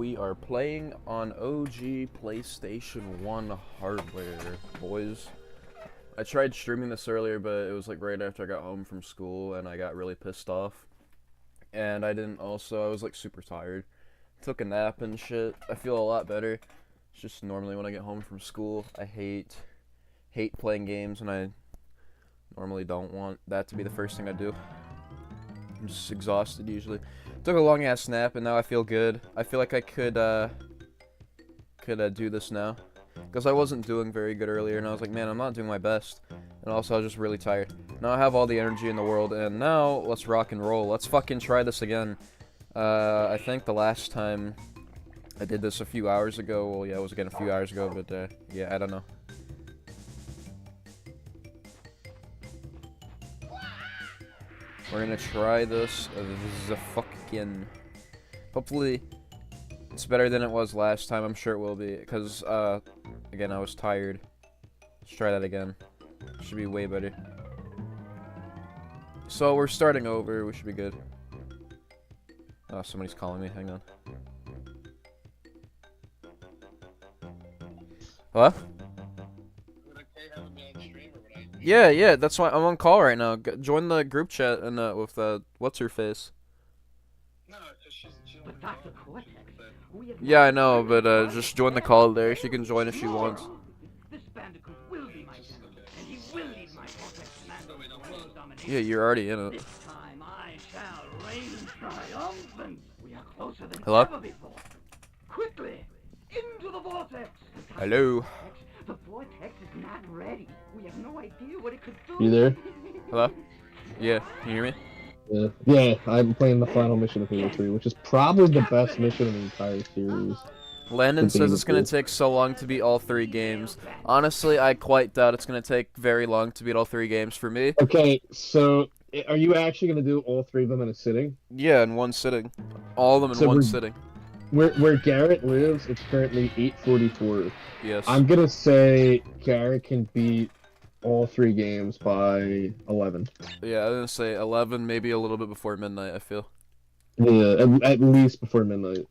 We are playing on OG PlayStation 1 hardware, boys. I tried streaming this earlier, but it was like right after I got home from school, and I got really pissed off. And I was like super tired. Took a nap and shit. I feel a lot better. It's just normally when I get home from school, I hate playing games, and I normally don't want that to be the first thing I do. I'm just exhausted usually. Took a long ass nap and now I feel good. I feel like I could do this now, because I wasn't doing very good earlier, and I was like, man, I'm not doing my best. And also I was just really tired. Now I have all the energy in the world, and now let's rock and roll. Let's fucking try this again. I think the last time I did this a few hours ago. Well, yeah, it was again a few hours ago, but yeah, I don't know. We're gonna try this. This is a fucking. Hopefully, it's better than it was last time. I'm sure it will be, because again, I was tired. Let's try that again. Should be way better. So we're starting over. We should be good. Oh, somebody's calling me. Hang on. Hello? Yeah, that's why I'm on call right now. Join the group chat and with what's her face. No, she's Yeah, I know, but just join the call there. She can join if she wants. This Bandicoot will be my son, and he will lead my vortex domination. Yeah, you're already in it. This time I shall reign triumphant. We are closer than Hello? ever before. Quickly, into the vortex. Hello. The vortex is not ready. We have no idea what it could do. You there? Hello? Yeah, can you hear me? Yeah, I'm playing the final mission of Halo 3, which is probably the best mission in the entire series. Landon says it's gonna take so long to beat all 3 games. Honestly, I quite doubt it's gonna take very long to beat all 3 games for me. Okay, so are you actually gonna do all 3 of them in a sitting? Yeah, in one sitting. All of them in So one sitting. Where Garrett lives, it's currently 8:44. Yes. I'm gonna say Garrett can beat all 3 games by 11. Yeah, I was gonna say 11, maybe a little bit before midnight, I feel. Yeah, at least before midnight.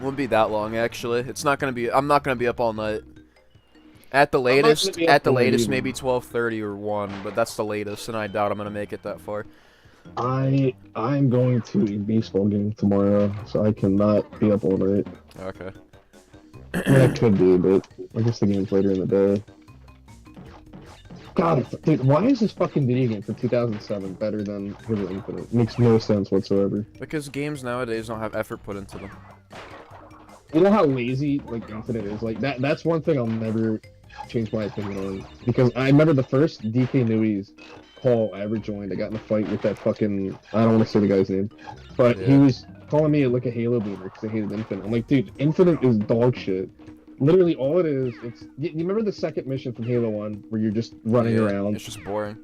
Won't be that long, actually. It's not gonna be. I'm not gonna be up all night. At the latest, maybe 12:30 or 1, but that's the latest, and I doubt I'm gonna make it that far. I'm going to a baseball game tomorrow, so I cannot be up all night. Okay. I mean, I could be, but I guess the game's later in the day. God, dude, why is this fucking video game from 2007 better than Halo Infinite? It makes no sense whatsoever. Because games nowadays don't have effort put into them. You know how lazy like Infinite is? Like that's one thing I'll never change my opinion on. Because I remember the first DK Nui's call I ever joined. I got in a fight with that fucking, I don't want to say the guy's name, but yeah. He was calling me like a Halo boomer because I hated Infinite. I'm like, dude, Infinite is dog shit. Literally all it is, you remember the second mission from Halo 1 where you're just running around? It's just boring.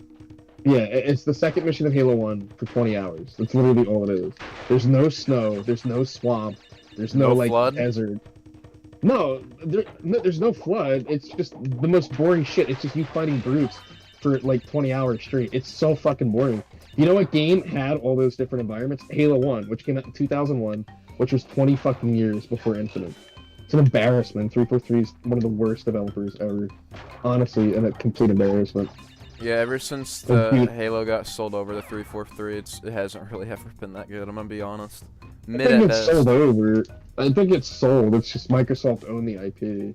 Yeah, it's the second mission of Halo 1 for 20 hours. That's literally all it is. There's no snow, there's no swamp, there's no like flood? desert. No, there's no flood. It's just the most boring shit. It's just you fighting brutes for like 20 hours straight. It's so fucking boring. You know what game had all those different environments? Halo 1, which came out in 2001, which was 20 fucking years before Infinite. It's an embarrassment. 343 is one of the worst developers ever. Honestly, and a complete embarrassment. Yeah, ever since the Halo got sold over to 343, it hasn't really ever been that good, I'm gonna be honest. I think it's sold over. I think it's sold. It's just Microsoft owned the IP.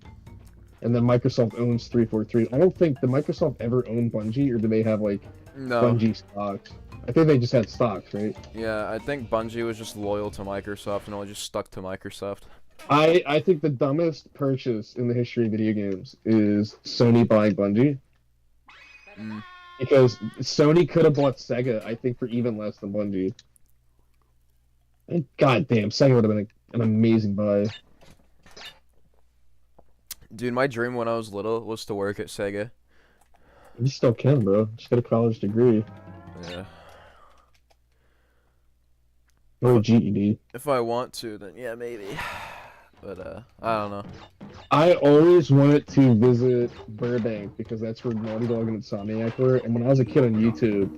And then Microsoft owns 343. I don't think, did Microsoft ever own Bungie, or do they have, like, Bungie stocks? I think they just had stocks, right? Yeah, I think Bungie was just loyal to Microsoft and only just stuck to Microsoft. I think the dumbest purchase in the history of video games is Sony buying Bungie. Because Sony could have bought Sega, I think, for even less than Bungie. And goddamn, Sega would have been an amazing buy. Dude, my dream when I was little was to work at Sega. You still can, bro. Just get a college degree. Yeah. Or a GED. If I want to, then yeah, maybe. But, I don't know. I always wanted to visit Burbank because that's where Naughty Dog and Insomniac were. And when I was a kid on YouTube,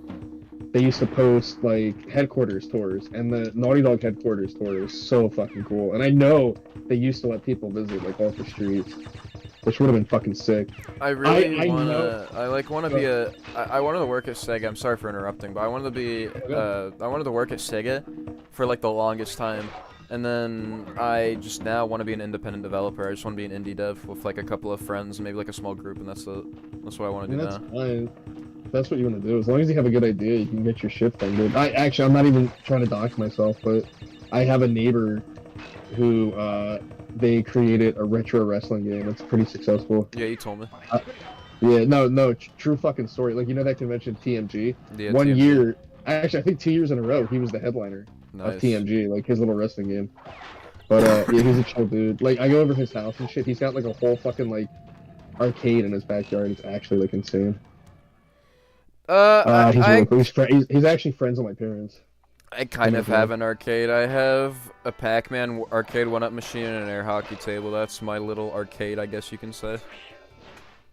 they used to post like headquarters tours, and the Naughty Dog headquarters tour was so fucking cool. And I know they used to let people visit like off the streets, which would have been fucking sick. I really I wanna. know- I like wanna be a. I wanted to work at Sega. I'm sorry for interrupting, but I wanted to be. I wanted to work at Sega for like the longest time, and then I just now want to be an independent developer. I just want to be an indie dev with like a couple of friends, maybe like a small group, and that's what I want to do That's now. fine. If that's what you want to do. As long as you have a good idea, you can get your shit funded. I'm not even trying to dox myself, but I have a neighbor who they created a retro wrestling game. It's pretty successful. Yeah, you told me. Yeah, no, true fucking story. Like, you know that convention TMG? Yeah, One TMG. year, actually, I think 2 years in a row, he was the headliner Nice. of TMG, like his little wrestling game. But yeah, he's a chill dude. Like, I go over his house and shit. He's got like a whole fucking like arcade in his backyard. It's actually like insane. He's really cool. He's actually friends with my parents. I kind of Okay. have an arcade. I have a Pac-Man arcade one-up machine and an air hockey table. That's my little arcade, I guess you can say.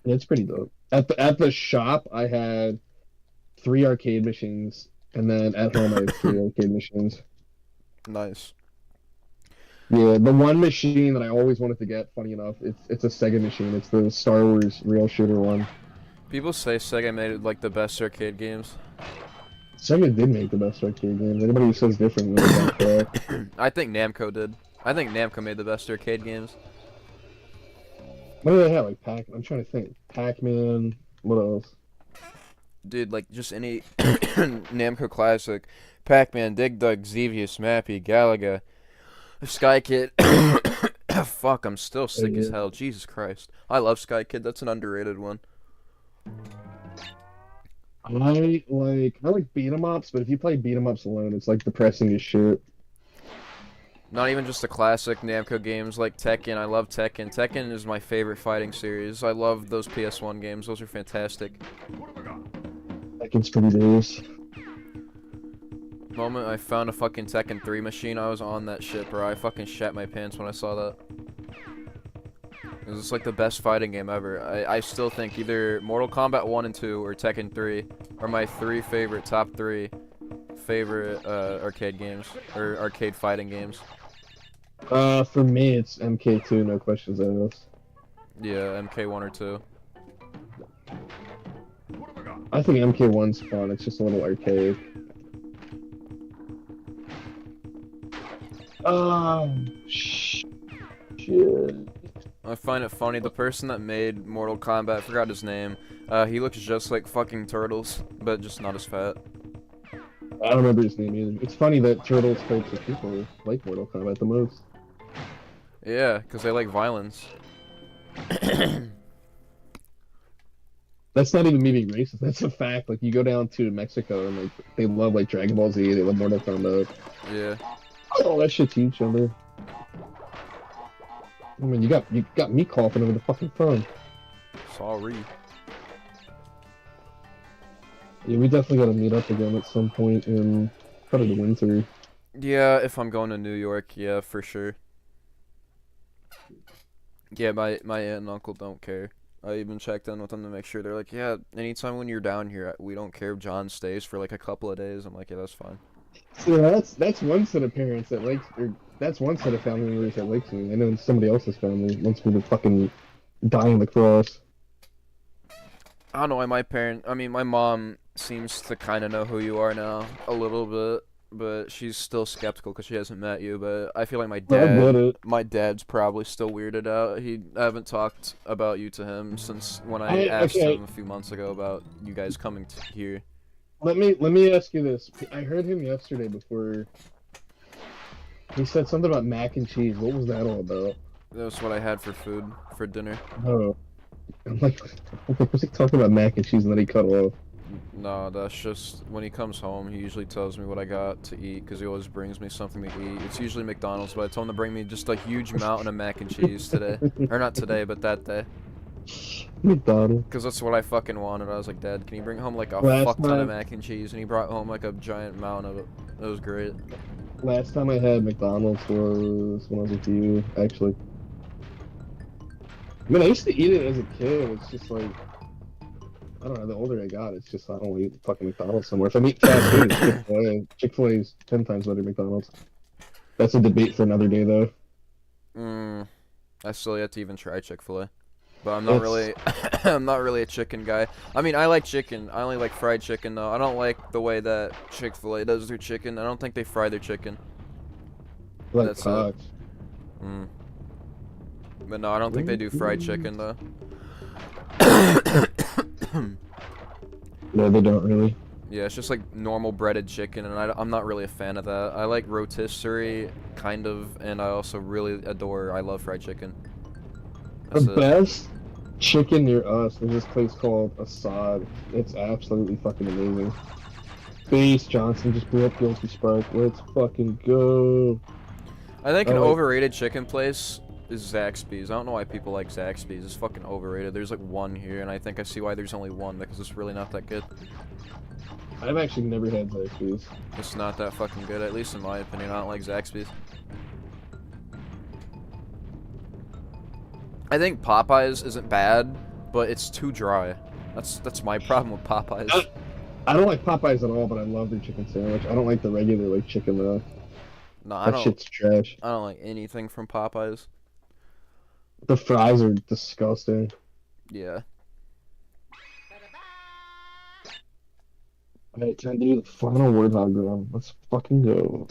Yeah, it's pretty dope. At the shop, I had 3 arcade machines, and then at home I had 3 arcade machines. Nice. Yeah, the one machine that I always wanted to get, funny enough, it's a Sega machine. It's the Star Wars rail shooter one. People say Sega made like the best arcade games. Sega did make the best arcade games. Everybody who says different knows about that. I think Namco did. I think Namco made the best arcade games. What do they have? Like I'm trying to think. Pac-Man. What else? Dude, like just any Namco classic. Pac-Man, Dig Dug, Xevious, Mappy, Galaga, Sky Kid. Fuck, I'm still sick as Yeah. hell. Jesus Christ. I love Sky Kid. That's an underrated one. I like beat 'em ups, but if you play beat 'em ups alone, it's like depressing as shit. Not even just the classic Namco games like Tekken. I love Tekken. Tekken is my favorite fighting series. I love those PS1 games. Those are fantastic. Tekken's pretty serious. The moment I found a fucking Tekken 3 machine, I was on that shit, bro. I fucking shat my pants when I saw that. It was just like the best fighting game ever. I still think either Mortal Kombat 1 and 2 or Tekken 3 are my top 3 favorite arcade games, or arcade fighting games. For me, it's MK2, no questions asked. Yeah, MK1 or 2. I think MK1's fun. It's just a little arcade. Shit. I find it funny, the person that made Mortal Kombat, I forgot his name, he looks just like fucking Turtles, but just not as fat. I don't remember his name either. It's funny that Turtles types of people like Mortal Kombat the most. Yeah, because they like violence. That's not even me being racist. That's a fact. Like, you go down to Mexico and like they love like Dragon Ball Z. They love Mortal Kombat. Yeah. Oh, that shit's huge under. I mean, you got me coughing over the fucking phone. Sorry. Yeah, we definitely gotta meet up again at some point in probably the winter. Yeah, if I'm going to New York, yeah, for sure. Yeah, my aunt and uncle don't care. I even checked in with them to make sure. They're like, yeah, anytime when you're down here, we don't care if John stays for like a couple of days. I'm like, yeah, that's fine. So that's one set of parents that likes, or that's one set of family members that likes me. I know somebody else's family wants me to fucking die on the cross. I don't know why my mom seems to kind of know who you are now, a little bit, but she's still skeptical because she hasn't met you, but I feel like I get it. my dad's probably still weirded out. I haven't talked about you to him since when I asked him a few months ago about you guys coming here. Let me ask you this. I heard him yesterday before. He said something about mac and cheese. What was that all about? That's what I had for food, for dinner. Oh. I'm like, was he talking about mac and cheese and then he cut off? No, that's just, when he comes home, he usually tells me what I got to eat, because he always brings me something to eat. It's usually McDonald's, but I told him to bring me just a huge mountain of mac and cheese today. Or not today, but that day. McDonald's. Because that's what I fucking wanted. I was like, Dad, can you bring home like a Last fuck ton of night- mac and cheese? And he brought home like a giant mountain of it. It was great. Last time I had McDonald's was when I was with you, actually. I mean, I used to eat it as a kid. It's just like, I don't know. The older I got, it's just I don't want to eat fucking McDonald's somewhere. If I eat fast food, it's Chick-fil-A. Chick-fil-A is 10 times better than McDonald's. That's a debate for another day, though. I still yet to even try Chick-fil-A. But I'm not really, I'm not really a chicken guy. I mean, I like chicken. I only like fried chicken, though. I don't like the way that Chick-fil-A does their chicken. I don't think they fry their chicken. Like That's Cox. But no, I don't think they do fried chicken, though. No, they don't really. Yeah, it's just like normal breaded chicken, and I'm not really a fan of that. I like rotisserie, kind of, and I also really I love fried chicken. That's The best chicken near us, there's this place called Assad. It's absolutely fucking amazing. Base Johnson just blew up Guilty Spark. Let's fucking go. I think an overrated chicken place is Zaxby's. I don't know why people like Zaxby's. It's fucking overrated. There's like one here, and I think I see why there's only one, because it's really not that good. I've actually never had Zaxby's. It's not that fucking good, at least in my opinion. I don't like Zaxby's. I think Popeyes isn't bad, but it's too dry. That's my problem with Popeyes. I don't like Popeyes at all, but I love their chicken sandwich. I don't like the regular like chicken though. No, I That don't. shit's trash. I don't like anything from Popeyes. The fries are disgusting. Yeah. Alright, time to do the final Warthog run. Let's fucking go.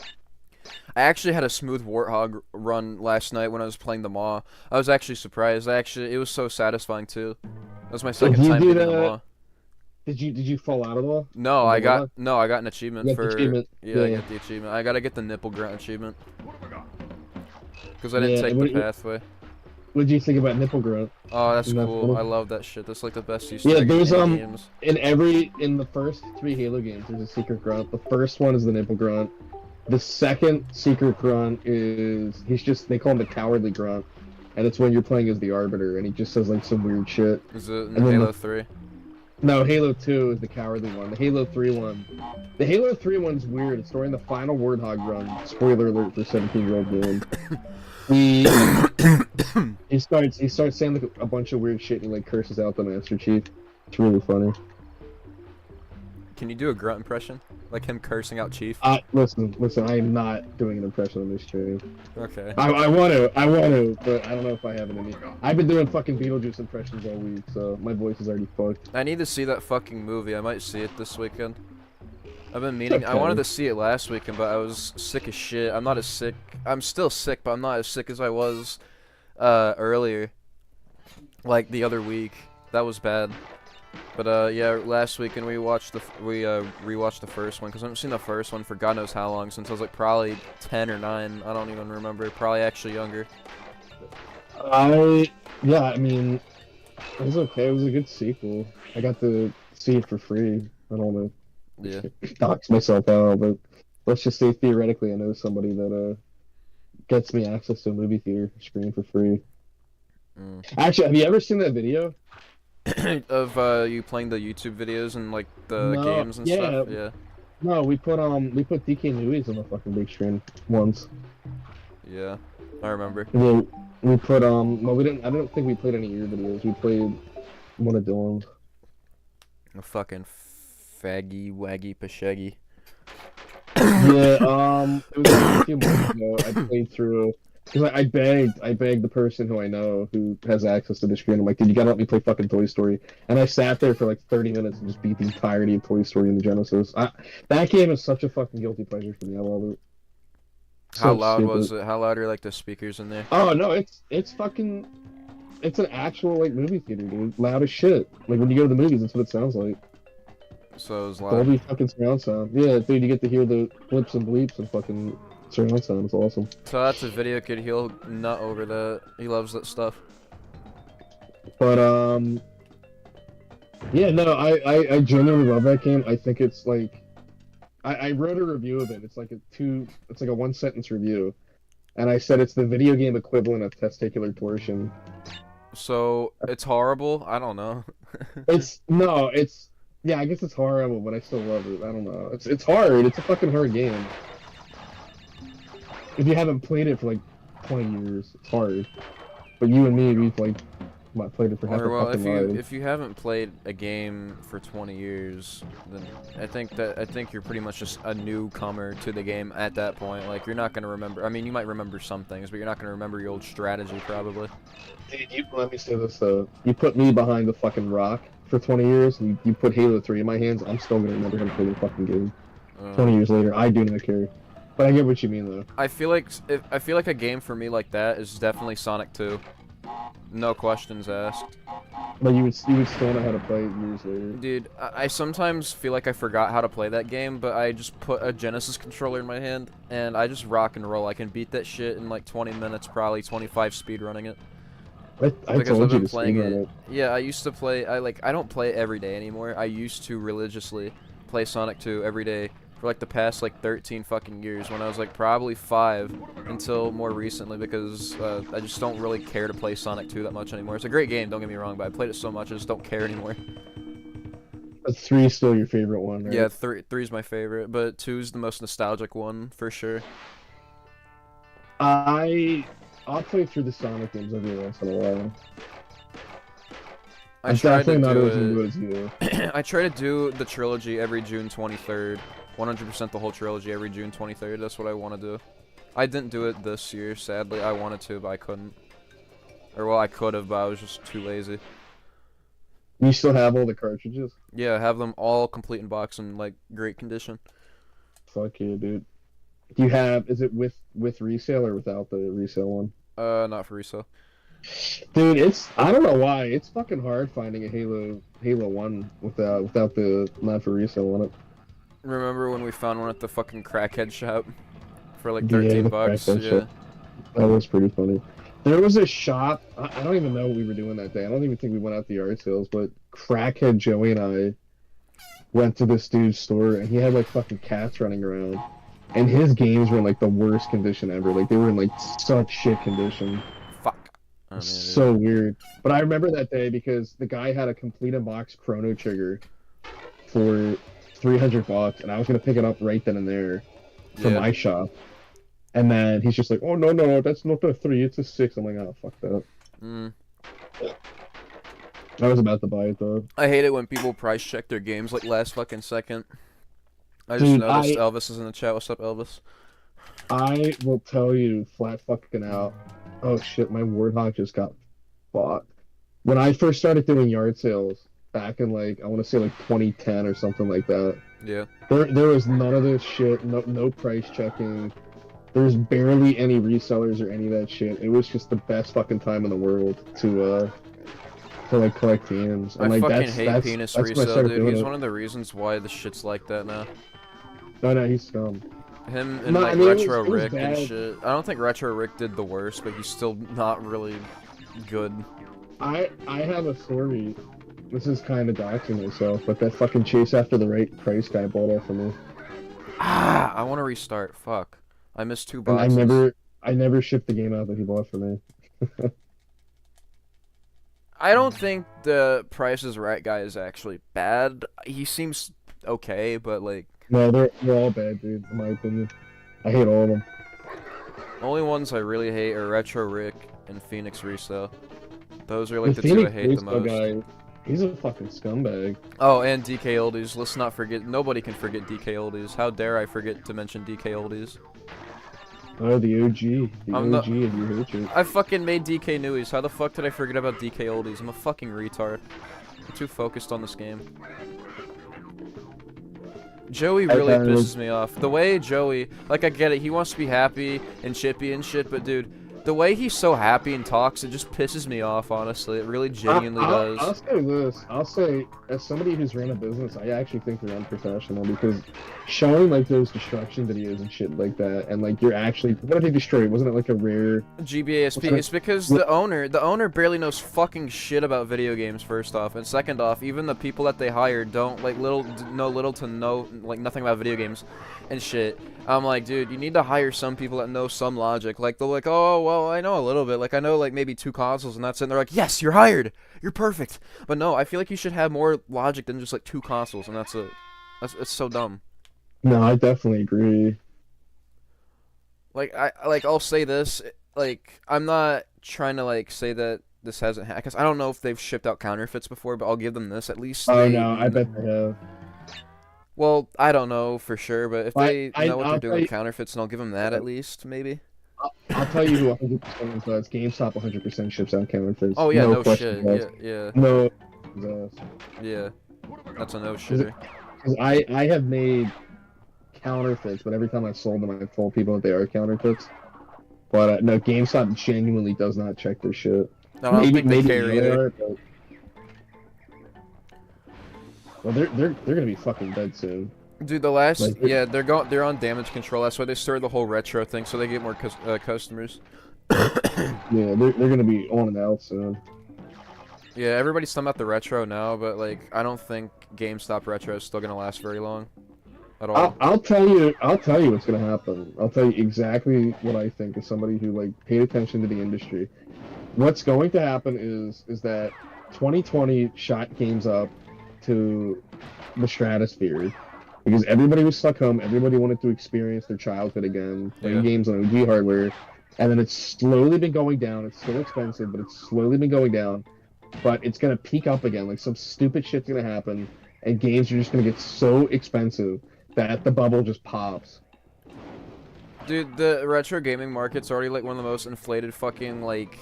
I actually had a smooth Warthog run last night when I was playing the Maw. I was actually surprised. It was so satisfying too. That was my second time beating the Maw. Did you fall out at all? No, I got an achievement You got the for achievement. Yeah, I Yeah. got the achievement. I gotta get the nipple grunt achievement. Because I didn't Yeah, take what the do you- pathway. What did you think about nipple grunt? Oh, that's That's cool. cool. I love that shit. That's like the best Easter Yeah, egg in there's any games. in the first 3 Halo games, there's a secret grunt. The first one is the nipple grunt. The second secret grunt is they call him the cowardly grunt, and it's when you're playing as the Arbiter, and he just says like some weird shit. Is it in And then Halo 3? No, Halo 2 is the cowardly one. The Halo 3 one's weird. It's during the final Warthog run. Spoiler alert for 17-year-old game. He starts saying like a bunch of weird shit and he like curses out the Master Chief. It's really funny. Can you do a grunt impression? Like him cursing out Chief? Listen, I am not doing an impression on this stream. Okay. I want to, but I don't know if I have it in me. I've been doing fucking Beetlejuice impressions all week, so my voice is already fucked. I need to see that fucking movie. I might see it this weekend. I've been meaning. I Okay. wanted to see it last weekend, but I was sick as shit. I'm not as sick. I'm still sick, but I'm not as sick as I was earlier. Like the other week. That was bad. But yeah, last weekend we rewatched the first one because I haven't seen the first one for God knows how long, since I was like probably 10 or 9. I don't even remember. Probably actually younger. Yeah, I mean, it was okay. It was a good sequel. I got to see it for free. I don't want Yeah. to dox myself out, but let's just say theoretically I know somebody that gets me access to a movie theater screen for free. Actually, have you ever seen that video? Of you playing the YouTube videos and like the No, games and stuff? Yeah. No, we put DK Nui's on the fucking big screen once. Yeah. I remember. We put well, we didn't. I don't think we played any of your videos. We played one of Dylan's. A fucking faggy waggy pashaggy. Yeah, it was like a few months ago. I played through because I begged the person who I know who has access to the screen. I'm like, dude, you gotta let me play fucking Toy Story. And I sat there for like 30 minutes and just beat the entirety of Toy Story in the Genesis. That game is such a fucking guilty pleasure for me. I love it. How So loud stupid. was it? How loud are like the speakers in there? Oh no, it's fucking. It's an actual like movie theater, dude. Loud as shit. Like when you go to the movies, that's what it sounds like. So it was loud. Dolby fucking surround sound. Yeah, dude, you get to hear the blips and bleeps and fucking surround sound. It's awesome. So that's a video kid. He'll nut over that. He loves that stuff. But yeah, no, I genuinely love that game. I think it's like, I wrote a review of it. It's like a 1-sentence review, and I said it's the video game equivalent of testicular torsion. So it's horrible. I don't know. Yeah, I guess it's horrible, but I still love it. I don't know. It's hard. It's a fucking hard game. If you haven't played it for like 20 years, it's hard. But you and me, we've like I played it for half Or a well, fucking life. if you haven't played a game for 20 years, then I think you're pretty much just a newcomer to the game at that point. Like you're not gonna remember. I mean, you might remember some things, but you're not gonna remember your old strategy probably. Dude, let me say this though. You put me behind the fucking rock for 20 years, and you put Halo 3 in my hands, I'm still gonna remember him for the fucking game. 20 years later, I do not care. But I get what you mean though. I feel like a game for me like that is definitely Sonic 2. No questions asked. But you would still know how to play it years later. Dude, I sometimes feel like I forgot how to play that game, but I just put a Genesis controller in my hand, and I just rock and roll. I can beat that shit in like 20 minutes, probably 25 speedrunning it. I Because told I've you been to playing speedrun it. Yeah, I used to play, I don't play it every day anymore. I used to religiously play Sonic 2 every day for like the past like 13 fucking years when I was like probably 5 until more recently because I just don't really care to play Sonic 2 that much anymore. It's a great game, don't get me wrong, but I played it so much I just don't care anymore. But 3 is still your favorite one, right? Yeah, 3 is my favorite, but 2 is the most nostalgic one for sure. I'll play through the Sonic games every once in a while. I I'm tried to definitely not do as into it as you. I try to do the trilogy every June 23rd. 100% the whole trilogy every June 23rd. That's what I want to do. I didn't do it this year, sadly. I wanted to, but I couldn't. Or, well, I could have, but I was just too lazy. You still have all the cartridges? Yeah, have them all complete in box in, like, great condition. Fuck yeah, dude. Do you have, is it with resale or without the resale one? Not for resale. Dude, I don't know why. It's fucking hard finding a Halo 1 without the not for resale on it. Remember when we found one at the fucking crackhead shop? For like Yeah, 13 the bucks? crackhead Yeah. shop. That was pretty funny. There was a shop, I don't even know what we were doing that day. I don't even think we went out to yard sales, but Crackhead Joey and I went to this dude's store, and he had like fucking cats running around. And his games were in like the worst condition ever. Like they were in like such shit condition. Fuck. I mean, So weird. But I remember that day because the guy had a complete unboxed Chrono Trigger for $300, and I was gonna pick it up right then and there from my shop. And then he's just like, "Oh no, that's not a 3, it's a 6." I'm like, "Oh fuck that." I was about to buy it though. I hate it when people price check their games like last fucking second. I just Dude, noticed Elvis is in the chat. What's up, Elvis? I will tell you flat fucking out. Oh shit, my Warthog just got bought. When I first started doing yard sales back in like I want to say like 2010 or something like that. Yeah. There was none of this shit. No price checking. There was barely any resellers or any of that shit. It was just the best fucking time in the world to like collect games. And I like fucking hate penis when I resale, started dude. doing He's it. one of the reasons why the shit's like that now. No, he's scum. Him and No, like I mean, Retro it was Rick and bad. shit. I don't think Retro Rick did the worst, but he's still not really good. I have a story. This is kind of doxing myself, but that fucking chase after the right price guy bought off of me. Ah, I want to restart. Fuck. I missed 2 And boxes. I never shipped the game out that he bought for me. I don't think the Price is Right guy is actually bad. He seems okay, but like No, they're all bad, dude. In my opinion, I hate all of them. only ones I really hate are Retro Rick and Phoenix Resale. Those are like the The 2 I Phoenix hate the Resale most. guy, he's a fucking scumbag. Oh, and DK Oldies. Let's not forget. Nobody can forget DK Oldies. How dare I forget to mention DK Oldies? Oh, the OG, I'm OG of your hatred. I fucking made DK Newies. How the fuck did I forget about DK Oldies? I'm a fucking retard. I'm too focused on this game. Joey really pisses me off. The way Joey, like I get it, he wants to be happy and chippy and shit, but dude, the way he's so happy and talks, it just pisses me off, honestly. It really genuinely does. I'll say this. I'll say, as somebody who's ran a business, I actually think they're unprofessional because showing like those destruction videos and shit like that, and like you're actually, what did they destroy? Wasn't it like a rare? GBASP. It's because the owner barely knows fucking shit about video games. First off, and second off, even the people that they hire don't like know little to no like nothing about video games, and shit. I'm like, dude, you need to hire some people that know some logic. Like they're like, oh well, I know a little bit. Like I know like maybe 2 consoles, and that's it. And they're like, yes, you're hired. You're perfect. But no, I feel like you should have more logic than just like 2 consoles, and that's it. It's so dumb. No, I definitely agree. Like I'll say this, like I'm not trying to like say that this hasn't happened, because I don't know if they've shipped out counterfeits before, but I'll give them this. At least Oh they... no, I bet they have. Well, I don't know for sure, but if they know what I'll they're tell doing with you, counterfeits, then I'll give them that at least, maybe. I'll tell you who 100% is. It's GameStop 100% ships out counterfeits. Oh yeah, no question shit. asked. Yeah, No. yeah. That's a no shitter. Because I have made counterfeits, but every time I've sold them, I've told people that they are counterfeits. But no, GameStop genuinely does not check their shit. No, I don't think they care they either. are, but... Well, they're gonna be fucking dead soon. Dude, the last Like, yeah, they're on damage control. That's why they started the whole retro thing, so they get more customers. Yeah, they're gonna be on and out soon. Yeah, everybody's talking about the retro now, but like I don't think GameStop retro is still gonna last very long, at all. I'll tell you what's gonna happen. I'll tell you exactly what I think as somebody who like paid attention to the industry. What's going to happen is that 2020 shot games up to the stratosphere because everybody was stuck home. Everybody wanted to experience their childhood again, playing games on OG hardware, and then it's slowly been going down. It's still expensive, but it's slowly been going down. But it's gonna peak up again. Like some stupid shit's gonna happen, and games are just gonna get so expensive that the bubble just pops. Dude, the retro gaming market's already like one of the most inflated fucking like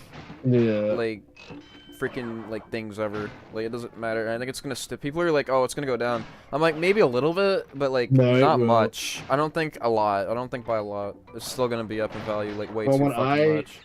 freaking like things ever. Like it doesn't matter. I think it's gonna people are like, oh, it's gonna go down. I'm like, maybe a little bit, but like not much. I don't think a lot. I don't think by a lot. It's still gonna be up in value like way too fucking much.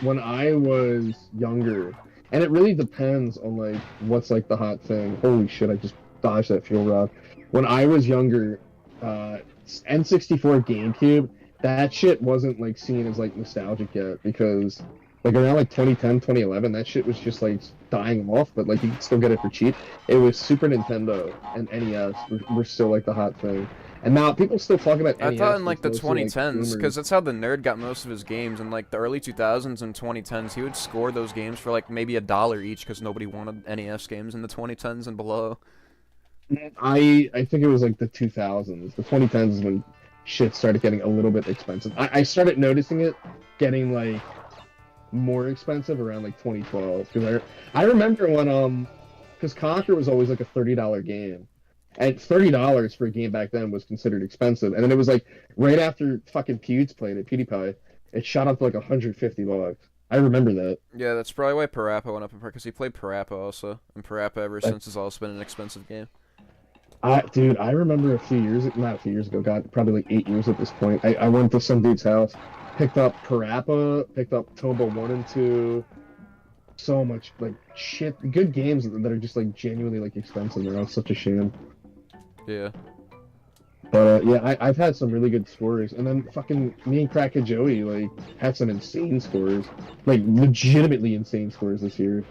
When I was younger, and it really depends on like what's like the hot thing. Holy shit! I just dodged that fuel rod. When I was younger, N64 GameCube, that shit wasn't like seen as like nostalgic yet because like around like 2010, 2011, that shit was just like dying off, but like you could still get it for cheap. It was Super Nintendo and NES were still like the hot thing. And now people still talk about NES. I thought in like the 2010s, like, because that's how the nerd got most of his games. In like the early 2000s and 2010s, he would score those games for like maybe $1 each because nobody wanted NES games in the 2010s and below. I think it was like the 2000s. The 2010s is when shit started getting a little bit expensive. I started noticing it getting like more expensive around like 2012 because I remember when because Conquer was always like a $30 game, and $30 for a game back then was considered expensive, and then it was like right after fucking PewDiePie, it shot up to like $150. I remember that. Yeah, that's probably why Parappa went up in price because he played Parappa also, and Parappa ever since has always been an expensive game. Dude, I remember not a few years ago, God, probably like 8 years at this point. I went to some dude's house, picked up Parappa, picked up Tomba 1 and 2. So much, like, shit. Good games that are just, like, genuinely, like, expensive. They're all such a shame. Yeah. But, yeah, I've had some really good scores. And then fucking me and Crackhead Joey, like, had some insane scores. Like, legitimately insane scores this year.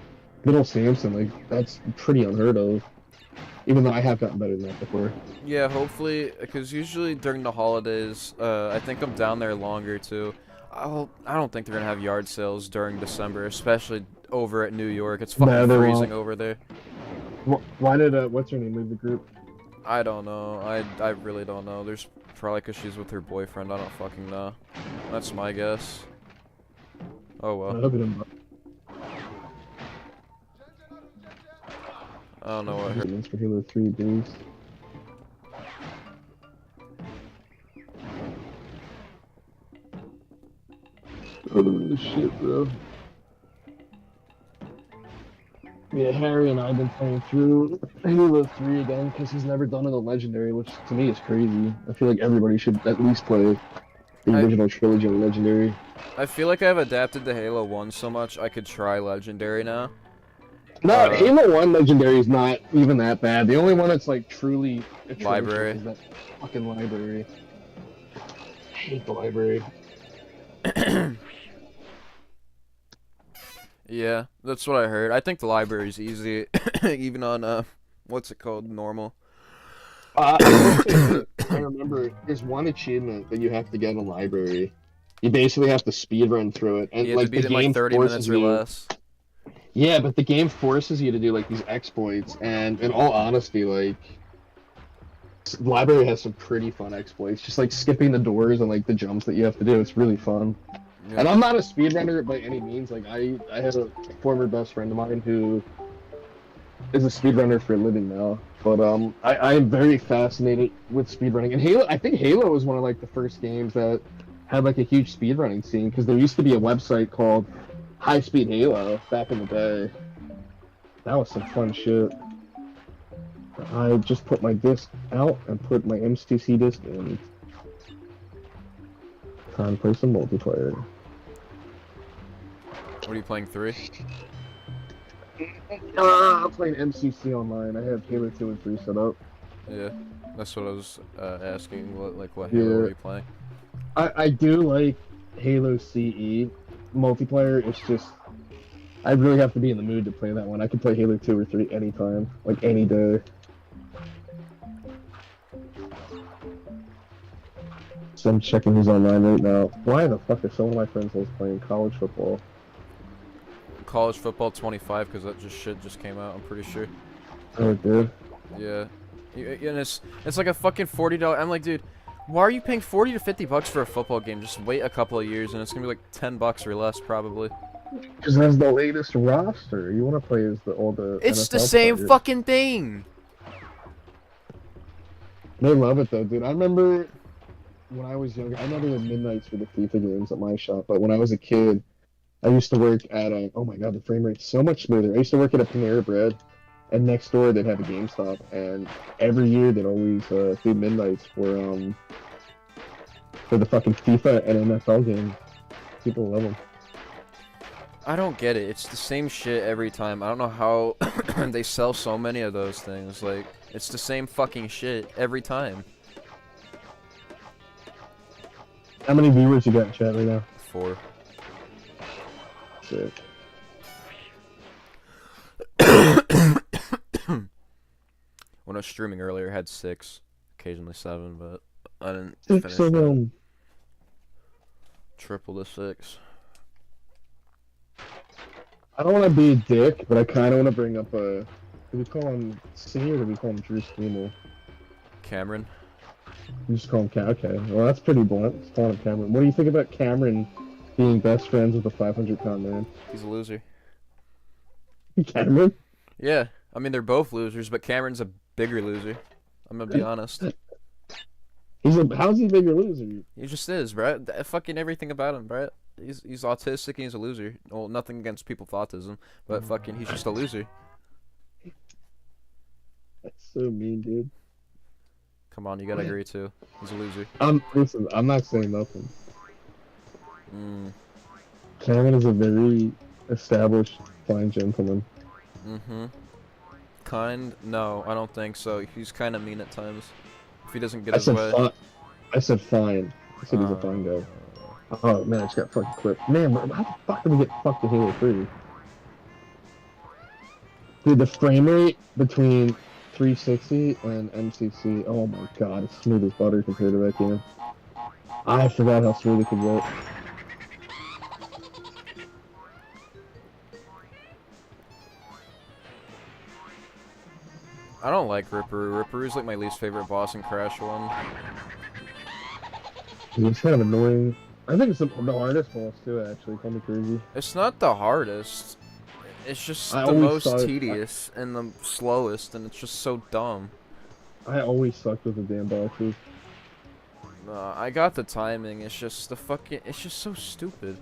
Little Samson, like, that's pretty unheard of. Even though I have gotten better than that before. Yeah, hopefully, because usually during the holidays, I think I'm down there longer too. I don't think they're gonna have yard sales during December, especially over at New York. It's fucking freezing over there. Why did what's her name leave the group? I don't know. I really don't know. There's probably because she's with her boyfriend. I don't fucking know. That's my guess. Oh well. I hope it didn't. I don't know what her... For Halo 3 boost. Oh shit, bro. Yeah, Harry and I have been playing through Halo 3 again because he's never done it on Legendary, which to me is crazy. I feel like everybody should at least play the original trilogy on Legendary. I feel like I've adapted to Halo 1 so much I could try Legendary now. No, Halo 1 Legendary is not even that bad. The only one that's like truly library is that fucking library. I hate the library. Yeah, that's what I heard. I think the library's easy, even on what's it called, normal. I remember there's one achievement that you have to get in a library. You basically have to speed run through it, and you like have to beat the it in game like 30 minutes or less. Yeah, but the game forces you to do like these exploits, and in all honesty, like the library has some pretty fun exploits. Just like skipping the doors and like the jumps that you have to do, it's really fun. Yeah. And I'm not a speedrunner by any means. Like I had a former best friend of mine who is a speedrunner for a living now. But I am very fascinated with speedrunning. And Halo, I think Halo was one of like the first games that had like a huge speedrunning scene because there used to be a website called High Speed Halo back in the day. That was some fun shit. I just put my disc out and put my MCC disc in. Time to play some multiplayer. What are you playing, 3? I'm playing MCC online. I have Halo 2 and 3 set up. Yeah, that's what I was asking. What Halo are you playing? I do like Halo CE multiplayer. It's just I really have to be in the mood to play that one. I can play Halo 2 or 3 anytime, like any day. So I'm checking who's online right now. Why the fuck are some of my friends always playing college football? College Football 25, because that shit just came out, I'm pretty sure. Oh, dude. Yeah. And it's like a fucking $40. I'm like, dude, why are you paying 40 to 50 bucks for a football game? Just wait a couple of years and it's gonna be like 10 bucks or less, probably. Because that's the latest roster. You want to play as all the It's the NFL same players. fucking thing. They love it though, dude. I remember when I was younger. I never did midnights for the FIFA games at my shop, but when I was a kid, I used to work at a. Oh my god, the frame rate's so much smoother. I used to work at a Panera Bread, and next door they'd have a GameStop, and every year they'd always do midnights for the fucking FIFA and NFL games. People love them. I don't get it. It's the same shit every time. I don't know how they sell so many of those things. Like, it's the same fucking shit every time. How many viewers you got in chat right now? 4. Sick. When I was streaming earlier, I had 6, occasionally 7, but I didn't 6 finish of that. them. Triple to 6. I don't want to be a dick, but I kind of want to bring up a. Do we call him C or do we call him Drew Steamel? Cameron. You just call him Cam. Okay, well that's pretty blunt. Just call him Cameron. What do you think about Cameron being best friends with a 500-pound man? He's a loser. Cameron? Yeah, I mean, they're both losers, but Cameron's a bigger loser. I'm gonna be honest. How's he a bigger loser? He just is, bro. Fucking everything about him, bro. He's autistic and he's a loser. Well, nothing against people with autism, but fucking he's just a loser. That's so mean, dude. Come on, you gotta agree too. He's a loser. Listen, I'm not saying nothing. Mm. Cameron is a very established, fine gentleman. Mm-hmm. Kind? No, I don't think so. He's kind of mean at times. If he doesn't get his way. I said fine. I said he's a fine guy. Oh man, I just got fucking clipped. Man, how the fuck did we get fucked in Halo 3? Dude, the frame rate between 360 and MCC, oh my god, it's smooth as butter compared to that game. I forgot how smooth it could get. I don't like Ripper. Ripper is like my least favorite boss in Crash 1. It's kind of annoying. I think it's the hardest boss too, actually. Call me crazy. It's not the hardest. It's just I the always most thought- tedious and the slowest, and it's just so dumb. I always sucked with the damn bosses. I got the timing. It's just the fucking. It's just so stupid.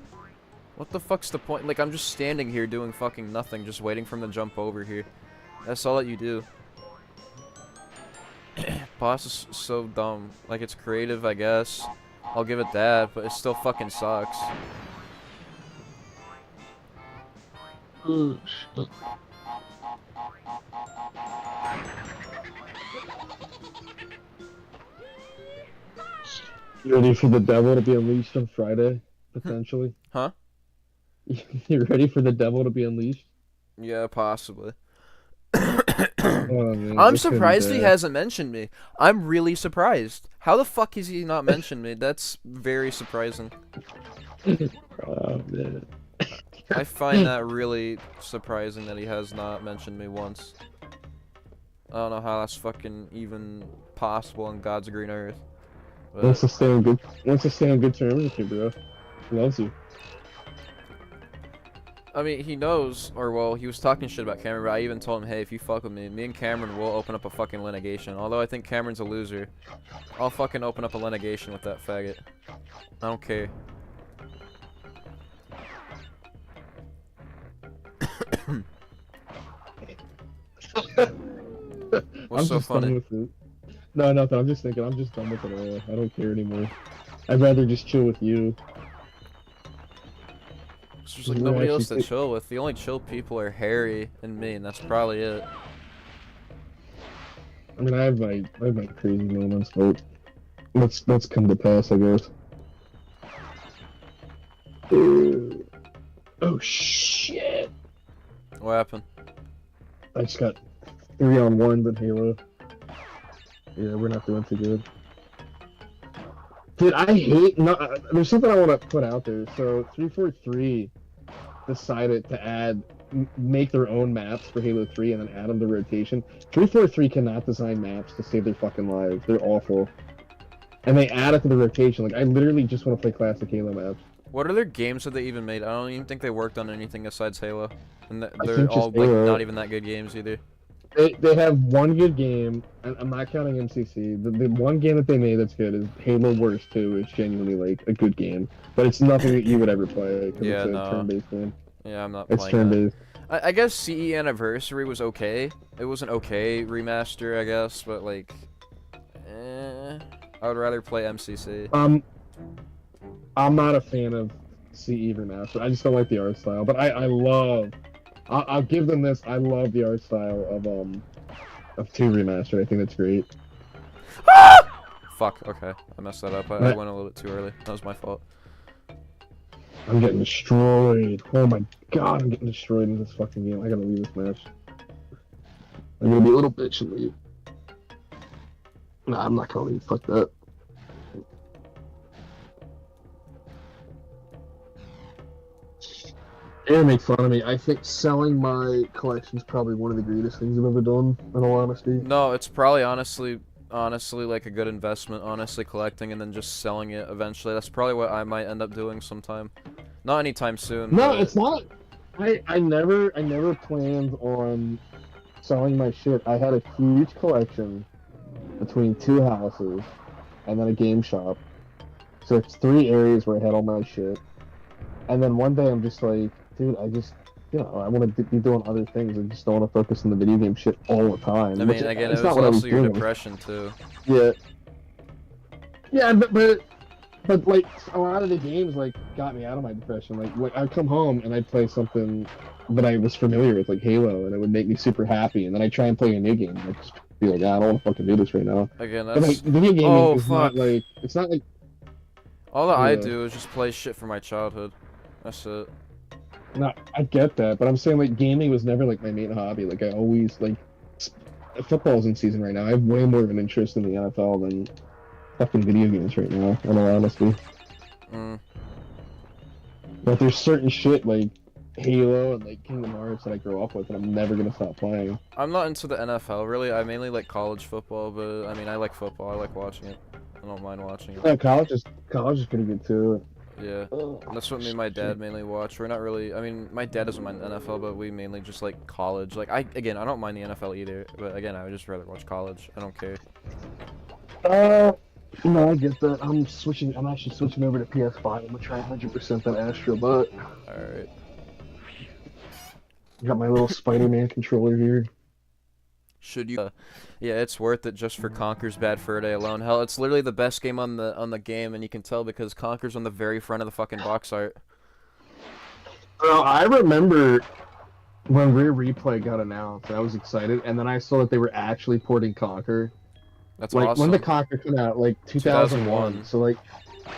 What the fuck's the point? Like, I'm just standing here doing fucking nothing, just waiting for him to jump over here. That's all that you do. Boss is so dumb. Like, it's creative, I guess. I'll give it that, but it still fucking sucks. You ready for the devil to be unleashed on Friday, potentially? Huh? You ready for the devil to be unleashed? Yeah, possibly. Oh, man, I'm this could be surprised he bad. hasn't mentioned me. I'm really surprised. How the fuck has he not mentioned me? That's very surprising. Oh, man. I find that really surprising that he has not mentioned me once. I don't know how that's fucking even possible on God's green earth. But Wants to stay on good terms with you, bro. He loves you. I mean, he knows, or well, he was talking shit about Cameron, but I even told him, hey, if you fuck with me, me and Cameron will open up a fucking litigation. Although I think Cameron's a loser, I'll fucking open up a litigation with that faggot. I don't care. What's so funny? Done with it. No, nothing. I'm just thinking. I'm just done with it all. I don't care anymore. I'd rather just chill with you. There's like nobody else to chill with. The only chill people are Harry and me, and that's probably it. I mean, I have my crazy moments, but let's come to pass, I guess. Oh shit! What happened? I just got 3-on-1 in Halo. Yeah, we're not doing too good. Dude, I hate there's something I want to put out there. So 343 decided to make their own maps for Halo 3 and then add them to rotation. 343 cannot design maps to save their fucking lives. They're awful. And they add it to the rotation. Like, I literally just want to play classic Halo maps. What other games have they even made? I don't even think they worked on anything besides Halo. And they're all like not even that good games either. They have one good game, and I'm not counting MCC. The one game that they made that's good is Halo Wars 2. It's genuinely like a good game, but it's nothing that you would ever play. Yeah, it's a no. turn-based game. Yeah, I'm not It's playing turn-based. I guess CE Anniversary was okay. It was an okay remaster, I guess, but like, I would rather play MCC. I'm not a fan of CE remaster. I just don't like the art style, but I love. I'll give them this. I love the art style of 2 remastered. I think that's great. Fuck. Okay, I messed that up. I went a little bit too early. That was my fault. I'm getting destroyed. Oh my god, I'm getting destroyed in this fucking game. I gotta leave this match. I'm gonna be a little bitch and leave. Nah, I'm not gonna leave. Fuck that. They're gonna make fun of me. I think selling my collection is probably one of the greatest things I've ever done, in all honesty. No, it's probably honestly like a good investment, honestly, collecting and then just selling it eventually. That's probably what I might end up doing sometime. Not anytime soon. No, but... it's not. I never planned on selling my shit. I had a huge collection between 2 houses and then a game shop. So it's 3 areas where I had all my shit. And then one day I'm just like, dude, I just, I want to be doing other things. I just don't want to focus on the video game shit all the time. I mean, again, it was also your depression too. Yeah. Yeah, but like a lot of the games like got me out of my depression. Like I'd come home and I'd play something that I was familiar with, like Halo, and it would make me super happy. And then I try and play a new game, and I just be like, I don't want to fucking do this right now. Again, that's. But, like, video gaming is not like it's not like. All that I do is just play shit from my childhood. That's it. No, I get that, but I'm saying like gaming was never like my main hobby. Like I always like football's in season right now. I have way more of an interest in the NFL than fucking video games right now, in all honesty. But there's certain shit like Halo and like Kingdom Hearts that I grew up with, and I'm never gonna stop playing. I'm not into the NFL really. I mainly like college football, but I mean I like football. I like watching it. I don't mind watching it. Yeah, college is pretty good too. Yeah, that's what me and my dad mainly watch. We're not really. I mean, my dad doesn't mind NFL, but we mainly just like college. Like I don't mind the NFL either, but again, I would just rather watch college. I don't care. No, I get that. I'm actually switching over to PS5. I'm gonna try 100% that Astro Bot. Alright. Got my little Spider-Man controller here. Should you? Yeah, it's worth it just for Conker's Bad Fur Day alone. Hell, it's literally the best game on the game, and you can tell because Conker's on the very front of the fucking box art. Well, I remember when Rear Replay got announced, I was excited, and then I saw that they were actually porting Conker. That's like, awesome. When did Conker come out? Like 2001. So like,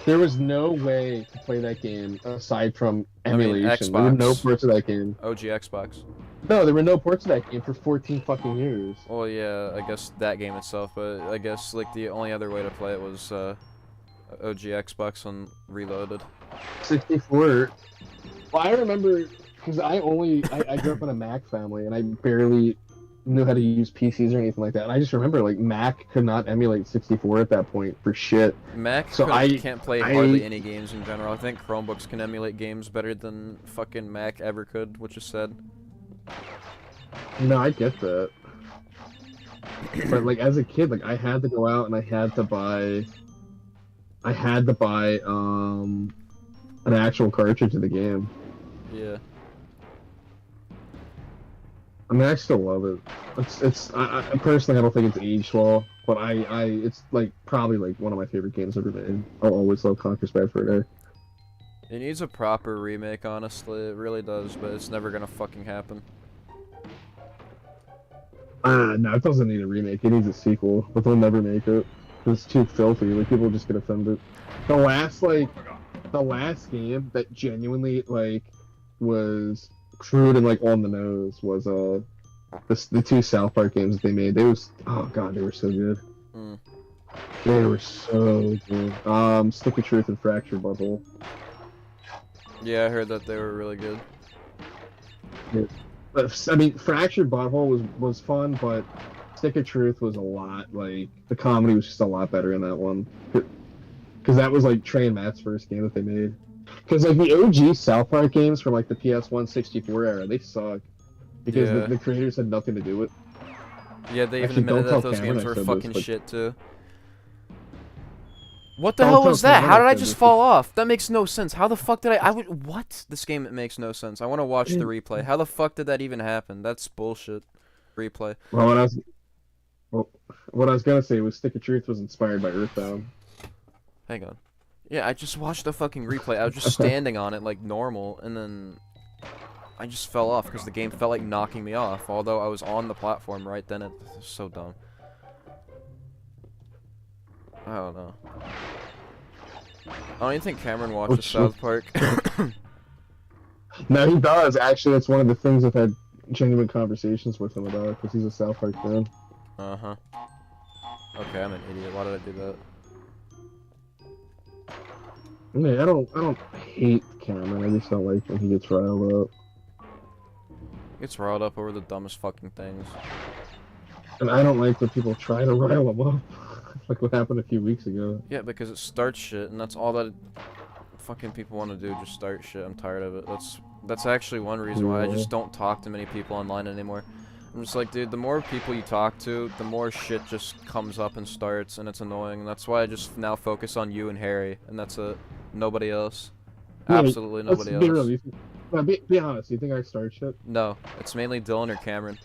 there was no way to play that game aside from emulation. I mean, there were no ports of that game. OG Xbox. No, there were no ports of that game for 14 fucking years. Well, yeah, I guess that game itself, but I guess like the only other way to play it was OG Xbox on Reloaded. 64. Well, I remember because I grew up in a Mac family, and I barely knew how to use PCs or anything like that. And I just remember like Mac could not emulate 64 at that point for shit. Mac So can't play hardly any games in general. I think Chromebooks can emulate games better than fucking Mac ever could, which is sad. No, I get that. But like as a kid, like I had to go out and I had to buy an actual cartridge of the game. Yeah. I mean, I still love it. I personally, I don't think it's aged well, but it's like probably like one of my favorite games ever made. I'll always love Conker's Bad Fur Day. It needs a proper remake, honestly. It really does, but it's never gonna fucking happen. No, it doesn't need a remake. It needs a sequel, but they'll never make it. It's too filthy. Like people just get offended. The last game that genuinely like was crude and like on the nose was the two South Park games that they made. They was oh god, they were so good. Mm. They were so good. Stick of Truth and Fractured Butthole. Yeah, I heard that they were really good. Yeah. But, I mean, Fractured Butthole was fun, but Stick of Truth was a lot like the comedy was just a lot better in that one. Because that was like Trey and Matt's first game that they made. Because like the OG South Park games from like the PS1 64 era, they suck. Because Yeah. the creators had nothing to do with. Yeah, they even Actually, admitted don't that tell those Cameron games I were said this, fucking but- shit too. What the Don't hell tell was that? Cameron How I did I said just this, fall off? That makes no sense. How the fuck did I would what? This game makes no sense. I want to watch the replay. How the fuck did that even happen? That's bullshit. Replay. Well, what I was gonna say was Stick of Truth was inspired by Earthbound. Hang on. Yeah, I just watched the fucking replay. I was just standing on it like normal, and then I just fell off because the game felt like knocking me off. Although I was on the platform right then. It's so dumb. I don't know. I don't even think Cameron watches South Park. No, he does. Actually, it's one of the things I've had genuine conversations with him about because he's a South Park fan. Uh-huh. Okay, I'm an idiot. Why did I do that? I mean, I don't hate Cameron. I just don't like when he gets riled up. Gets riled up over the dumbest fucking things. And I don't like when people try to rile him up. Like what happened a few weeks ago. Yeah, because it starts shit, and that's all that fucking people want to do, just start shit. I'm tired of it. That's actually one reason why I just don't talk to many people online anymore. I'm just like, dude, the more people you talk to, the more shit just comes up and starts, and it's annoying. And that's why I just now focus on you and Harry, and that's it. Nobody else. Absolutely nobody Let's be else. real. No, be honest. You think I start shit? No, it's mainly Dylan or Cameron.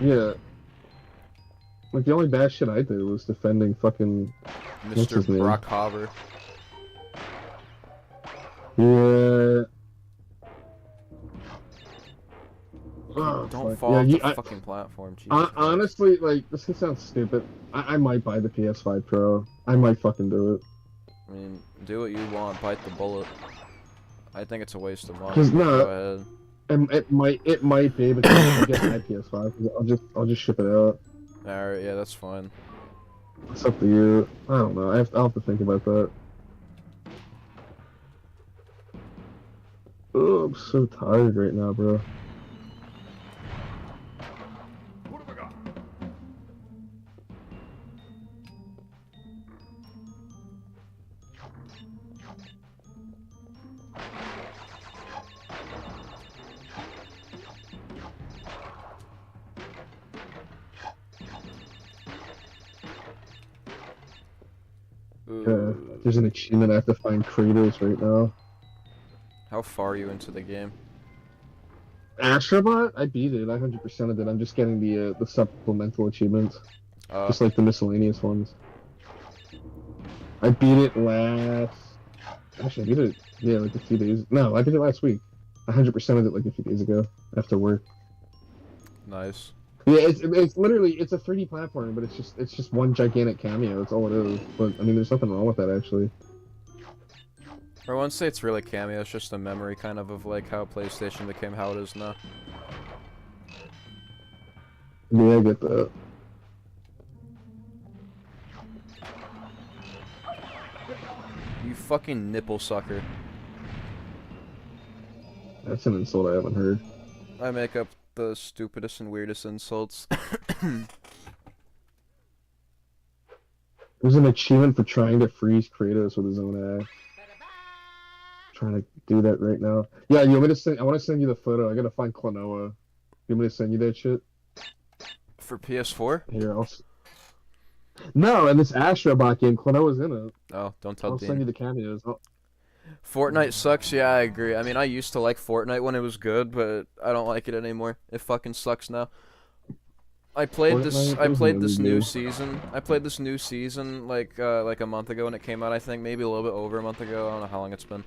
Yeah. Like the only bad shit I did was defending fucking what's Mr. his name? Brock Hover. Yeah. Oh, Don't fuck. fall Yeah, off the fucking platform. Jesus Christ. honestly, like this can sound stupid. I might buy the PS5 Pro. I might fucking do it. I mean, do what you want, bite the bullet. I think it's a waste of money. 'Cause, no, Go ahead. It might be, but I'll get my PS5. I'll just ship it out. Alright, yeah, that's fine. It's up to you. I don't know. I'll have to think about that. Oh, I'm so tired right now, bro. What have I got? There's an achievement I have to find Kratos right now. How far are you into the game? Astrobot? I beat it. I 100%ed it. I'm just getting the supplemental achievements, just like the miscellaneous ones. I beat it last. Actually, I beat it. Yeah, like a few days. No, I beat it last week. I 100%ed it like a few days ago after work. Nice. Yeah, it's literally it's a 3D platform, but it's just one gigantic cameo. That's all it is. But I mean, there's nothing wrong with that actually. I won't say it's really cameo, it's just a memory kind of like how PlayStation became how it is now. Yeah, I get that. You fucking nipple sucker. That's an insult I haven't heard. I make up the stupidest and weirdest insults. There's an achievement for trying to freeze Kratos with his own eye. Trying to do that right now. Yeah, you want me to send? I want to send you the photo. I gotta find Klonoa. You want me to send you that shit? For PS4? Here, No, in this Astrobot game, Klonoa's in it. Oh, don't tell I'll Dean. send you the cameos. Fortnite sucks, yeah, I agree. I mean, I used to like Fortnite when it was good, but I don't like it anymore. It fucking sucks now. I played this new season. I played this new season like a month ago when it came out, I think, maybe a little bit over a month ago. I don't know how long it's been.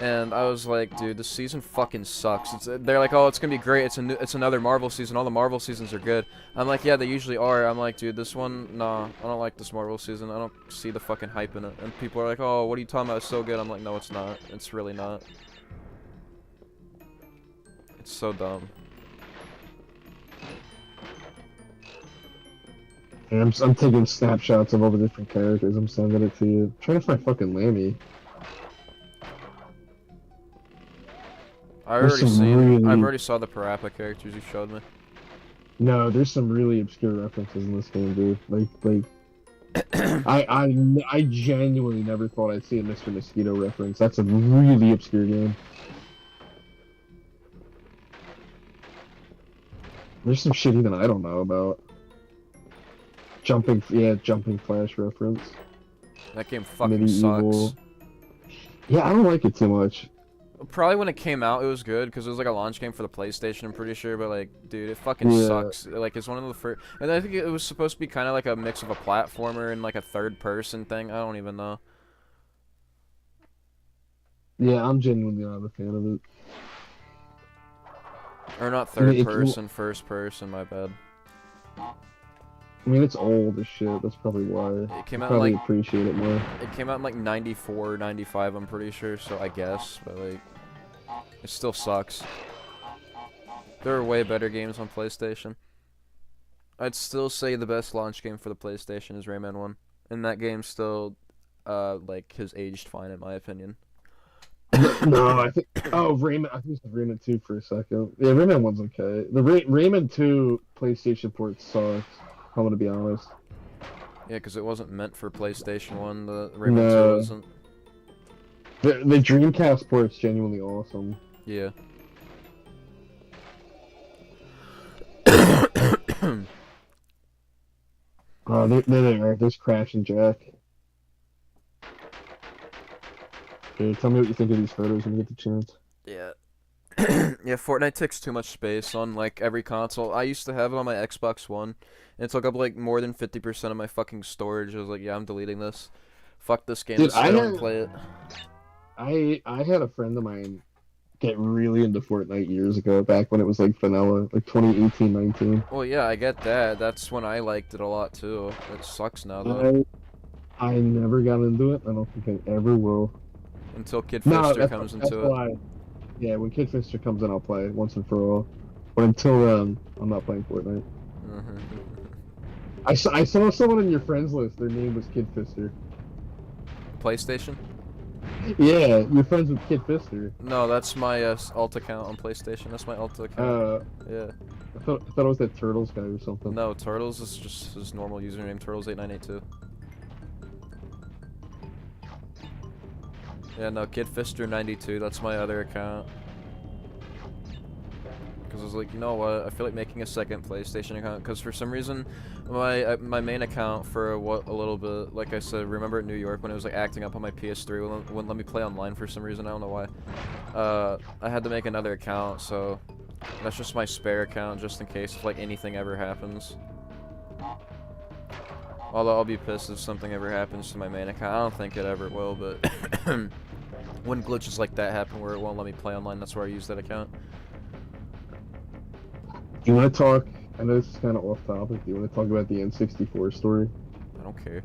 And I was like, dude, this season fucking sucks. They're like, oh, it's gonna be great. It's another Marvel season. All the Marvel seasons are good. I'm like, yeah, they usually are. I'm like, dude, this one, nah, I don't like this Marvel season. I don't see the fucking hype in it. And people are like, oh, what are you talking about? It's so good. I'm like, no, it's not. It's really not. It's so dumb. I'm taking snapshots of all the different characters. I'm sending it to you. I'm trying to find fucking Lammy. I've already saw the Parappa characters you showed me. No, there's some really obscure references in this game, dude. I genuinely never thought I'd see a Mr. Mosquito reference. That's a really obscure game. There's some shit even I don't know about. Jumping Flash reference. That game fucking Medieval. sucks. Yeah, I don't like it too much. Probably when it came out, it was good because it was like a launch game for the PlayStation. I'm pretty sure, but like, dude, it fucking sucks. Like, it's one of the first, and I think it was supposed to be kind of like a mix of a platformer and like a third-person thing. I don't even know. Yeah, I'm genuinely not a fan of it. Or not third-person, first-person. My bad. I mean, it's old as shit. That's probably why. It came out probably like appreciate it more. It came out in like 94, 95, I'm pretty sure, so I guess, but like, it still sucks. There are way better games on PlayStation. I'd still say the best launch game for the PlayStation is Rayman 1. And that game still, like, has aged fine in my opinion. No, I think Rayman. I think it's Rayman 2 for a second. Yeah, Rayman 1's okay. The Rayman 2 PlayStation port sucks. I'm gonna be honest. Yeah, because it wasn't meant for PlayStation 1. The Rayman 2 wasn't. The Dreamcast port's genuinely awesome. Yeah. Oh, there. There's Crash and Jack. Okay, tell me what you think of these photos when you get the chance. Yeah. Yeah, Fortnite takes too much space on, like, every console. I used to have it on my Xbox One, and it took up, like, more than 50% of my fucking storage. I was like, yeah, I'm deleting this. Fuck this game, Dude, I don't play it. I had a friend of mine get really into Fortnite years ago, back when it was, like, vanilla, like 2018, 19. Well, yeah, I get that. That's when I liked it a lot, too. It sucks now, though. I never got into it. I don't think I ever will. Until Kid Fister comes into it. Why. Yeah, when Kid Fister comes in, I'll play once and for all. But until then, I'm not playing Fortnite. I saw someone in your friends list. Their name was Kid Fister. PlayStation? Yeah, you're friends with Kid Fister. No, that's my alt account on PlayStation. That's my alt account. Yeah. I thought it was that Turtles guy or something. No, Turtles is just his normal username, Turtles8982. Yeah, no, Kid Fister 92, that's my other account. Because I was like, you know what, I feel like making a second PlayStation account, because for some reason, my main account for a little bit, like I said, remember in New York when it was like acting up on my PS3, wouldn't let me play online for some reason, I don't know why. I had to make another account, so that's just my spare account, just in case if like anything ever happens. Although I'll be pissed if something ever happens to my main account. I don't think it ever will, but when glitches like that happen where it won't let me play online, that's where I use that account. Do you want to talk? I know this is kind of off topic. Do you want to talk about the N64 story? I don't care.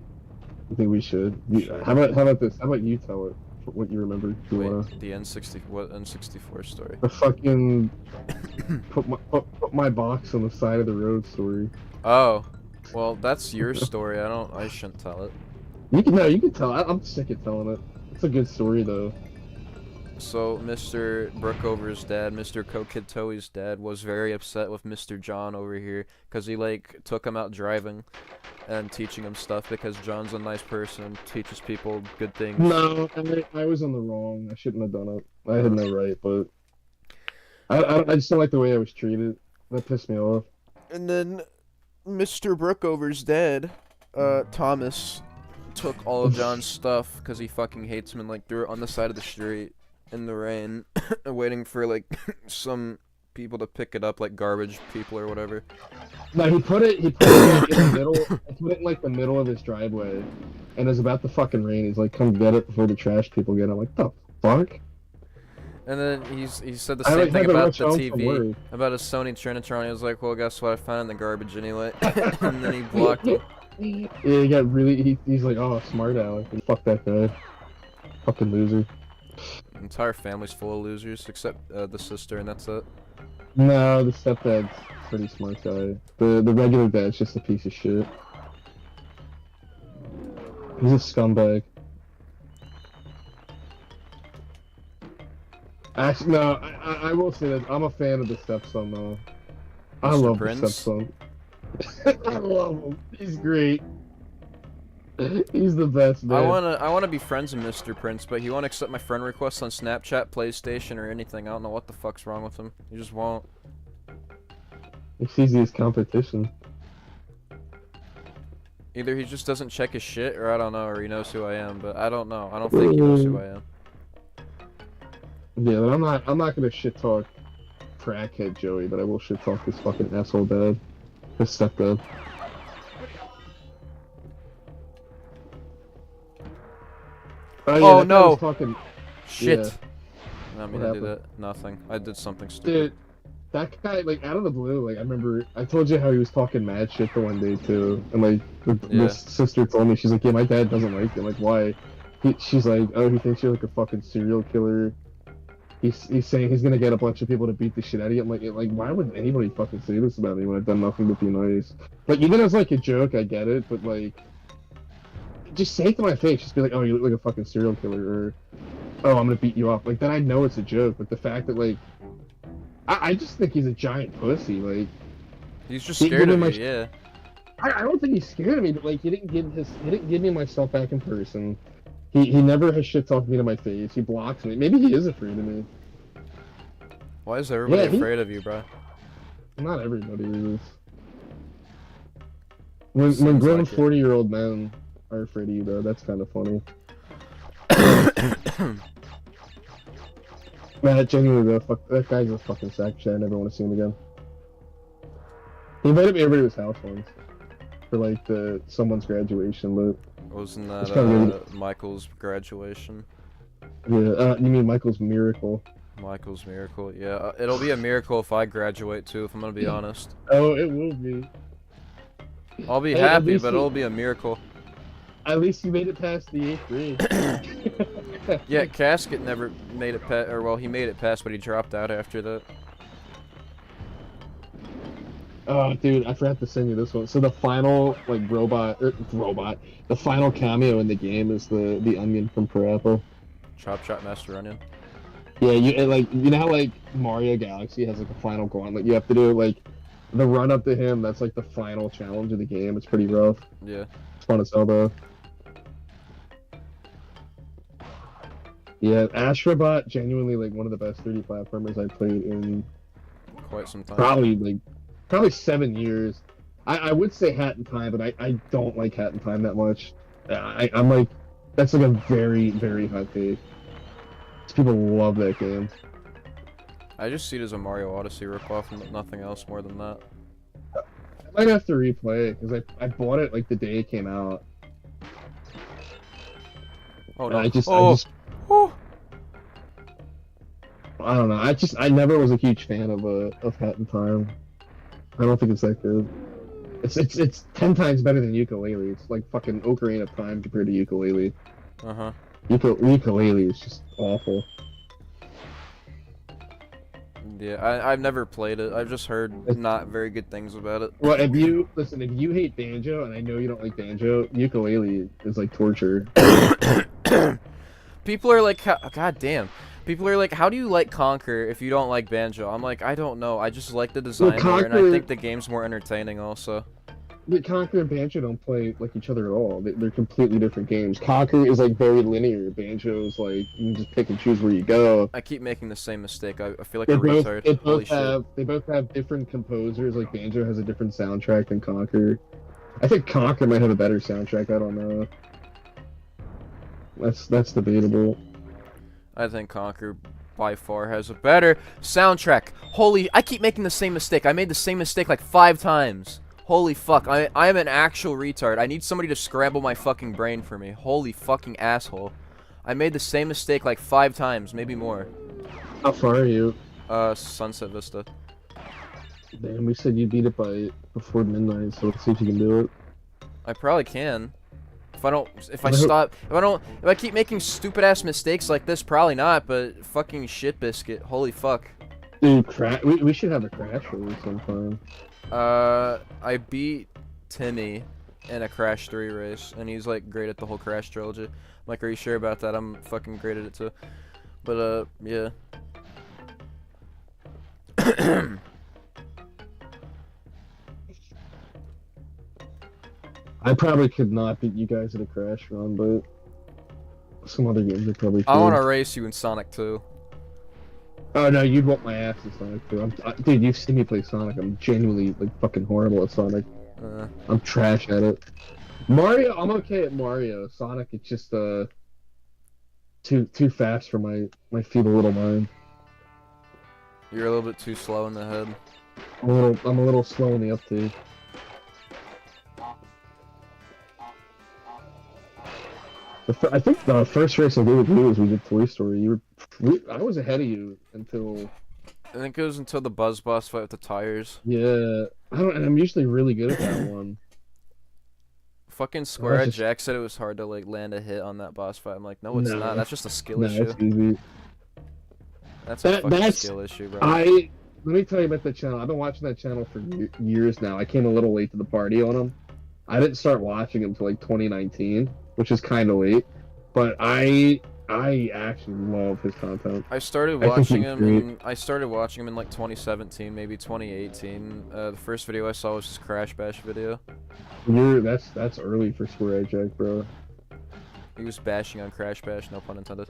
I think we should. Sure. How about this? How about you tell it? What you remember? Do you Wait, wanna... the what N64 story? The fucking put my box on the side of the road story. Oh, well, that's your story. I shouldn't tell it. You can tell. I'm sick of telling it. It's a good story though. So Mr. Brookover's dad, Mr. Kokitoi's dad, was very upset with Mr. John over here because he like took him out driving and teaching him stuff because John's a nice person, teaches people good things. No, I was on the wrong. I shouldn't have done it. I had no right, but I just don't like the way I was treated. That pissed me off. And then Mr. Brookover's dad, Thomas, took all of John's stuff because he fucking hates him and like threw it on the side of the street in the rain, waiting for like some people to pick it up, like garbage people or whatever. No, he put it like, in the middle. He put it in like the middle of his driveway, and it was about to fucking rain. He's like, "Come get it before the trash people get it." I'm like, "The fuck." And then he said the I, same like, thing had to about rush the home from TV, work. about his Sony Trinitron. He was like, "Well, guess what? I found it in the garbage anyway." And then he blocked it. Yeah, he got really. He's like, "Oh, smart aleck." Fuck that guy. Fucking loser. The entire family's full of losers except the sister, and that's it. No, the stepdad's a pretty smart guy. The regular dad's just a piece of shit. He's a scumbag. Actually, no, I will say that I'm a fan of the stepson though. I Mr. love Prince? the stepson. I love him. He's great. He's the best, man. I wanna be friends with Mr. Prince, but he won't accept my friend requests on Snapchat, PlayStation, or anything. I don't know what the fuck's wrong with him. He just won't. He sees his competition. Either he just doesn't check his shit, or I don't know, or he knows who I am. But I don't know. I don't think he knows who I am. Yeah, but I'm not gonna shit talk crackhead Joey, but I will shit talk his fucking asshole dad. His stepdad. Oh, yeah, Oh, that guy no. was Fucking... Shit. Yeah. I don't mean What to do that. Nothing. I did something stupid. Dude, that guy, like, out of the blue, like, I remember, I told you how he was talking mad shit the one day, too. And, like, Yeah. this sister told me, she's like, yeah, my dad doesn't like you. I'm like, why? She's like, oh, he thinks you're, like, a fucking serial killer. He's saying he's gonna get a bunch of people to beat the shit out of you. I'm like, why would anybody fucking say this about me when I've done nothing but be nice? Like, even as, like, a joke, I get it, but, like, just say it to my face. Just be like, oh, you look like a fucking serial killer, or, oh, I'm gonna beat you up. Like, then I know it's a joke, but the fact that, like, I just think he's a giant pussy, like... He's just He scared gave of me me, yeah. I don't think he's scared of me, but, like, he didn't give me myself back in person. He never has shit talked me to my face. He blocks me. Maybe he is afraid of me. Why is everybody Yeah, afraid of you, bro? Not everybody is. When Seems grown like it. 40-year-old men are afraid of you, though, that's kind of funny. Man, genuinely, though, fuck, that guy's a fucking sack of shit. I never want to see him again. He invited me over to his house once for, like, someone's graduation, but... Wasn't It's that kinda Michael's graduation? Yeah, you mean Michael's miracle. Michael's miracle, yeah. It'll be a miracle if I graduate too, if I'm gonna be honest. Oh, it will be. I'll be Hey, at happy, least but you- it'll be a miracle. At least you made it past the 8th grade. Yeah, Casket never made it past, or well, he made it past, but he dropped out after that. Oh, dude, I forgot to send you this one. So the final, like, the final cameo in the game is the onion from Parappa. Chop Chop Master Onion. Yeah, you know how, like, Mario Galaxy has, like, a final gauntlet you have to do? Like, the run up to him, that's, like, the final challenge of the game. It's pretty rough. Yeah. It's fun as hell, though. Yeah, Astrobot, genuinely, like, one of the best 3D platformers I played in Quite some time. probably 7 years. I would say Hat in Time, but I don't like Hat in Time that much. I'm like, that's like a very, very hot take. People love that game. I just see it as a Mario Odyssey ripoff and nothing else more than that. I might have to replay it, because I bought it like the day it came out. Oh And no. I just, Oh. I don't know. I never was a huge fan of Hat in Time. I don't think it's that good. It's 10 times better than Ukulele. It's like fucking Ocarina of Time compared to Ukulele. Uh-huh. Ukulele is just awful. Yeah, I've never played it. I've just heard not very good things about it. Well, if you hate banjo, and I know you don't like banjo, ukulele is like torture. People are like, God damn. People are like, how do you like Conquer if you don't like Banjo? I'm like, I don't know. I just like the Well, design more, and I Conquer- think the game's more entertaining also. But Conquer and Banjo don't play like each other at all. They're completely different games. Conquer is like very linear. Banjo's like you can just pick and choose where you go. I keep making the same mistake. I feel like They a both retard. they Holy both shit. have they both have different composers. Like Banjo has a different soundtrack than Conquer. I think Conquer might have a better soundtrack. I don't know. That's debatable. I think Conquer by far has a better soundtrack. Holy, I keep making the same mistake. I made the same mistake like 5 times. Holy fuck, I am an actual retard. I need somebody to scramble my fucking brain for me. Holy fucking asshole. I made the same mistake like 5 times, maybe more. How far are you? Sunset Vista. Damn, we said you beat it by before midnight, so let's see if you can do it. I probably can. If I keep making stupid ass mistakes like this, probably not, but fucking shit biscuit. Holy fuck. Dude, we should have a crash race sometime. I beat Timmy in a Crash 3 race, and he's like great at the whole Crash trilogy. I'm like, are you sure about that? I'm fucking great at it too. But, yeah. I probably could not beat you guys at a crash run, but some other games are probably. I want to race you in Sonic 2. Oh no, you'd want my ass in Sonic too. Dude, you've seen me play Sonic. I'm genuinely like fucking horrible at Sonic. I'm trash at it. Mario, I'm okay at Mario. Sonic, it's just too fast for my feeble little mind. You're a little bit too slow in the head. I'm a little slow in the uptake. I think the first race I did with you was we did Toy Story. I was ahead of you until. I think it was until the Buzz Boss fight with the tires. Yeah, and I'm usually really good at that one. Fucking Square Eye Jack said it was hard to like land a hit on that boss fight. I'm like, no, it's not. That's just a skill issue. It's easy. That's a fucking skill issue, bro. Let me tell you about that channel. I've been watching that channel for years now. I came a little late to the party on him. I didn't start watching him until like 2019, which is kind of late. But I actually love his content. I started watching him. I started watching him in like 2017, maybe 2018. The first video I saw was his Crash Bash video. That's early for Square Eye Jack, bro. He was bashing on Crash Bash, no pun intended.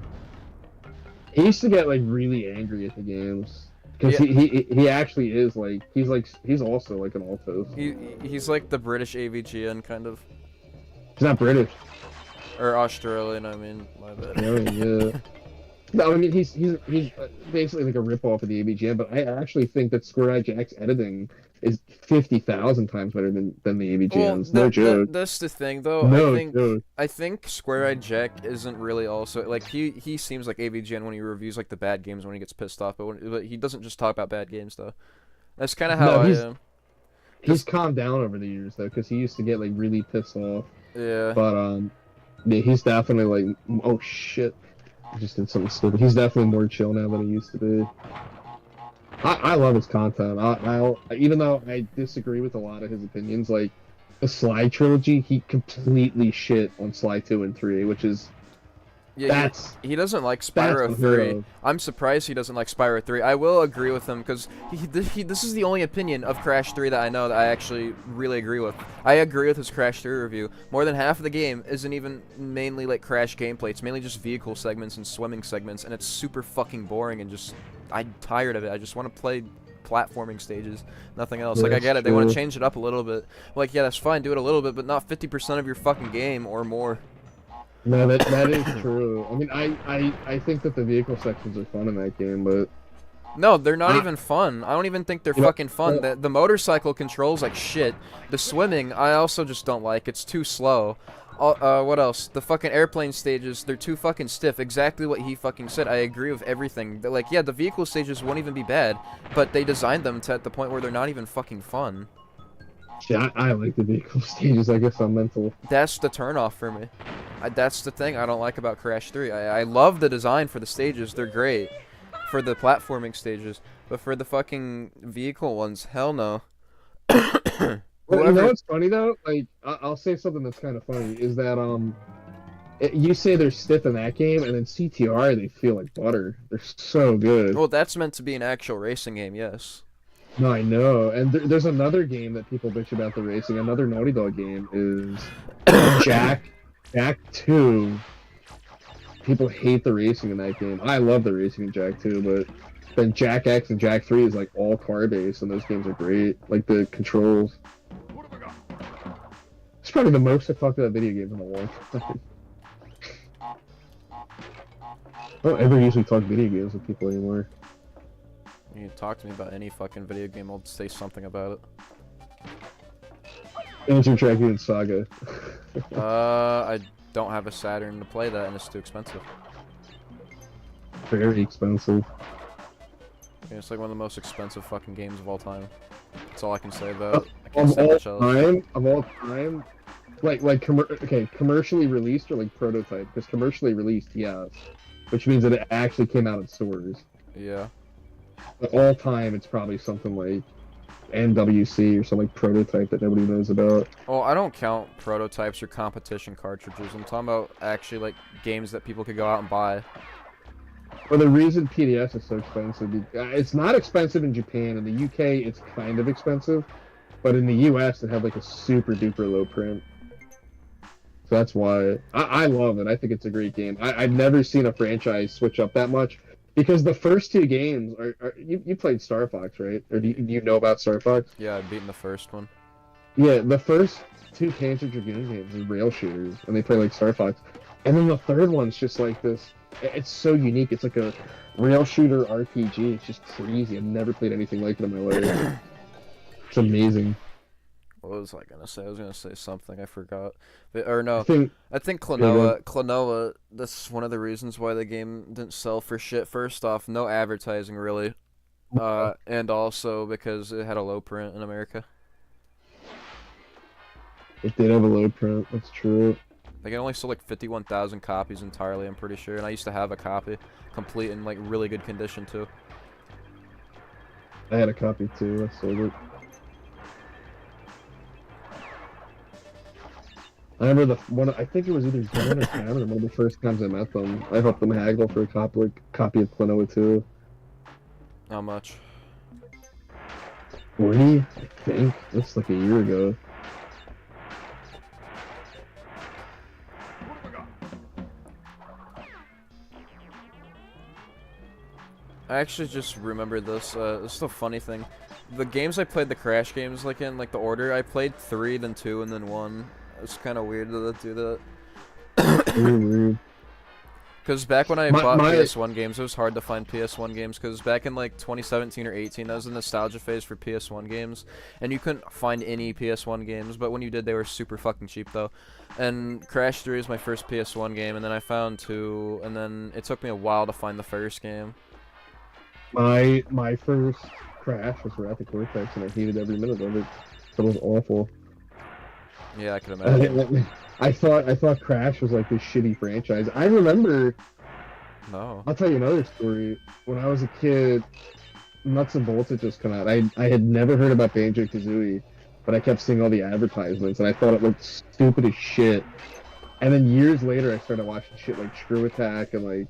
He used to get like really angry at the games. Because he actually is like he's also like an Altos. He's like the British AVGN kind of. He's not British. Or Australian, I mean, my bad. Yeah. No, I mean he's basically like a ripoff of the AVGN, but I actually think that Square Eye Jack's editing is 50,000 times better than the AVGN's. Well, no joke. That's the thing, though. No joke. I think Square Eye Jack isn't really also like he seems like AVGN when he reviews like the bad games when he gets pissed off, but he doesn't just talk about bad games though. That's kind of how I am. He's calmed down over the years though, because he used to get like really pissed off. Yeah. But yeah, he's definitely like, oh shit, I just did something stupid. He's definitely more chill now than he used to be. I love his content. Even though I disagree with a lot of his opinions, like the Sly trilogy, he completely shit on Sly 2 and 3, which is he doesn't like Spyro 3. I'm surprised he doesn't like Spyro 3. I will agree with him because this is the only opinion of Crash 3 that I know that I actually really agree with. I agree with his Crash 3 review. More than half of the game isn't even mainly like Crash gameplay. It's mainly just vehicle segments and swimming segments, and it's super fucking boring and just I'm tired of it. I just want to play platforming stages, nothing else. Like I get it, they want to change it up a little bit. Like yeah, that's fine, do it a little bit, but not 50% of your fucking game or more. No, that is true. I mean, I think that the vehicle sections are fun in that game, but no, they're not even fun. I don't even think they're fucking fun. The motorcycle controls like shit. The swimming, I also just don't like. It's too slow. What else? The fucking airplane stages, they're too fucking stiff. Exactly what he fucking said. I agree with everything. Like, yeah, the vehicle stages won't even be bad, but they designed them to at the point where they're not even fucking fun. Yeah, I like the vehicle stages. I guess I'm mental. That's the turnoff for me. That's the thing I don't like about Crash 3. I love the design for the stages. They're great. For the platforming stages. But for the fucking vehicle ones, hell no. Well, you know what's funny though? Like, I'll say something that's kind of funny. Is that You say they're stiff in that game, and then CTR they feel like butter. They're so good. Well, that's meant to be an actual racing game, yes. No, I know. And there's another game that people bitch about the racing. Another Naughty Dog game is Jack 2. People hate the racing in that game. I love the racing in Jack 2, but then Jack X and Jack 3 is like all car based, and those games are great. Like the controls. It's probably the most I talked about video games in a long time. I don't ever usually talk video games with people anymore. You can talk to me about any fucking video game, I'll say something about Enter Dragoon Saga. it. I don't have a Saturn to play that, and it's too expensive. Very expensive. Yeah, it's like one of the most expensive fucking games of all time. That's all I can say about it. I can't Of say all much else. time, commercially released or like prototype? Because commercially released, yes, which means that it actually came out in stores. Yeah. But all time, it's probably something like NWC or some like prototype that nobody knows about. Well, I don't count prototypes or competition cartridges. I'm talking about actually like games that people could go out and buy. Well, the reason PDS is so expensive, it's not expensive in Japan. In the UK, it's kind of expensive, but in the US, it had like a super duper low print. So that's why I love it. I think it's a great game. I've never seen a franchise switch up that much because the first two games you played Star Fox, right? Or do you know about Star Fox? Yeah, I've beaten the first one. Yeah, the first two Panzer Dragoon games are rail shooters, and they play like Star Fox. And then the third one's just like this. It's so unique. It's like a rail shooter RPG. It's just crazy. I've never played anything like it in my life. It's amazing. What was I gonna say? I was gonna say something. I forgot. Or no, I I think Klonoa. Klonoa, that's one of the reasons why the game didn't sell for shit. First off, no advertising really. And also because it had a low print in America. It did have a low print. That's true. Like it only sold like 51,000 copies entirely, I'm pretty sure. And I used to have a copy, complete in like really good condition too. I had a copy too. I sold it. I remember the one. I think it was either Dan or Cameron. One of the first times I met them, I helped them haggle for a copy of Klonoa 2. How much? 40, I think. That's like a year ago. I actually just remembered this. This is the funny thing. The games I played, the Crash games, like in like the order, I played 3, then 2, and then 1. It's kind of weird that they do that. Because back when I bought PS1 games, it was hard to find PS1 games. Because back in like 2017 or 18, that was the nostalgia phase for PS1 games, and you couldn't find any PS1 games. But when you did, they were super fucking cheap though. And Crash 3 is my first PS1 game, and then I found 2, and then it took me a while to find the first game. My first Crash was Wrath of Cortex, and I hated every minute of it. It was awful. Yeah, I could imagine. I thought Crash was like this shitty franchise. I remember. No. I'll tell you another story. When I was a kid, Nuts and Bolts had just come out. I had never heard about Banjo-Kazooie, but I kept seeing all the advertisements, and I thought it looked stupid as shit. And then years later, I started watching shit like Screw Attack and like,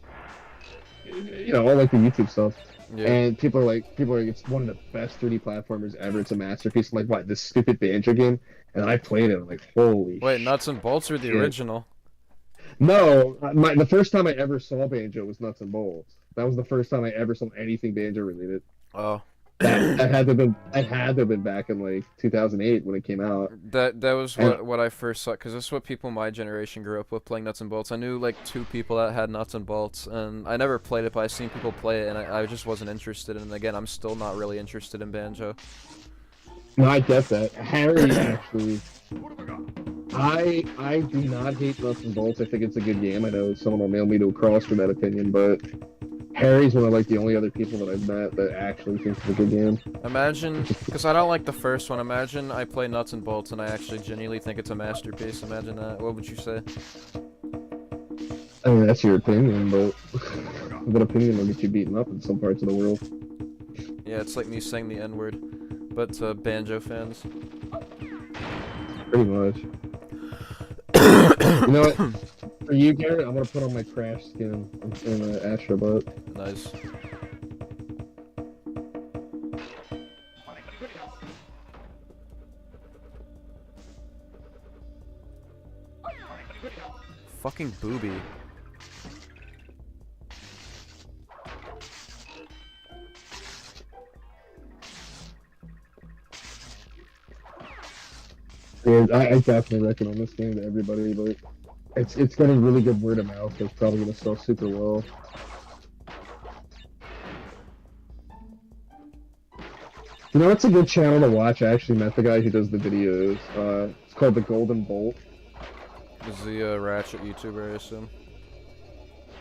all like the YouTube stuff. Yeah. And people are like, it's one of the best 3D platformers ever. It's a masterpiece. I'm like, what, this stupid Banjo game? And I played it. I'm like, holy Wait, shit. Nuts and Bolts or the original? No, the first time I ever saw Banjo was Nuts and Bolts. That was the first time I ever saw anything Banjo related. Oh. That had to have been back in like 2008 when it came out. That was what I first saw, because this is what people my generation grew up with, playing Nuts and Bolts. I knew like 2 people that had Nuts and Bolts, and I never played it, but I seen people play it, and I just wasn't interested. And again, I'm still not really interested in Banjo. No, I get that. Harry actually. I do not hate Nuts and Bolts. I think it's a good game. I know someone will nail me to a cross for that opinion, but Harry's one of like the only other people that I've met that actually thinks it's a good game. Imagine, because I don't like the first one. Imagine I play Nuts and Bolts and I actually genuinely think it's a masterpiece. Imagine that. What would you say? I mean, that's your opinion, but that opinion will get you beaten up in some parts of the world. Yeah, it's like me saying the N-word, but to Banjo fans. Pretty much. You know what? for you, Garrett, I'm gonna put on my Crash skin in Astrobot. Nice. Fucking booby. Yeah, I definitely recommend this game to everybody, but it's getting really good word of mouth. So it's probably gonna sell super well. You know, it's a good channel to watch. I actually met the guy who does the videos. It's called The Golden Bolt. Is the Ratchet YouTuber, I assume?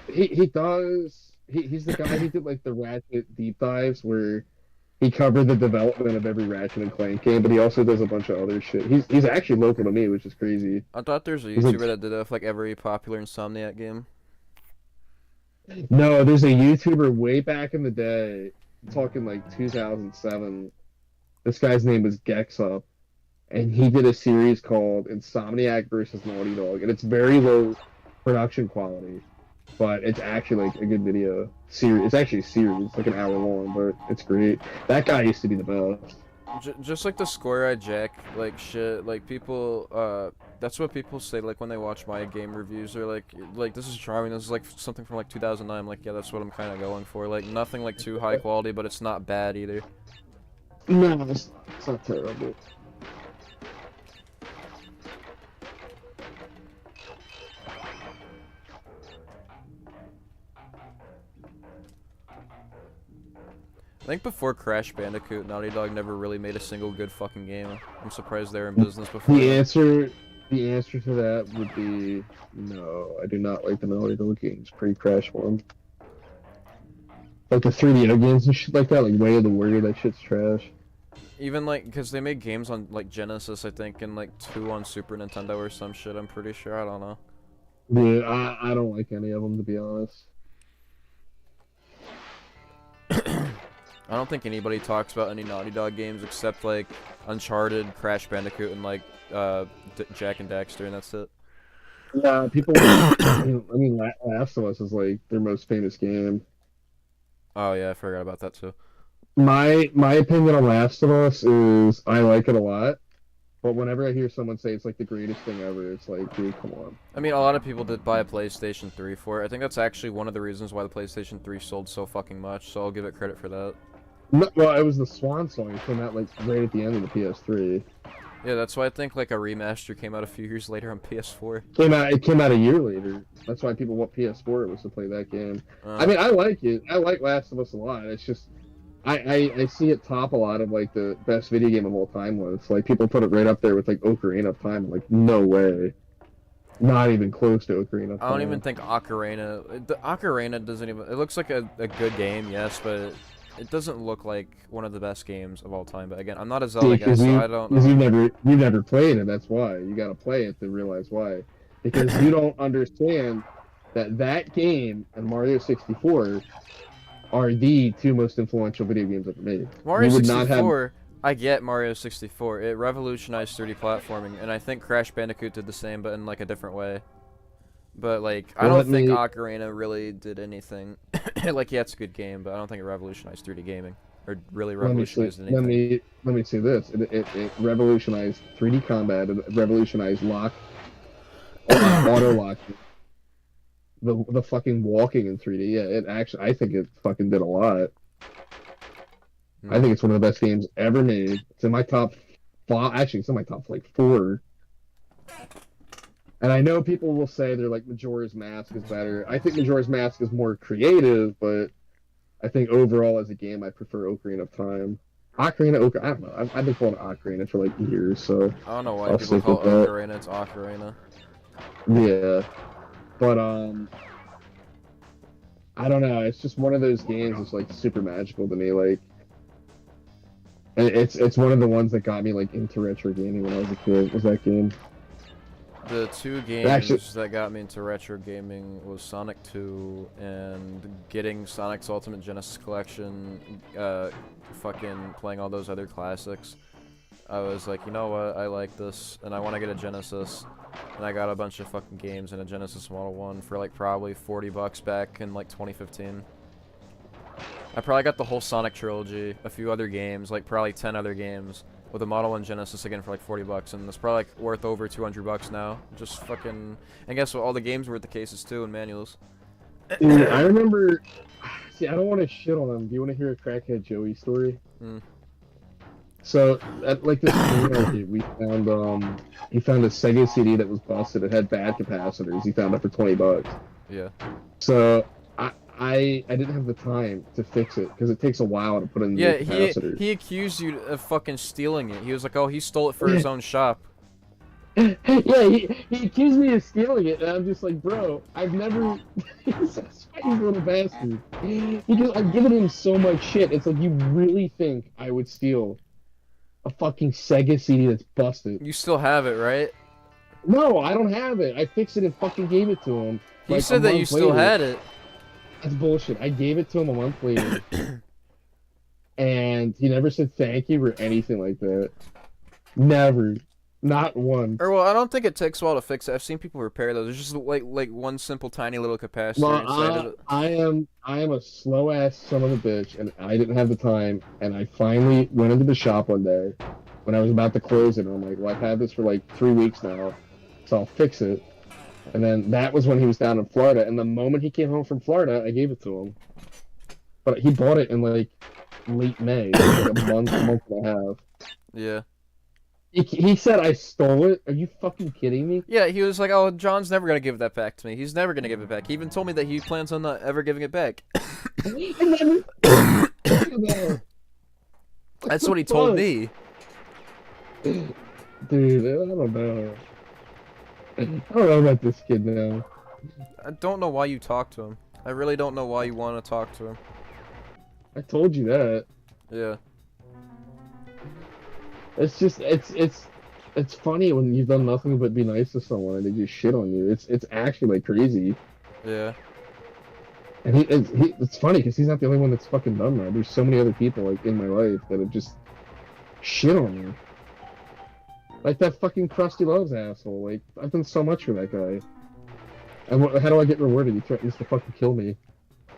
He does. He's the guy who did like the Ratchet deep dives where he covered the development of every Ratchet and Clank game, but he also does a bunch of other shit. He's actually local to me, which is crazy. I thought there's a He's like- YouTuber that did that with like every popular Insomniac game. No, there's a YouTuber way back in the day, talking like 2007. This guy's name was Gexup, and he did a series called Insomniac versus Naughty Dog, and it's very low production quality, but it's actually like a good video series. It's actually a series, it's like an hour long, but it's great. That guy used to be the best. Just like the Square-Eyed Jack, like shit, like people, that's what people say, like when they watch my game reviews, they're like this is charming, this is like something from like 2009, I'm like, yeah, that's what I'm kind of going for, like nothing like too high quality, but it's not bad either. No, it's not terrible. I think before Crash Bandicoot, Naughty Dog never really made a single good fucking game. I'm surprised they were in business before. The answer to that would be no. I do not like the Naughty Dog games pre-Crash one. Like the 3DO games and shit like that, like Way of the Warrior, that shit's trash. Even like, because they made games on like Genesis, I think, and like 2 on Super Nintendo or some shit, I'm pretty sure, I don't know. Yeah, I don't like any of them, to be honest. I don't think anybody talks about any Naughty Dog games except like Uncharted, Crash Bandicoot, and like Jack and Daxter, and that's it. Yeah, people. I mean, Last of Us is like their most famous game. Oh yeah, I forgot about that too. My opinion on Last of Us is I like it a lot, but whenever I hear someone say it's like the greatest thing ever, it's like, dude, come on. I mean, a lot of people did buy a PlayStation 3 for it. I think that's actually one of the reasons why the PlayStation 3 sold so fucking much, so I'll give it credit for that. No, well, it was the Swan song. It came out like right at the end of the PS3. Yeah, that's why I think like a remaster came out a few years later on PS4. It came out a year later. That's why people want PS4 was to play that game. I mean, I like it. I like Last of Us a lot. It's just I see it top a lot of like the best video game of all time lists. Like people put it right up there with like Ocarina of Time. I'm like, no way. Not even close to Ocarina of Time. I don't even think Ocarina... The Ocarina doesn't even... It looks like a good game, yes, but it doesn't look like one of the best games of all time. But again, I'm not a Zelda guy, so I don't know. Because you've never played it, that's why. You gotta play it to realize why. Because you don't understand that game and Mario 64 are the 2 most influential video games ever made. Mario 64... I get Mario 64. It revolutionized 3D platforming, and I think Crash Bandicoot did the same, but in like a different way. But like, I don't think Ocarina really did anything. Like, yeah, it's a good game, but I don't think it revolutionized 3D gaming or really revolutionized anything. Let me say this: it revolutionized 3D combat. It revolutionized auto locking, the fucking walking in 3D. Yeah, I think it fucking did a lot. I think it's one of the best games ever made. It's in my top 5. Actually, it's in my top like 4. And I know people will say they're like Majora's Mask is better. I think Majora's Mask is more creative, but I think overall as a game, I prefer Ocarina of Time. I don't know. I've been calling it Ocarina for like years, so I don't know why people call it Ocarina. It's Ocarina. Yeah, but I don't know. It's just one of those games that's like super magical to me. Like. It's one of the ones that got me like into retro gaming when I was a kid. Was that game? The 2 games that got me into retro gaming was Sonic 2 and getting Sonic's Ultimate Genesis Collection, fucking playing all those other classics. I was like, you know what, I like this, and I want to get a Genesis. And I got a bunch of fucking games and a Genesis Model 1 for like probably $40 back in like 2015. I probably got the whole Sonic trilogy, a few other games, like probably 10 other games, with a Model 1 Genesis again for like $40, and it's probably like worth over $200 now. Just fucking, and guess what? All the games were at the cases too and manuals. Dude, I remember. See, I don't want to shit on him. Do you want to hear a crackhead Joey story? Mm. So at like this flea market, we found he found a Sega CD that was busted. It had bad capacitors. He found it for $20. Yeah. So I didn't have the time to fix it because it takes a while to put in Yeah, new capacitors. he accused you of fucking stealing it. He was like, oh, he stole it for his own shop. Yeah, he accused me of stealing it, and I'm just like, bro, I've never. He's a little bastard. Because I've given him so much shit. It's like, you really think I would steal a fucking Sega CD that's busted? You still have it, right? No, I don't have it. I fixed it and fucking gave it to him. He like, said that you still had it. That's bullshit. I gave it to him a month later. And he never said thank you or anything like that. Never. Not once. Or well, I don't think it takes a while to fix it. I've seen people repair those. It's just like one simple tiny little capacitor inside of it. I am a slow ass son of a bitch, and I didn't have the time. And I finally went into the shop one day when I was about to close it. And I'm like, well, I've had this for like 3 weeks now, so I'll fix it. And then that was when he was down in Florida. And the moment he came home from Florida, I gave it to him. But he bought it in like late May, like a month and a half. Yeah. He said I stole it. Are you fucking kidding me? Yeah, he was like, oh, John's never gonna give that back to me. He's never gonna give it back. He even told me that he plans on not ever giving it back. That's what he told me. Dude, I don't know. I don't know about this kid now. I don't know why you talk to him. I really don't know why you want to talk to him. I told you that. Yeah. It's just it's funny when you've done nothing but be nice to someone and they just shit on you. It's actually like crazy. Yeah. And it's funny because he's not the only one that's fucking done that. There's so many other people like in my life that have just shit on me. Like that fucking Krusty Loves asshole. Like I've done so much for that guy. And how do I get rewarded? He threatens to fucking kill me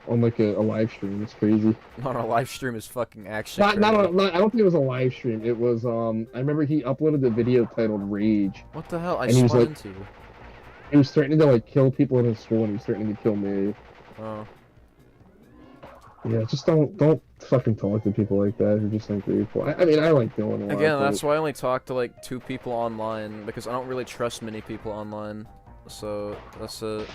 on like a live stream. It's crazy. On a live stream is fucking actually Not I don't think it was a live stream. It was I remember he uploaded a video titled Rage. What the hell? I And he was spun like- into you. He was threatening to like kill people in his school and he was threatening to kill me. Oh. Yeah, just don't fucking talk to people like that who just ungrateful. I mean I like Dylan a lot. Again, but- that's why I only talk to like 2 people online, because I don't really trust many people online. So that's it.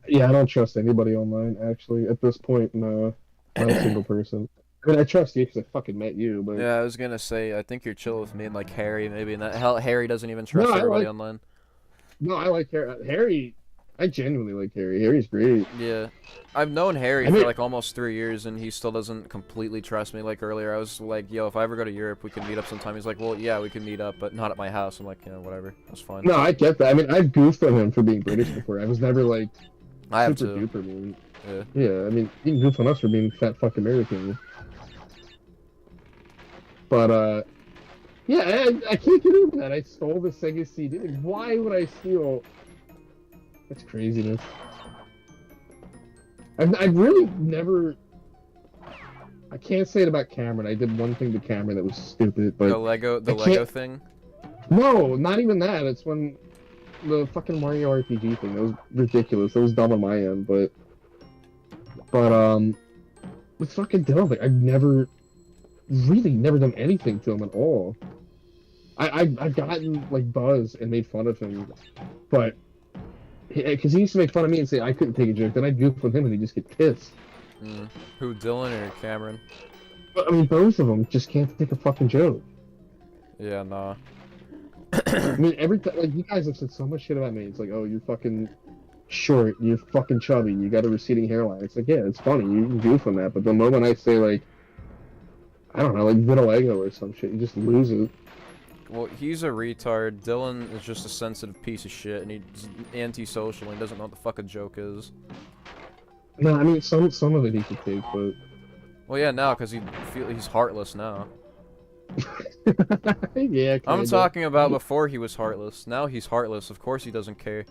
Yeah, I don't trust anybody online, actually. At this point, no. Not a single person. I mean, I trust you because I fucking met you, but... Yeah, I was gonna say, I think you're chill with me and like Harry, maybe. And that hell, Harry doesn't even trust No, I everybody like- online. No, I like Harry. Harry, I genuinely like Harry. Harry's great. Yeah, I've known Harry I mean- for like almost 3 years, and he still doesn't completely trust me. Like earlier, I was like, "Yo, if I ever go to Europe, we can meet up sometime." He's like, "Well, yeah, we can meet up, but not at my house." I'm like, "Yeah, whatever, that's fine." No, I get that. I mean, I've goofed on him for being British before. I was never, like, I have super to. duper mean. Yeah. Yeah, I mean, you can goof on us for being fat fucking Americans. But, yeah, I can't get over that. I stole the Sega CD. Like, why would I steal... That's craziness. I've really never... I can't say it about Cameron. I did one thing to Cameron that was stupid, but... The Lego I Lego can't- thing. No, not even that. It's when... The fucking Mario RPG thing. That was ridiculous. That was dumb on my end, but... With fucking Dylan, like, I've never... Really never done anything to him at all. I've gotten, like, buzz and made fun of him, but... Because he used to make fun of me and say I couldn't take a joke, then I'd goof with him and he'd just get pissed. Who, Dylan or Cameron? But, I mean, both of them just can't take a fucking joke. Yeah, nah. I mean, every time, like, you guys have said so much shit about me. It's like, oh, you're fucking short, you're fucking chubby, you got a receding hairline. It's like, yeah, it's funny, you can goof on that, but the moment I say, like, I don't know, like vitiligo or some shit, you just lose it. Well, he's a retard. Dylan is just a sensitive piece of shit, and he's antisocial, and he doesn't know what the fuck a joke is. No, I mean, some of it he could take, but... Well, yeah, now, because he's heartless now. Yeah, I'm kinda. talking about before he was heartless. Now he's heartless. Of course he doesn't care.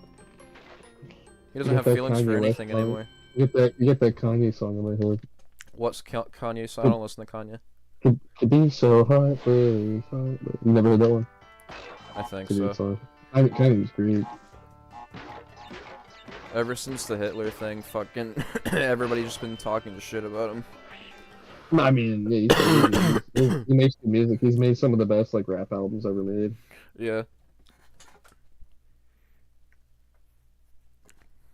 He doesn't You have get that feelings for Kanye West anything song? anymore. You get that Kanye song in my head. What's Kanye? So I don't listen to Kanye. Could be so heartless. You never heard that one? I think It's a so. good song. Kanye's great. Ever since the Hitler thing, fucking everybody's just been talking to shit about him. I mean, yeah, he makes good music. He's made some of the best like rap albums ever made. Yeah.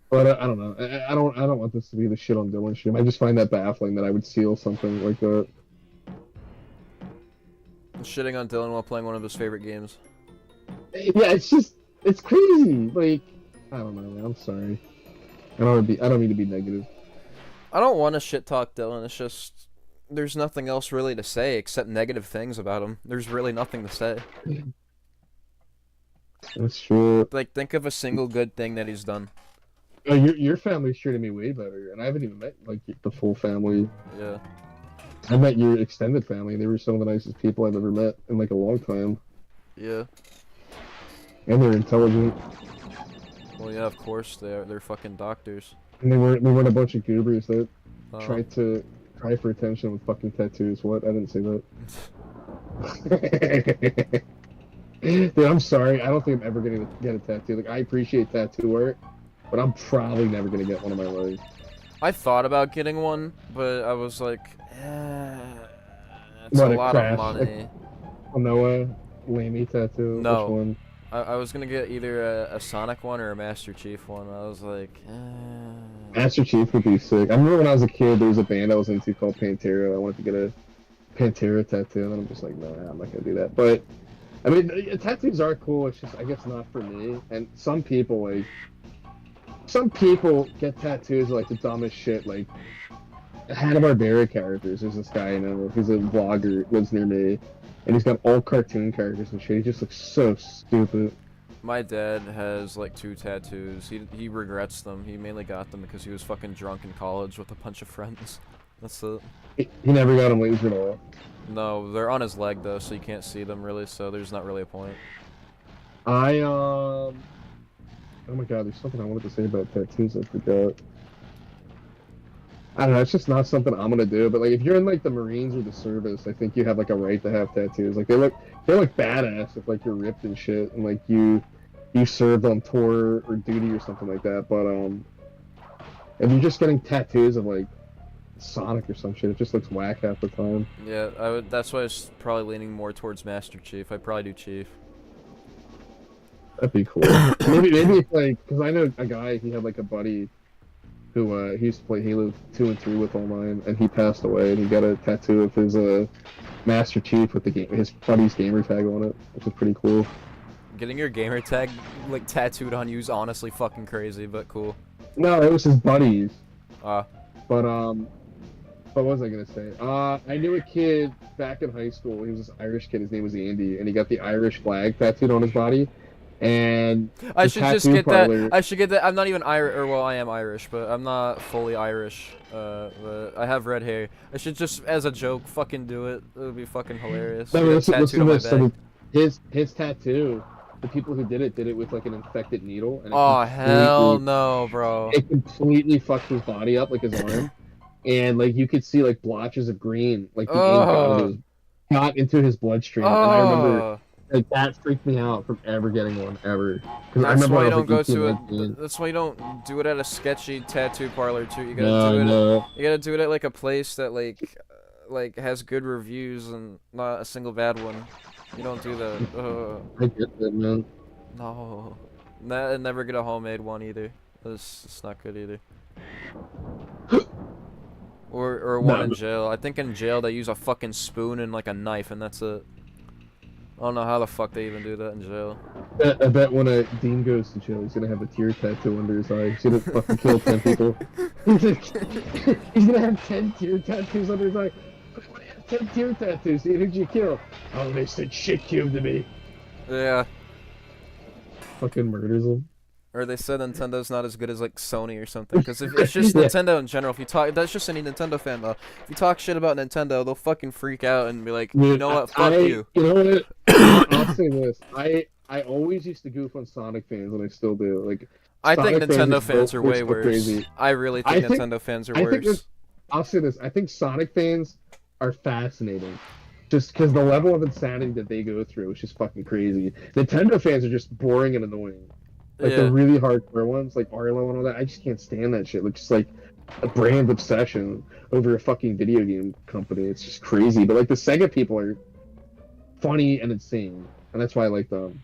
But I don't know. I don't want this to be the shit on Dylan stream. I just find that baffling that I would steal something like that. Shitting on Dylan while playing one of his favorite games. Yeah, it's crazy. Like, I don't know, man. I'm sorry. I don't mean to be negative. I don't want to shit talk Dylan. It's just there's nothing else really to say except negative things about him. There's really nothing to say. That's true. Like, think of a single good thing that he's done. Oh, your family's treated me way better, and I haven't even met like the full family. Yeah. I met your extended family. They were some of the nicest people I've ever met in like a long time, Yeah. and they're intelligent. Well, yeah, of course they're fucking doctors. And they weren't a bunch of goobers that Uh, tried to cry for attention with fucking tattoos. What? I didn't say that. Dude, I'm sorry. I don't think I'm ever gonna get a tattoo. Like, I appreciate tattoo art, but I'm probably never gonna get one of my legs. I thought about getting one, but I was like, it's What, a a lot craft? of money. A Noah Lamey tattoo. No. Which one? I was gonna get either a Sonic one or a Master Chief one. I was like, Master Chief would be sick. I remember when I was a kid, there was a band I was into called Pantera. I wanted to get a Pantera tattoo, and then I'm just like, no, I'm not gonna do that. But I mean, tattoos are cool. It's just, I guess, not for me. And some people get tattoos like the dumbest shit. Like Hanna-Barbera characters. There's this guy I know. He's a vlogger. Lives near me, and he's got all cartoon characters and shit. He just looks so stupid. My dad has like 2 tattoos. He regrets them. He mainly got them because he was fucking drunk in college with a bunch of friends. That's it. He never got him lasered at all. No, they're on his leg though, so you can't see them really. So there's not really a point. Oh my god, there's something I wanted to say about tattoos. I forgot. I don't know. It's just not something I'm gonna do. But like, if you're in like the Marines or the service, I think you have like a right to have tattoos. Like they look badass if like you're ripped and shit, and like you served on tour or duty or something like that. But if you're just getting tattoos of like Sonic or some shit, it just looks whack half the time. Yeah, I would. That's why I was probably leaning more towards Master Chief. I'd probably do Chief. That'd be cool. maybe it's like, because I know a guy. He had like a buddy who he used to play Halo 2 and 3 with online, and he passed away, and he got a tattoo of his Master Chief with his buddy's gamer tag on it, which is pretty cool. Getting your gamer tag like tattooed on you is honestly fucking crazy, but cool. No, it was his buddies. Ah. But what was I gonna say? I knew a kid back in high school. He was this Irish kid. His name was Andy, and he got the Irish flag tattooed on his body. And I the should just tattoo get parlor- that. I should get that. I'm not even Irish, or well, I am Irish, but I'm not fully Irish. But I have red hair. I should just, as a joke, fucking do it. It would be fucking hilarious. No, Get it listen tattooed to on my this. So back. his tattoo, the people who did it with like an infected needle. And it Oh hell completely- no, bro. It completely fucked his body up, like his arm, and like you could see like blotches of green, like the ink got into his bloodstream. And I remember like that freaked me out from ever getting one ever. Because I That's remember why I you was, don't like, go 18, to 19. it. That's why you don't do it at a sketchy tattoo parlor too. You gotta No, do it. no. You gotta do it at like a place that like has good reviews and not a single bad one. You don't do that. I get that, man. No. And never get a homemade one either. It's not good either. Or one in jail. I think in jail they use a fucking spoon and like a knife and that's it. I don't know how the fuck they even do that in jail. I bet when a Dean goes to jail, he's gonna have a tear tattoo under his eye. He's gonna fucking kill 10 people. He's gonna have 10 tear tattoos under his eye. Why do you have 10 tear tattoos? Who'd you kill? Oh, they said shit cube to me. Yeah. Fucking murders him. Or they said Nintendo's not as good as like Sony or something. Because if it's just Yeah. Nintendo in general, if you talk, that's just any Nintendo fan though. If you talk shit about Nintendo, they'll fucking freak out and be like, you Dude, know what, fuck you. You know what? I'll say this. I always used to goof on Sonic fans, and I still do. Like, I think Sonic Nintendo just fans go- are they're way so worse. crazy. I really I think think- Nintendo fans are I think worse. I'll say this. I think Sonic fans are fascinating. Just because the level of insanity that they go through is just fucking crazy. Nintendo fans are just boring and annoying. Like Yeah. the really hardcore ones, like Arlo and all that. I just can't stand that shit. Like just like a brand obsession over a fucking video game company. It's just crazy. But like the Sega people are funny and insane, and that's why I like them.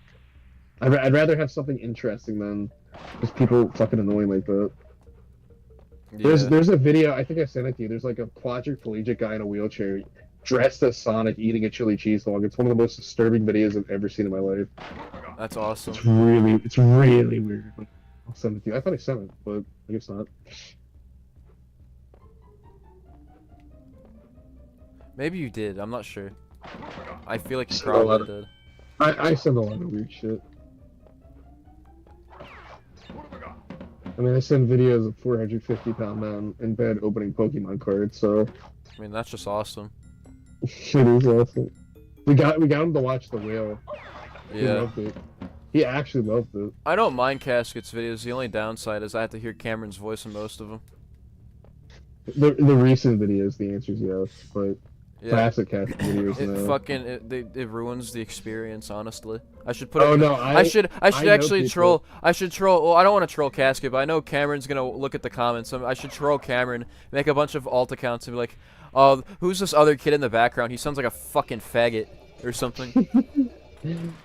I'd rather have something interesting than just people fucking annoying like that. Yeah. There's a video, I think I sent it to you. There's like a quadriplegic guy in a wheelchair dressed as Sonic eating a chili cheese dog. It's one of the most disturbing videos I've ever seen in my life. That's awesome. It's really weird. I'll send it to you. I thought I sent it, but I guess not. Maybe you did. I'm not sure. I feel like you So, uh, probably did. I send a lot of weird shit. I mean, I send videos of 450-pound men in bed opening Pokemon cards, so I mean, that's just awesome. it is awesome. We got him to watch The Whale. He Yeah. loved it. He actually loved it. I don't mind Casket's videos. The only downside is I have to hear Cameron's voice in most of them. The recent videos, the answer is yes, but Yeah. classic Casket videos, It no. fucking it ruins the experience, honestly. I should put Oh up, no, I should I know actually people- troll. I should troll. Well, I don't want to troll Casket, but I know Cameron's gonna look at the comments. So I should troll Cameron, make a bunch of alt accounts, and be like, "Oh, who's this other kid in the background? He sounds like a fucking faggot or something."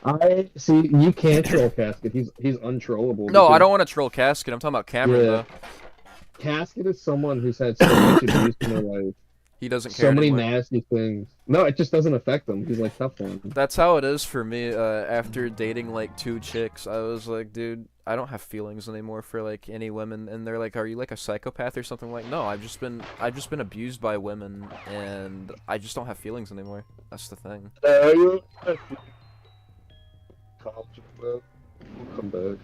I see. You can't troll Casket. He's untrollable. No, I because don't want to troll Casket. I'm talking about Cameron Yeah. though. Casket is someone who's had so much abuse in their life, He doesn't care so many anymore. nasty things. No, it just doesn't affect him. He's like tough one. That's how it is for me. After dating like 2 chicks, I was like, dude, I don't have feelings anymore for like any women. And they're like, are you like a psychopath or something? Like, no, I've just been abused by women, and I just don't have feelings anymore. That's the thing. We'll come back.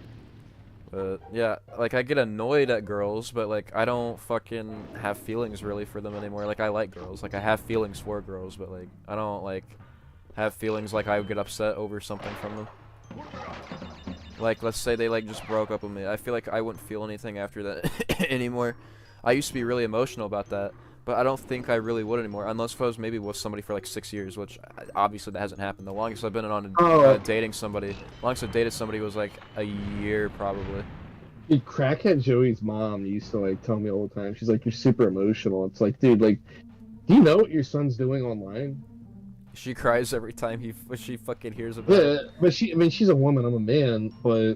But yeah, like I get annoyed at girls, but like I don't fucking have feelings really for them anymore. Like I like girls, like I have feelings for girls, but like I don't like have feelings like I would get upset over something from them. Like let's say they like just broke up with me. I feel like I wouldn't feel anything after that anymore. I used to be really emotional about that, but I don't think I really would anymore. Unless if I was maybe with somebody for like 6 years, which obviously that hasn't happened. The longest I've been on dating somebody, longest I've dated somebody was like a year probably. Dude, crackhead Joey's mom used to like tell me all the time. She's like, "You're super emotional." It's like, dude, like, do you know what your son's doing online? She cries every time she fucking hears about Yeah, it. but she's a woman. I'm a man, but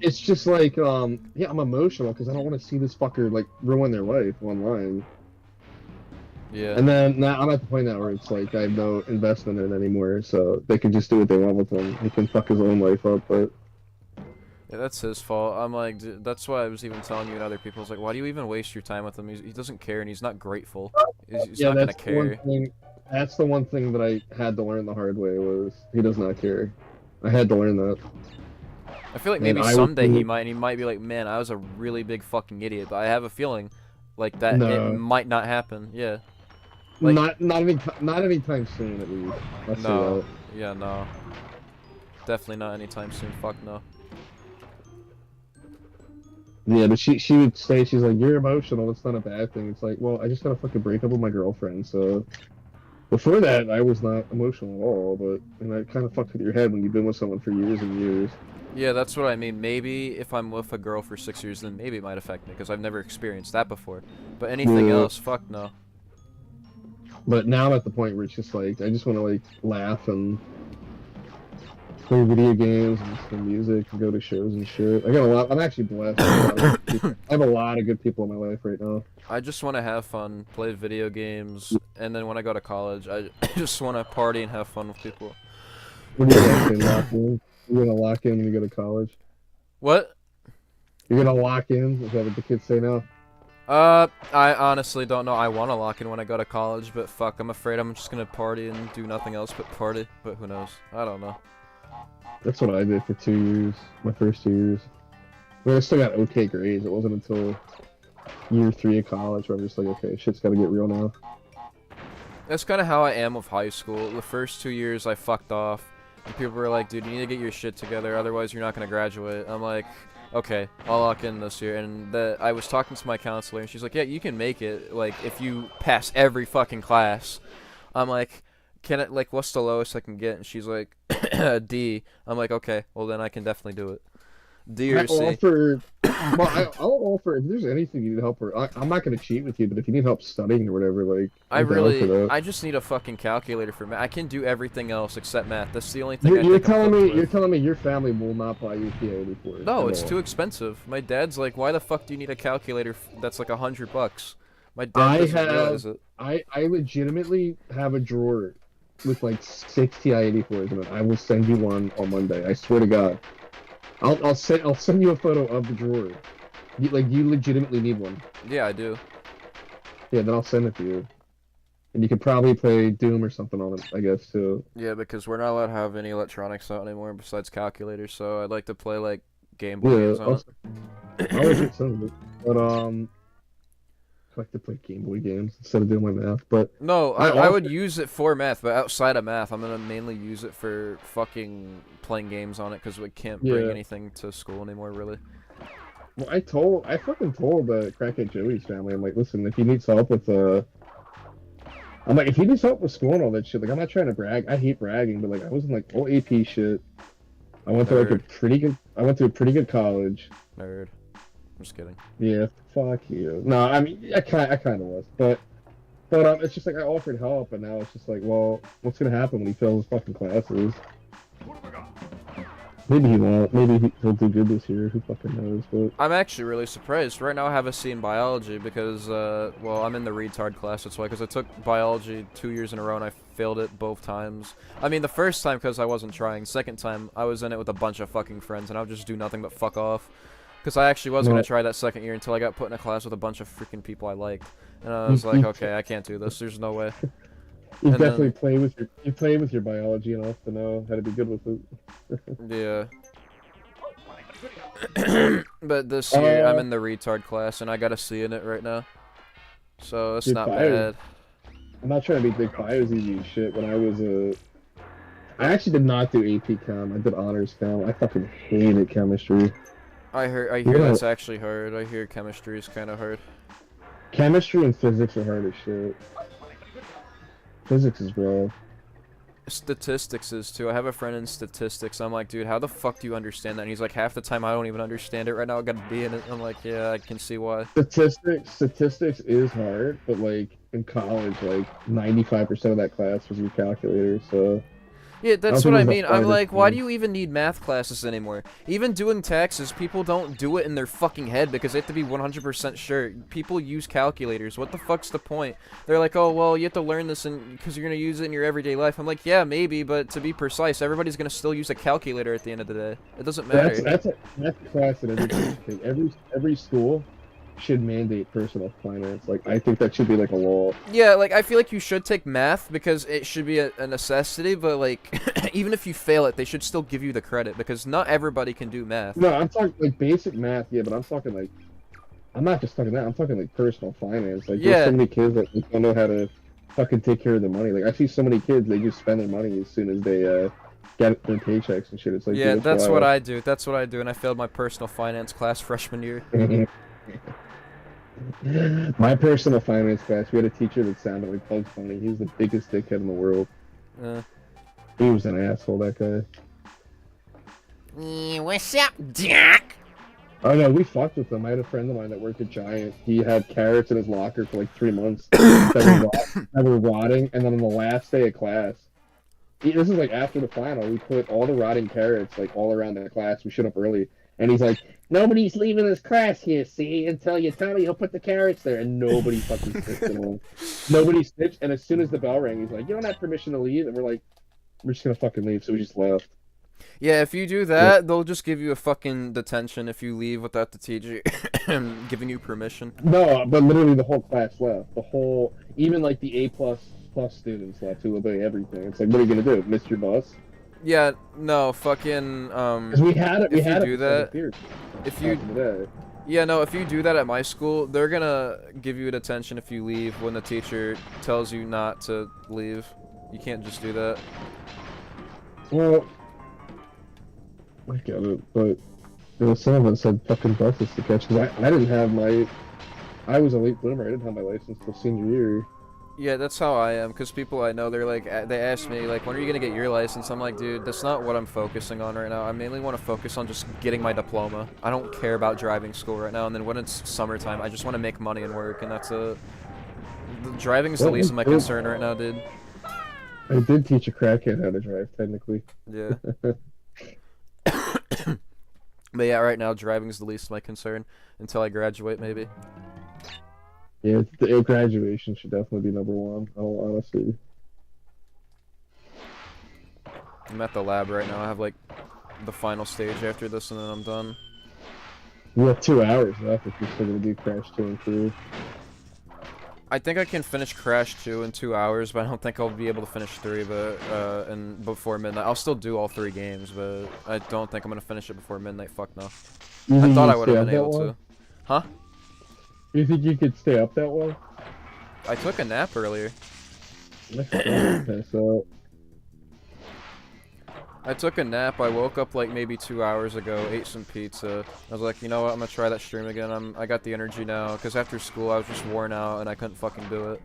it's just like, yeah, I'm emotional because I don't want to see this fucker like ruin their life online. Yeah. And then now I'm at the point now where it's like I have no investment in it anymore, so they can just do what they want with him. He can fuck his own life up, but Yeah, that's his fault. I'm like, that's why I was even telling you and other people. I was like, why do you even waste your time with him? He doesn't care and he's not grateful. He's yeah, not gonna that's the one care. thing. That's the one thing that I had to learn the hard way was he does not care. I had to learn that. I feel like Man, maybe I would someday do- he might be like, man, I was a really big fucking idiot. But I have a feeling like that No. it might not happen. Yeah. Like- Not anytime soon at least. I'll say No. that. Yeah, no. Definitely not anytime soon. Fuck no. Yeah, but she would say, she's like, "You're emotional, it's not a bad thing." It's like, well, I just gotta fucking break up with my girlfriend, so before that I was not emotional at all, but and that kind of fucks with your head when you've been with someone for years and years. Yeah, that's what I mean. Maybe if I'm with a girl for 6 years, then maybe it might affect me because I've never experienced that before. But anything Yeah. else, fuck no. But now I'm at the point where it's just like I just want to like laugh and play video games and listen to music and go to shows and shit. I got a lot. I'm actually blessed. I have a lot of good people in my life right now. I just want to have fun, play video games, and then when I go to college, I just want to party and have fun with people. What are you gonna say, lock in? You're gonna lock in when you go to college? What? You're gonna lock in? Is that what the kids say now? I honestly don't know. I want to lock in when I go to college, but fuck, I'm afraid I'm just gonna party and do nothing else but party. But who knows? I don't know. That's what I did for 2 years. My first 2 years. I mean, I still got okay grades. It wasn't until year 3 of college where I'm just like, okay, shit's gotta get real now. That's kind of how I am with high school. The first 2 years I fucked off, and people were like, dude, you need to get your shit together, otherwise you're not gonna graduate. I'm like, okay, I'll lock in this year. And I was talking to my counselor, and she's like, yeah, you can make it, like, if you pass every fucking class. I'm like, can it, like, what's the lowest I can get? And she's like, D. I'm like, okay, well then I can definitely do it. D or C. I'll offer if there's anything you need help with. I'm not gonna cheat with you, but if you need help studying or whatever, like I just need a fucking calculator for math. I can do everything else except math. That's the only thing. You're telling me your family will not buy you PA84. No, it's too expensive. My dad's like, why the fuck do you need a calculator that's like $100? My dad doesn't realize it. I legitimately have a drawer with like 6 TI-84s in it. I will send you one on Monday. I swear to God. I'll send you a photo of the drawer. You legitimately need one. Yeah, I do. Yeah, then I'll send it to you. And you could probably play Doom or something on it, I guess, too. Yeah, because we're not allowed to have any electronics out anymore besides calculators, so I'd like to play, like, Game Boy games on it. I would some of it. But, I like to play Game Boy games instead of doing my math, but... No, I would use it for math, but outside of math, I'm gonna mainly use it for fucking playing games on it, because we can't bring anything to school anymore, really. Well, I fucking told Crackhead Joey's family, I'm like, listen, if he needs help with, if he needs help with school and all that shit, like, I'm not trying to brag, I hate bragging, but, like, I was in, like, all AP shit. I went to, like, a pretty good college. Nerd. I'm just kidding. Yeah, fuck you. No, I mean, I kind of was, but it's just like I offered help, and now it's just like, well, what's gonna happen when he fails his fucking classes? Maybe he won't. Maybe he'll do good this year. Who fucking knows? But I'm actually really surprised. Right now I have a C in biology because, well, I'm in the retard class. That's why, because I took biology 2 years in a row and I failed it both times. I mean, the first time because I wasn't trying. Second time, I was in it with a bunch of fucking friends, and I would just do nothing but fuck off. Because I actually was going to try that second year until I got put in a class with a bunch of freaking people I liked. And I was like, okay, I can't do this. There's no way. You definitely play with your biology enough to know how to be good with it. Yeah. But this year, I'm in the retard class, and I got a C in it right now. So it's not bad. I'm not trying to be big. Bio was easy as shit. When I was I actually did not do AP Chem. I did honors Chem. I fucking hated chemistry. I hear that's actually hard. I hear chemistry is kind of hard. Chemistry and physics are hard as shit. Physics is rough. Statistics is too. I have a friend in statistics. I'm like, dude, how the fuck do you understand that? And he's like, half the time I don't even understand it. Right now I got a B in it. I'm like, yeah, I can see why. Statistics is hard, but like in college, like 95% of that class was your calculator, so... Yeah, that's what I mean. I'm like, why do you even need math classes anymore? Even doing taxes, people don't do it in their fucking head because they have to be 100% sure. People use calculators. What the fuck's the point? They're like, oh, well, you have to learn this because you're going to use it in your everyday life. I'm like, yeah, maybe, but to be precise, everybody's going to still use a calculator at the end of the day. It doesn't matter. That's a class that every school should mandate personal finance. Like, I think that should be like a law. Yeah, like, I feel like you should take math because it should be a necessity, but like, even if you fail it, they should still give you the credit because not everybody can do math. No, I'm talking like basic math, yeah, but I'm talking like, I'm not just talking that, I'm talking like personal finance. Like, there's so many kids that don't know how to fucking take care of their money. Like, I see so many kids, they just spend their money as soon as they get their paychecks and shit. It's like, yeah, that's what I do. That's what I do, and I failed my personal finance class freshman year. My personal finance class, we had a teacher that sounded like Bugs Bunny. He was the biggest dickhead in the world. He was an asshole, that guy. What's up, Jack? Oh no, we fucked with him. I had a friend of mine that worked at Giant. He had carrots in his locker for like 3 months that were rotting, and then on the last day of class, this is like after the final, we put all the rotting carrots like all around the class. We showed up early, and he's like, nobody's leaving this class here, see, until you tell me he'll put the carrots there. And nobody fucking snitched at all. Nobody snitched, and as soon as the bell rang, he's like, you don't have permission to leave. And we're like, we're just gonna fucking leave, so we just left. Yeah, if you do that, they'll just give you a fucking detention if you leave without the teacher giving you permission. No, but literally the whole class left. The whole, even like the A++ students left who obey everything. It's like, what are you gonna do? Miss your bus? Yeah, no, fucking, Because we had it. We if you had do it that, here. if you, yeah, no, if you do that at my school, they're gonna give you detention if you leave when the teacher tells you not to leave. You can't just do that. Well, I get it, but some of us had fucking buses to catch. Because I didn't have my. I was a late bloomer. I didn't have my license till senior year. Yeah, that's how I am, because people I know, they're like, they ask me, like, when are you gonna get your license? I'm like, dude, that's not what I'm focusing on right now. I mainly want to focus on just getting my diploma. I don't care about driving school right now, and then when it's summertime, I just want to make money and work, and that's driving is the least of my concern right now, dude. I did teach a crackhead how to drive, technically. Yeah. But yeah, right now, driving is the least of my concern, until I graduate, maybe. Yeah, the graduation should definitely be number one, in all honesty. I'm at the lab right now. I have, like, the final stage after this, and then I'm done. We have 2 hours left if you're still gonna do Crash 2 and 3. I think I can finish Crash 2 in 2 hours, but I don't think I'll be able to finish 3 before midnight. I'll still do all 3 games, but I don't think I'm gonna finish it before midnight. Fuck no. I thought I would have been able to. Huh? You think you could stay up that well? I took a nap earlier. So I took a nap. I woke up like maybe 2 hours ago, ate some pizza. I was like, you know what, I'm gonna try that stream again. I got the energy now, because after school I was just worn out and I couldn't fucking do it.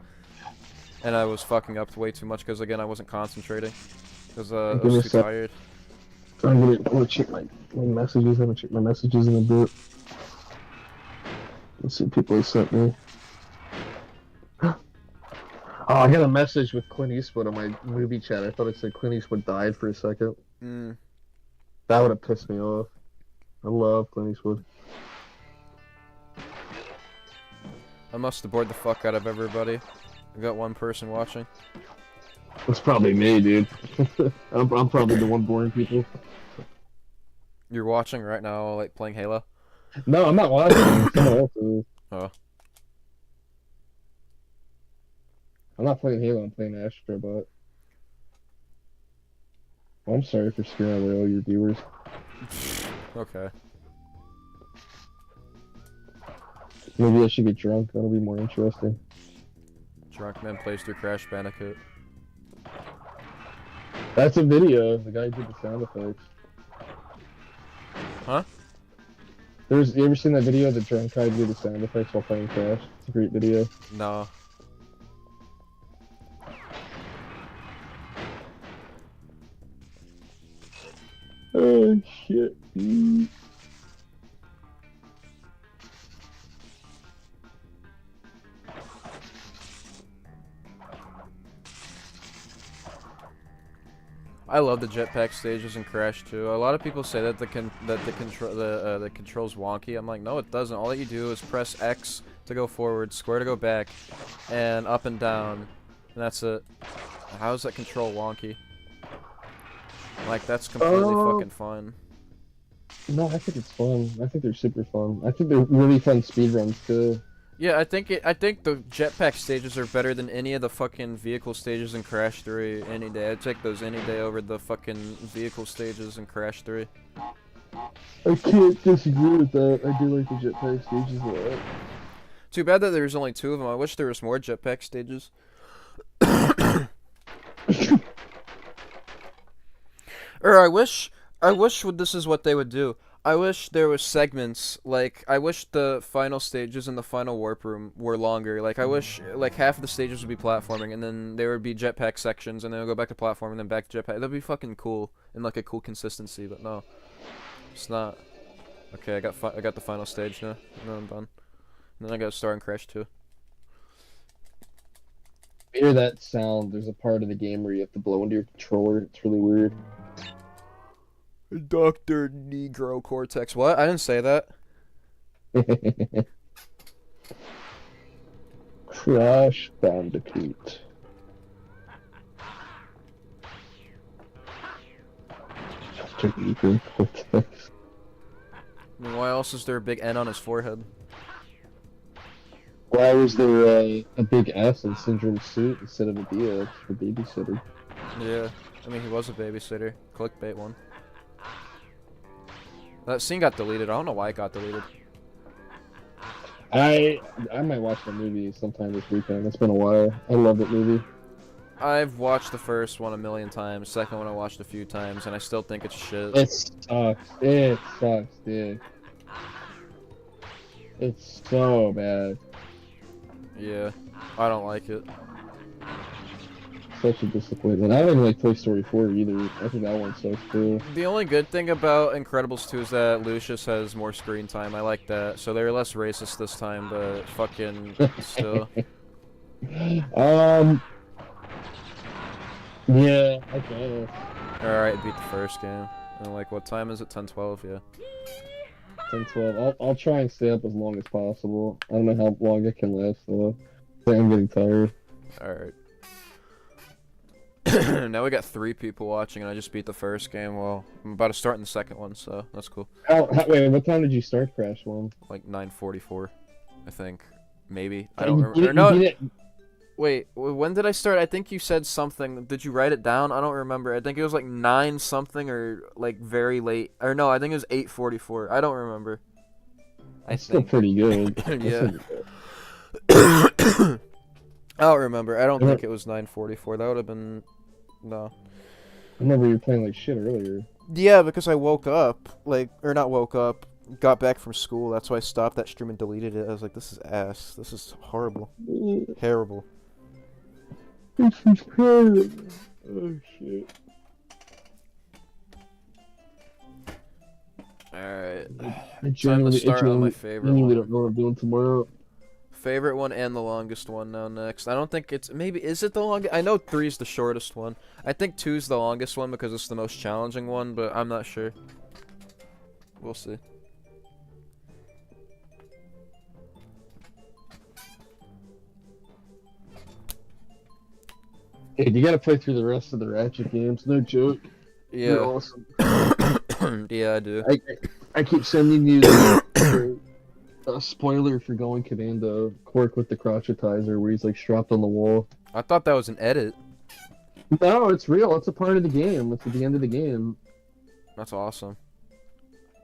And I was fucking up way too much because, again, I wasn't concentrating. Because I was too tired. I'm gonna check my messages. I haven't checked my messages in a bit. Let's see what people have sent me. Oh, I got a message with Clint Eastwood on my movie chat. I thought it said Clint Eastwood died for a second. That would have pissed me off. I love Clint Eastwood. I must have bored the fuck out of everybody. I got one person watching. It's probably me, dude. I'm probably the one boring people. You're watching right now, like, playing Halo? No, I'm not watching. Someone else is. Oh. I'm not playing Halo, I'm playing Astro Bot. Well, I'm sorry for scaring away all your viewers. Okay. Maybe I should get drunk, that'll be more interesting. Drunk man plays through Crash Bandicoot. That's a video, the guy who did the sound effects. Huh? You ever seen that video of the drunk guy do the sound effects while playing Crash? It's a great video. No. Oh shit. I love the jetpack stages in Crash 2. A lot of people say that the control's wonky. I'm like, no, it doesn't. All that you do is press X to go forward, square to go back, and up and down, and that's it. How is that control wonky? Like, that's completely fucking fun. No, I think it's fun. I think they're super fun. I think they're really fun speedruns too. Yeah, I think the jetpack stages are better than any of the fucking vehicle stages in Crash 3 any day. I'd take those any day over the fucking vehicle stages in Crash 3. I can't disagree with that. I do like the jetpack stages a lot. Too bad that there's only 2 of them. I wish there was more jetpack stages. Or I wish this is what they would do. I wish there was segments, like, I wish the final stages in the final warp room were longer. Like, I wish, like, half of the stages would be platforming, and then there would be jetpack sections, and then we'll go back to platforming, and then back to jetpack. That'd be fucking cool, and, like, a cool consistency, but no. It's not. Okay, I got the final stage now. No, I'm done. And then I gotta start in Crash 2. Hear that sound, there's a part of the game where you have to blow into your controller. It's really weird. Dr. Negro Cortex. What? I didn't say that. Crash Bandicoot. Dr. Negro Cortex. I mean, why else is there a big N on his forehead? Why was there a big S in Syndrome's suit instead of a D for babysitter? Yeah, I mean, he was a babysitter. Clickbait one. That scene got deleted. I don't know why it got deleted. I might watch the movie sometime this weekend. It's been a while. I love that movie. I've watched the first one a million times. Second one I watched a few times, and I still think it's shit. It sucks. It sucks, dude. It's so bad. Yeah, I don't like it. Such a disappointment. I don't even like Toy Story 4 either. I think that one sucks too. The only good thing about Incredibles 2 is that Lucius has more screen time. I like that. So they're less racist this time, but fucking still. Yeah, I guess. Alright, beat the first game. And like, what time is it? 10:12, yeah. 10, 12. I'll try and stay up as long as possible. I don't know how long it can last though. I'm getting tired. Alright. Now we got 3 people watching, and I just beat the first game. Well, I'm about to start in the second one, so that's cool. Wait, what time did you start Crash 1? Like 9:44, I think. Maybe. I don't remember. No. Wait, when did I start? I think you said something. Did you write it down? I don't remember. I think it was like 9 something or like very late. Or no, I think it was 8:44. I don't remember. That's still pretty good. Yeah. I don't remember. I don't think it was 9:44. That would have been no. I remember you were playing like shit earlier. Yeah, because I woke up, or not woke up, got back from school. That's why I stopped that stream and deleted it. I was like, this is ass. This is horrible. Terrible. This is terrible. Oh shit. Alright. I Time to start on my favorite one. one. Don't know what I'm doing tomorrow. Favorite one and the longest one now next. I don't think it's... Maybe... Is it the longest? I know 3 is the shortest one. I think 2 is the longest one because it's the most challenging one, but I'm not sure. We'll see. Hey, you gotta play through the rest of the Ratchet games. No joke. Yeah. They're awesome. Yeah, I do. I keep sending you the spoiler for Going Commando, Quark with the crotchetizer, where he's like strapped on the wall. I thought that was an edit. No, it's real. It's a part of the game. It's at the end of the game. That's awesome.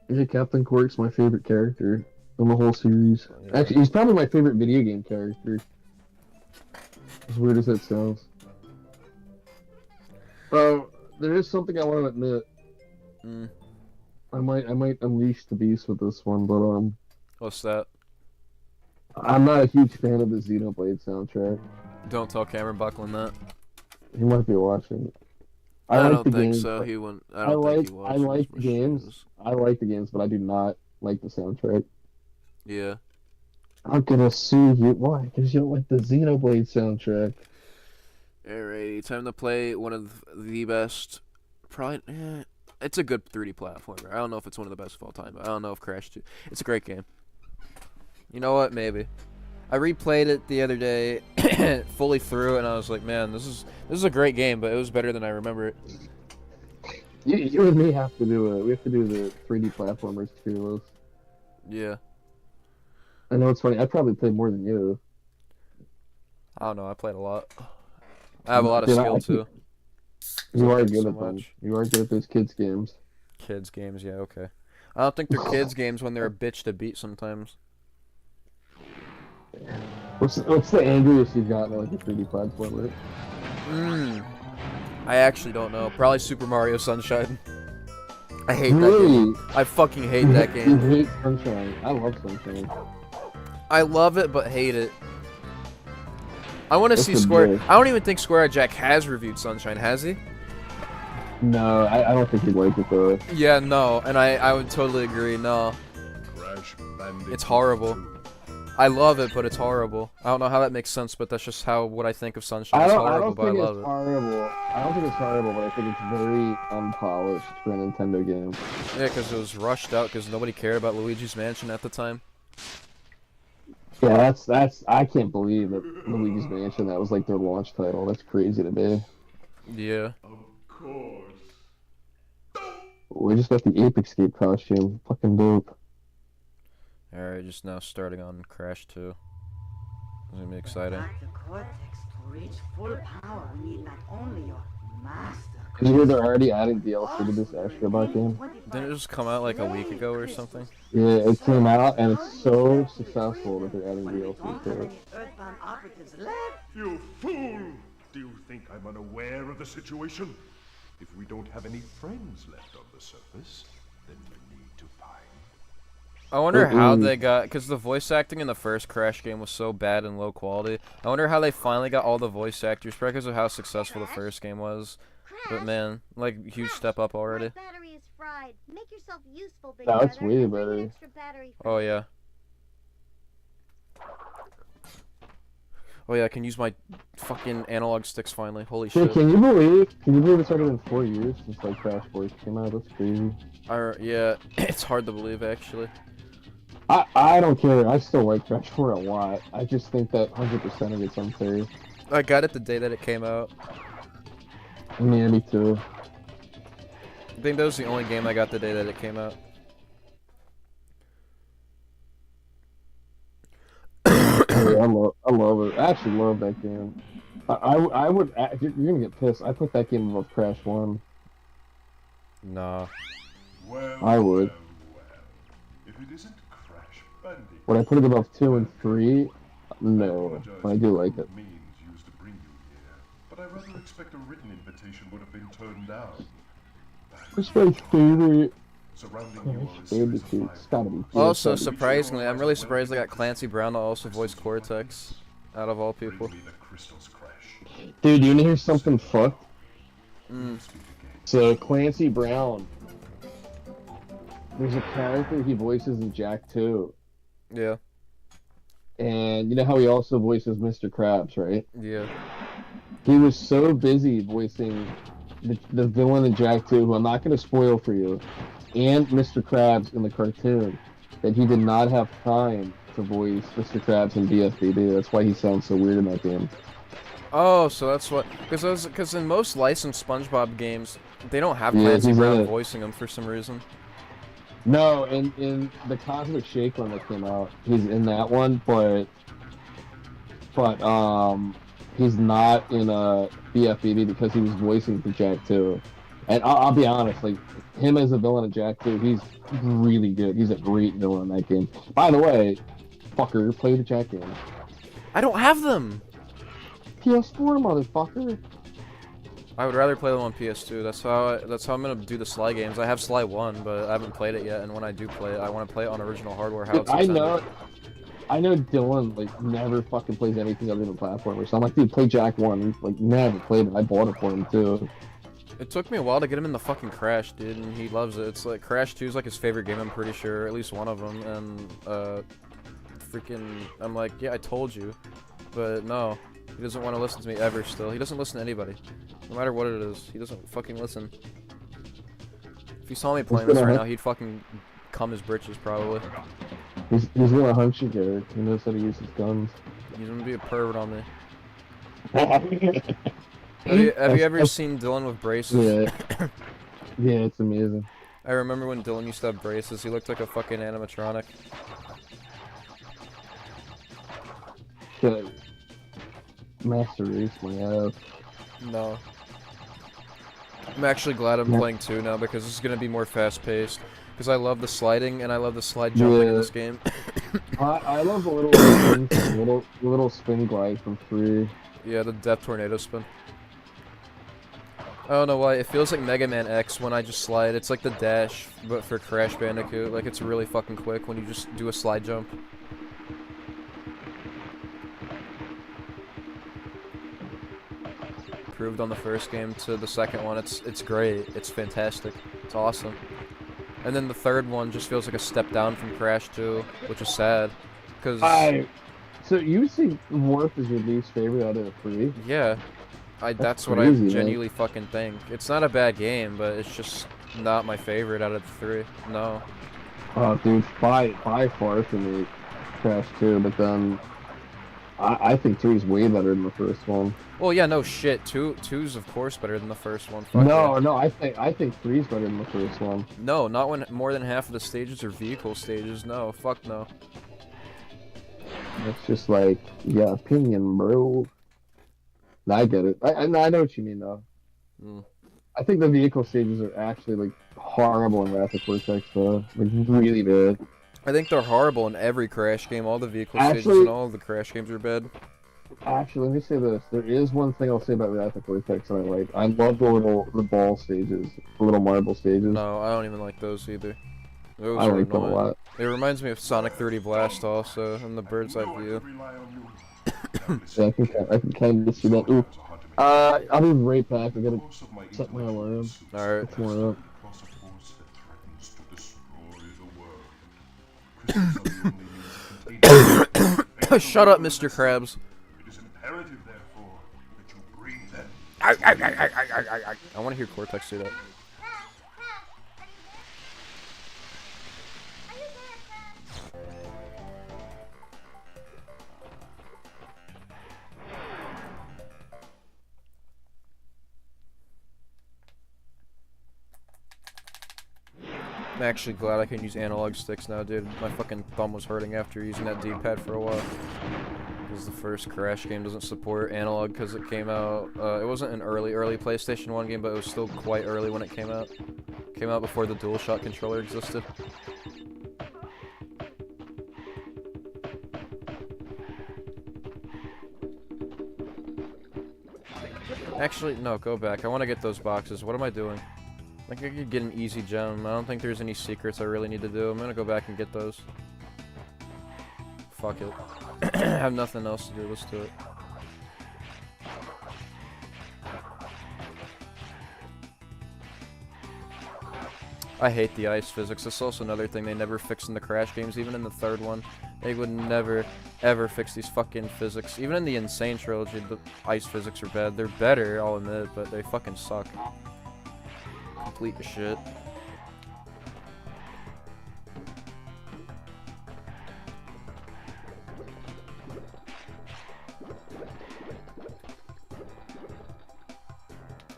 Yeah, Captain Quark's my favorite character in the whole series. Yeah. Actually, he's probably my favorite video game character. As weird as that sounds. There is something I want to admit. Mm. I might unleash the beast with this one, but What's that? I'm not a huge fan of the Xenoblade soundtrack. Don't tell Cameron Buckland that. He might be watching. I like don't the think games, so. but- He wouldn't. I don't think he watches. I like the games. I like the games, but I do not like the soundtrack. Yeah. I'm gonna sue you. Why? Because you don't like the Xenoblade soundtrack. Alrighty, time to play one of the best. Probably. It's a good 3D platformer. I don't know if it's one of the best of all time, but I don't know if Crash 2. It's a great game. You know what? Maybe. I replayed it the other day, fully through, and I was like, man, this is a great game, but it was better than I remember it. You and me have to do it. We have to do the 3D platformers tier list. Yeah. I know it's funny. I probably played more than you. I don't know. I played a lot. I have a lot of Dude, skill too. You are Thank you good so at them. much. You are good at those kids games. Kids games, yeah, okay. I don't think they're kids games when they're a bitch to beat sometimes. What's the angriest you've gotten like a 3D platformer? I actually don't know. Probably Super Mario Sunshine. I hate that Really? game. I fucking hate that You game. hate Sunshine. I love Sunshine. I love it, but hate it. I want to That's see a Square. bit. I don't even think Square Jack has reviewed Sunshine, has he? No, I don't think you'd like it though. Yeah, no, and I would totally agree. No, Crash Bandicoot It's horrible. 2. I love it, but it's horrible. I don't know how that makes sense, but that's just what I think of Sunshine. I It's don't horrible, but I think love it's it. horrible. I don't think it's horrible, but I think it's very unpolished for a Nintendo game. Yeah, because it was rushed out because nobody cared about Luigi's Mansion at the time. Yeah, that's I can't believe that Luigi's Mansion, that was like their launch title. That's crazy to me. Yeah. Of course. We just got the Ape Escape costume. Fucking dope. Alright, just now starting on Crash 2. It's gonna be exciting. Like the cortex to reach full power, we need not only your Did you hear they're already adding DLC to this Astrobot game? Didn't it just come out like a week ago or something? Yeah, it came out and it's so successful that they're adding DLC to it. You fool! Do you think I'm unaware of the situation? If we don't have any friends left on the surface, then we need to find. I wonder how they got, because the voice acting in the first Crash game was so bad and low quality. I wonder how they finally got all the voice actors, probably because of how successful the first game was. But man, like, huge step up already. My battery is fried. Make yourself useful, Big No, it's Brother, way and bring an better. extra battery for Oh me. yeah. Oh yeah, I can use my fucking analog sticks finally. Holy Dude, shit. can you believe it's already been 4 years since like Crash 4 came out? That's crazy. Yeah, it's hard to believe actually. I don't care. I still like Crash 4 a lot. I just think that 100% of it's unfair. I got it the day that it came out. Yeah, me too. I think that was the only game I got the day that it came out. Yeah, I love it. I actually love that game. I would. You're gonna get pissed. I put that game above Crash 1. Nah. Well, I would. well. If it isn't Crash Bandicoot, Would I put it above 2 and 3? No, apologize but I do like it. for the means used to bring you here, but I rather expect a written invitation would have been turned down. What's my favorite Surrounding you Crash are a series of Bandicoot? It's gotta be. Also, PS7. surprisingly, I'm really surprised they got Clancy Brown to also voice Cortex, out of all people. Bring me the crystals, Crash. Dude, you wanna hear something fucked? Mm. Speak again. So Clancy Brown, there's a character he voices in Jak 2, Yeah, and you know how he also voices Mr. Krabs, right? yeah. He was so busy voicing the villain in Jak 2, who I'm not going to spoil for you, and Mr. Krabs in the cartoon, that he did not have time to voice Mr. Krabs in BFBD. That's why he sounds so weird in that game. Oh, so that's what, because in most licensed SpongeBob games, they don't have Yeah, Clancy he's in Brown it. voicing them for some reason. No, in the Cosmic Shake one that came out, he's in that one, but he's not in BFBB because he was voicing for Jak 2. And I'll be honest, like him as a villain in Jak 2, he's really good. He's a great villain in that game. By the way, fucker, play the Jak game. I don't have them! PS4, motherfucker. I would rather play them on PS2. That's how I'm gonna do the Sly games. I have Sly 1, but I haven't played it yet, and when I do play it, I want to play it on original hardware. How Dude, it's I intended. know Dylan like never fucking plays anything other than platformers. So I'm like, dude, play Jak 1. He's like, never played it. I bought it for him too. It took me a while to get him in the fucking Crash, dude, and he loves it. It's like Crash 2 is like his favorite game, I'm pretty sure, at least one of them. And freaking, I'm like, yeah, I told you, but no, he doesn't want to listen to me ever. Still, he doesn't listen to anybody, no matter what it is. He doesn't fucking listen. If he saw me playing this right now, he'd fucking cum his britches probably. He's gonna hunt you, Garrett. He knows how to use his guns. He's gonna be a pervert on me. Have you ever seen Dylan with braces? Yeah. Yeah, it's amazing. I remember when Dylan used to have braces. He looked like a fucking animatronic. The Master Race my ass. No. I'm actually glad I'm Yeah. playing 2 now because this is gonna be more fast-paced. Because I love the sliding and I love the slide jumping in Yeah. this game. I love the little spin glide from 3. Yeah, the Death Tornado spin. I don't know why, it feels like Mega Man X when I just slide. It's like the dash, but for Crash Bandicoot. Like, it's really fucking quick when you just do a slide jump. Improved on the first game to the second one. It's great. It's fantastic. It's awesome. And then the third one just feels like a step down from Crash 2, which is sad. Cause So you think Warp is your least favorite out of the 3? yeah, that's what crazy, I man. genuinely fucking think. It's not a bad game, but it's just not my favorite out of the 3. No. Oh, dude, by far for me, Crash 2. But then I think 3 is way better than the first one. Well, yeah, no shit. 2's of course better than the first one. Fuck No, yeah. no, I think 3 is better than the first one. No, not when more than half of the stages are vehicle stages. No, fuck no. It's just like, yeah, opinion, bro. No, I get it. I know what you mean, though. Mm. I think the vehicle stages are actually like horrible in Wrath of Cortex, though. Like really bad. I think they're horrible in every Crash game. All the vehicle stages Actually, and all of the Crash games are bad. let me say this. There is one thing I'll say about Wrath of Cortex that I like. I love the ball stages, the little marble stages. No, I don't even like those either. Those I are like them a annoying. lot. It reminds me of Sonic 3D Blast also, and the bird's eye view. Yeah, I can kind of see that. Ooh. I'll be right back. I gotta set my alarm. Alright. It's more up. Shut up, Mr. Krabs. It is imperative, therefore, that you bring them. I want to hear Cortex say that. I'm actually glad I can use analog sticks now, dude. My fucking thumb was hurting after using that D-pad for a while. Because the first Crash game doesn't support analog because it came out, it wasn't an early PlayStation 1 game, but it was still quite early when it came out. It came out before the DualShock controller existed. Actually, no, go back. I want to get those boxes. What am I doing? I think I could get an easy gem. I don't think there's any secrets I really need to do. I'm gonna go back and get those. Fuck it. I have nothing else to do. Let's do it. I hate the ice physics. That's also another thing they never fixed in the Crash games. Even in the third one, they would never, ever fix these fucking physics. Even in the Insane Trilogy, the ice physics are bad. They're better, I'll admit, but they fucking suck. Complete shit.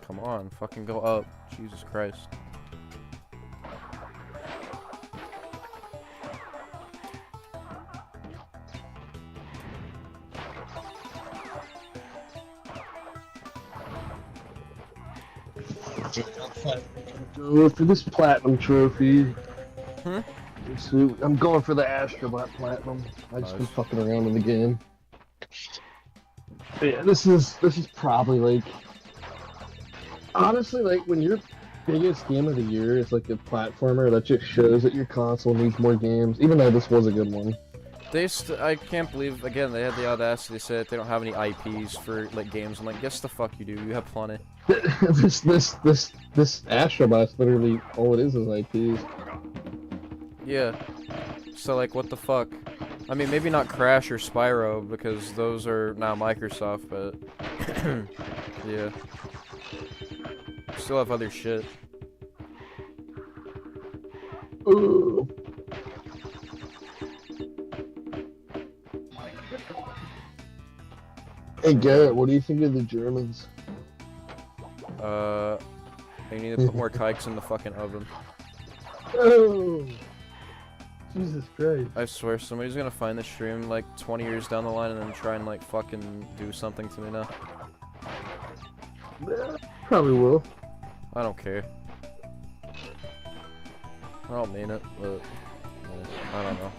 Come on, fucking go up. Jesus Christ. Go for this platinum trophy. Hmm? So I'm going for the Astrobot Platinum. I just been fucking around in the game. But yeah, this is probably like, honestly, like when your biggest game of the year is like a platformer, that just shows that your console needs more games. Even though this was a good one. I can't believe, again, they had the audacity to say that they don't have any IPs for like games. I'm like, yes the fuck you do. You have plenty. this Astrobot's literally all it is IPs. Yeah. So like, what the fuck? I mean, maybe not Crash or Spyro because those are now Microsoft, but yeah. Still have other shit. Ooh. Hey Garrett, what do you think of the Germans? They need to put more kikes in the fucking oven. Oh, Jesus Christ! I swear, somebody's gonna find this stream like 20 years down the line and then try and like fucking do something to me now. Yeah, probably will. I don't care. I don't mean it, but I don't know.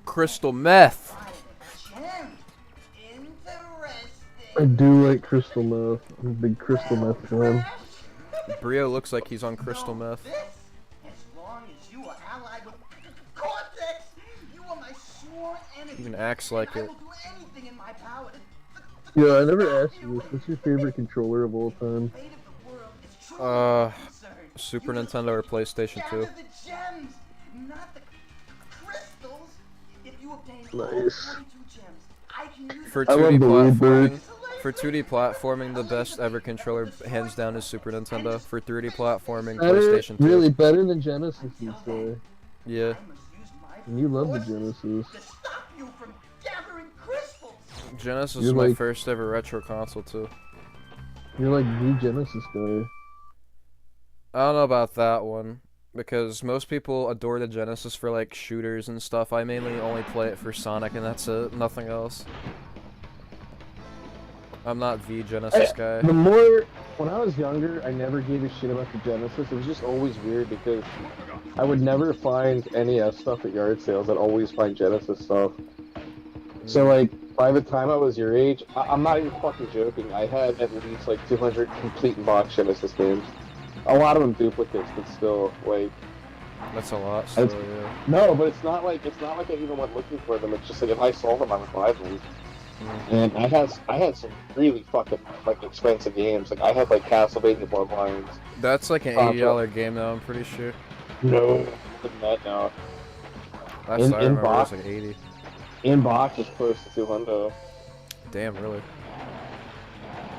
Crystal meth. I do like crystal meth. I'm a big crystal meth fan. Brio looks like he's on crystal meth. As long as you are allied with Cortex, you are my sworn enemy. Even acts like I it. will do anything in my power to Yeah, I never asked you this. What's your favorite controller of all time? fate of the world is truly concerned. Super Nintendo or PlayStation 2. Gather the gems, not the crystals. If you obtain all Nice. 42 gems, I can use For I love 2D the platforming, Bird. For 2D platforming, the best ever controller, hands down, is Super Nintendo. For 3D platforming, Better, PlayStation 2. really better than Genesis, you say. Yeah. And you love the Genesis. To stop you from gathering crystals. Genesis You're is my like- first ever retro console, too. You're like the Genesis guy. I don't know about that one, because most people adore the Genesis for, like, shooters and stuff. I mainly only play it for Sonic, and that's it. Nothing else. I'm not the Genesis guy. The more, when I was younger, I never gave a shit about the Genesis. It was just always weird because I would never find NES stuff at yard sales. I'd always find Genesis stuff. So like, by the time I was your age, I'm not even fucking joking. I had at least like 200 complete box Genesis games. A lot of them duplicates, but still, like. That's a lot, so yeah. No, but it's not like I even went looking for them. It's just like if I saw them, I would buy them. And I had some really fucking like expensive games. Like I had like Castlevania Bloodlines. That's like an $80 game now, I'm pretty sure. No, more than that now. Last I remember it was like 80. In box is close to 200. Damn, really?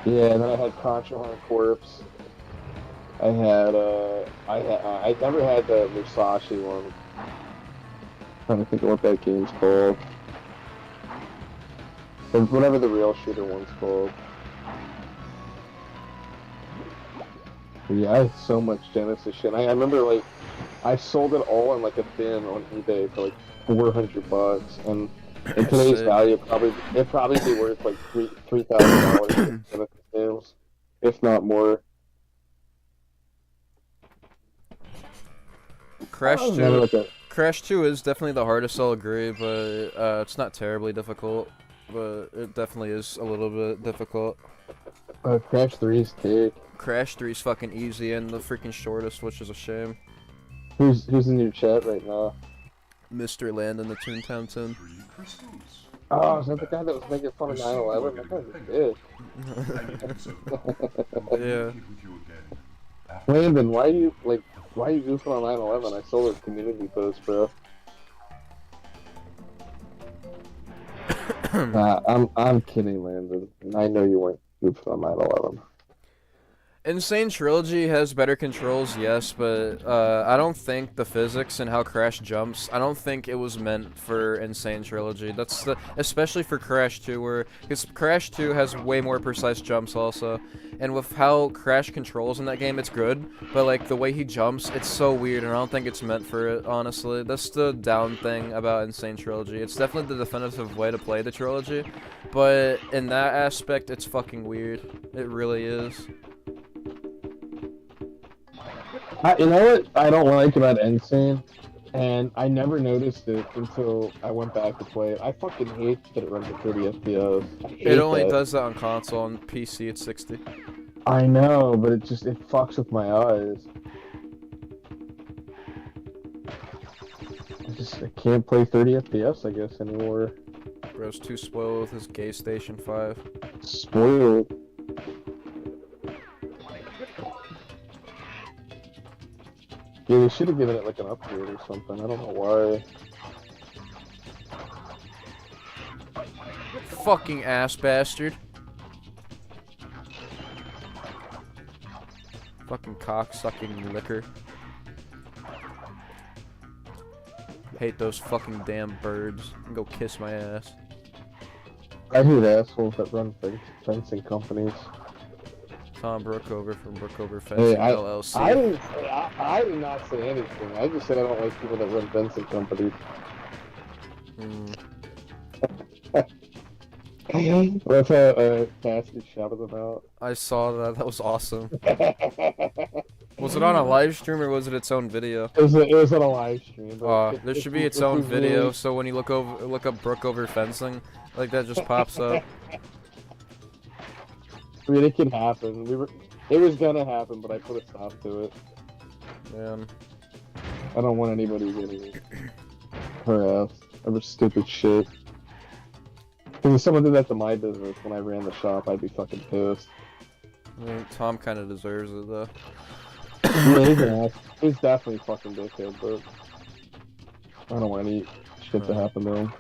Yeah, and then I had Contra Hunt Corpse. I never had the Musashi one. Trying to think of what that game's called. Or whatever the real shooter one's called. But yeah, I had so much Genesis shit. I remember like I sold it all in like a bin on eBay for like $400, and in today's value, it'd probably be worth like $3,000 Genesis games, if not more. Crash 2 is definitely the hardest, I'll agree, but it's not terribly difficult. But it definitely is a little bit difficult. Crash 3 is cake. Crash 3 is fucking easy and the freaking shortest, which is a shame. Who's in your chat right now? Mr. Landon, the Toontown Tin. Oh, is that the guy that was making fun of 9/11? That guy's a bitch. Yeah. Landon, why are you goofing on 9/11? I saw his community post, bro. I'm kidding, Landon. I know you weren't goofing on 9/11. Insane Trilogy has better controls, yes, but I don't think the physics and how Crash jumps, I don't think it was meant for Insane Trilogy. Especially for Crash 2, because Crash 2 has way more precise jumps also, and with how Crash controls in that game, it's good, but like the way he jumps, it's so weird, and I don't think it's meant for it, honestly. That's the down thing about Insane Trilogy. It's definitely the definitive way to play the trilogy, but in that aspect, it's fucking weird. It really is. You know what I don't like about Insane? And I never noticed it until I went back to play it. I fucking hate that it runs at 30 FPS. It only does that on console. On PC, it's 60. I know, but it fucks with my eyes. I can't play 30 FPS, I guess, anymore. Bro's too spoiled with his gay Station 5. Spoiled. Yeah, they should have given it like an upgrade or something. I don't know why. Fucking ass bastard. Fucking cock-sucking liquor. Hate those fucking damn birds. Go kiss my ass. I hate assholes that run fencing companies. Tom Brookover from Brookover Fencing Hey, LLC. I did not say anything. I just said I don't like people that run fencing companies. That's how Cassidy shouted them out. I saw that. That was awesome. Was it on a live stream or was it its own video? It was on a live stream. There should be its own video, so when you look up Brookover Fencing, like that just pops up. I mean, it can happen. It was gonna happen, but I put a stop to it. Man. I don't want anybody getting harassed over stupid shit. Because if someone did that to my business when I ran the shop, I'd be fucking pissed. I mean, Tom kind of deserves it, though. Yeah, he's an ass. He's definitely fucking dickhead, but I don't want any shit to happen to him.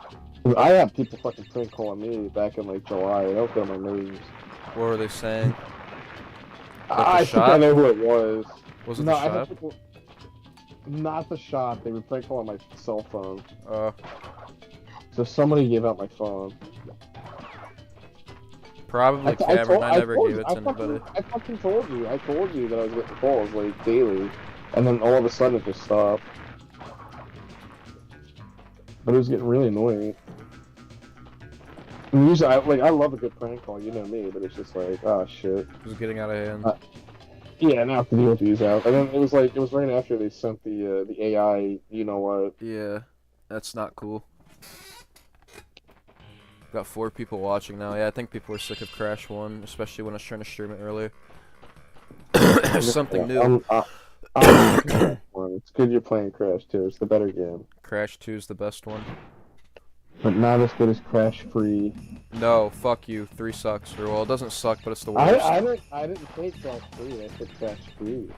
I had people fucking prank calling me back in like July. That was on my nerves. What were they saying? I think I shop? know who it was. Was it No, the I shop? think people, not the shop. They were prank calling my cell phone. So somebody gave out my phone. Probably Cameron. I never gave it to anybody. I fucking told you. I told you that I was getting calls like daily, and then all of a sudden it just stopped. But it was getting really annoying. And usually, I love a good prank call. You know me, but it's just like, oh shit. It was getting out of hand. Yeah, now I have to deal with these out. And then it was right after they sent the AI. You know what? Yeah, that's not cool. Got 4 people watching now. Yeah, I think people are sick of Crash 1, especially when I was trying to stream it earlier. Something new. It's good you're playing Crash 2. It's the better game. Crash 2 is the best one. But not as good as Crash 3. No, fuck you. 3 sucks. Or, well, it doesn't suck, but it's the worst. I didn't say Crash 3. I said Crash 3.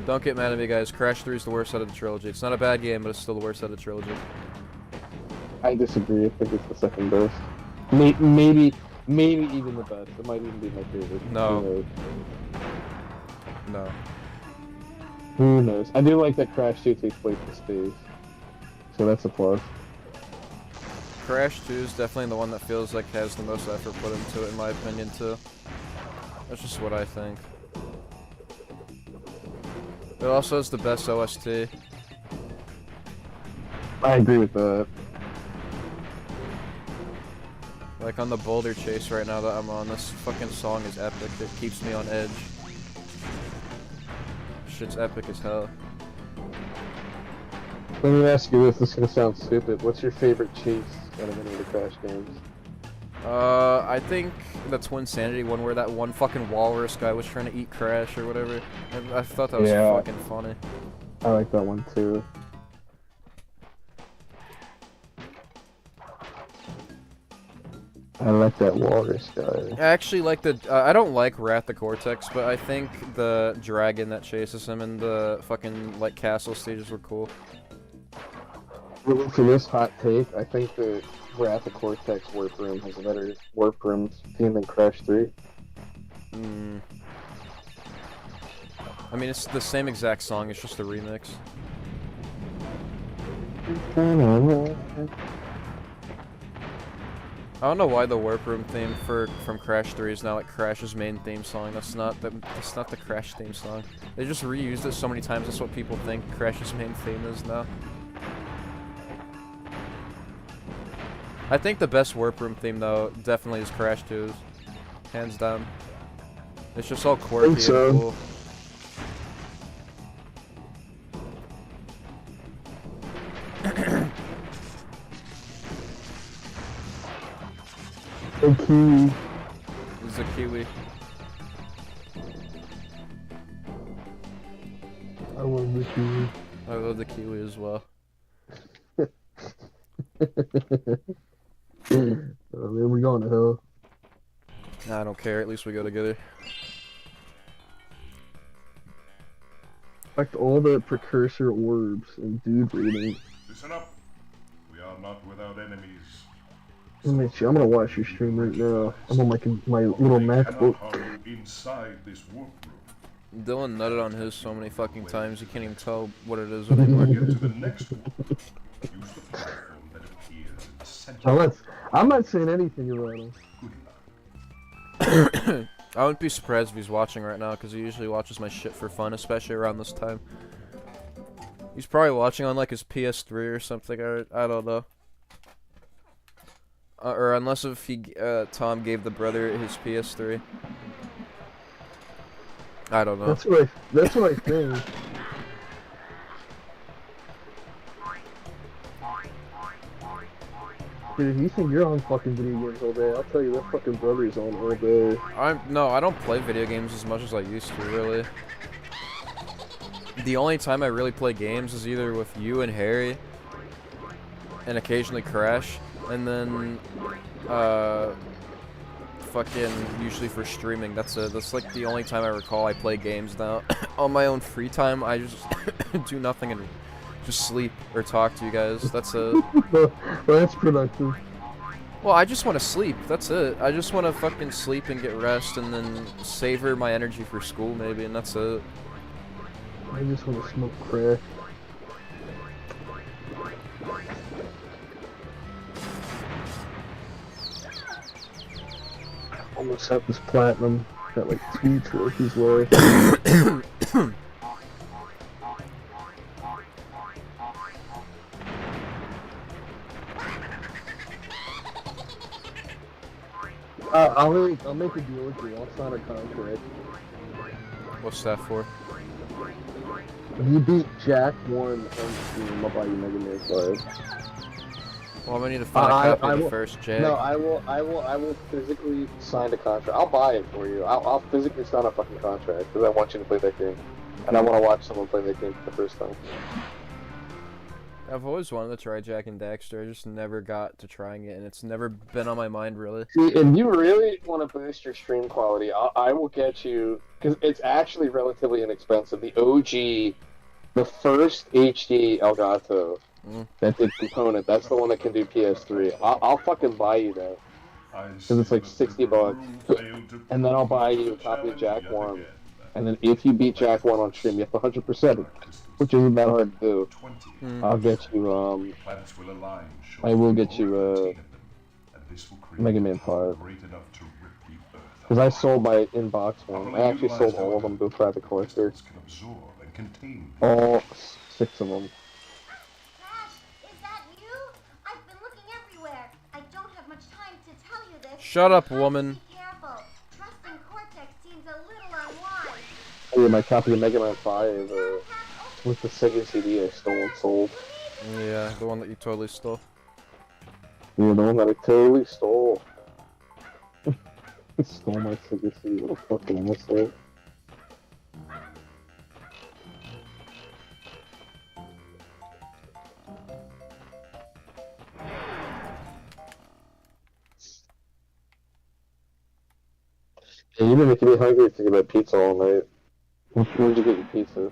Don't get mad at me, guys. Crash 3 is the worst out of the trilogy. It's not a bad game, but it's still the worst out of the trilogy. I disagree. I think it's the second best. Maybe even the best. It might even be my favorite. No. No. Who knows? I do like that Crash 2 takes place in space. So that's a plus. Crash 2 is definitely the one that feels like has the most effort put into it, in my opinion, too. That's just what I think. It also has the best OST. I agree with that. Like on the boulder chase right now that I'm on, this fucking song is epic. It keeps me on edge. Shit's epic as hell. Let me ask you this. This is gonna sound stupid. What's your favorite chase out of any of the Crash games? I think the Twin Sanity one where that one fucking walrus guy was trying to eat Crash or whatever. I thought that was fucking funny. I like that one too. I like that walrus guy. I actually like the. I don't like Wrath the Cortex, but I think the dragon that chases him in the fucking like castle stages were cool. For this hot take, I think the Wrath of Cortex Warp Room has a better Warp Room theme than Crash 3. I mean, it's the same exact song, it's just a remix. I don't know why the Warp Room theme from Crash 3 is now like Crash's main theme song. That's not the Crash theme song. They just reused it so many times. That's what people think Crash's main theme is now. I think the best Warp Room theme though definitely is Crash 2's, hands down. It's just all quirky and cool. A kiwi. It's a kiwi. I love the kiwi. I love the kiwi as well. Man, we're going to hell. I don't care, at least we go together. Collect all the precursor orbs and dude rating. Listen up. We are not without enemies. Let me see, I'm gonna watch your stream right now. I'm on my little MacBook. Inside this warp room. Dylan nutted on his so many fucking times you can't even tell what it is anymore. Get to the next one. Use the platform that appears in the center. I'm not saying anything about him. Good luck. I wouldn't be surprised if he's watching right now, because he usually watches my shit for fun, especially around this time. He's probably watching on like his PS3 or something, I don't know. Or unless if he, Tom gave the brother his PS3. I don't know. That's what I think. Dude, if you think you're on fucking video games all day, I'll tell you that fucking brother's on all day. No, I don't play video games as much as I used to, really. The only time I really play games is either with you and Harry, and occasionally Crash, and then, fucking usually for streaming. That's like the only time I recall I play games now. On my own free time, I just do nothing and just sleep or talk to you guys. That's it. Well, that's productive. Well, I just want to sleep. That's it. I just want to fucking sleep and get rest and then savor my energy for school maybe, and that's it. I just want to smoke crack. Almost have this platinum. Got like 2 trophies left. I'll make a deal with you. I'll sign a contract. What's that for? If you beat Jack 1 on Steam, I'll buy you Mega Man 5. Well, I'm gonna need to find a copy of the first Jack. No, I will physically sign a contract. I'll buy it for you. I'll physically sign a fucking contract because I want you to play that game, and I want to watch someone play that game for the first time. I've always wanted to try Jack and Daxter. I just never got to trying it, and it's never been on my mind really. See, if you really want to boost your stream quality, I will get you, because it's actually relatively inexpensive. The OG, the first HD Elgato, that big component, that's the one that can do PS3. I'll fucking buy you that. Because it's like $60. And then I'll buy you a copy of Jack 1. And then if you beat Jack 1 on stream, you have to 100%, which isn't that hard to do. I'll get you, I will get you, Mega Man 5. Because I sold my inbox one. I actually sold all of them to a private collector. All 6 of them. Crash, is that you? I've been looking everywhere. I don't have much time to tell you this. Shut up, woman. Be careful. Trusting Cortex seems a little unwise. Oh yeah, my copy of Mega Man 5 with the Sega CD I stole and sold. Yeah, the one that you totally stole. Yeah, the one that I totally stole. I stole my Sega CD. What a fucking asshole. Yeah, you've been making me hungry thinking about pizza all night. Where'd you get your pizza?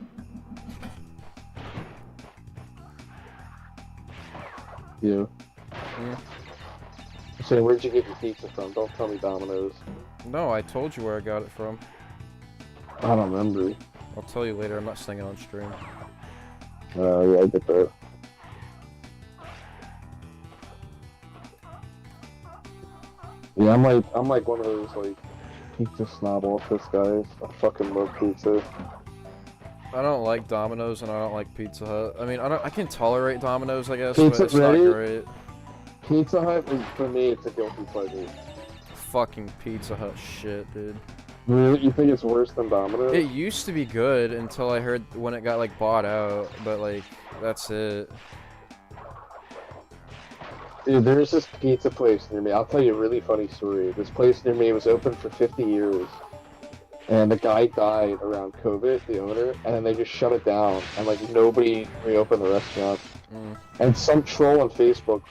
Yeah. I said, where'd you get your pizza from? Don't tell me Domino's. No, I told you where I got it from. I don't remember. I'll tell you later. I'm not saying it on stream. Yeah, I get that. Yeah, I'm like one of those like pizza snob office guys. I fucking love pizza. I don't like Domino's and I don't like Pizza Hut. I mean, I can tolerate Domino's, I guess, Pizza, but it's not really? great. Pizza Hut is, for me, it's a guilty pleasure. Fucking Pizza Hut shit, dude. Really? You think it's worse than Domino's? It used to be good until I heard when it got like bought out, but like that's it. Dude, there's this pizza place near me. I'll tell you a really funny story. This place near me was open for 50 years. And the guy died around COVID, the owner, and then they just shut it down. And like nobody reopened the restaurant. And some troll on Facebook.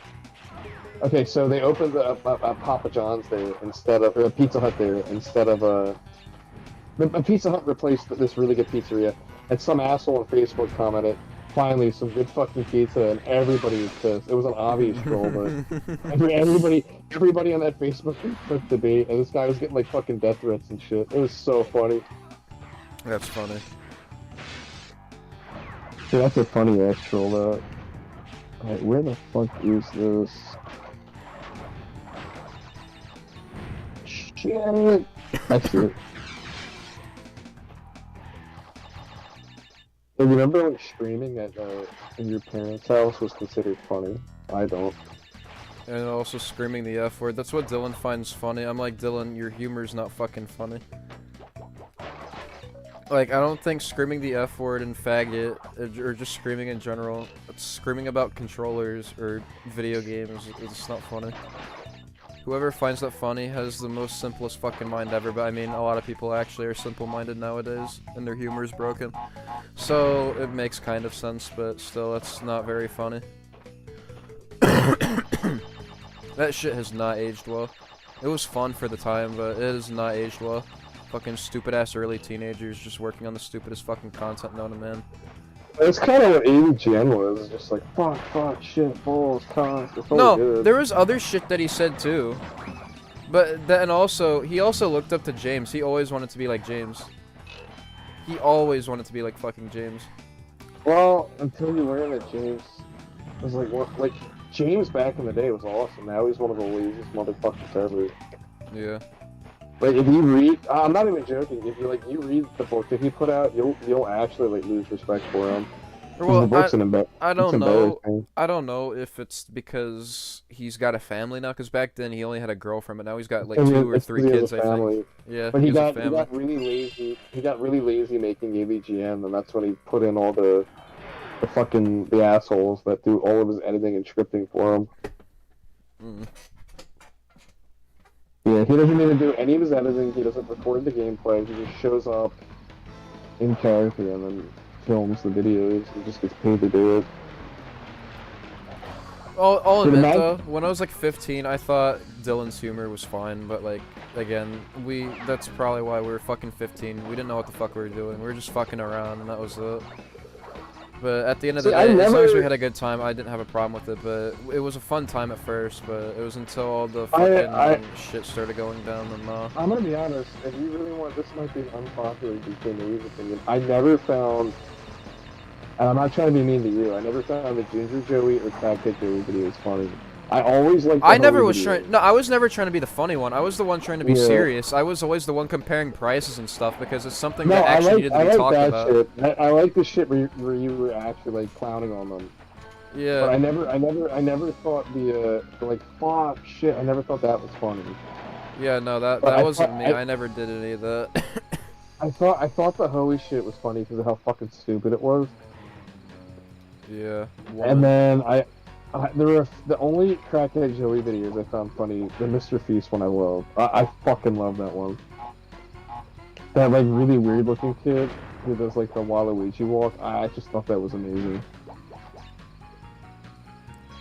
Okay, so they opened a Papa John's there instead of, or a Pizza Hut there instead of a Pizza Hut replaced this really good pizzeria. And some asshole on Facebook commented, finally some good fucking pizza, and everybody was pissed. It was an obvious troll, but everybody on that Facebook took the bait, and this guy was getting like fucking death threats and shit. It was so funny. That's funny. Dude, that's a funny ass troll though. Alright, where the fuck is this? Shit! I see it. So remember when streaming at in your parents' house was considered funny? I don't. And also screaming the F word. That's what Dylan finds funny. I'm like, Dylan, your humor's not fucking funny. Like, I don't think screaming the F word and faggot, or just screaming in general, screaming about controllers or video games, it's not funny. Whoever finds that funny has the most simplest fucking mind ever, but I mean, a lot of people actually are simple-minded nowadays, and their humor is broken. So, it makes kind of sense, but still, it's not very funny. That shit has not aged well. It was fun for the time, but it has not aged well. Fucking stupid-ass early teenagers just working on the stupidest fucking content known to man. That's kind of what AVGN was. Just like fuck, shit, balls, cons. It's all No, good. there was other shit that he said too. But then also, he also looked up to James. He always wanted to be like James. He always wanted to be like fucking James. Well, until you learn that James was like what, like James back in the day was awesome. Now he's one of the laziest motherfuckers ever. Yeah. Like if you read, I'm not even joking. If you read the book that he put out, you'll actually like lose respect for him. 'Cause Well, the book's I it's don't know. embarrassing. I don't know if it's because he's got a family now. Because back then he only had a girlfriend, but now he's got like I mean, 2 or it's 3 'cause he has kids. a I think. family. Yeah, But he he has a got family. really lazy. He got really lazy making AVGN, and that's when he put in all the assholes that do all of his editing and scripting for him. Mm. Yeah, he doesn't even do any of his editing. He doesn't record the gameplay. He just shows up in character and then films the videos. He just gets paid to do it. I'll Dude, admit imagine- though, when I was like 15, I thought Dylan's humor was fine, but like, again, that's probably why we were fucking 15. We didn't know what the fuck we were doing. We were just fucking around, and that was it. But at the end of the See, I day, as long as we never- had a good time, I didn't have a problem with it, but it was a fun time at first, but it was until all the fucking shit started going down, and I'm gonna be honest, if you really want, this might be an unpopular DK's opinion. I never found, and I'm not trying to be mean to you, I never found the Ginger Joey or Crackhead Joey videos funny. I always liked the I never Hoey was videos. trying. No, I was never trying to be the funny one. I was the one trying to be Yeah. serious. I was always the one comparing prices and stuff because it's something No, that I actually like, needed to I be like talked that about. shit. I like the shit where you were actually like clowning on them. Yeah. But I never thought the like fuck shit. I never thought that was funny. Yeah, no, that But I wasn't thought- me. I never did any of that. I thought the Hoey shit was funny because of how fucking stupid it was. Yeah. And then there were the only Crackhead Joey videos I found funny. The Mr. Feast one I love. I fucking love that one. That like really weird looking kid who does like the Waluigi walk. I just thought that was amazing.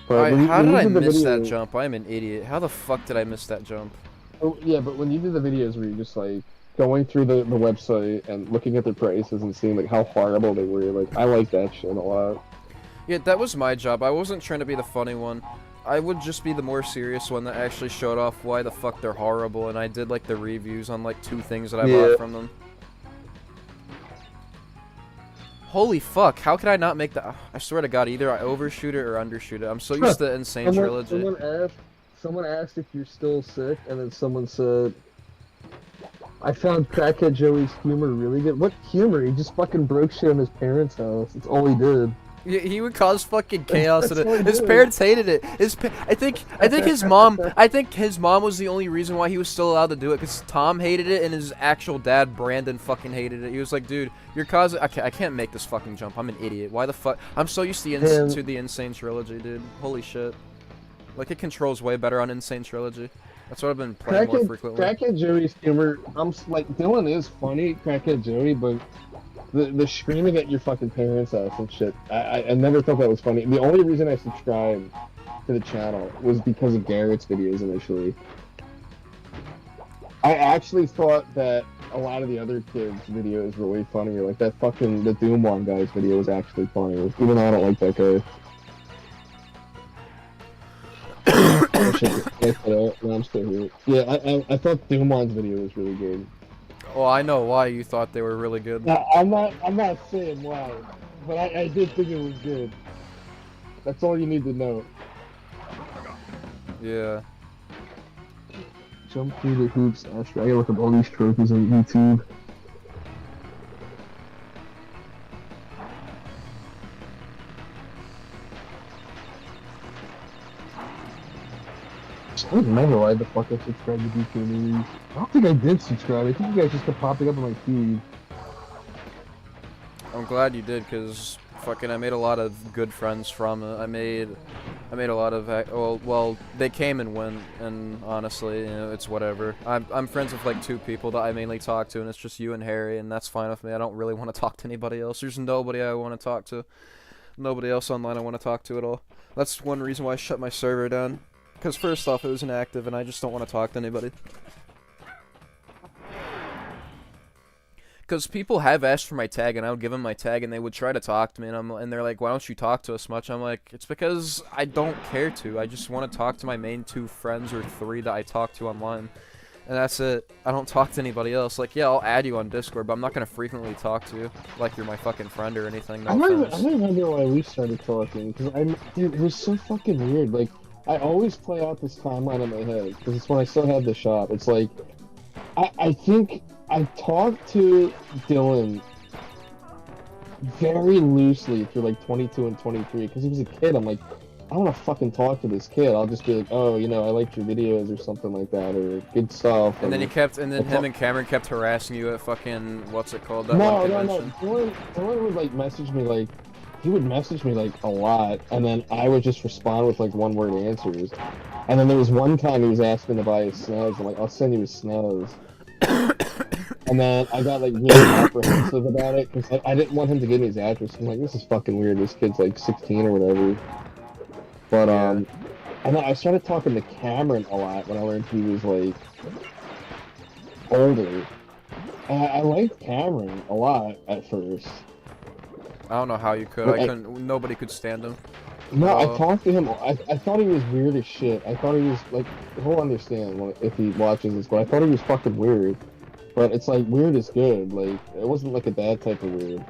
But How when did you I the miss that video- jump? I'm an idiot. How the fuck did I miss that jump? Oh yeah, but when you did the videos where you just like going through the website and looking at their prices and seeing like how horrible they were, like I like that shit a lot. Yeah, that was my job. I wasn't trying to be the funny one. I would just be the more serious one that actually showed off why the fuck they're horrible, and I did like the reviews on like 2 things that I Yeah. bought from them. Holy fuck, how could I not make that? I swear to god, either I overshoot it or undershoot it. I'm so used to Insane Trilogy. Someone asked if you're still sick, and then someone said, I found Crackhead Joey's humor really good. What humor? He just fucking broke shit in his parents' house. That's all he did. He would cause fucking chaos, That's and what he his did. parents hated it. I think his mom. I think his mom was the only reason why he was still allowed to do it, because Tom hated it, and his actual dad, Brandon, fucking hated it. He was like, dude, you're causing. I can't make this fucking jump. I'm an idiot. Why the fuck? I'm so used to the Insane Trilogy, dude. Holy shit. Like, it controls way better on Insane Trilogy. That's what I've been playing more frequently. Crackhead Joey's humor, like Dylan is funny, Crackhead Joey, but the screaming at your fucking parents' house and shit, I never thought that was funny. The only reason I subscribed to the channel was because of Garrett's videos initially. I actually thought that a lot of the other kids' videos were way funnier. Like that fucking the Doomwon guy's video was actually funny, even though I don't like that guy. Oh, shit. No, I'm still here. Yeah, I thought Doomwon's video was really good. Well, I know why you thought they were really good. No, I'm not saying why, but I did think it was good. That's all you need to know. Yeah. Jump through the hoops, Astro. I gotta look up all these trophies on YouTube. I don't remember why the fuck I subscribed to DK Movies. I don't think I did subscribe. I think you guys just kept popping up on my feed. I'm glad you did, because fucking I made a lot of good friends from it. I made a lot of well they came and went, and honestly, you know, it's whatever. I'm friends with like 2 people that I mainly talk to, and it's just you and Harry, and that's fine with me. I don't really want to talk to anybody else. There's nobody I want to talk to. Nobody else online I want to talk to at all. That's one reason why I shut my server down. Because first off, it was inactive, and I just don't want to talk to anybody. Because people have asked for my tag, and I would give them my tag, and they would try to talk to me, and they're like, why don't you talk to us much? I'm like, it's because I don't care to. I just want to talk to my main 2 friends or 3 that I talk to online. And that's it. I don't talk to anybody else. Like, yeah, I'll add you on Discord, but I'm not going to frequently talk to you like you're my fucking friend or anything. No I don't offense. remember why we started talking, because dude, it was so fucking weird. Like, I always play out this timeline in my head, because it's when I still had the shop. It's like, I think I talked to Dylan very loosely through like 22 and 23 because he was a kid. I'm like, I don't want to fucking talk to this kid. I'll just be like, oh, you know, I liked your videos or something like that, or good stuff. And then him and Cameron kept harassing you at fucking, what's it called? That no, one no, no. convention. Dylan would like message me like, he would message me like a lot, and then I would just respond with like one-word answers. And then there was one time he was asking to buy his snows. I'm like, I'll send you his snows. And then I got like really apprehensive about it because I didn't want him to give me his address. I'm like, this is fucking weird. This kid's like 16 or whatever. But and then I started talking to Cameron a lot when I learned he was like older. And I liked Cameron a lot at first. I don't know how you could. I couldn't. Nobody could stand him. No, I talked to him. I thought he was weird as shit. I thought he was like, he'll understand if he watches this, but I thought he was fucking weird. But it's like, weird is good. Like, it wasn't like a bad type of weird.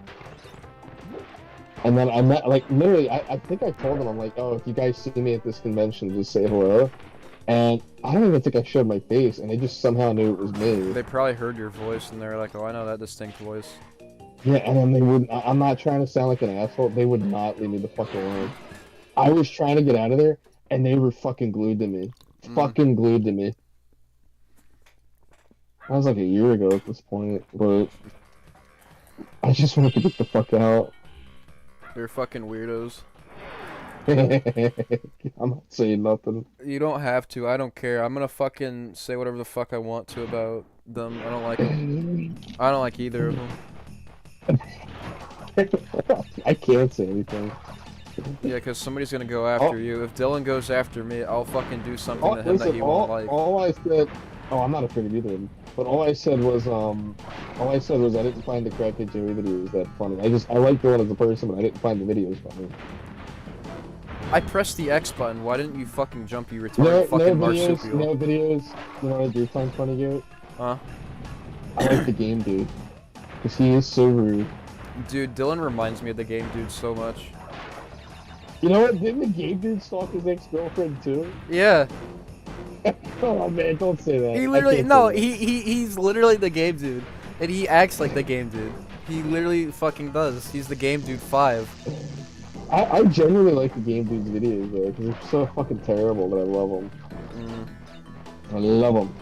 And then I met, like, literally, I think I told him, I'm like, oh, if you guys see me at this convention, just say hello. And I don't even think I showed my face, and they just somehow knew it was me. They probably heard your voice, and they were like, oh, I know that distinct voice. Yeah, and then they wouldn't, I'm not trying to sound like an asshole, they would not leave me the fuck alone. I was trying to get out of there, and they were fucking glued to me. Fucking glued to me. That was like a year ago at this point, but I just wanted to get the fuck out. They're fucking weirdos. I'm not saying nothing. You don't have to. I don't care. I'm gonna fucking say whatever the fuck I want to about them. I don't like them. I don't like either of them. I can't say anything. Yeah, because somebody's gonna go after you. If Dylan goes after me, I'll fucking do something to him that he won't like. All I said, oh, I'm not afraid of either of them. But all I said was I didn't find the Crackhead Joey videos that funny. I like Dylan as a person, but I didn't find the videos funny. I pressed the X button. Why didn't you fucking jump, you retarded fucking marsupial? No videos. You know what I do find funny, Garrett? Huh? I like the game dude. Because he is so rude. Dude, Dylan reminds me of the game dude so much. You know what? Didn't the game dude stalk his ex-girlfriend too? Yeah. Oh man, don't say that. He literally, no, he's literally the game dude. And he acts like the game dude. He literally fucking does. He's the game dude 5. I genuinely like the game dude's videos though, because they're so fucking terrible, but I love them. I love them.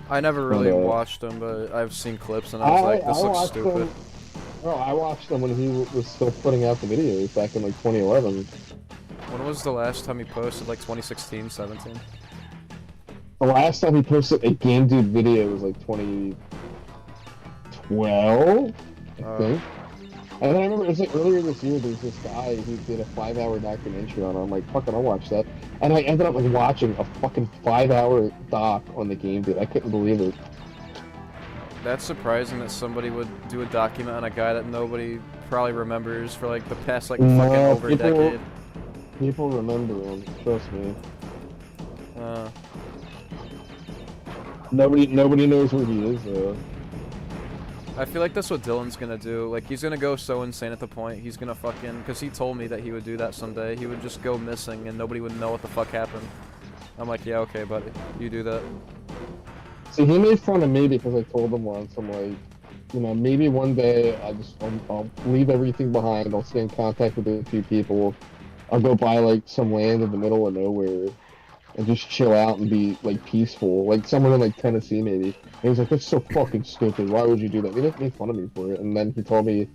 I never really watched them, but I've seen clips and I was like, this looks stupid. No, I watched them when he was still putting out the videos back in like 2011. When was the last time he posted? Like 2016, 17? The last time he posted a game dude video was like 2012, I think. And then I remember it was like earlier this year. There's this guy who did a 5-hour documentary on it. I'm like, fucking, I'll watch that. And I ended up like watching a fucking 5-hour doc on the game dude. I couldn't believe it. That's surprising that somebody would do a document on a guy that nobody probably remembers for like the past like fucking over a decade. People remember him, trust me. Nobody knows where he is though. I feel like that's what Dylan's gonna do. Like, he's gonna go so insane at the point, he's gonna fucking... Because he told me that he would do that someday. He would just go missing and nobody would know what the fuck happened. I'm like, yeah, okay, buddy. You do that. See, he made fun of me because I told him once, I'm like, you know, maybe one day I'll leave everything behind, I'll stay in contact with a few people, I'll go buy, like, some land in the middle of nowhere, and just chill out and be, like, peaceful, like, somewhere in, like, Tennessee, maybe. And he was like, that's so fucking stupid, why would you do that? He didn't make fun of me for it, and then he told me,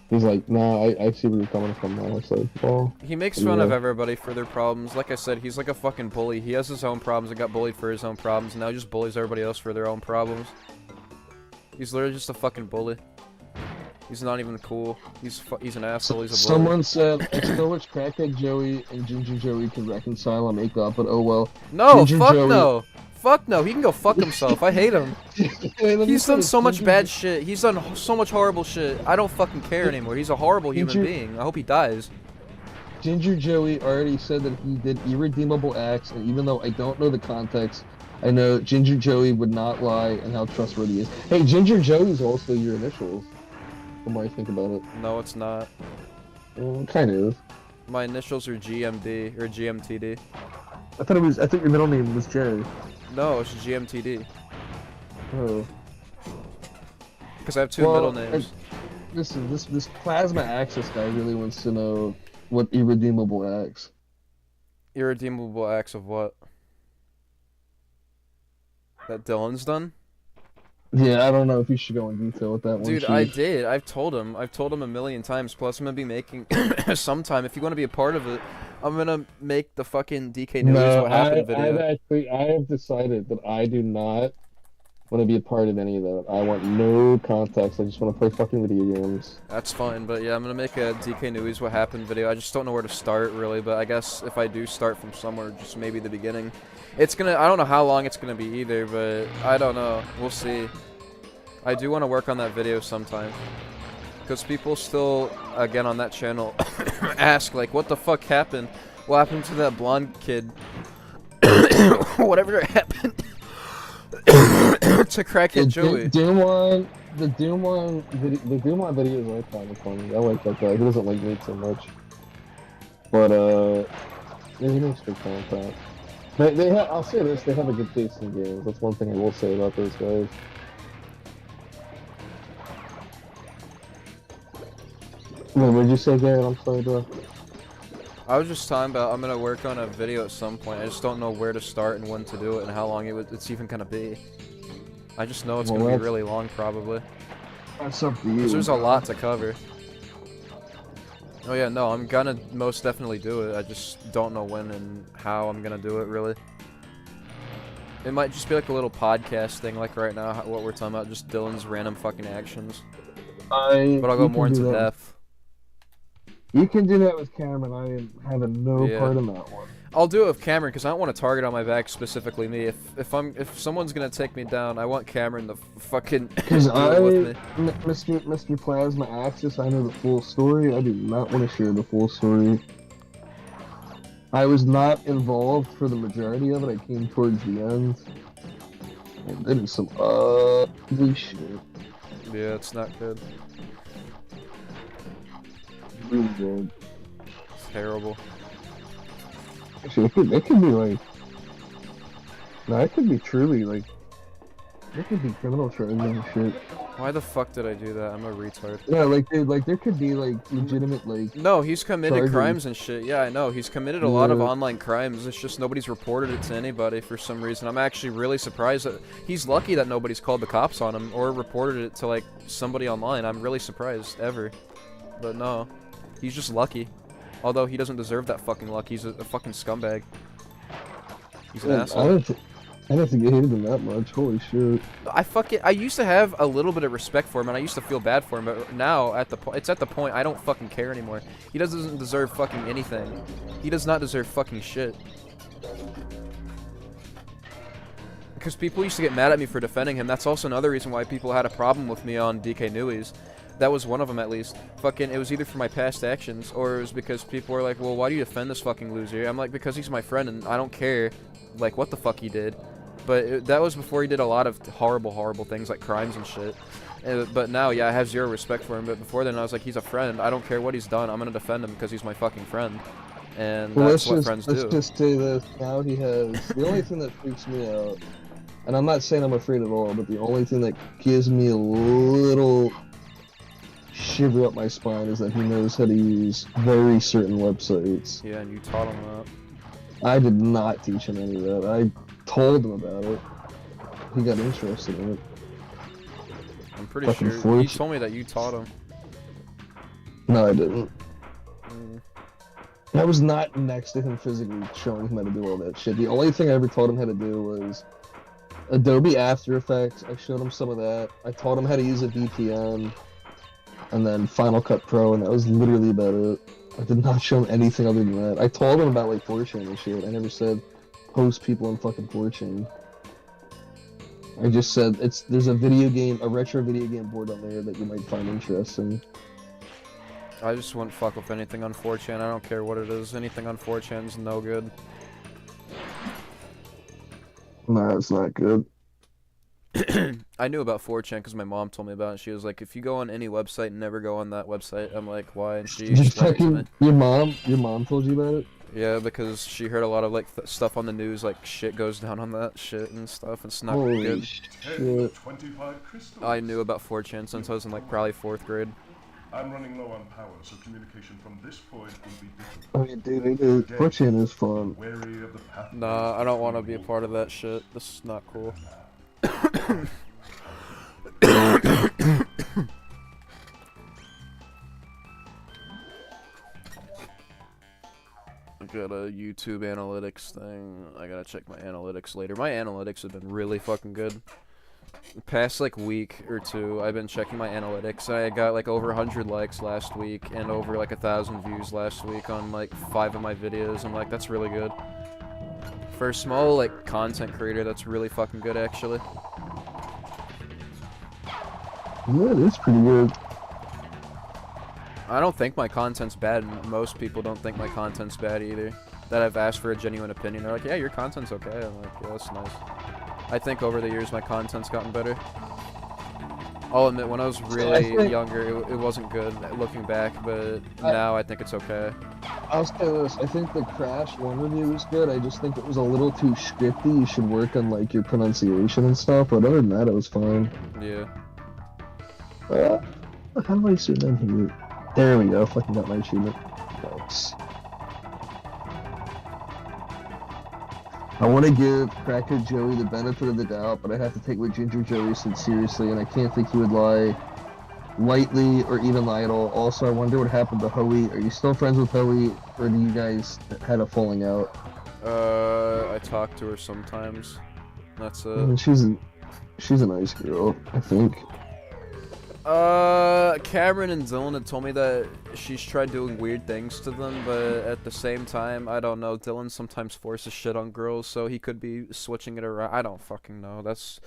he's like, nah, I see where you're coming from now. I was like, well... He makes fun of everybody for their problems. Like I said, he's like a fucking bully. He has his own problems and got bullied for his own problems, and now he just bullies everybody else for their own problems. He's literally just a fucking bully. He's not even cool. He's an asshole, he's a bully. Someone said, I still wish Crackhead Joey and Ginger Joey could reconcile and make up, but oh well. No, Ginger fuck Joey... no! Fuck no, he can go fuck himself. I hate him. He's done so much bad shit. He's done so much horrible shit. I don't fucking care anymore. He's a horrible human being. I hope he dies. Ginger Joey already said that he did irredeemable acts, and even though I don't know the context, I know Ginger Joey would not lie and how trustworthy he is. Hey, Ginger Joey's also your initials, the more I think about it. No, it's not. Well, kind of. My initials are GMD, or GMTD. I thought your middle name was Jerry. No, it's GMTD. Oh. Because I have two middle names. Listen, this Plasma Access guy really wants to know what irredeemable acts. Irredeemable acts of what? That Dylan's done? Yeah, I don't know if you should go in detail with that one. Dude, Chief. I did. I've told him a million times. Plus, I'm gonna be making sometime. If you want to be a part of it, I'm gonna make the fucking DK News What Happened video. I have decided that I do not want to be a part of any of that. I want no context. I just want to play fucking video games. That's fine, but yeah, I'm gonna make a DK News What Happened video. I just don't know where to start really, but I guess if I do start from somewhere, just maybe the beginning. It's gonna. I don't know how long it's gonna be either, but I don't know. We'll see. I do want to work on that video sometime. Because people still, again on that channel, ask, like, what the fuck happened? What happened to that blonde kid? Whatever happened to Crackhead Joey. The Doom one videos are kind of funny. I like that guy. He doesn't like me too much. But, yeah, he makes good content. I'll say this, they have a good taste in games. That's one thing I will say about those guys. What did you say, Garrett? I'm sorry, bro. I was just talking about I'm gonna work on a video at some point. I just don't know where to start and when to do it and how long it's even gonna be. I just know it's gonna be really long, probably. That's up to you. Because there's a lot to cover. Oh yeah, no, I'm gonna most definitely do it. I just don't know when and how I'm gonna do it, really. It might just be like a little podcast thing, like right now, what we're talking about, just Dylan's random fucking actions. But I'll go more into depth. You can do that with Cameron. I am having no part in that one. I'll do it with Cameron because I don't want to target on my back specifically me. If someone's gonna take me down, I want Cameron to fucking do it with me. Mr. Plasma Access, I know the full story. I do not want to share the full story. I was not involved for the majority of it. I came towards the end. And that is some ugly shit. Yeah, it's not good. Really good. It's terrible. Actually, it could be like... No, it could be truly like... There could be criminal charges and shit. Why the fuck did I do that? I'm a retard. Yeah, like, dude, like, there could be, like, legitimate, like... No, he's committed crimes and shit. Yeah, I know. He's committed a lot of online crimes. It's just nobody's reported it to anybody for some reason. I'm actually really surprised that... He's lucky that nobody's called the cops on him or reported it to, like, somebody online. I'm really surprised, ever. But no. He's just lucky. Although he doesn't deserve that fucking luck. He's a fucking scumbag. He's an asshole. I don't think I hated him that much. Holy shit. I used to have a little bit of respect for him, and I used to feel bad for him, but now, it's at the point I don't fucking care anymore. He doesn't deserve fucking anything. He does not deserve fucking shit. Because people used to get mad at me for defending him. That's also another reason why people had a problem with me on DK Newies. That was one of them, at least. Fucking, it was either for my past actions, or it was because people were like, well, why do you defend this fucking loser? I'm like, because he's my friend, and I don't care, like, what the fuck he did. But that was before he did a lot of horrible, horrible things, like crimes and shit. But now, yeah, I have zero respect for him, but before then, I was like, he's a friend. I don't care what he's done. I'm gonna defend him because he's my fucking friend. And that's what friends do. Let's just say this. Now he has... The only thing that freaks me out, and I'm not saying I'm afraid at all, but the only thing that gives me a little... shiver up my spine is that he knows how to use very certain websites. Yeah, and you taught him that. I did not teach him any of that. I told him about it. He got interested in it. I'm pretty sure. He told me that you taught him. No, I didn't. I was not next to him physically showing him how to do all that shit. The only thing I ever taught him how to do was Adobe After Effects. I showed him some of that. I taught him how to use a VPN. And then Final Cut Pro, and that was literally about it. I did not show him anything other than that. I told him about, like, 4chan and shit. I never said post people on fucking 4chan. I just said there's a retro video game board on there that you might find interesting. I just wouldn't fuck with anything on 4chan. I don't care what it is. Anything on 4chan is no good. Nah, it's not good. I knew about 4chan because my mom told me about it. She was like, if you go on any website, never go on that website. I'm like, why? And she Just explained it to me. fucking your mom told you about it? Yeah, because she heard a lot of like stuff on the news, like shit goes down on that shit and stuff. It's not Holy good. 10 of 25 crystals. I knew about 4chan since I was in like probably 4th grade. I'm running low on power, so communication from this point will be difficult. I mean, dude, 4chan is fun. Wary of the path. Nah, I don't want to be a part of that shit. This is not cool. I got a YouTube analytics thing. I gotta check my analytics later. My analytics have been really fucking good. The past like week or two, I've been checking my analytics. I got like over 100 likes last week and over like 1,000 views last week on like 5 of my videos. I'm like, that's really good. For a small like content creator, that's really fucking good actually. Yeah, it is pretty good. I don't think my content's bad, and most people don't think my content's bad either. That I've asked for a genuine opinion. They're like, yeah, your content's okay. I'm like, yeah, that's nice. I think over the years my content's gotten better. I'll admit, when I was really younger, it wasn't good looking back, but now I think it's okay. I'll say this, I think the Crash 1 review was good, I just think it was a little too scripty. You should work on like your pronunciation and stuff, but other than that, it was fine. Yeah. How do I zoom in here? There we go, fucking got my achievement. Thanks. I want to give Cracker Joey the benefit of the doubt, but I have to take what Ginger Joey said seriously, and I can't think he would lie lightly or even lie at all. Also, I wonder what happened to Hoey. Are you still friends with Hoey, or do you guys had a falling out? I talk to her sometimes. That's it. She's a nice girl, I think. Cameron and Dylan had told me that she's tried doing weird things to them, but at the same time, I don't know. Dylan sometimes forces shit on girls, so he could be switching it around. I don't fucking know. It's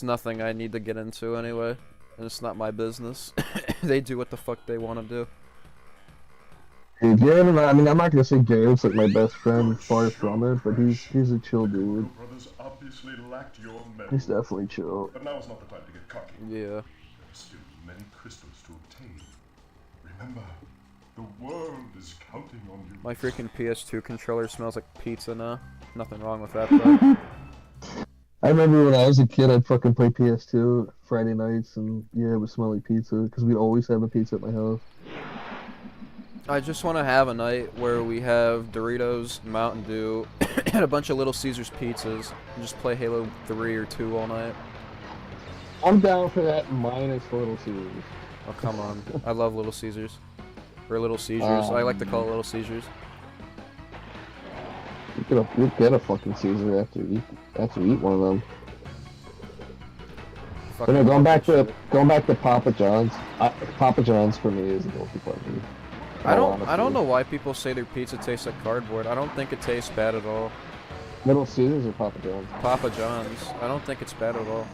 nothing I need to get into anyway, and it's not my business. They do what the fuck they want to do. Dude, Garen, I mean, I'm not gonna say Garen's like my best friend, far from it, but he's a chill dude. Your brothers obviously lacked your metal. He's definitely chill. But now is not the time to get cocky. Yeah. There are still many crystals to obtain. Remember, the world is counting on you. My freaking PS2 controller smells like pizza now. Nothing wrong with that, though. I remember when I was a kid, I'd fucking play PS2 Friday nights, and yeah, it would smell like pizza, because we'd always have a pizza at my house. I just want to have a night where we have Doritos, Mountain Dew, and a bunch of Little Caesars pizzas, and just play Halo 3 or 2 all night. I'm down for that minus Little Caesars. Oh, come on. I love Little Caesars. Or Little Seizures. I like to call it Little Seizures. You'll get a fucking Caesar after you eat one of them. But no, going back to Papa John's. Papa John's for me is a guilty pleasure. I don't know why people say their pizza tastes like cardboard. I don't think it tastes bad at all. Little Caesars or Papa John's? Papa John's. I don't think it's bad at all.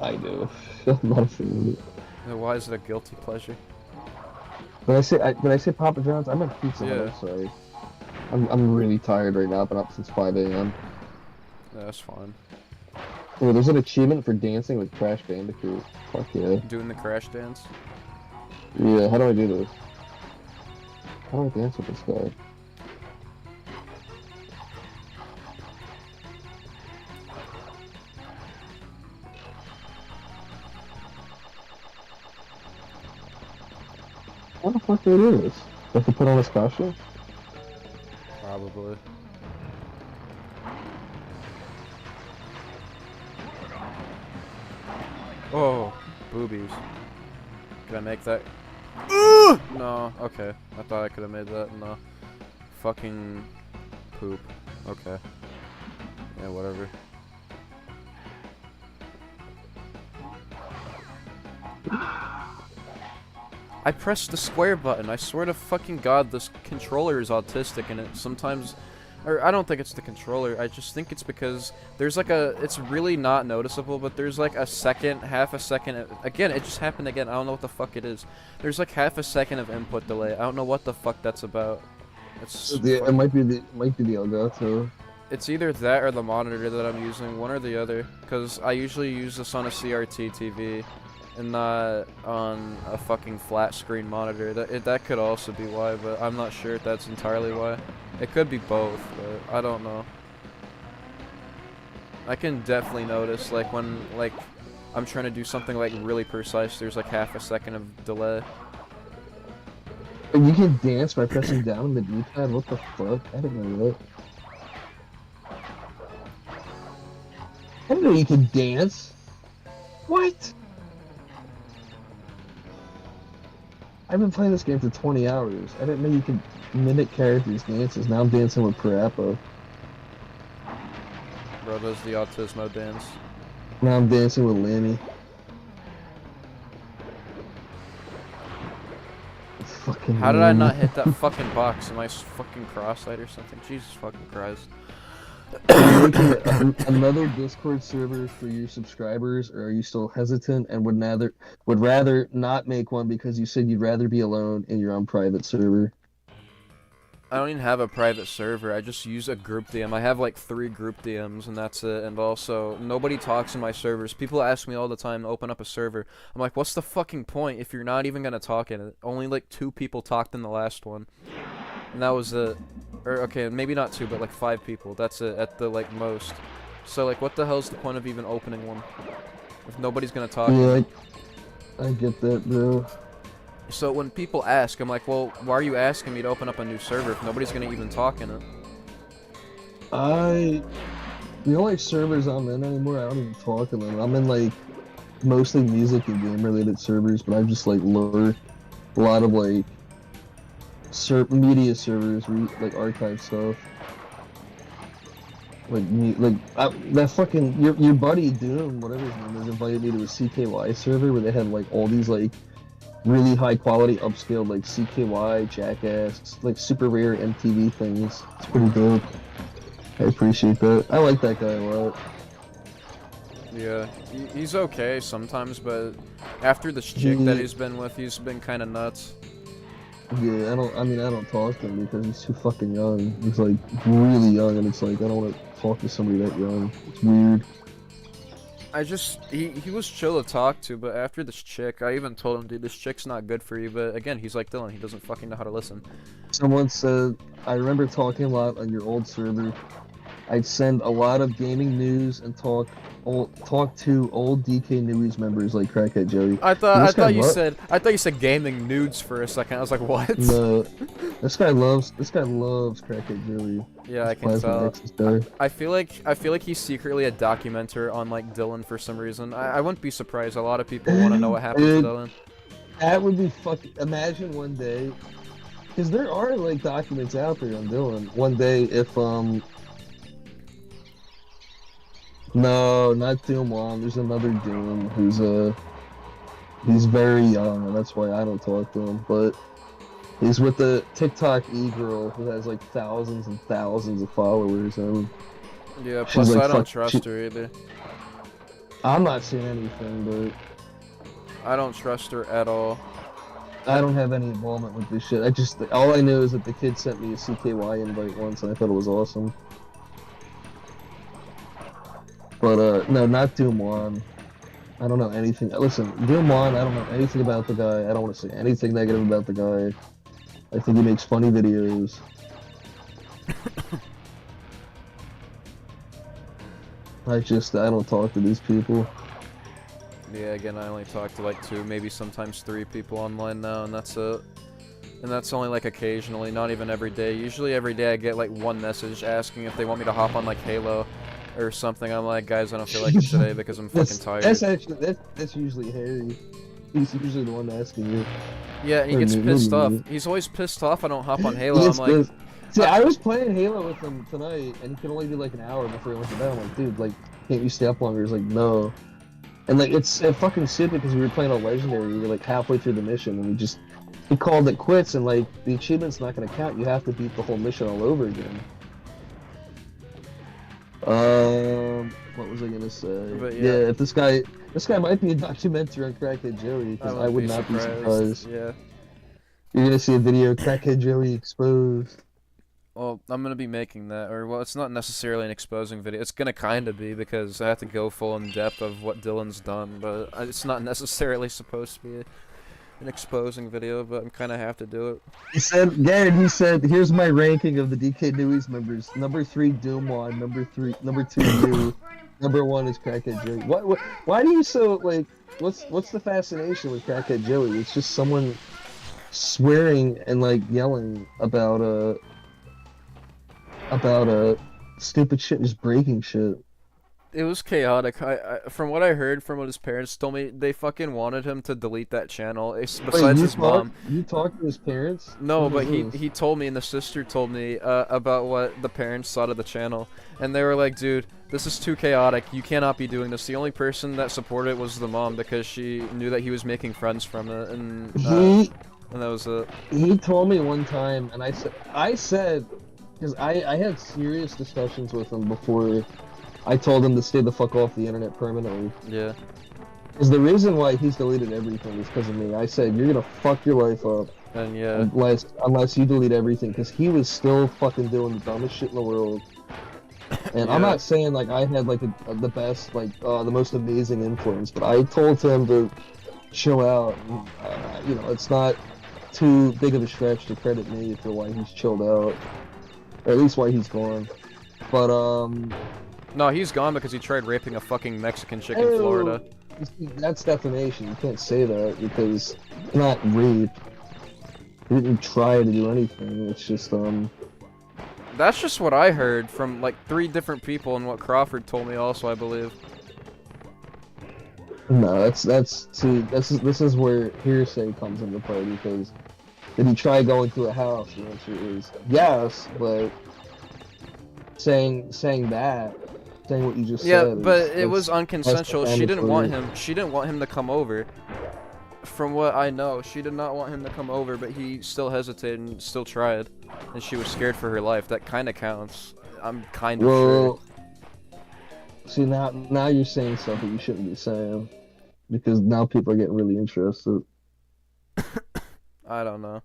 I do. I'm not a fan of it. Then why is it a guilty pleasure? When I say Papa John's, I meant Pizza Hut. I'm sorry. I'm really tired right now. I've been up since 5 a.m. Yeah, that's fine. Oh, there's an achievement for dancing with Crash Bandicoot. Fuck yeah. Doing the crash dance? Yeah, how do I do this? How do I dance with this guy? How the fuck do I do this? Do I have to put on this costume? Probably. Oh, boobies. Can I make that? No, okay. I thought I could have made that. No. Fucking poop. Okay. Yeah, whatever. I pressed the square button. I swear to fucking god, this controller is autistic and it sometimes Or I don't think it's the controller. I just think it's because there's like it's really not noticeable, but there's like a second, half a second. Again, it just happened again. I don't know what the fuck it is. There's like half a second of input delay. I don't know what the fuck that's about. It might be the Elgato. It's either that or the monitor that I'm using, one or the other. Because I usually use this on a CRT TV and not on a fucking flat screen monitor. That could also be why, but I'm not sure if that's entirely why. It could be both, but I don't know. I can definitely notice, like, when, like, I'm trying to do something, like, really precise, there's, like, half a second of delay. You can dance by pressing down on the D-pad? What the fuck? I didn't know that. I didn't know you could dance. What? I've been playing this game for 20 hours. I didn't know you could mimic characters' dances. Now I'm dancing with Parappa. Bro does the Autismo dance. Now I'm dancing with Lanny. Fucking How did I not hit that fucking box? Am I fucking cross-eyed or something? Jesus fucking Christ. Are you making another Discord server for your subscribers, or are you still hesitant and would rather not make one because you said you'd rather be alone in your own private server? I don't even have a private server. I just use a group DM. I have like 3 group DMs and that's it. And also, nobody talks in my servers. People ask me all the time to open up a server. I'm like, what's the fucking point if you're not even gonna talk in it? Only like 2 people talked in the last one. And that was it. Or, okay, maybe not 2, but like 5 people. That's it, at the like most. So like, what the hell's the point of even opening one? If nobody's gonna talk. Yeah, I get that, bro. So when people ask, I'm like, well, why are you asking me to open up a new server if nobody's gonna even talk in it? The only servers I'm in anymore, I don't even talk in them. I'm in like mostly music and game related servers, but I've just like lured a lot of like media servers, like archive stuff. That fucking your buddy Doom, whatever his name is, invited me to a CKY server where they had like all these like really high quality upscaled like CKY, Jackass, like super rare MTV things. It's pretty dope. I appreciate that. I like that guy a lot. Yeah, he's okay sometimes, but after this chick that he's been with, he's been kind of nuts. Yeah, I don't talk to him because he's too fucking young. He's like really young, and it's like I don't want to talk to somebody that young. It's weird. He was chill to talk to, but after this chick, I even told him, dude, this chick's not good for you, but again, he's like Dylan, he doesn't fucking know how to listen. Someone said, I remember talking a lot on your old server. I'd send a lot of gaming news and talk to old DK Newies members like Crackhead Joey. I thought you said gaming nudes for a second. I was like, what? No, this guy loves Crackhead Joey. Yeah, I can tell. I feel like he's secretly a documenter on like Dylan for some reason. I wouldn't be surprised. A lot of people want to know what happened to Dylan. That would be fucking. Imagine one day, because there are like documents out there on Dylan. One day, if No, not Doom One. There's another Doom he's very young, and that's why I don't talk to him. But he's with the TikTok e-girl who has like thousands and thousands of followers, and yeah. Plus, like, I don't trust her either. I'm not saying anything, but I don't trust her at all. I don't have any involvement with this shit. All I know is that the kid sent me a CKY invite once, and I thought it was awesome. But, no, not Doom 1. I don't know anything. Listen, Doom 1, I don't know anything about the guy. I don't want to say anything negative about the guy. I think he makes funny videos. I don't talk to these people. Yeah, again, I only talk to like 2, maybe sometimes 3 people online now, and that's it. And that's only like occasionally, not even every day. Usually every day I get like 1 message asking if they want me to hop on like Halo or something. I'm like, guys, I don't feel like it today because I'm fucking tired. That's usually Harry. He's usually the one asking you. Yeah, he gets pissed off. He's always pissed off I don't hop on Halo. I'm like, see, I was playing Halo with him tonight, and he could only do like an hour before he went to bed. I'm like, dude, like, can't you stay up longer? He's like, no. And like, it's fucking stupid because we were playing a legendary. We were like halfway through the mission, and he called it quits, and like, the achievement's not gonna count. You have to beat the whole mission all over again. What was I gonna say? But Yeah, yeah. if this guy might be a documentary on Crackhead Joey, because I would be not be surprised. surprised. Yeah. You're gonna see a video, Crackhead Joey exposed. Well, I'm gonna be making that, or well, it's not necessarily an exposing video. It's gonna kind of be because I have to go full in depth of what Dylan's done, but it's not necessarily supposed to be an exposing video. But I'm kind of have to do it. He said, Garrett, he said, here's my ranking of the DK Newies members. Number 3, Doomwad. Number 2, you. Number 1 is Crackhead Joey. Why do you so, like, what's the fascination with Crackhead Joey? It's just someone swearing and, like, yelling about stupid shit, just breaking shit. It was chaotic. From what I heard from what his parents told me, they fucking wanted him to delete that channel. Besides his mom. You talked to his parents? No, What but is this? he told me and the sister told me about what the parents thought of the channel, and they were like, "Dude, this is too chaotic. You cannot be doing this." The only person that supported it was the mom because she knew that he was making friends from it, and that was it. He told me one time, and I said, because I had serious discussions with him before I told him to stay the fuck off the internet permanently. Yeah. Because the reason why he's deleted everything is because of me. I said, you're gonna fuck your life up And yeah. unless you delete everything, because he was still fucking doing the dumbest shit in the world. And I'm Yeah. not saying like I had like the best, like the most amazing influence, but I told him to chill out. And, you know, it's not too big of a stretch to credit me for why he's chilled out, or at least why he's gone. But No, he's gone because he tried raping a fucking Mexican chick in Florida. you see, that's defamation. You can't say that because it's not rape. He didn't try to do anything. It's just That's just what I heard from like 3 different people, and what Crawford told me also, I believe. No, this is where hearsay comes into play, because did he try going to a house? The answer is yes, but saying what you just Yeah, said. but is, it was unconsensual. that's She didn't want defamatory. him. She didn't want him to come over. From what I know, she did not want him to come over, but he still hesitated and still tried, and she was scared for her life. That kind of counts. I'm kind of sure. Well, see now you're saying stuff that you shouldn't be saying, because now people are getting really interested. I don't know.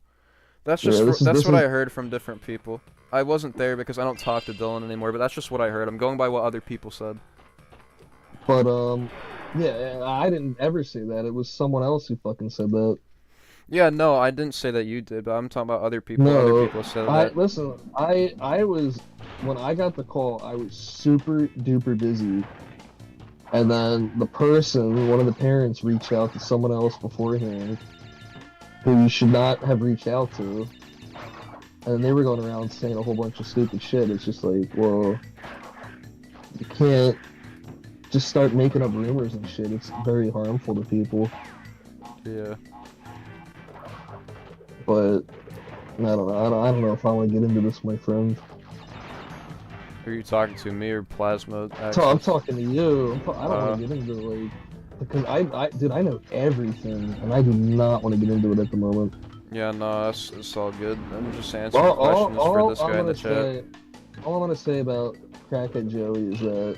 That's just this that's is- what I heard from different people. I wasn't there because I don't talk to Dylan anymore, but that's just what I heard. I'm going by what other people said. But yeah, I didn't ever say that. It was someone else who fucking said that. Yeah, no, I didn't say that you did, but I'm talking about other people. No, Other people said that. listen. I was, when I got the call, I was super duper busy, and then one of the parents, reached out to someone else beforehand, who you should not have reached out to, and they were going around saying a whole bunch of stupid shit. It's just like, well, you can't just start making up rumors and shit. It's very harmful to people. Yeah. But I don't know. I don't know if I want to get into this, my friend. Who are you talking to, me or Plasma? So I'm talking to you. I don't want to get into like, because dude, I know everything, and I do not want to get into it at the moment. Yeah, no, it's all good. I'm just answering questions for this guy in the chat. All I'm gonna say about Crackhead Joey is that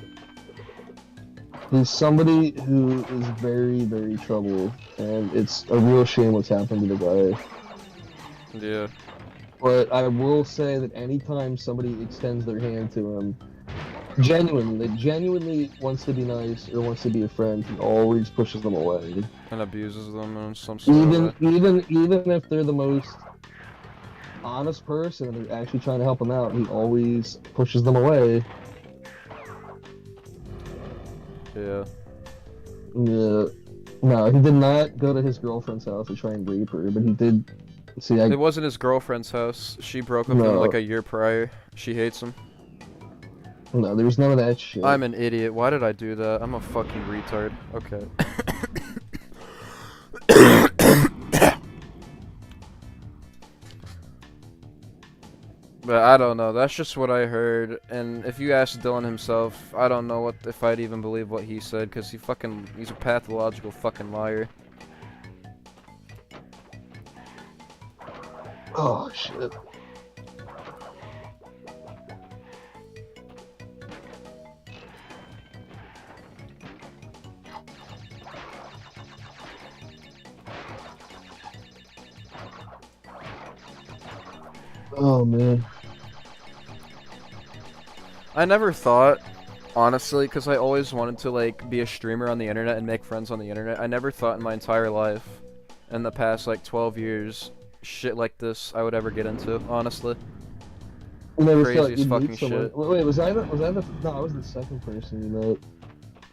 he's somebody who is very, very troubled, and it's a real shame what's happened to the guy. Yeah. But I will say that anytime somebody extends their hand to him, genuinely wants to be nice or wants to be a friend, he always pushes them away. And abuses them in some sort of way. Even if they're the most honest person and they're actually trying to help him out, he always pushes them away. Yeah. Yeah. No, he did not go to his girlfriend's house to try and rape her, but he did. See, It wasn't his girlfriend's house. She broke up with him like a year prior. She hates him. No, there was none of that shit. I'm an idiot. Why did I do that? I'm a fucking retard. Okay. But I don't know. That's just what I heard. And if you ask Dylan himself, I don't know if I'd even believe what he said, because he's a pathological fucking liar. Oh shit. Oh man. I never thought, honestly, because I always wanted to like be a streamer on the internet and make friends on the internet. I never thought in my entire life, in the past like 12 years, shit like this I would ever get into. Honestly, You never thought craziest you'd fucking meet someone. shit. Wait, was I the? No, I was the second person you met.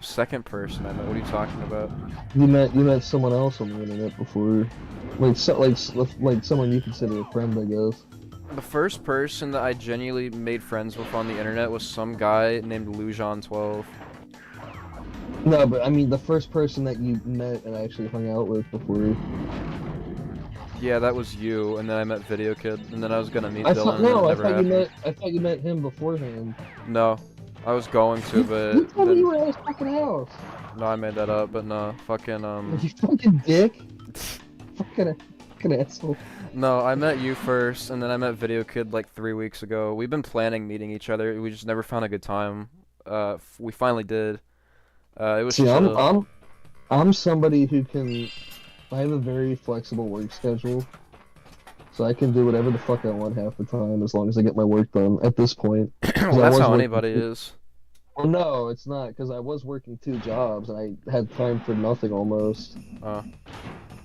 Second person I met. What are you talking about? You met someone else on the internet before, like someone you consider a friend, I guess. The first person that I genuinely made friends with on the internet was some guy named Lujan12. No, but I mean the first person that you met and actually hung out with before. Yeah, that was you, and then I met Video Kid, and then I was gonna meet I Dylan, thought and it no, never happened. I thought you met him beforehand. No, I was going to, but You told me then- you were at his fucking house. no, I made that up, but no, fucking You fucking dick. fucking asshole. No, I met you first, and then I met Video Kid like 3 weeks ago. We've been planning meeting each other. We just never found a good time. We finally did. It was See, chill. I'm somebody who can. I have a very flexible work schedule, so I can do whatever the fuck I want half the time as long as I get my work done. At this point, 'Cause I Well, that's was how working anybody two- is. Well, no, it's not because I was working 2 jobs and I had time for nothing almost. Uh,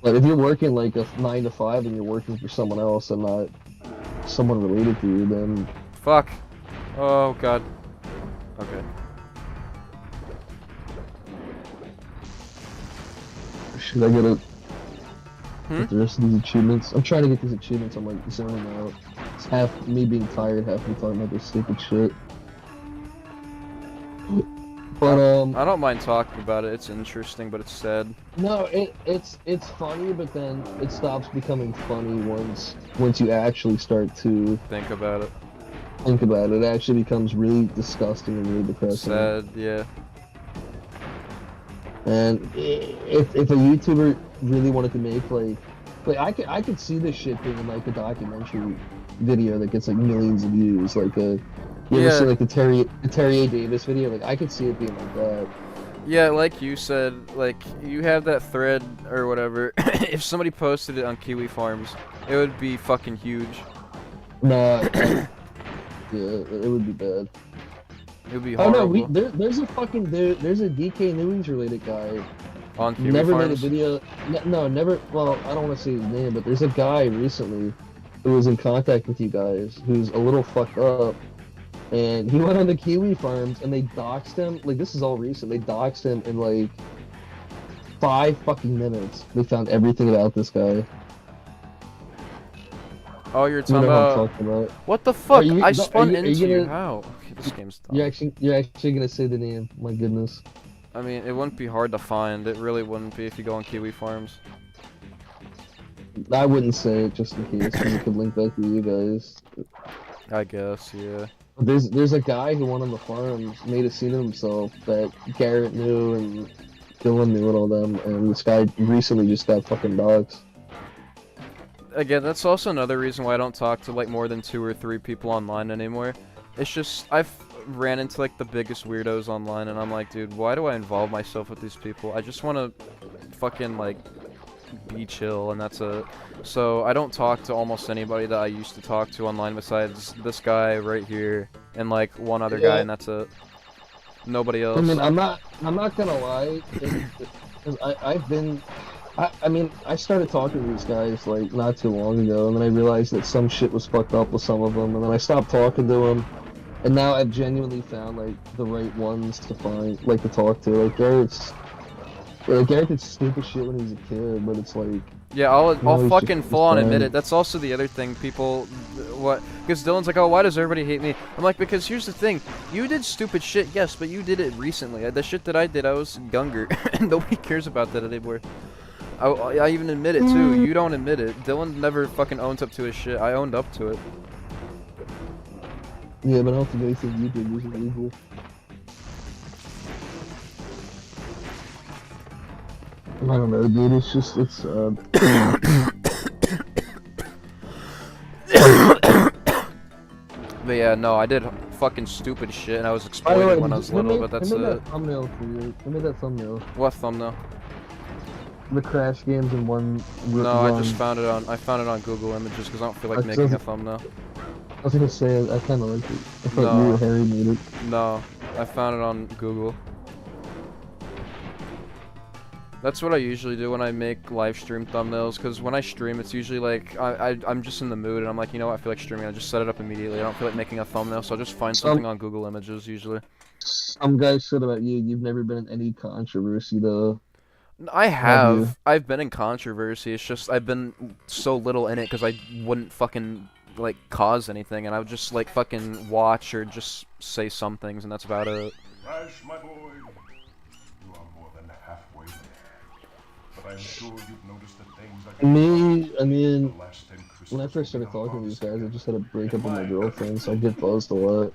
Like if you're working like a 9 to 5 and you're working for someone else and not someone related to you, then fuck. Oh god. Okay. should I get Hmm? get the rest of these achievements? I'm trying to get these achievements. I'm like zoning out. It's half me being tired, half me talking about this stupid shit. But I don't mind talking about it. It's interesting, but it's sad. no, it's funny, but then it stops becoming funny once you actually start to Think about it. think about it. It actually becomes really disgusting and really depressing. Sad, yeah. And if a YouTuber really wanted to make like I could see this shit being like a documentary video that gets like millions of views, like a you ever Yeah. see like the Terry A. Davis video? Like I could see it being like that. Yeah, like you said, like, you have that thread or whatever. If somebody posted it on Kiwi Farms, it would be fucking huge. Nah, yeah, it would be bad. It would be Oh horrible. no, there's a fucking there's a DK Newings related guy. On Kiwi Never Farms. made a video. No, never. Well, I don't want to say his name, but there's a guy recently who was in contact with you guys who's a little fucked up, and he went on the Kiwi Farms and they doxed him. Like this is all recent. They doxed him in like 5 fucking minutes. They found everything about this guy. Oh, you're You talking know what I'm about... talking about. What the fuck? you- I are spun you- are you into you. gonna- How? Okay, this game's dumb. You're actually gonna say the name. My goodness. I mean, it wouldn't be hard to find. It really wouldn't be if you go on Kiwi Farms. I wouldn't say it just in case, because it could link back to you guys. I guess, yeah. There's a guy who went on the farms, made a scene of himself that Garrett knew and Dylan knew and all them, and this guy recently just got fucking dogs. Again, that's also another reason why I don't talk to like more than 2 or 3 people online anymore. It's just I've ran into like the biggest weirdos online, and I'm like, dude, why do I involve myself with these people? I just want to fucking like be chill, and that's it. So I don't talk to almost anybody that I used to talk to online besides this guy right here and like one other guy, Yeah. and that's it. Nobody else. I mean, I'm not gonna lie, because I mean, I started talking to these guys like not too long ago, and then I realized that some shit was fucked up with some of them, and then I stopped talking to them, and now I've genuinely found like the right ones to find, like to talk to. Like Garrett did stupid shit when he was a kid, but it's like Yeah, I'll he's fucking just full on admit fine. it. That's also the other thing. People, what? Because Dylan's like, oh, why does everybody hate me? I'm like, because here's the thing. You did stupid shit, yes, but you did it recently. The shit that I did, I was younger. Nobody cares about that anymore. I even admit it too. You don't admit it. Dylan never fucking owns up to his shit. I owned up to it. yeah, but I don't think anything you did was illegal. I don't know, dude. It's just But yeah, no, I did fucking stupid shit, and I was By the exploited way, when I was who little. made- But that's who made it. that thumbnail for you? Who made that thumbnail? What thumbnail? The crash games in one. No, I just found it on. I found it on Google Images because I don't feel like That making a doesn't- thumbnail. was gonna say, I kind of liked it. I thought No. you or Harry made it. No, I found it on Google. That's what I usually do when I make live stream thumbnails, because when I stream, it's usually like, I'm just in the mood, and I'm like, you know what, I feel like streaming, I just set it up immediately. I don't feel like making a thumbnail, so I'll just find something on Google Images, usually. Some guys said about you, you've never been in any controversy, though. I Have you? have. I've been in controversy, it's just, I've been so little in it, because I wouldn't fucking, like, cause anything, and I would just, like, fucking watch or just say some things, and that's about it. Ash, my boy, you are more than halfway there. But I'm sure you've noticed the things I Me, the last 10 Christmas when I first started will be talking to these unlocked. guys, I just had a breakup with my girlfriend, so I get buzzed a lot.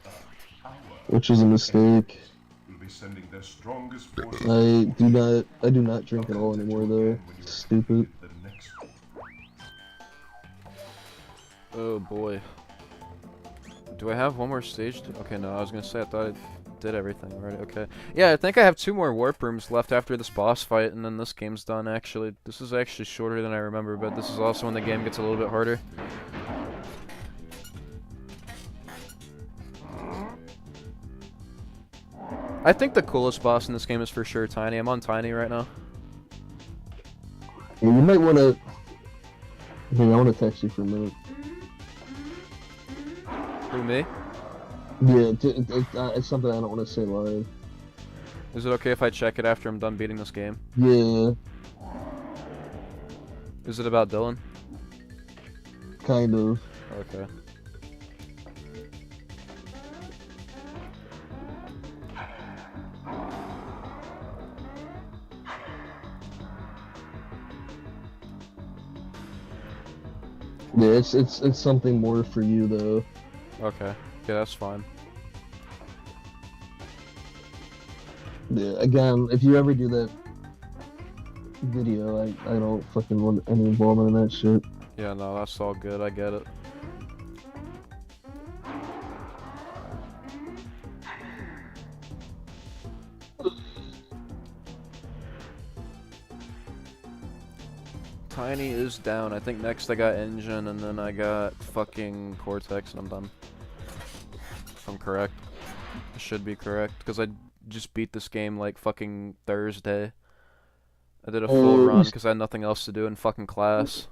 Which is a mistake. Will be sending their strongest forces I do not drink at all anymore, though. Stupid. the next Oh boy. Do I have one more stage? Okay, no, I was gonna say I thought I did everything already. Okay. Yeah, I think I have 2 more warp rooms left after this boss fight, and then this game's done, actually. This is actually shorter than I remember, but this is also when the game gets a little bit harder. I think the coolest boss in this game is for sure Tiny. I'm on Tiny right now. Yeah, you might want to... Hey, I want to text you for a minute. Who, me? Yeah, it's something I don't want to say live. Is it okay if I check it after I'm done beating this game? Yeah, Is it about Dylan? kind of. Okay. Yeah, it's something more for you, though. Okay. Yeah, that's fine. Yeah, again, if you ever do that video, I don't fucking want any involvement in that shit. Yeah, no, that's all good. I get it. Tiny is down. I think next I got Engine, and then I got fucking Cortex, and I'm done. If I'm correct. I should be correct, because I just beat this game like fucking Thursday. I did a full run because I had nothing else to do in fucking class.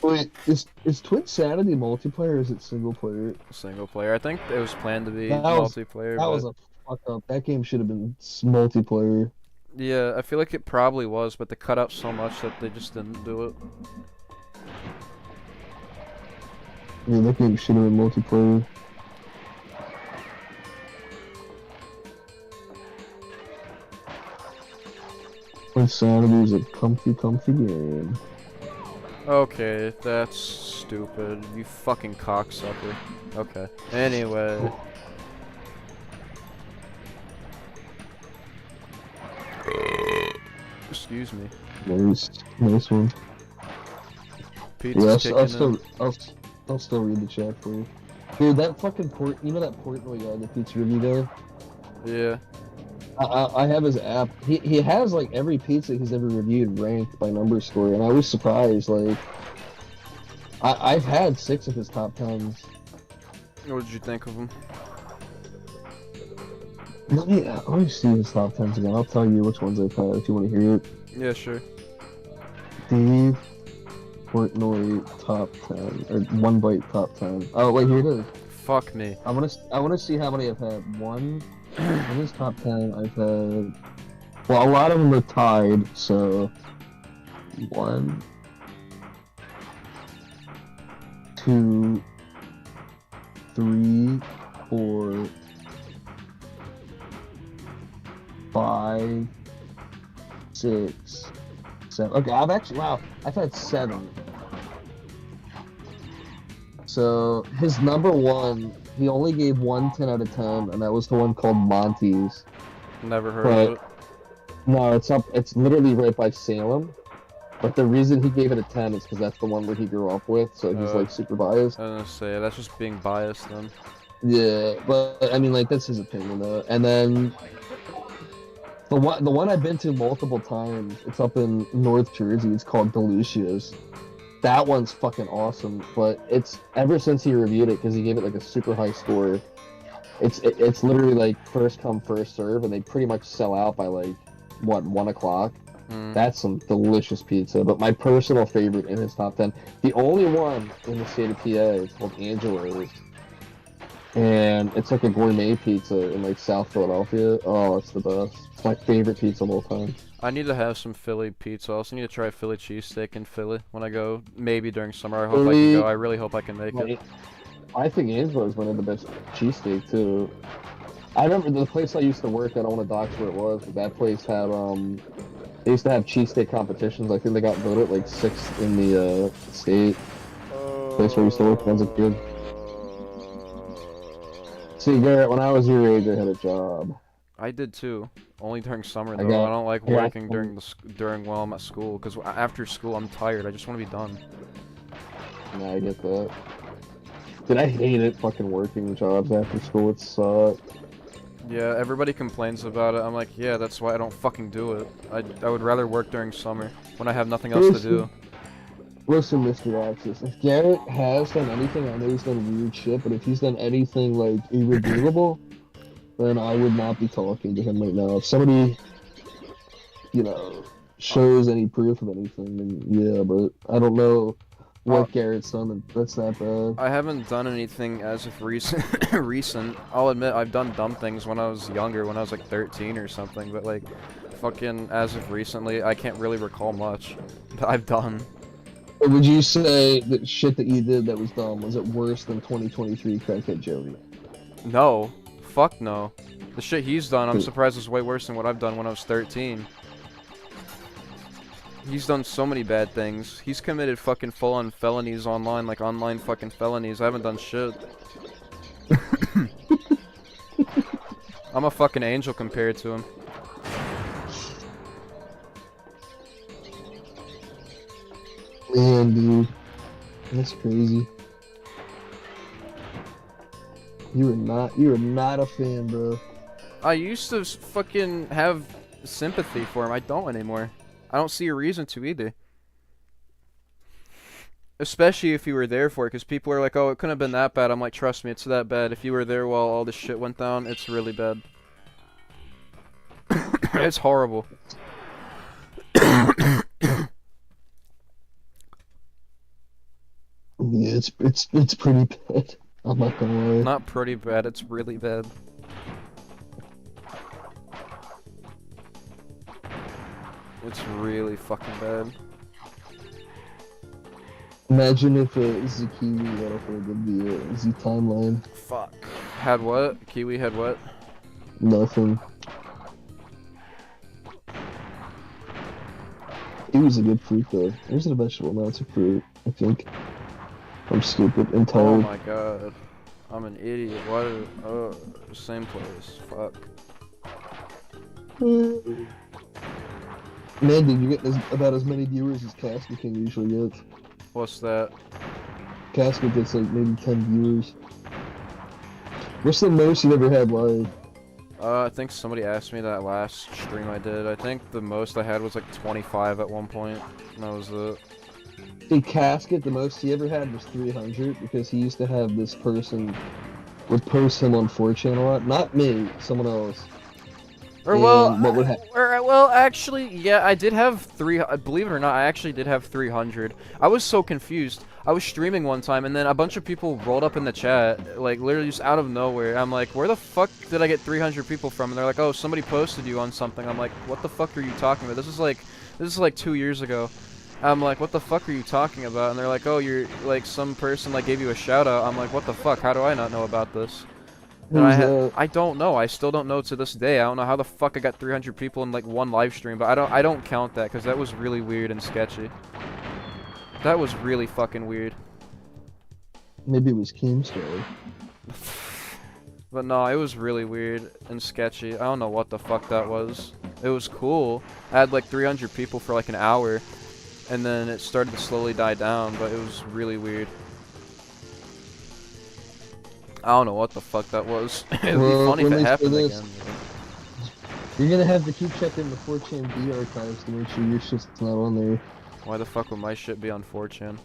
Wait, is Twin Sanity multiplayer or is it single player? Single player. I think it was planned to be That was- multiplayer. That but... was a fuck up. That game should have been multiplayer. Yeah, I feel like it probably was, but they cut out so much that they just didn't do it. Yeah, that game should have been multiplayer. Twin Sanity is a comfy game. Okay, that's stupid. You fucking cocksucker. Okay. Anyway. Excuse me. Nice one. Pizza's Yeah, kicking in. I'll still read the chat for you. Dude, that fucking port, you know that Portnoy guy, the pizza review guy? Yeah. I have his app. He has like every pizza he's ever reviewed ranked by number score, and I was surprised. Like, I've had 6 of his top 10s. What did you think of him? Let me see his top 10s again. I'll tell you which ones I've had if you want to hear it. Yeah, sure. Dave Portnoy top 10 or One Bite top 10. Oh wait, here it is. Fuck me. I wanna see how many I've had. One. In his top 10, I've had. Well, a lot of them are tied. So 1, 2, 3, 4, 5, 6, 7. Okay, I've had 7. So his number 1, he only gave 1 10 out of 10, and that was the one called Monty's. Never heard of it. No, it's literally right by Salem. But the reason he gave it a 10 is because that's the one where he grew up with, so he's like super biased. I was gonna say, that's just being biased then. Yeah, but I mean, like, that's his opinion though. And then the one I've been to multiple times, it's up in North Jersey. It's called Delucia's. That one's fucking awesome, but it's ever since he reviewed it because he gave it like a super high score. It's literally like first come first serve, and they pretty much sell out by like what 1 o'clock. That's some delicious pizza. But my personal favorite in his top 10, the only one in the state of PA, is called Angelo's, and it's like a gourmet pizza in like South Philadelphia. Oh, it's the best. It's my favorite pizza of all time. I need to have some Philly pizza. I also need to try a Philly cheesesteak in Philly when I go. Maybe during summer. I hope I can go. I really hope I can make it. I think Angelo's one of the best cheesesteak too. I remember the place I used to work at. I don't want to dox where it was, but that place had they used to have cheesesteak competitions. I think they got voted like 6th in the state. Place where I used to work when I was a kid. See, Garrett, when I was your age, I had a job. I did too. Only during summer though. I don't like working during while I'm at school, because after school I'm tired. I just want to be done. Yeah, I get that. Dude, I hate it fucking working jobs after school. It sucks. Yeah, everybody complains about it. I'm like, yeah, that's why I don't fucking do it. I would rather work during summer when I have nothing else to do. Listen, Mr. Axis, if Garrett has done anything, I know he's done weird shit, but if he's done anything like irredeemable, then I would not be talking to him right now. If somebody, you know, shows any proof of anything, then yeah, but I don't know what Garrett's done that's that bad. I haven't done anything as of recent. I'll admit I've done dumb things when I was younger, when I was like 13 or something, but like, fucking as of recently, I can't really recall much that I've done. Would you say that shit that you did that was dumb, was it worse than 2023 Crackhead Joey? No. Fuck no. The shit he's done, I'm surprised is way worse than what I've done when I was 13. He's done so many bad things. He's committed fucking full-on felonies online, like online fucking felonies. I haven't done shit. I'm a fucking angel compared to him. Man, dude. That's crazy. You are not a fan, bro. I used to fucking have sympathy for him. I don't anymore. I don't see a reason to either. Especially if you were there for it, because people are like, oh, it couldn't have been that bad. I'm like, trust me, it's that bad. If you were there while all this shit went down, it's really bad. It's horrible. Yeah, it's pretty bad. I'm not gonna lie. Not pretty bad, it's really bad. It's really fucking bad. Imagine if Zucchini got uploaded the Z timeline. Fuck. Had what? Kiwi had what? Nothing. It was a good fruit though. It wasn't a vegetable, no, it's a fruit, I think. I'm stupid and tired. Oh my god. I'm an idiot. Why did... Oh, same place. Fuck. Man, dude, you get about as many viewers as Casket can usually get. What's that? Casket gets like maybe 10 viewers. What's the most you ever had live? I think somebody asked me that last stream I did. I think the most I had was like 25 at one point. And that was it. See, Casket, the most he ever had was 300 because he used to have this person would post him on 4chan a lot. Not me, someone else. Well, actually, yeah, I did have believe it or not, I actually did have 300. I was so confused. I was streaming one time, and then a bunch of people rolled up in the chat, like, literally just out of nowhere. I'm like, where the fuck did I get 300 people from? And they're like, oh, somebody posted you on something. I'm like, what the fuck are you talking about? This is like 2 years ago. I'm like, what the fuck are you talking about? And they're like, oh, you're, like, some person, like, gave you a shout-out. I'm like, what the fuck? How do I not know about this? And I don't know. I still don't know to this day. I don't know how the fuck I got 300 people in like one live stream, but I don't count that because that was really weird and sketchy. That was really fucking weird. Maybe it was Keemstar. But no, it was really weird and sketchy. I don't know what the fuck that was. It was cool. I had like 300 people for like an hour, and then it started to slowly die down, but it was really weird. I don't know what the fuck that was. It would be funny if it happened again. You're gonna have to keep checking the 4chan B archives to make sure your shit's not on there. Why the fuck would my shit be on 4chan?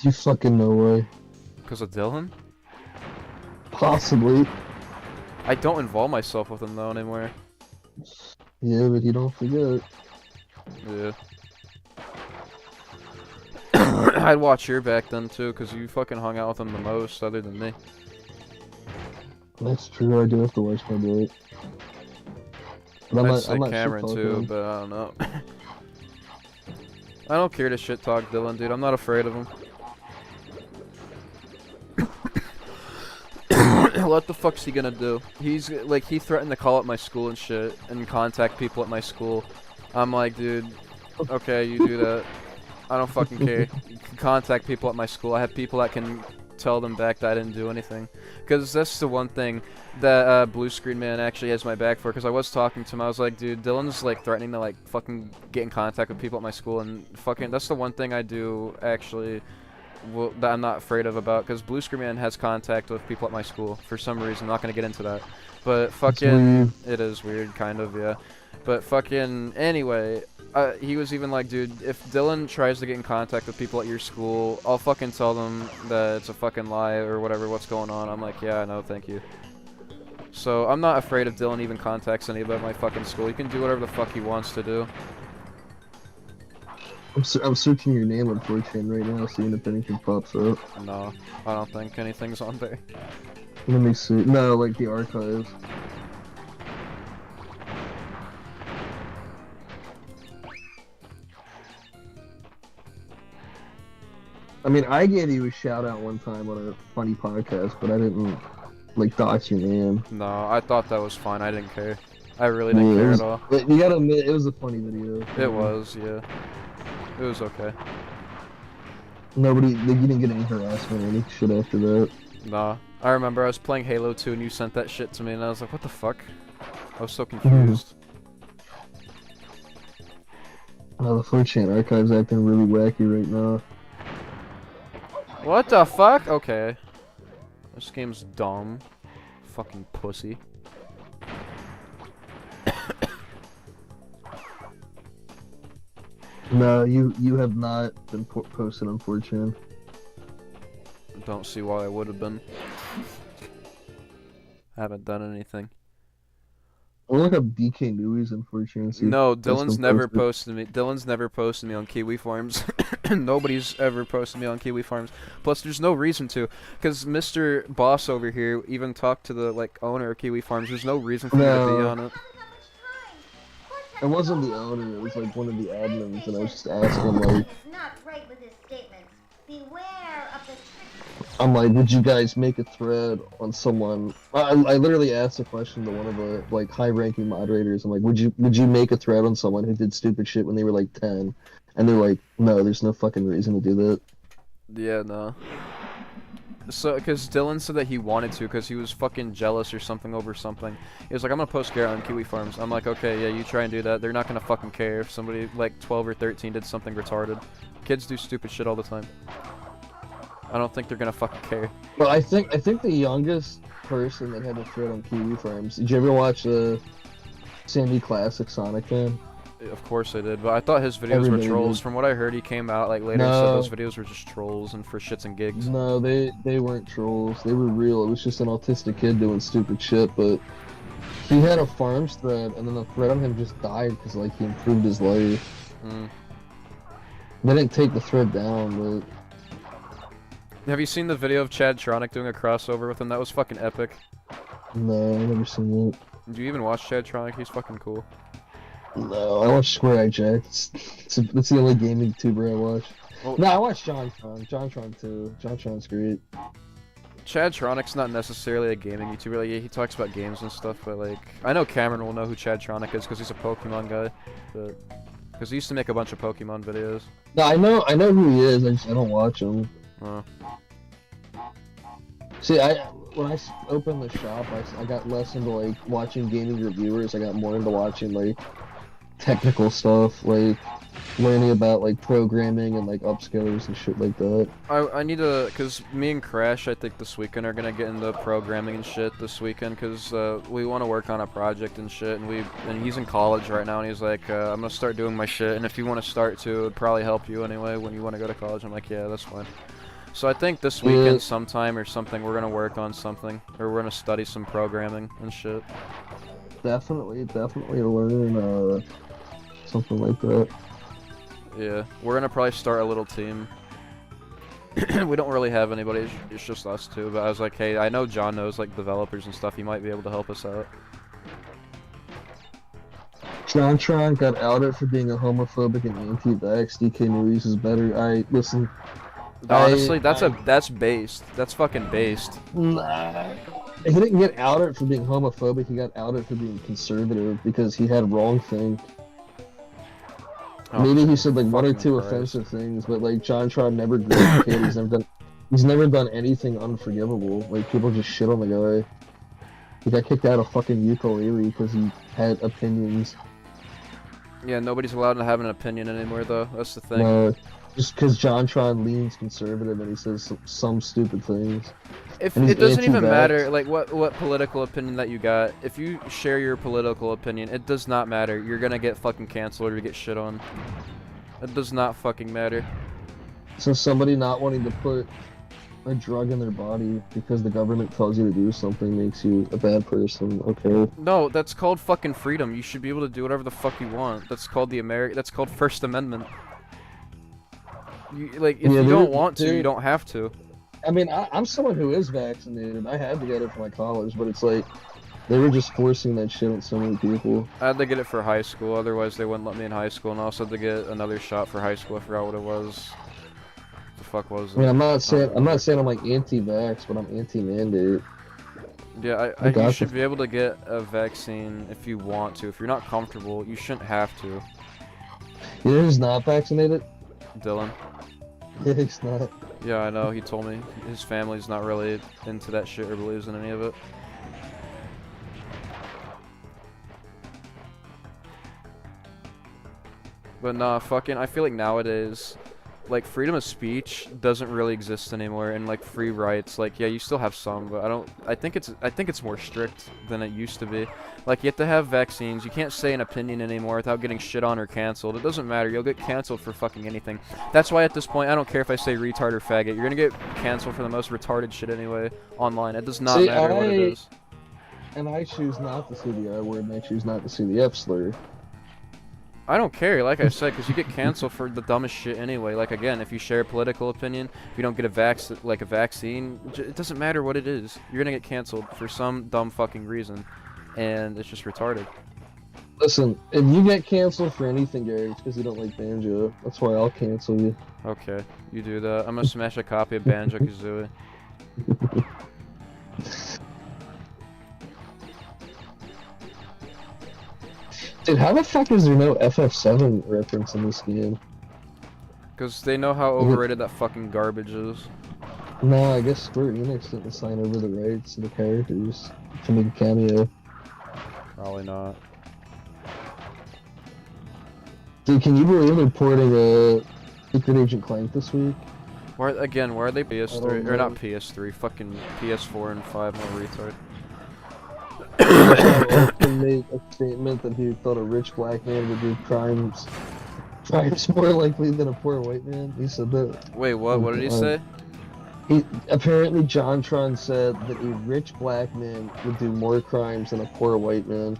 You fucking no way. Because of Dylan? Possibly. I don't involve myself with him though anymore. Yeah, but you don't forget. Yeah. I'd watch your back then too, because you fucking hung out with him the most, other than me. That's true, I do have to watch my back. But I'd say Cameron shit too, talking. but I don't know. I don't care to shit talk Dylan, dude. I'm not afraid of him. What the fuck's he gonna do? He's like, he threatened to call up my school and shit and contact people at my school. I'm like, dude, okay, you do that. I don't fucking care. You can contact people at my school. I have people that can tell them back that I didn't do anything. Because that's the one thing that Blue Screen Man actually has my back for. Because I was talking to him, I was like, dude, Dylan's like threatening to like fucking get in contact with people at my school, and fucking that's the one thing I do actually that I'm not afraid of about. Because Blue Screen Man has contact with people at my school for some reason. I'm not gonna get into that, but fucking it is weird, kind of, yeah. But fucking anyway. He was even like, dude, if Dylan tries to get in contact with people at your school, I'll fucking tell them that it's a fucking lie or whatever, what's going on. I'm like, yeah, no, thank you. So, I'm not afraid if Dylan even contacts anybody at my fucking school. He can do whatever the fuck he wants to do. I'm searching your name on 4chan right now, seeing if anything pops up. No, I don't think anything's on there. Let me see. No, like the archives. I mean, I gave you a shout out one time on a funny podcast, but I didn't like dox your name. No, I thought that was fine. I didn't care. I really didn't care at all. You gotta admit, it was a funny video. It was, yeah. It was okay. Nobody, like, you didn't get any harassment or any shit after that. Nah. I remember I was playing Halo 2 and you sent that shit to me and I was like, what the fuck? I was so confused. The 4chan archive's acting really wacky right now. What the fuck? Okay. This game's dumb. Fucking pussy. No, you have not been posted on 4chan. Don't see why I would have been. Haven't done anything. I'll look up DK Newies on 4chan. See No, if that's Dylan's been never posted. posted me. Dylan's never posted me on Kiwi Farms. Nobody's ever posted me on Kiwi Farms. Plus, there's no reason to, because Mr. Boss over here even talked to the like owner of Kiwi Farms. There's no reason for me to be on it. It wasn't the owner. It was like one of the admins, and I was just asking like, He's not right with his statements. Beware of the trick. I'm like, would you guys make a thread on someone? I literally asked a question to one of the like high-ranking moderators. I'm like, would you make a thread on someone who did stupid shit when they were like 10? And they're like, no, there's no fucking reason to do that. Yeah, no. So, because Dylan said that he wanted to, because he was fucking jealous or something over something. He was like, I'm gonna post Garrett on Kiwi Farms. I'm like, okay, yeah, you try and do that. They're not gonna fucking care if somebody like 12 or 13 did something retarded. Kids do stupid shit all the time. I don't think they're gonna fucking care. Well, I think the youngest person that had a thread on Kiwi Farms. Did you ever watch the Sandy Classic Sonic fan? Of course I did, but I thought his videos were trolls. From what I heard, he came out like later and said those videos were just trolls and for shits and gigs. No, they weren't trolls. They were real. It was just an autistic kid doing stupid shit, but he had a farms thread, and then the thread on him just died because like he improved his life. They didn't take the thread down, but... Have you seen the video of Chad Tronic doing a crossover with him? That was fucking epic. No, I've never seen it. Do you even watch Chad Tronic? He's fucking cool. No, I watch Square Eye Jack. That's the only gaming YouTuber I watch. Well, No, I watch JonTron. JonTron too. JonTron's great. Chad Tronic's not necessarily a gaming YouTuber. Like, yeah, he talks about games and stuff, but like, I know Cameron will know who Chad Tronic is because he's a Pokemon guy. But because he used to make a bunch of Pokemon videos. No, I know who he is. I don't watch him. See, when I opened the shop, I got less into like watching gaming reviewers. I got more into watching like technical stuff, like learning about like programming and like upskillers and shit like that. I need to, cause me and Crash, I think this weekend are gonna get into programming and shit this weekend, cause we want to work on a project and shit, and he's in college right now, and he's like, I'm gonna start doing my shit, and if you want to start too, it'd probably help you anyway when you want to go to college. I'm like, yeah, that's fine. So I think this weekend sometime or something, we're gonna work on something, or we're gonna study some programming and shit. Definitely learn something like that. Yeah, we're gonna probably start a little team. We don't really have anybody, it's just us two, but I was like, hey, I know John knows like developers and stuff, he might be able to help us out. JonTron got outed for being a homophobic and anti-vax. DK News is better. Listen. Honestly, that's based. That's fucking based. Nah. He didn't get outed for being homophobic, he got outed for being conservative because he had wrong think. Oh, maybe he said like one or two Christ. offensive things, but like JonTron never grew up a kid. He's never done anything unforgivable. Like people just shit on the guy. He got kicked out of fucking ukulele because he had opinions. Yeah, nobody's allowed to have an opinion anymore, though. That's the thing. Just because JonTron leans conservative and he says some stupid things. If and it doesn't even anti-vax. matter, like what political opinion that you got. If you share your political opinion, it does not matter. You're gonna get fucking canceled or get shit on. It does not fucking matter. So somebody not wanting to put a drug in their body because the government tells you to do something makes you a bad person. Okay. No, that's called fucking freedom. You should be able to do whatever the fuck you want. That's called That's called First Amendment. If you don't want to, you don't have to. I mean, I'm someone who is vaccinated. I had to get it for my college, but it's like they were just forcing that shit on so many people. I had to get it for high school, otherwise they wouldn't let me in high school, and I also had to get another shot for high school. I forgot what it was. What the fuck was it? I mean, I'm not saying I'm like anti-vax, but I'm anti-mandate. Yeah, you should be able to get a vaccine if you want to. If you're not comfortable, you shouldn't have to. You know who's not vaccinated? Dylan. Yeah, he's not. Yeah, I know. He told me his family's not really into that shit or believes in any of it. But nah, fucking, I feel like nowadays, like, freedom of speech doesn't really exist anymore, and like free rights, like, yeah, you still have some, but I think it's more strict than it used to be. Like, you have to have vaccines, you can't say an opinion anymore without getting shit on or canceled. It doesn't matter, you'll get canceled for fucking anything. That's why at this point, I don't care if I say retard or faggot, you're gonna get canceled for the most retarded shit anyway, online. It does not matter what it is. And I choose not to see the I word, and I choose not to see the F slur. I don't care, like I said, because you get canceled for the dumbest shit anyway. Like, again, if you share a political opinion, if you don't get a vaccine, it doesn't matter what it is. You're gonna get canceled for some dumb fucking reason, and it's just retarded. Listen, if you get canceled for anything, Gary, it's because you don't like Banjo. That's why I'll cancel you. Okay, you do that. I'm gonna smash a copy of Banjo-Kazooie. Dude, how the fuck is there no FF7 reference in this game? Because they know how overrated that fucking garbage is. No, I guess Square Enix didn't sign over the rights to the characters to make a cameo. Probably not. Dude, can you believe they're porting Secret Agent Clank this week? Why are they PS3? know. Or not PS3, fucking PS4 and 5, no retard. Austin made a statement that he thought a rich black man would do crimes more likely than a poor white man. He said that. Wait, what? What did he say? Apparently JonTron said that a rich black man would do more crimes than a poor white man.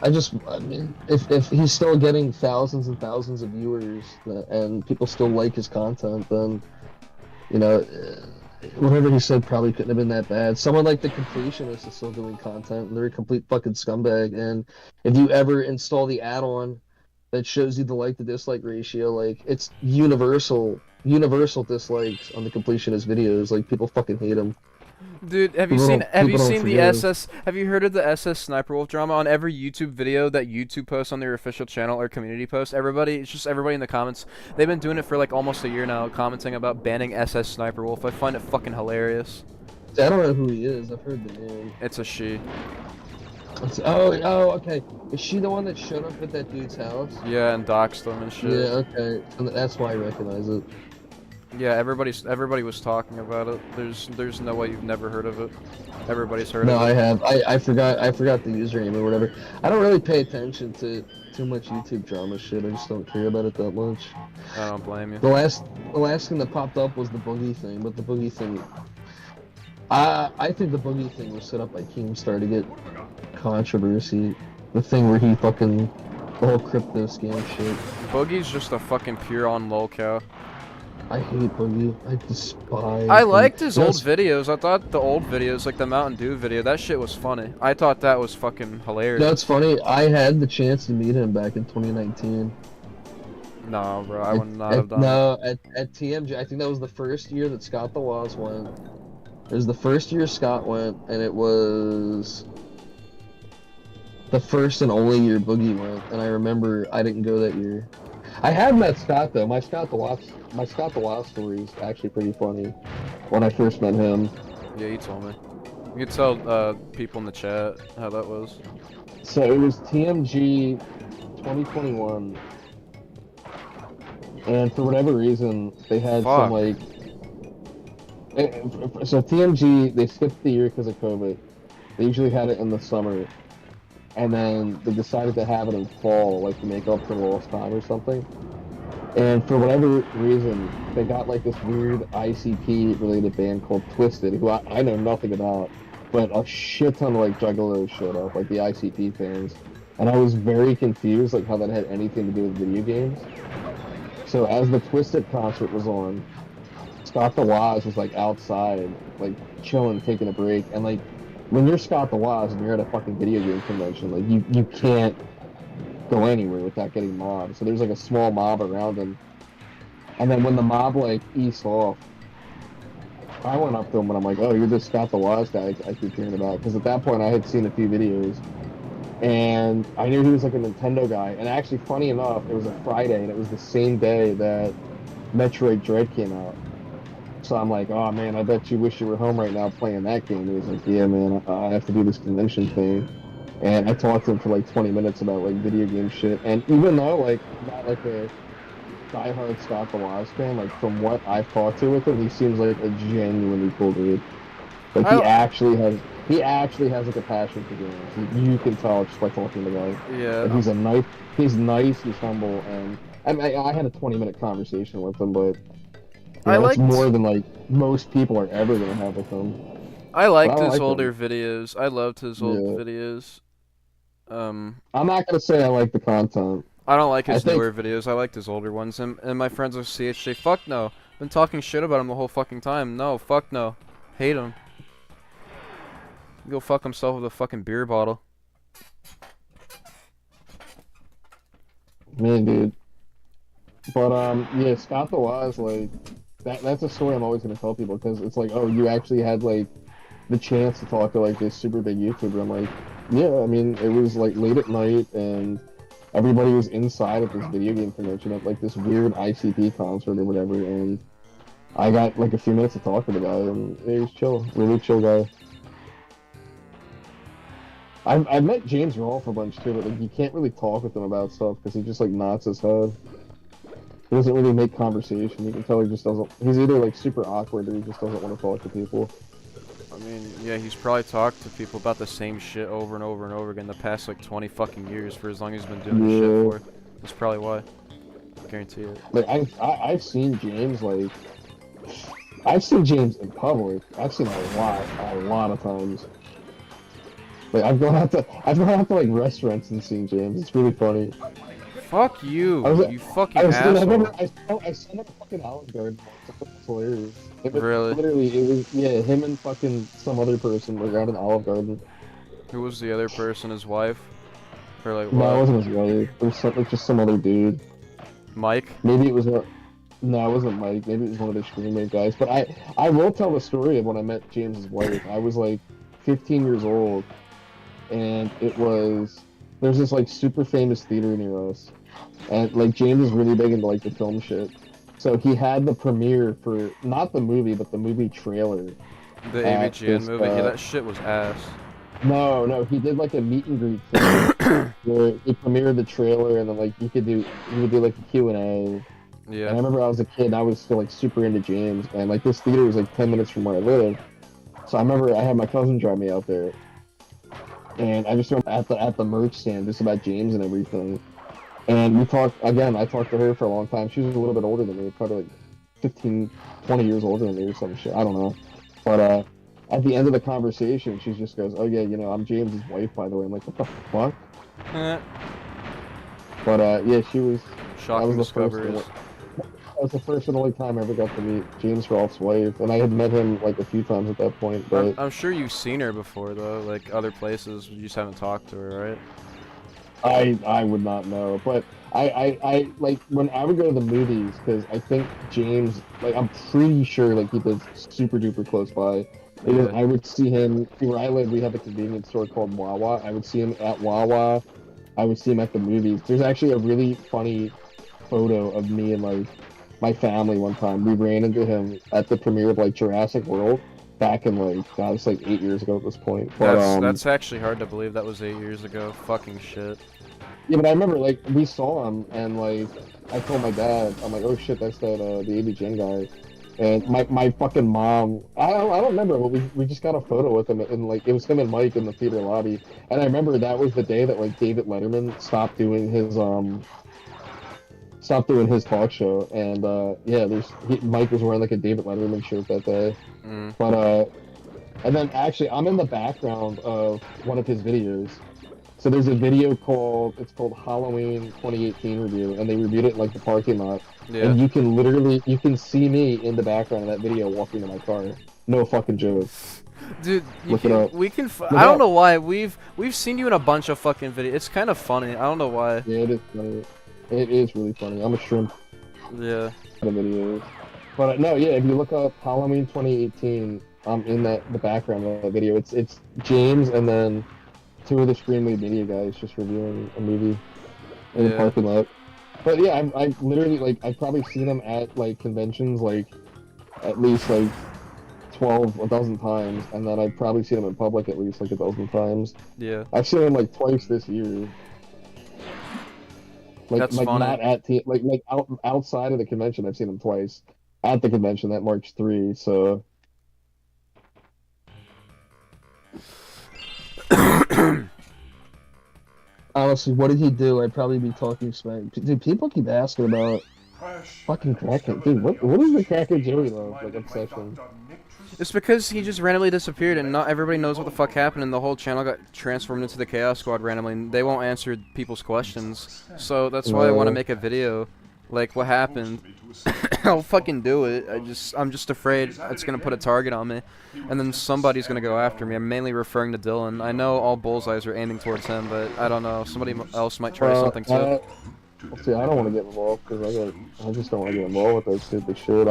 I mean, if he's still getting thousands and thousands of viewers and people still like his content, then, you know, whatever he said probably couldn't have been that bad. Someone like the Completionist is still doing content, and they're a complete fucking scumbag. And if you ever install the add-on that shows you the like to dislike ratio, like, it's universal dislikes on the Completionist videos. Like, people fucking hate him. Dude, have you seen the SS? Have you heard of the SS Sniper Wolf drama on every YouTube video that YouTube posts on their official channel or community post? It's just everybody in the comments. They've been doing it for like almost a year now, commenting about banning SS Sniper Wolf. I find it fucking hilarious. I don't know who he is. I've heard the name. It's a she. Oh, okay. Is she the one that showed up at that dude's house? Yeah, and doxed them and shit. Yeah, okay. And that's why I recognize it. Yeah, everybody was talking about it. There's no way you've never heard of it. Everybody's heard No, of it. I have. I forgot the username or whatever. I don't really pay attention to too much YouTube drama shit. I just don't care about it that much. I don't blame you. The last thing that popped up was the boogie thing, but the boogie thing, I think the boogie thing was set up by Keemstar to get controversy. The thing where he fucking the whole crypto scam shit. Boogie's just a fucking pure on lolcow. I hate boogie. I despise. I him. liked his old Yes. videos. I thought the old videos, like the Mountain Dew video, that shit was funny. I thought that was fucking hilarious. No, it's funny. I had the chance to meet him back in 2019. No, bro, I would not have done No, at TMG, I think that was the first year that Scott the Waz went. It was the first year Scott went, and it was the first and only year Boogie went. And I remember I didn't go that year. I have met Scott though. My Scott the Waz story is actually pretty funny. When I first met him. it. Yeah, you told me. You could tell people in the chat how that was. So it was TMG 2021. And for whatever reason, they had Fuck. some like. So TMG, they skipped the year because of COVID. They usually had it in the summer, and then they decided to have it in fall, like to make up for lost time or something. And for whatever reason, they got like this weird ICP related band called Twisted, who I know nothing about, but a shit ton of like juggalos showed up, like the ICP fans. And I was very confused, like how that had anything to do with video games. So as the Twisted concert was on, Scott the Waz was like outside, like chilling, taking a break, and like when you're Scott the Waz and you're at a fucking video game convention, like you can't go anywhere without getting mobbed. So there's like a small mob around him, and then when the mob like eased off, I went up to him and I'm like, "Oh, you're this Scott the Waz guy I keep hearing about." Because at that point I had seen a few videos, and I knew he was like a Nintendo guy. And actually, funny enough, it was a Friday, and it was the same day that Metroid Dread came out. So I'm like, oh man, I bet you wish you were home right now playing that game. And he was like, yeah man, I have to do this convention thing. And I talked to him for like 20 minutes about like video game shit. And even though like I'm not like a diehard Scott the Waz fan, like from what I've talked to with him, he seems like a genuinely cool dude. Like he actually has like a passion for games. You can tell just by talking to the guy. Yeah. Like, he's nice, he's humble, and I had a 20-minute conversation with him, but it's more than like most people are ever gonna have with him. I liked But I his like older him. videos. I loved his old videos. I'm not gonna say I like the content. I don't like his I think- newer videos. I liked his older ones. And my friends with CHJ, fuck no. Been talking shit about him the whole fucking time. No, fuck no. Hate him. Go fuck himself with a fucking beer bottle. Man, dude. But yeah, Scott the Waz, like that's a story I'm always gonna tell people because it's like, oh, you actually had like the chance to talk to like this super big YouTuber. I'm like, yeah, I mean, it was like late at night and everybody was inside at this video game convention at like this weird ICP concert or whatever, and I got like a few minutes to talk to the guy, and he was chill, really chill guy. I've met James Rolfe a bunch too, but like you can't really talk with him about stuff because he just like nods his head. He doesn't really make conversation. You can tell he just doesn't. He's either like super awkward or he just doesn't want to talk to people. I mean, yeah, he's probably talked to people about the same shit over and over and over again the past like 20 fucking years for as long as he's been doing this shit for. That's probably why. I guarantee it. Like I've seen James like I've seen James in public. I've seen a lot of times. Like I've gone out to like restaurants and seen James. It's really funny. Fuck you, you fucking I asshole. saw him at fucking Olive Garden once. It's hilarious. Really? Literally, it was him and fucking some other person were out in Olive Garden. Who was the other person? His wife? Or like No, what? it wasn't his wife. It was like just some other dude. Mike? Maybe it was no, it wasn't Mike. Maybe it was one of the Screaming guys. But I will tell the story of when I met James's wife. I was like 15 years old, and there's this like super famous theater near us, and like James is really big into like the film shit. So he had the premiere for not the movie, but the movie trailer. The at AVGN this, movie? Yeah, that shit was ass. No, he did like a meet and greet thing where he premiered the trailer and then like he would do like a Q&A. Yeah. And I remember I was a kid and I was still like super into James, and like this theater was like 10 minutes from where I live. So I remember I had my cousin drive me out there, and I just remember at the merch stand just about James and everything. And we talked again. I talked to her for a long time. She was a little bit older than me, probably like 15, 20 years older than me or some shit. I don't know. But at the end of the conversation, she just goes, "Oh yeah, you know, I'm James's wife, by the way." I'm like, "What the fuck?" But yeah, she was. Shocking discoveries. That was the first and only time I ever got to meet James Rolfe's wife, and I had met him like a few times at that point. But I'm sure you've seen her before though, like other places. You just haven't talked to her, right? I would not know, but I like when I would go to the movies, because I think James, like I'm pretty sure like he lives super duper close by. Because Yeah. I would see him where I live. We have a convenience store called Wawa. I would see him at Wawa. I would see him at the movies. There's actually a really funny photo of me and like my family one time. We ran into him at the premiere of like Jurassic World back in like God, it's like 8 years ago at this point. But That's actually hard to believe. That was 8 years ago. Fucking shit. yeah, but I remember like we saw him and like I told my dad, I'm like, oh shit, that's that the ABGN guy. And my fucking mom, I don't remember, but we just got a photo with him, and like it was him and Mike in the theater lobby. And I remember that was the day that like David Letterman stopped doing his talk show. And yeah, Mike was wearing like a David Letterman shirt that day. But and then actually I'm in the background of one of his videos. So there's a video called Halloween 2018 review, and they reviewed it in like the parking lot. Yeah. And you can see me in the background of that video walking to my car. No fucking joke. Dude, Look it up. I don't know why we've seen you in a bunch of fucking videos. It's kind of funny. I don't know why. Yeah, it is funny. It is really funny. I'm a shrimp. Yeah. The videos. But no, yeah, if you look up Halloween 2018, I'm in the background of that video. It's James and then two of the Scream Lead Media guys just reviewing a movie in the parking lot. But yeah, I've literally like I've probably seen him at like conventions like at least like a dozen times, and then I've probably seen him in public at least like a dozen times. Yeah. I've seen him like twice this year. That's funny. Not at outside of the convention, I've seen him twice. At the convention that March 3, so. Honestly, what did he do? I'd probably be talking smack. Dude, people keep asking about fucking Crackhead. Dude, what is the Crackhead Joey love, like, obsession? It's because he just randomly disappeared and not everybody knows what the fuck happened, and the whole channel got transformed into the Chaos Squad randomly, and they won't answer people's questions. So that's why I want to make a video, like what happened. I'll fucking do it. I'm just afraid it's gonna put a target on me, and then somebody's gonna go after me. I'm mainly referring to Dylan. I know all bullseyes are aiming towards him, but I don't know. Somebody else might try something too. See, I don't want to get involved because I just don't want to get involved with that stupid shit.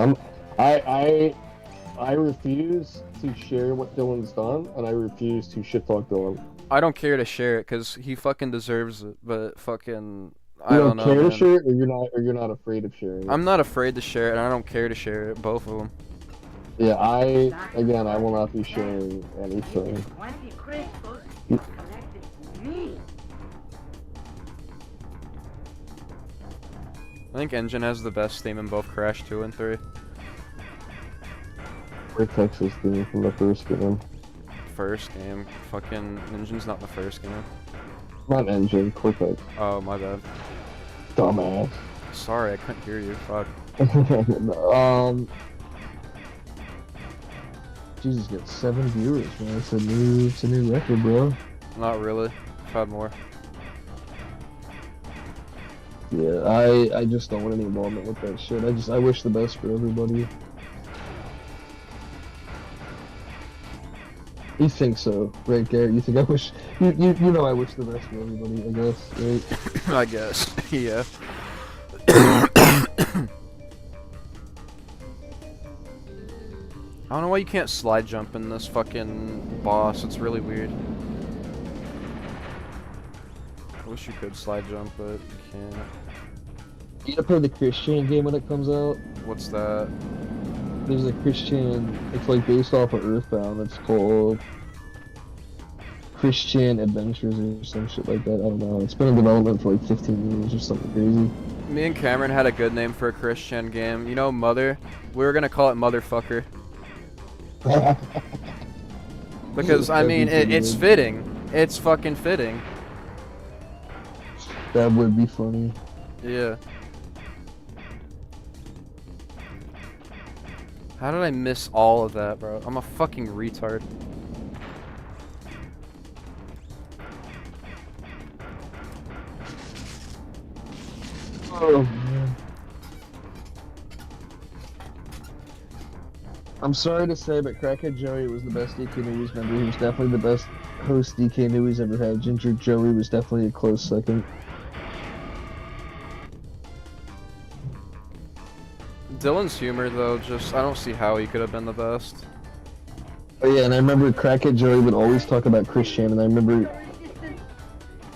I refuse to share what Dylan's done, and I refuse to shit talk Dylan. I don't care to share it because he fucking deserves it, but fucking. You I don't know, care man. to share it, or you're not afraid of sharing it? I'm not afraid to share it, and I don't care to share it. Both of them. Yeah, I will not be sharing anything. 20 crystals connected to me. I think Engine has the best theme in both Crash 2 and 3. Or Texas theme from the first game. First game. Fucking Engine's not the first game. Not Engine, Cortex. Oh, my bad. Dumbass. Sorry, I couldn't hear you. Fuck. Jesus, got 7 viewers, man. It's a new record, bro. Not really. I've had more. Yeah, I just don't want any involvement with that shit. I wish the best for everybody. You think so, right, Garrett? You think I wish you know I wish the best for everybody, I guess, right? I guess. Yeah. I don't know why you can't slide jump in this fucking boss. It's really weird. I wish you could slide jump, but you can't. You gotta play the Christian game when it comes out. What's that? There's a Christian, it's like based off of Earthbound, it's called Christian Adventures or some shit like that. I don't know. It's been in development for like 15 years or something crazy. Me and Cameron had a good name for a Christian game. You know, Mother? We were gonna call it Motherfucker. Because, I mean, it's fitting. It's fucking fitting. That would be funny. Yeah. How did I miss all of that, bro? I'm a fucking retard. Oh, man. I'm sorry to say, but Crackhead Joey was the best DK News member. He was definitely the best host DK News ever had. Ginger Joey was definitely a close second. Dylan's humor, though, just, I don't see how he could have been the best. Oh yeah, and I remember Crackhead Joey would always talk about Christian, and I remember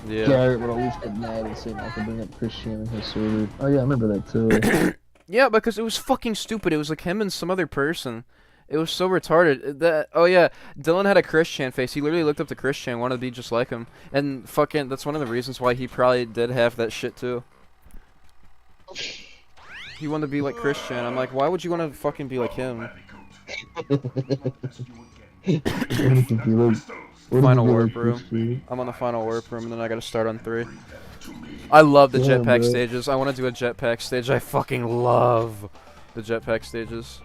Yeah. Garrett would always get mad and say not to bring up Christian in his server. Oh yeah, I remember that too. Yeah, because it was fucking stupid. It was like him and some other person. It was so retarded. That oh yeah, Dylan had a Christian face. He literally looked up to Christian, wanted to be just like him, and fucking that's one of the reasons why he probably did have that shit too. He wanted to be like Christian. I'm like, why would you want to fucking be like him? Final warp room. I'm on the final warp room, and then I gotta start on 3. I love the jetpack stages. I want to do a jetpack stage. I fucking love the jetpack stages.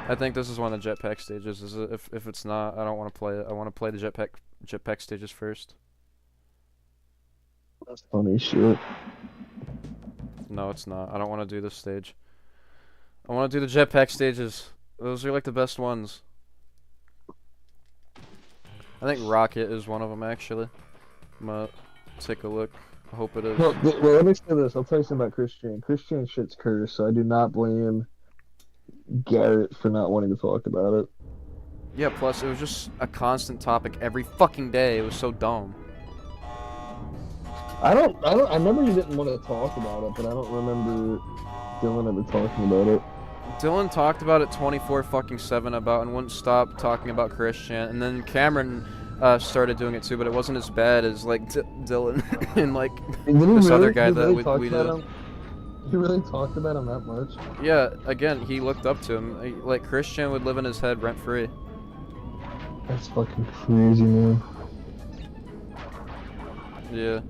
I think this is one of the jetpack stages. Is it? If it's not, I don't want to play it. I want to play the jetpack stages first. That's funny shit. No, it's not. I don't want to do this stage. I want to do the jetpack stages. Those are like the best ones. I think Rocket is one of them, actually. I'm gonna take a look. I hope it is. Well, let me say this. I'll tell you something about Christian. Christian shit's cursed, so I do not blame Garrett for not wanting to talk about it. Yeah, plus it was just a constant topic every fucking day. It was so dumb. I remember you didn't want to talk about it, but I don't remember Dylan ever talking about it. Dylan talked about it 24/7 about and wouldn't stop talking about Christian, and then Cameron started doing it too, but it wasn't as bad as like Dylan and like this other guy that we did. He really talked about him that much? Yeah, again, he looked up to him. Like Christian would live in his head rent free. That's fucking crazy, man. Yeah.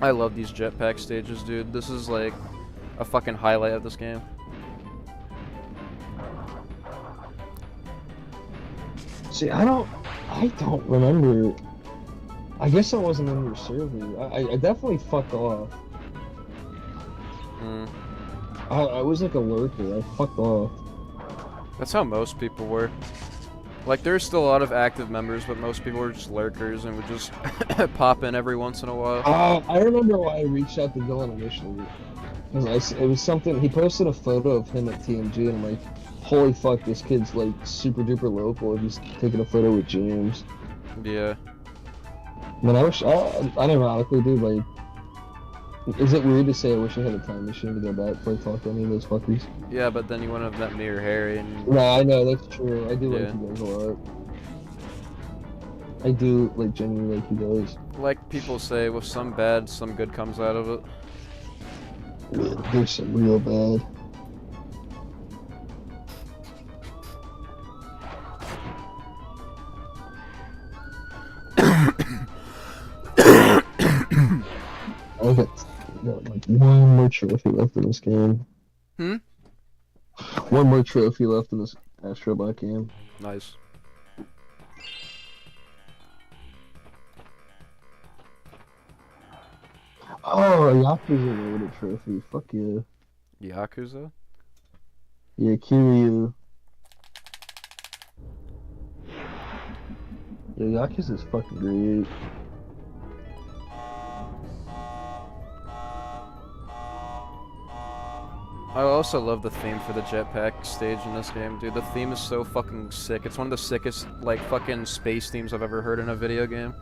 I love these jetpack stages, dude. This is like a fucking highlight of this game. See, I don't remember. I guess I wasn't in your server. I definitely fucked off. I was like a lurker. I fucked off. That's how most people were. Like, there's still a lot of active members, but most people were just lurkers and would just pop in every once in a while. I remember why I reached out to Dylan initially. It was something, he posted a photo of him at TMG, and I'm like, holy fuck, this kid's like super duper local. He's taking a photo with James. Yeah. Man, I ironically, dude, like, is it weird to say I wish I had a time machine to go back before I talk to any of those fuckers? Yeah, but then you wouldn't have met me or Harry. And... No, I know, that's true. I do like you guys a lot. I do, like, genuinely like you guys. Like people say, with some bad, some good comes out of it. Yeah, there's some real bad. I got like one more trophy left in this game. One more trophy left in this Astrobot game. Nice. Oh, Yakuza related trophy. Fuck yeah. Yakuza? Yeah, Kiryu. Yeah, Yakuza's fucking great. I also love the theme for the jetpack stage in this game, dude. The theme is so fucking sick. It's one of the sickest, like, fucking space themes I've ever heard in a video game.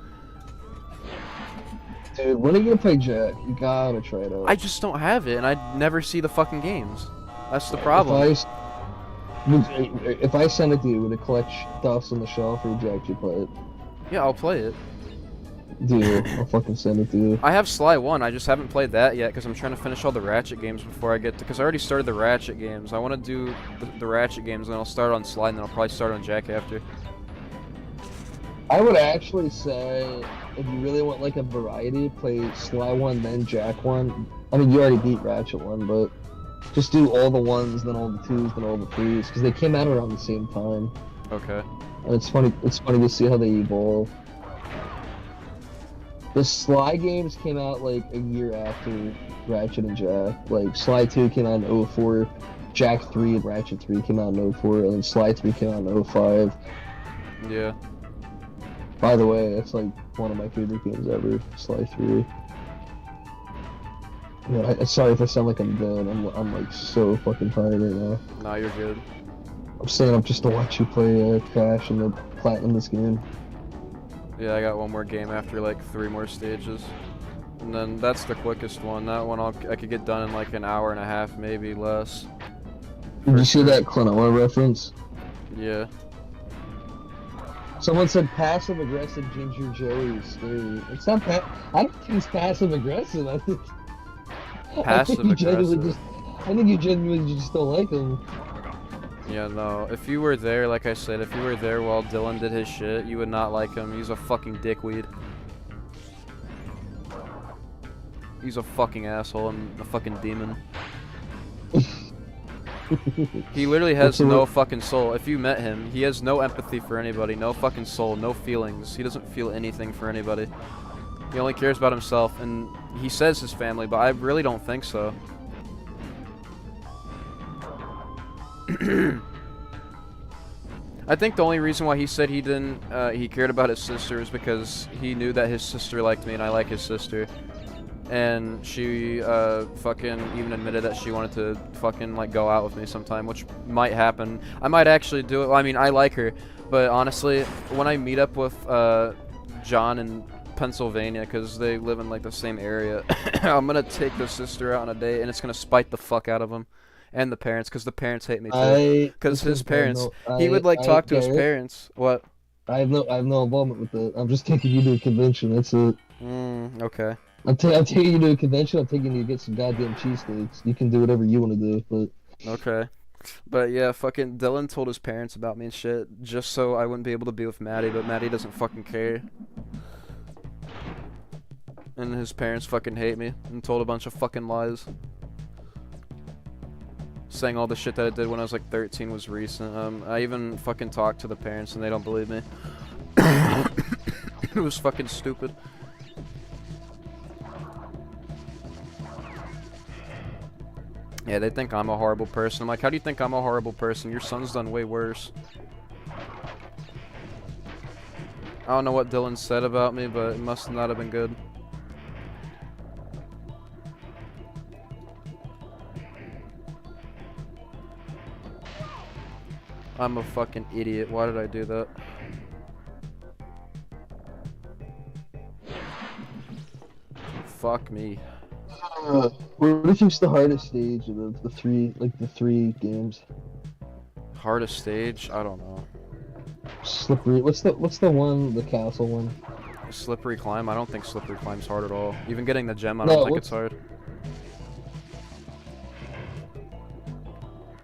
Dude, when are you gonna play Jet? You gotta try it out. I just don't have it, and I never see the fucking games. That's the problem. If I send it to you, would it collect stuffs on the shelf, or would you actually play it? Yeah, I'll play it. Dude, I'll fucking send it to you. I have Sly 1, I just haven't played that yet because I'm trying to finish all the Ratchet games before I get to... Because I already started the Ratchet games. I want to do the Ratchet games, and then I'll start on Sly, and then I'll probably start on Jack after. I would actually say, if you really want like a variety, play Sly 1, then Jack 1. I mean, you already beat Ratchet 1, but just do all the 1s, then all the 2s, then all the 3s, because they came out around the same time. Okay. And it's funny to see how they evolve. The Sly games came out like a year after Ratchet and Jack. Like, Sly 2 came out in 04, Jack 3 and Ratchet 3 came out in 04, and then Sly 3 came out in 05. Yeah. By the way, that's like one of my favorite games ever, Sly 3. Yeah, sorry if I sound like I'm dead. I'm like so fucking tired right now. Nah, you're good. I'm staying up just to watch you play Crash and the platinum this game. Yeah, I got one more game after like 3 more stages. And then that's the quickest one. That one I could get done in like an hour and a half, maybe less. Did you see that Klonoa reference? Yeah. Someone said passive-aggressive Ginger Joey is scary. It's not I don't think he's passive-aggressive. I think Passive-aggressive. I think you genuinely just don't like him. Yeah, no. If you were there, like I said, if you were there while Dylan did his shit, you would not like him. He's a fucking dickweed. He's a fucking asshole and a fucking demon. He literally has no fucking soul. If you met him, he has no empathy for anybody, no fucking soul, no feelings. He doesn't feel anything for anybody. He only cares about himself, and he says his family, but I really don't think so. I think the only reason why he said he didn't, he cared about his sister is because he knew that his sister liked me and I like his sister. And she, fucking even admitted that she wanted to fucking, like, go out with me sometime, which might happen. I might actually do it. Well, I mean, I like her, but honestly, when I meet up with, John in Pennsylvania, because they live in, like, the same area, I'm gonna take the sister out on a date, and it's gonna spite the fuck out of him. And the parents, because the parents hate me too. Because his parents, he would like talk to his parents. What? I have no involvement with that. I'm just taking you to a convention. That's it. Okay. I'm taking you to a convention. I'm taking you to get some goddamn cheesesteaks. You can do whatever you want to do, but. Okay. But yeah, fucking Dylan told his parents about me and shit, just so I wouldn't be able to be with Maddie. But Maddie doesn't fucking care. And his parents fucking hate me and told a bunch of fucking lies. Saying all the shit that I did when I was like 13 was recent. I even fucking talked to the parents and they don't believe me. It was fucking stupid. Yeah, they think I'm a horrible person. I'm like, how do you think I'm a horrible person? Your son's done way worse. I don't know what Dylan said about me, but it must not have been good. I'm a fucking idiot. Why did I do that? Fuck me. What if it's the hardest stage of the three games? Hardest stage? I don't know. Slippery. What's the one? The castle one? Slippery Climb? I don't think Slippery Climb's hard at all. Even getting the gem, I don't think it's hard.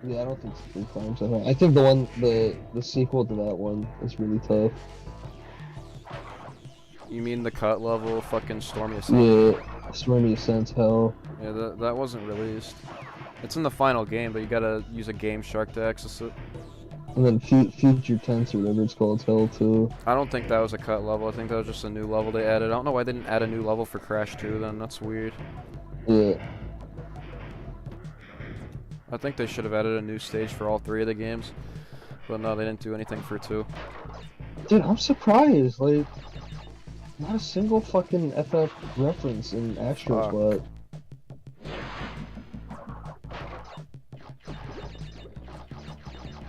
Yeah, I don't think Slippery Climb's that hard. I think the sequel to that one is really tough. You mean the cut level, fucking Stormy Ascent? Yeah, Stormy Ascent, hell. Yeah, that wasn't released. It's in the final game, but you gotta use a Game Shark to access it. And then Future Tense or whatever it's called, hell too. I don't think that was a cut level. I think that was just a new level they added. I don't know why they didn't add a new level for Crash 2 then. That's weird. Yeah. I think they should have added a new stage for all 3 of the games. But no, they didn't do anything for 2. Dude, I'm surprised. Like, not a single fucking FF reference in Astro's Spot.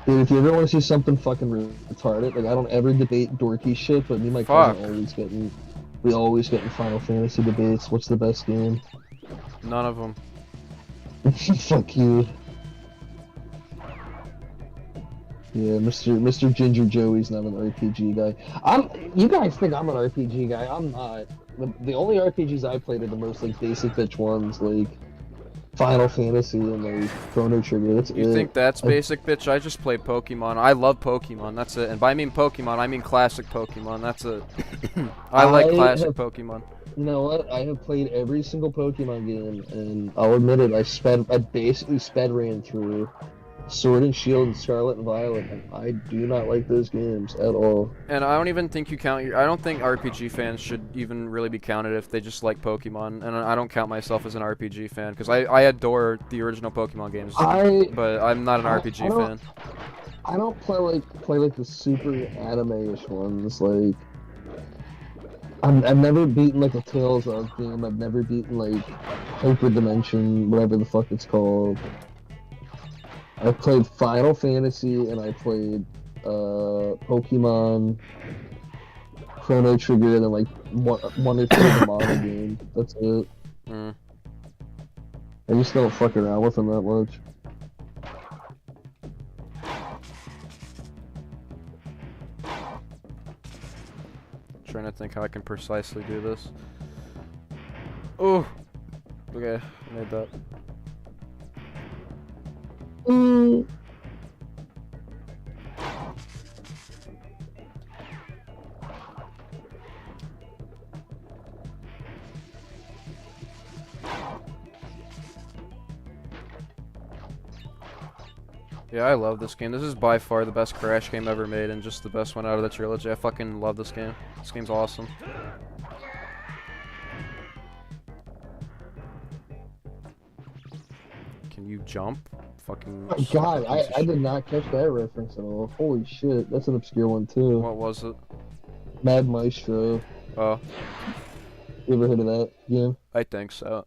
Dude, if you ever want to see something fucking retarded, like, I don't ever debate dorky shit, but me and my cousin we always get in Final Fantasy debates. What's the best game? None of them. Fuck you. Yeah, Mr. Ginger Joey's not an RPG guy. You guys think I'm an RPG guy? I'm not. The only RPGs I played are the most like basic bitch ones, like Final Fantasy and like Chrono Trigger. That's You it. think that's basic, bitch? I just play Pokemon. I love Pokemon. That's it. And by I mean Pokemon, I mean classic Pokemon. That's it. I like classic Pokemon. You know what? I have played every single Pokemon game, and I'll admit it. I basically sped ran through Sword and Shield and Scarlet and Violet, and I do not like those games at all. And I don't even think you count I don't think RPG fans should even really be counted if they just like Pokemon. And I don't count myself as an RPG fan because I adore the original Pokemon games. But I'm not an RPG fan. I don't play like the super anime-ish ones. Like I've never beaten like a Tales of game. I've never beaten like Hyper Dimension, whatever the fuck it's called. I played Final Fantasy and I played Pokemon, Chrono Trigger, and then like one or two of the model games. That's it. I just don't fuck around with them that much. Trying to think how I can precisely do this. Oh, okay, I made that. Yeah, I love this game. This is by far the best Crash game ever made and just the best one out of the trilogy. I fucking love this game. This game's awesome. Can you jump? Fucking. Oh my God, I did not catch that reference at all. Holy shit, that's an obscure one too. What was it? Mad Maestro. Oh. You ever heard of that game? I think so.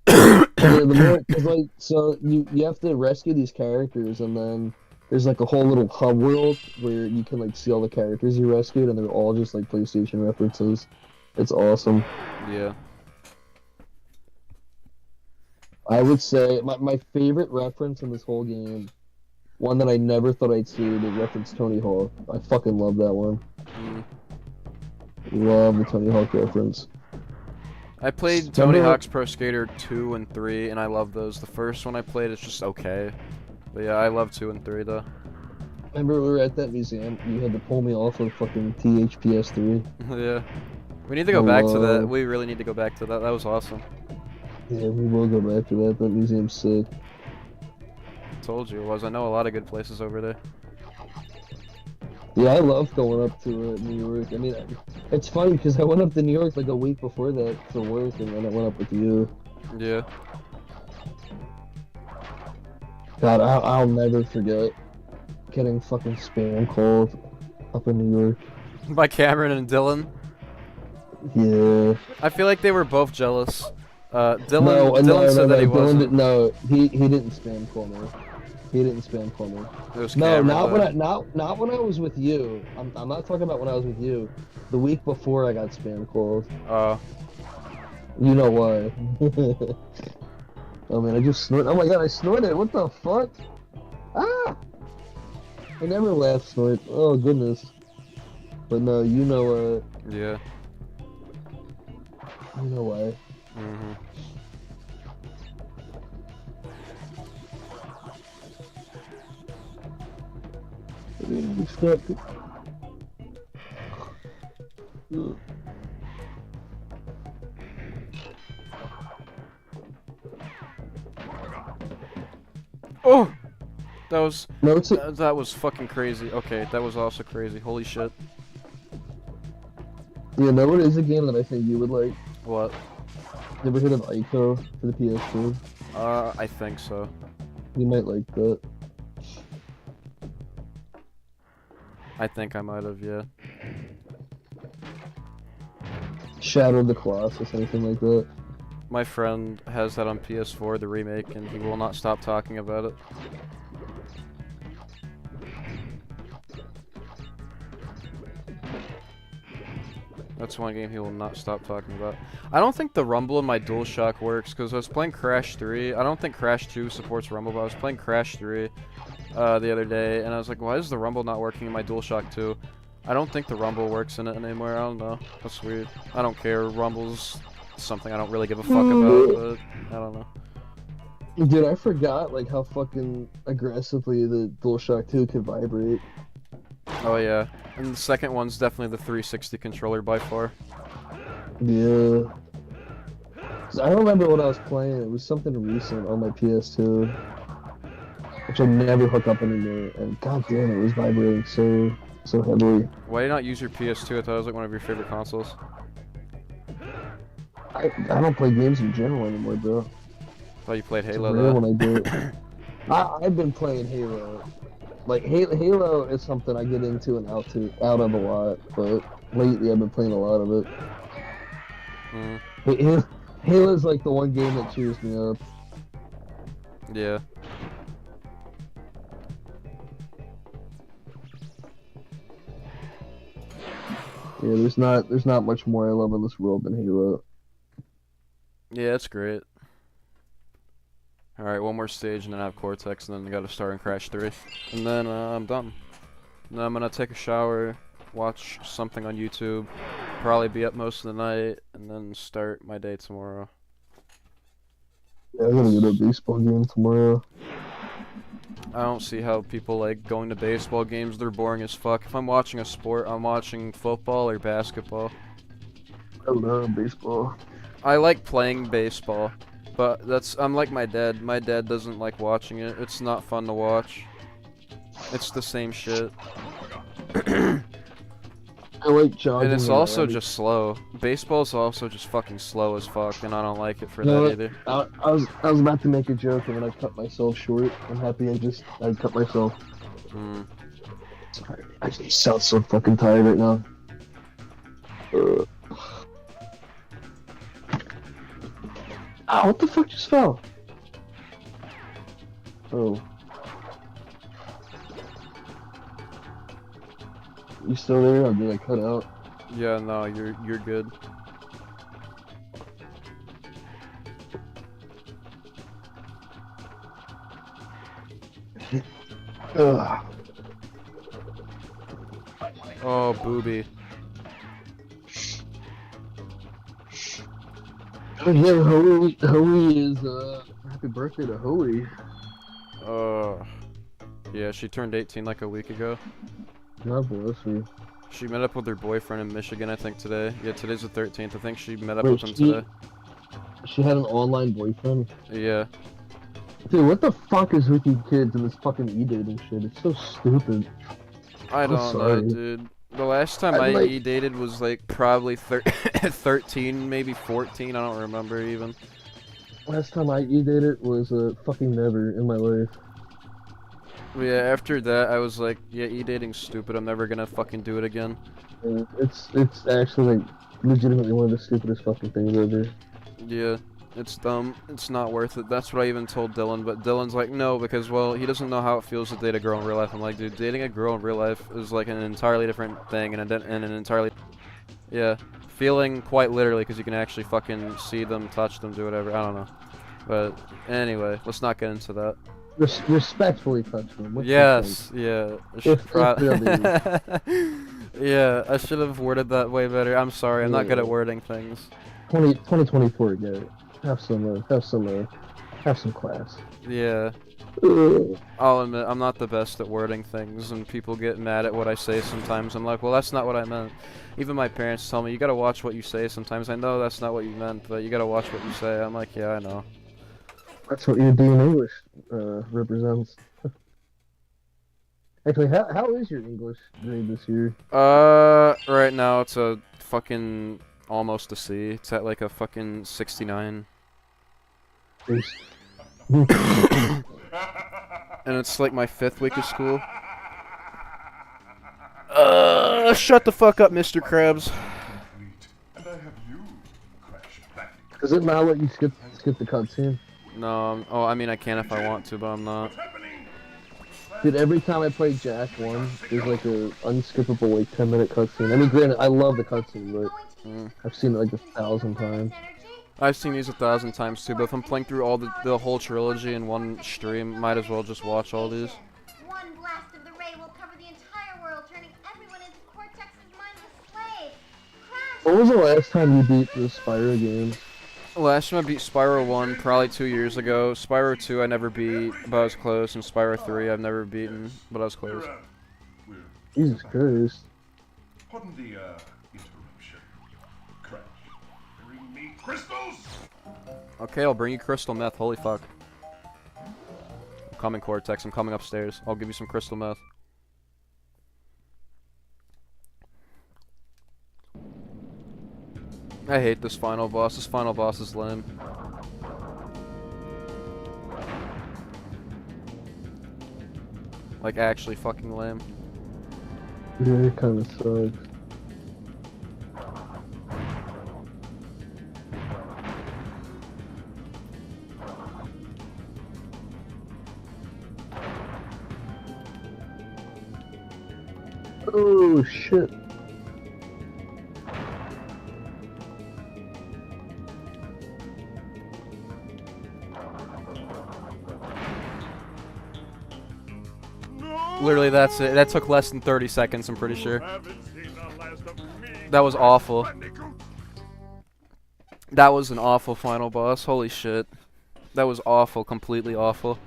Yeah, cause like, so you have to rescue these characters, and then there's like a whole little hub world where you can like see all the characters you rescued, and they're all just like PlayStation references. It's awesome. Yeah. I would say my favorite reference in this whole game, one that I never thought I'd see, they reference Tony Hawk. I fucking love that one. Love the Tony Hawk reference. I played Tony Hawk's Pro Skater 2 and 3, and I love those. The first one I played is just okay. But yeah, I love 2 and 3, though. Remember we were at that museum, you had to pull me off of fucking THPS3. Yeah. We need to go back to that. We really need to go back to that. That was awesome. Yeah, we will go back to that. That museum's sick. Told you it was. I know a lot of good places over there. Yeah, I love going up to New York. I mean, it's funny because I went up to New York like a week before that for work, and then I went up with you. Yeah. God, I'll never forget getting fucking spam called up in New York. By Cameron and Dylan. Yeah. I feel like they were both jealous. Dylan said that he wasn't. No, he didn't spam call me. He didn't spam call me. It was No, Cameron, not when I was with you. I'm not talking about when I was with you. The week before I got spam called. You know why? Oh man, I just snorted. Oh my God, I snorted. What the fuck? Ah! I never laugh snort. Oh goodness. But no, you know Yeah. You know why? Oh! That was... No, that was fucking crazy. Okay, that was also crazy. Holy shit. You know what is a game that I think you would like? What? You ever heard of Ico for the PS2? I think so. You might like that. I think I might have, yeah. Shadow of the Colossus, anything like that. My friend has that on PS4, the remake, and he will not stop talking about it. That's one game he will not stop talking about. I don't think the rumble in my DualShock works, because I was playing Crash 3. I don't think Crash 2 supports rumble, but I was playing Crash 3. the other day, and I was like, why is the rumble not working in my DualShock 2? I don't think the rumble works in it anymore. I don't know. That's weird. I don't care. Rumble's something I don't really give a fuck about, but I don't know. Dude, I forgot like how fucking aggressively the DualShock 2 could vibrate. Oh yeah, and the second one's definitely the 360 controller by far. Yeah. 'Cause I remember when I was playing, it was something recent on my PS2, which I never hook up anymore, and goddamn, it was vibrating so heavily. Why do you not use your PS2? I thought it was like one of your favorite consoles. I don't play games in general anymore, bro. I thought you played It's Halo rare though. when I do it. I've been playing Halo. Like Halo is something I get into and out of a lot, but lately I've been playing a lot of it. Mm, Halo's like the one game that cheers me up. yeah. Yeah, there's not much more I love in this world than Halo. Yeah, it's great. Alright, one more stage and then I have Cortex, and then I gotta start in Crash 3. And then I'm done. And then I'm gonna take a shower, watch something on YouTube, probably be up most of the night, and then start my day tomorrow. Yeah, I'm gonna go to a baseball game tomorrow. I don't see how people like going to baseball games. They're boring as fuck. If I'm watching a sport, I'm watching football or basketball. I love baseball. I like playing baseball, but I'm like my dad. My dad doesn't like watching it. It's not fun to watch. It's the same shit. I like jogging. And it's and also running. just slow. Baseball's also just fucking slow as fuck, and I don't like it for You know that what? either. I was about to make a joke and then I cut myself short. I'm happy I cut myself. Mm. Sorry, I just sound so fucking tired right now. Ah, what the fuck just fell? Oh. You still there or did I cut out? Yeah, no, you're good. Ugh. Oh, booby. Oh yeah, Hoey is, happy birthday to Hoey. Yeah, she turned 18 like a week ago. God bless her. She met up with her boyfriend in Michigan, I think, today. Yeah, today's the 13th. I think she met up Wait, with him today. She had an online boyfriend? Yeah. Dude, what the fuck is with you kids and this fucking e-dating shit? It's so stupid. I don't know, sorry. dude. The last time I'm I like- e-dated was like probably 13, maybe 14. I don't remember even. Last time I e-dated was fucking never in my life. But yeah, after that, I was like, yeah, e-dating's stupid. I'm never gonna fucking do it again. And it's actually like legitimately one of the stupidest fucking things ever. Yeah, it's dumb. It's not worth it. That's what I even told Dylan, but Dylan's like, no, because, well, he doesn't know how it feels to date a girl in real life. I'm like, dude, dating a girl in real life is like an entirely different thing, and an entirely... Yeah, feeling quite literally, because you can actually fucking see them, touch them, do whatever. I don't know. But anyway, let's not get into that. Respectfully touch them. What's Yes, yeah. I should If pro- yeah, I should have worded that way better. I'm sorry, I'm not good at wording things. 2024, get it. Have some class. Yeah. Ugh. I'll admit, I'm not the best at wording things, and people get mad at what I say sometimes. I'm like, well, that's not what I meant. Even my parents tell me, you gotta watch what you say sometimes. I know that's not what you meant, but you gotta watch what you say. I'm like, yeah, I know. That's what your D in English represents. Actually, how is your English grade this year? Right now it's a fucking almost a C. It's at like a fucking 69. And it's like my 5th week of school. Shut the fuck up, Mr. Krabs. And I have you, Crash Bandicoot. Does it not let you skip the cutscene? No, oh, I mean I can if I want to, but I'm not. Dude, every time I play Jack 1, there's like a unskippable like 10-minute cutscene. I mean, granted, I love the cutscene, but I've seen it like 1,000 times. I've seen these 1,000 times too, but if I'm playing through all the whole trilogy in one stream, might as well just watch all these. sudden blast of the ray will cover the entire world, turning everyone into Cortex's mindless slaves. Crash! What was the last time you beat the Spyro games? Last time I beat Spyro 1 probably 2 years ago. Spyro 2 I never beat, but I was close. And Spyro 3 I've never beaten, but I was close. We're Jesus Christ. pardon the interruption. Crash, bring me crystals. Okay, I'll bring you crystal meth. Holy fuck. I'm coming, Cortex. I'm coming upstairs. I'll give you some crystal meth. I hate this final boss. This final boss is lame. Like, actually fucking lame. Yeah, it kind of sucks. Oh shit. Literally, that's it. That took less than 30 seconds, I'm pretty sure. That was awful. That was an awful final boss. Holy shit. That was awful. Completely awful.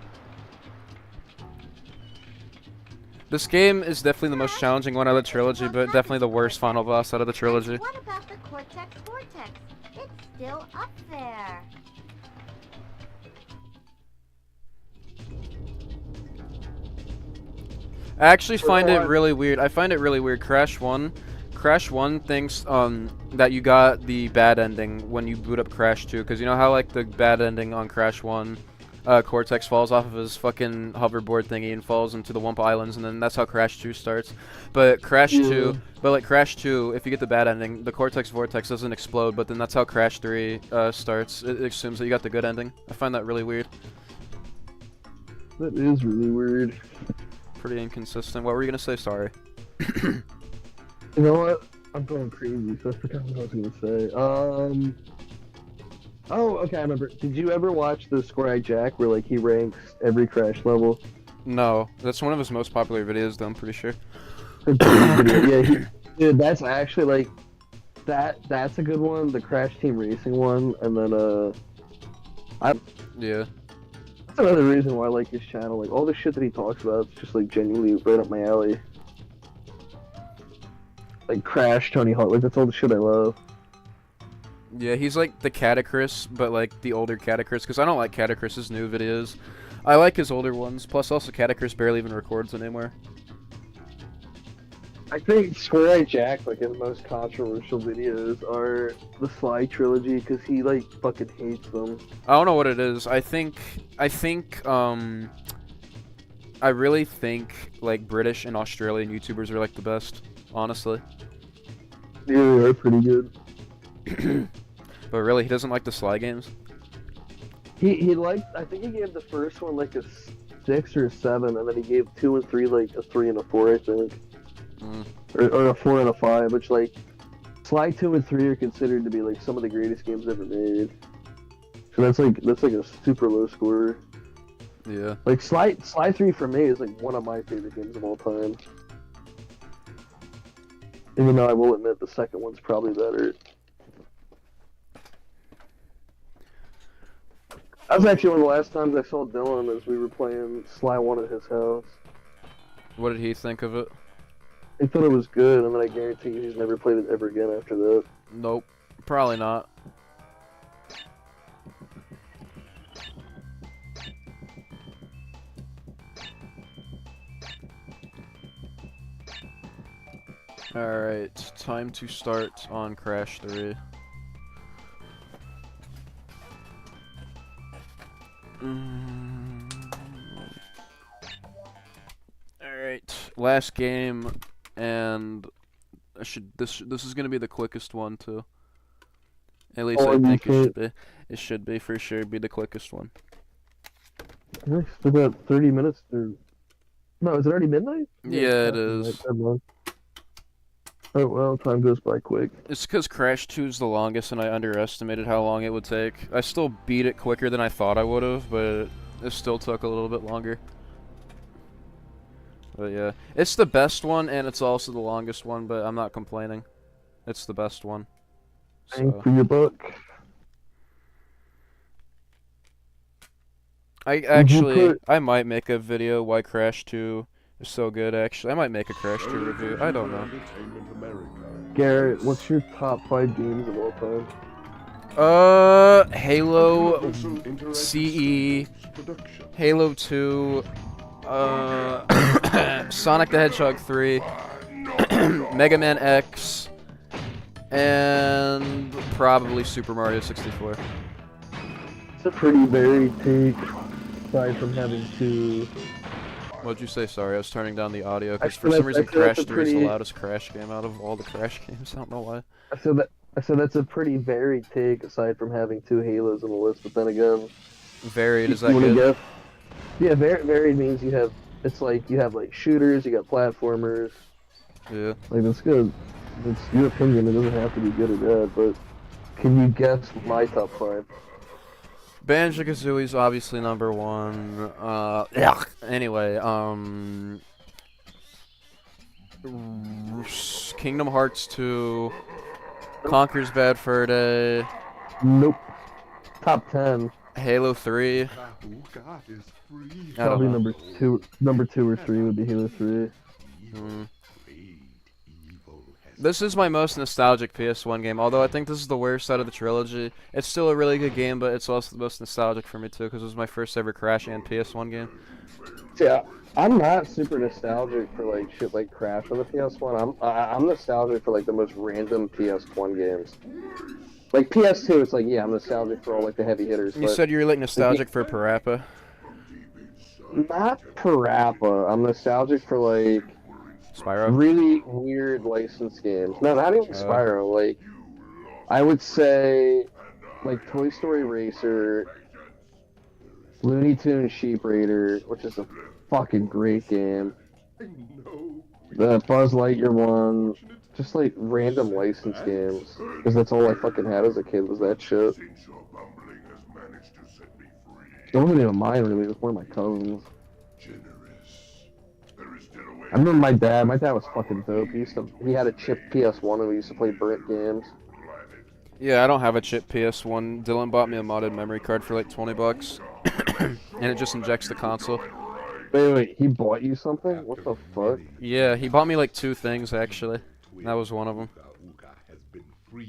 This game is definitely the most challenging one out of the trilogy, but definitely the worst final boss out of the trilogy. What about the Cortex Vortex? It's still up there. I actually find it really weird. I find it really weird. Crash 1 thinks that you got the bad ending when you boot up Crash 2, because you know how like the bad ending on Crash 1, Cortex falls off of his fucking hoverboard thingy and falls into the Wumpa Islands, and then that's how Crash 2 starts. But Crash 2, Crash 2, if you get the bad ending, the Cortex Vortex doesn't explode, but then that's how Crash 3 starts. It assumes that you got the good ending. I find that really weird. That is really weird. Pretty inconsistent. What were you gonna say? Sorry. You know what? I'm going crazy, so I forgot what I was gonna say. Oh, okay, I remember. Did you ever watch the Square Jack where like he ranks every Crash level? No, that's one of his most popular videos, though, I'm pretty sure. Yeah, dude, that's actually like that's a good one. The Crash Team Racing one, and then Yeah. that's another reason why I like his channel. Like all the shit that he talks about, it's just like genuinely right up my alley. Like Crash, Tony Hawk, like that's all the shit I love. Yeah, he's like the Catacris, but like the older Catacris, because I don't like Catacris's new videos. I like his older ones, plus also Catacris barely even records anymore. I think Square Jack, like his most controversial videos are the Sly Trilogy, because he like fucking hates them. I don't know what it is. I really think like British and Australian YouTubers are like the best, honestly. Yeah, they're pretty good. But really, he doesn't like the Sly games. He liked, I think he gave the first one like a 6 or a 7, and then he gave 2 and 3 like a 3 and a 4, I think. Or a 4 and a 5, which like Sly 2 and 3 are considered to be like some of the greatest games ever made. So that's like a super low score. Yeah. Like Sly 3 for me is like one of my favorite games of all time. Even though I will admit the second one's probably better. That was actually one of the last times I saw Dylan as we were playing Sly 1 at his house. What did he think of it? He thought it was good, and then I guarantee you he's never played it ever again after that. Nope. Probably not. Alright, time to start on Crash 3. Alright, last game, and this is gonna be the quickest one too. At least I think it should be. It should be for sure be the quickest one. We're still got 30 minutes to... No, is it already midnight? Yeah, it is. Oh well, time goes by quick. It's because Crash 2 is the longest, and I underestimated how long it would take. I still beat it quicker than I thought I would have, but it still took a little bit longer. But yeah, it's the best one, and it's also the longest one, but I'm not complaining. It's the best one. Thank So. for your book. I might make a video why Crash 2 is so good, actually. I might make a Crash 2 review. I don't know. Garrett, what's your top 5 games of all time? Halo, CE, Halo 2, Sonic the Hedgehog 3, Mega Man X, and probably Super Mario 64. It's a pretty varied take, aside from having to... What'd you say? Sorry, I was turning down the audio, because I for said some reason that's- I said Crash that's a 3 is the pretty- loudest Crash game out of all the Crash games. I don't know why. I said that's a pretty varied take, aside from having 2 Halos on the list, but then again... Varied, is that you wanna good? guess? Yeah, varied means you have... It's like, you have, like, shooters, you got platformers... Yeah. Like, that's good. It's your opinion, it doesn't have to be good or bad, but... Can you guess my top 5? Banjo-Kazooie's obviously number 1. Anyway, Kingdom Hearts 2, Conker's Bad Fur Day, Nope. Top 10. Halo 3. Probably number two or 3 would be Halo 3. This is my most nostalgic PS1 game, although I think this is the worst out of the trilogy. It's still a really good game, but it's also the most nostalgic for me too, because it was my first ever Crash and PS1 game. Yeah, I'm not super nostalgic for like shit like Crash on the PS1. I'm nostalgic for like the most random PS1 games. Like PS2, it's like, yeah, I'm nostalgic for all like the heavy hitters. You said you were like nostalgic for Parappa. Not Parappa. I'm nostalgic for like Spyro? really weird licensed games. No, not even Spyro. Like, I would say like Toy Story Racer, Looney Tunes Sheep Raider, which is a fucking great game. The Buzz Lightyear one, just like random licensed games, because that's all I fucking had as a kid was that shit. It wasn't even mine really, it was one of my cousins. I remember my dad was fucking dope. He had a chip PS1 and we used to play brick games. Yeah, I don't have a chip PS1. Dylan bought me a modded memory card for like 20 bucks. And it just injects the console. Wait, he bought you something? What the fuck? Yeah, he bought me like 2 things actually. That was one of them.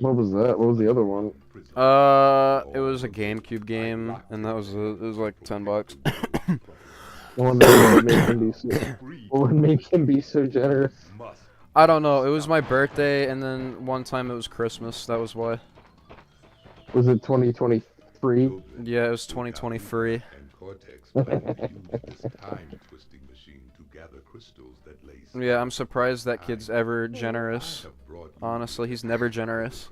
What was that? What was the other one? It was a GameCube game, and that was it was like 10 bucks. What would make him be so generous? I don't know. It was my birthday, and then one time it was Christmas. That was why. Was it 2023? Yeah, it was 2023. Yeah, I'm surprised that kid's ever generous. Honestly, he's never generous.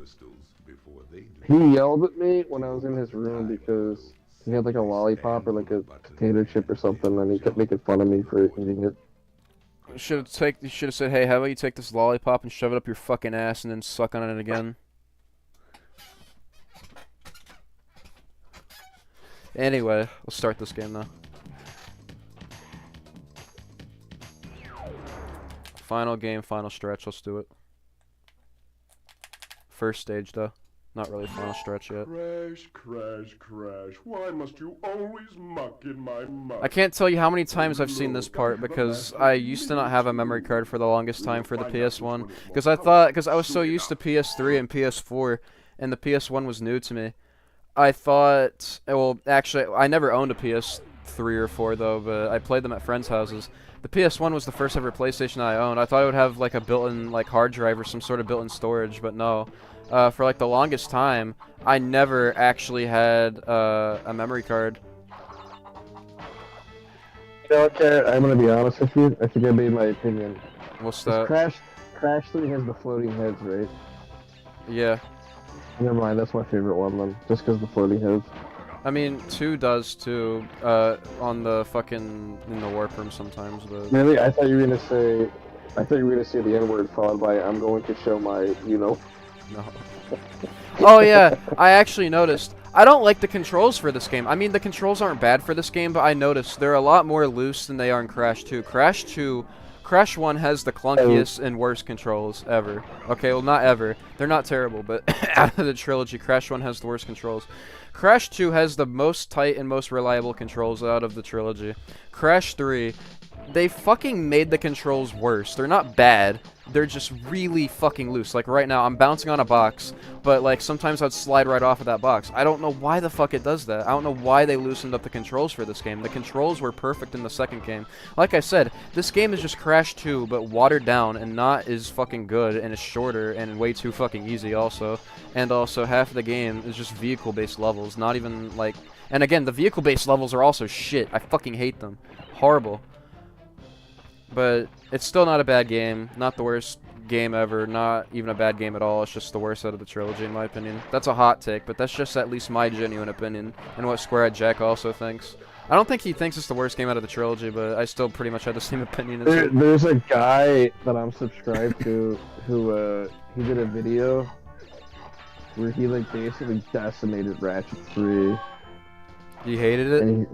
He yelled at me when I was in his room because he had like a lollipop or like a potato chip or something, and he kept making fun of me for eating it. You should have said, "Hey, how about you take this lollipop and shove it up your fucking ass and then suck on it again?" Anyway, let's start this game now. Final game, final stretch. Let's do it. First stage, though. Not really final stretch yet. Crash, crash, crash. Why must you always muck in my mouth? I can't tell you how many times I've seen this part because I used to not have a memory card for the longest time for the PS1 because I was so used to PS3 and PS4 and the PS1 was new to me. I thought, well, actually, I never owned a PS3 or 4 though, but I played them at friends' houses. The PS1 was the first ever PlayStation I owned. I thought it would have like a built-in like hard drive or some sort of built-in storage, but no. For like the longest time, I never actually had a memory card. You know what, Garrett? I'm gonna be honest with you. I think I made my opinion. What's that? Crash 3 has the floating heads, right? Yeah. Never mind, that's my favorite one then. Just because the floating heads. I mean, 2 does too. On the fucking in the warp room sometimes. But Really? I thought you were gonna say the N-word followed by I'm going to show my, you know. no. Oh yeah, I actually noticed. I don't like the controls for this game. I mean, the controls aren't bad for this game, but I noticed they're a lot more loose than they are in Crash 2. Crash 2 Crash 1 has the clunkiest and worst controls ever. Okay, well, not ever. They're not terrible, but out of the trilogy, Crash 1 has the worst controls. Crash 2 has the most tight and most reliable controls out of the trilogy. Crash 3, they fucking made the controls worse. They're not bad. They're just really fucking loose. Like right now, I'm bouncing on a box, but like sometimes I'd slide right off of that box. I don't know why the fuck it does that. I don't know why they loosened up the controls for this game. The controls were perfect in the second game. Like I said, this game is just Crash 2, but watered down and not as fucking good, and is shorter and way too fucking easy also. And also half of the game is just vehicle-based levels, not even like... And again, the vehicle-based levels are also shit. I fucking hate them. Horrible. But it's still not a bad game. Not the worst game ever. Not even a bad game at all. It's just the worst out of the trilogy, in my opinion. That's a hot take, but that's just at least my genuine opinion, and what Square Jack also thinks. I don't think he thinks it's the worst game out of the trilogy, but I still pretty much had the same opinion as him. There's a guy that I'm subscribed to who he did a video where he like basically decimated Ratchet 3. You hated it? And